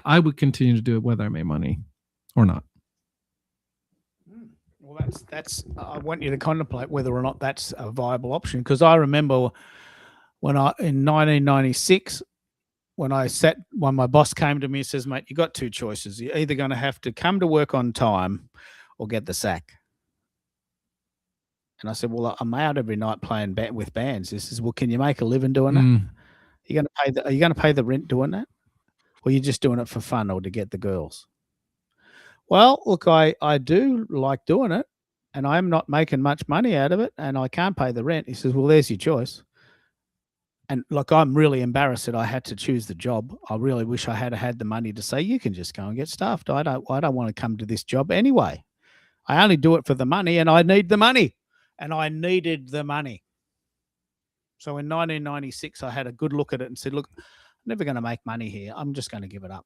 I would continue to do it whether I made money or not. Well, that's. I want you to contemplate whether or not that's a viable option, because I remember in 1996. When my boss came to me and says, mate, you got two choices. You're either going to have to come to work on time or get the sack. And I said, well, I'm out every night playing with bands. He says, well, can you make a living doing that? Are you going to pay the rent doing that? Or are you just doing it for fun or to get the girls? Well, look, I do like doing it, and I'm not making much money out of it, and I can't pay the rent. He says, well, there's your choice. And look, I'm really embarrassed that I had to choose the job. I really wish I had the money to say, you can just go and get stuffed. I don't want to come to this job anyway. I only do it for the money, and I need the money. And I needed the money. So in 1996, I had a good look at it and said, look, I'm never going to make money here. I'm just going to give it up.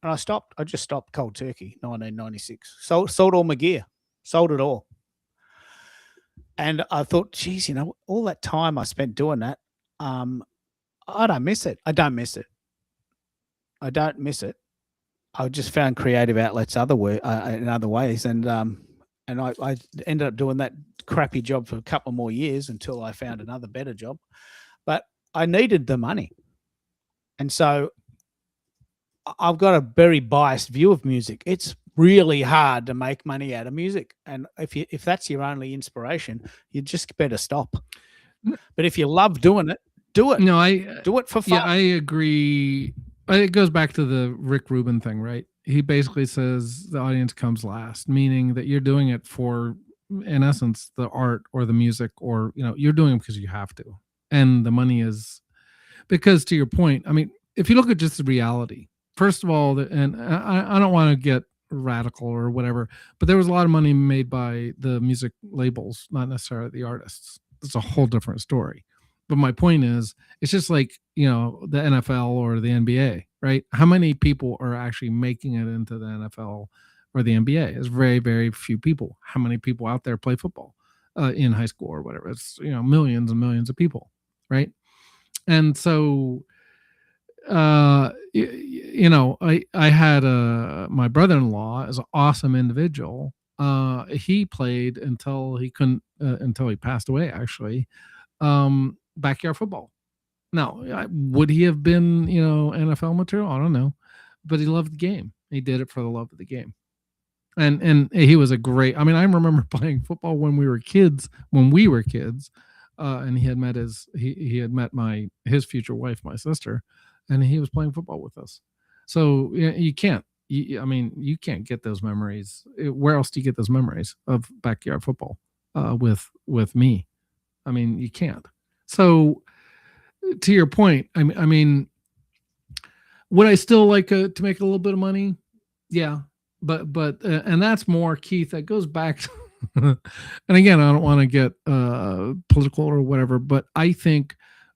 And I stopped. I just stopped cold turkey, 1996. Sold all my gear. Sold it all. And I thought, geez, all that time I spent doing that, I don't miss it. I don't miss it. I don't miss it. I just found creative outlets in other ways, and I ended up doing that crappy job for a couple more years until I found another better job. But I needed the money, and so I've got a very biased view of music. It's really hard to make money out of music, and if that's your only inspiration, you just better stop. But if you love doing it, do it. No, do it for fun. Yeah, I agree. It goes back to the Rick Rubin thing, right? He basically says the audience comes last, meaning that you're doing it for, in essence, the art or the music, or you're doing it because you have to, and the money is because, to your point, I mean, if you look at just the reality, first of all, and I don't want to get radical or whatever, but there was a lot of money made by the music labels, not necessarily the artists. It's a whole different story. But my point is, it's just like, the NFL or the NBA, right? How many people are actually making it into the NFL or the NBA? It's very, very few people. How many people out there play football in high school or whatever? It's, millions and millions of people, right? And so, I had my brother-in-law is an awesome individual. He played until he couldn't, until he passed away, actually. Backyard football. Now, would he have been, NFL material? I don't know, but he loved the game. He did it for the love of the game, and he was a great. I mean, I remember playing football when we were kids. And he had met he had met his future wife, my sister, and he was playing football with us. So you can't. You can't get those memories. Where else do you get those memories of backyard football with me? I mean, you can't. So, to your point, I mean, would I still like to make a little bit of money? Yeah, but and that's more, Keith. That goes back to, and again, I don't want to get political or whatever, but I think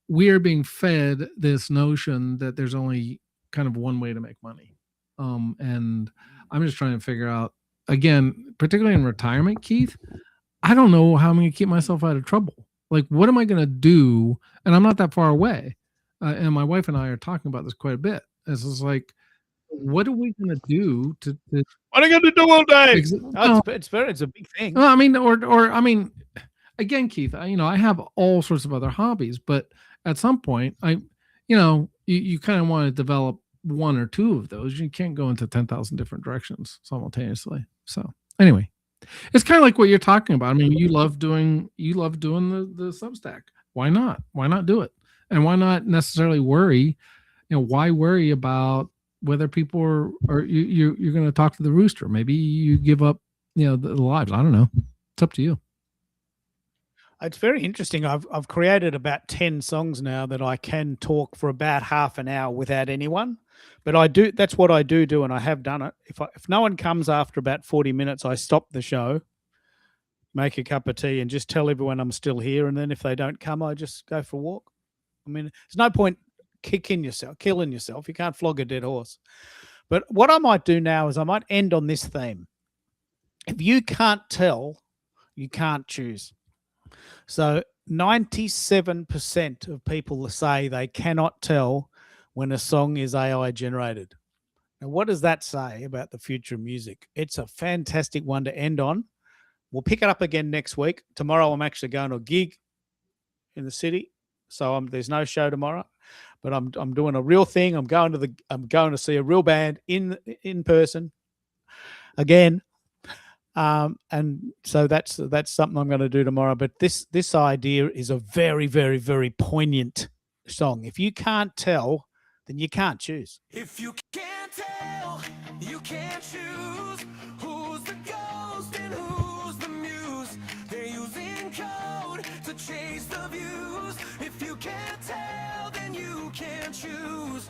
we are being fed this notion that there's only kind of one way to make money, and I'm just trying to figure out, again, particularly in retirement, Keith. I don't know how I'm going to keep myself out of trouble. Like, what am I going to do? And I'm not that far away. and my wife and I are talking about this quite a bit. This is like, what are we going to do to What are you going to do all day? well, It's a big thing. well, I mean, or I mean, again, Keith, I have all sorts of other hobbies, but at some point, you kind of want to develop one or two of those. You can't go into 10,000 different directions simultaneously. So anyway, it's kind of like what you're talking about. I mean, you love doing the Substack. Why not? Why not do it? And why not necessarily worry? Why worry about whether people are you're going to talk to the rooster? Maybe you give up, the lives. I don't know. It's up to you. It's very interesting. I've created about 10 songs now that I can talk for about half an hour without anyone. But that's what I do, and I have done it. If no one comes after about 40 minutes, I stop the show, make a cup of tea, and just tell everyone I'm still here. And then if they don't come, I just go for a walk. I mean, there's no point killing yourself. You can't flog a dead horse. But what I might do now is I might end on this theme. If you can't tell, you can't choose. So 97% of people say they cannot tell when a song is AI generated. Now, what does that say about the future of music? It's a fantastic one to end on. We'll pick it up again next week. Tomorrow, I'm actually going to a gig in the city, so there's no show tomorrow. But I'm doing a real thing. I'm going to see a real band in person again. And so that's something I'm going to do tomorrow. But this idea is a very, very, very poignant song. If you can't tell, then you can't choose. If you can't tell, you can't choose who's the ghost and who's the muse. They're using code to chase the views. If you can't tell, then you can't choose.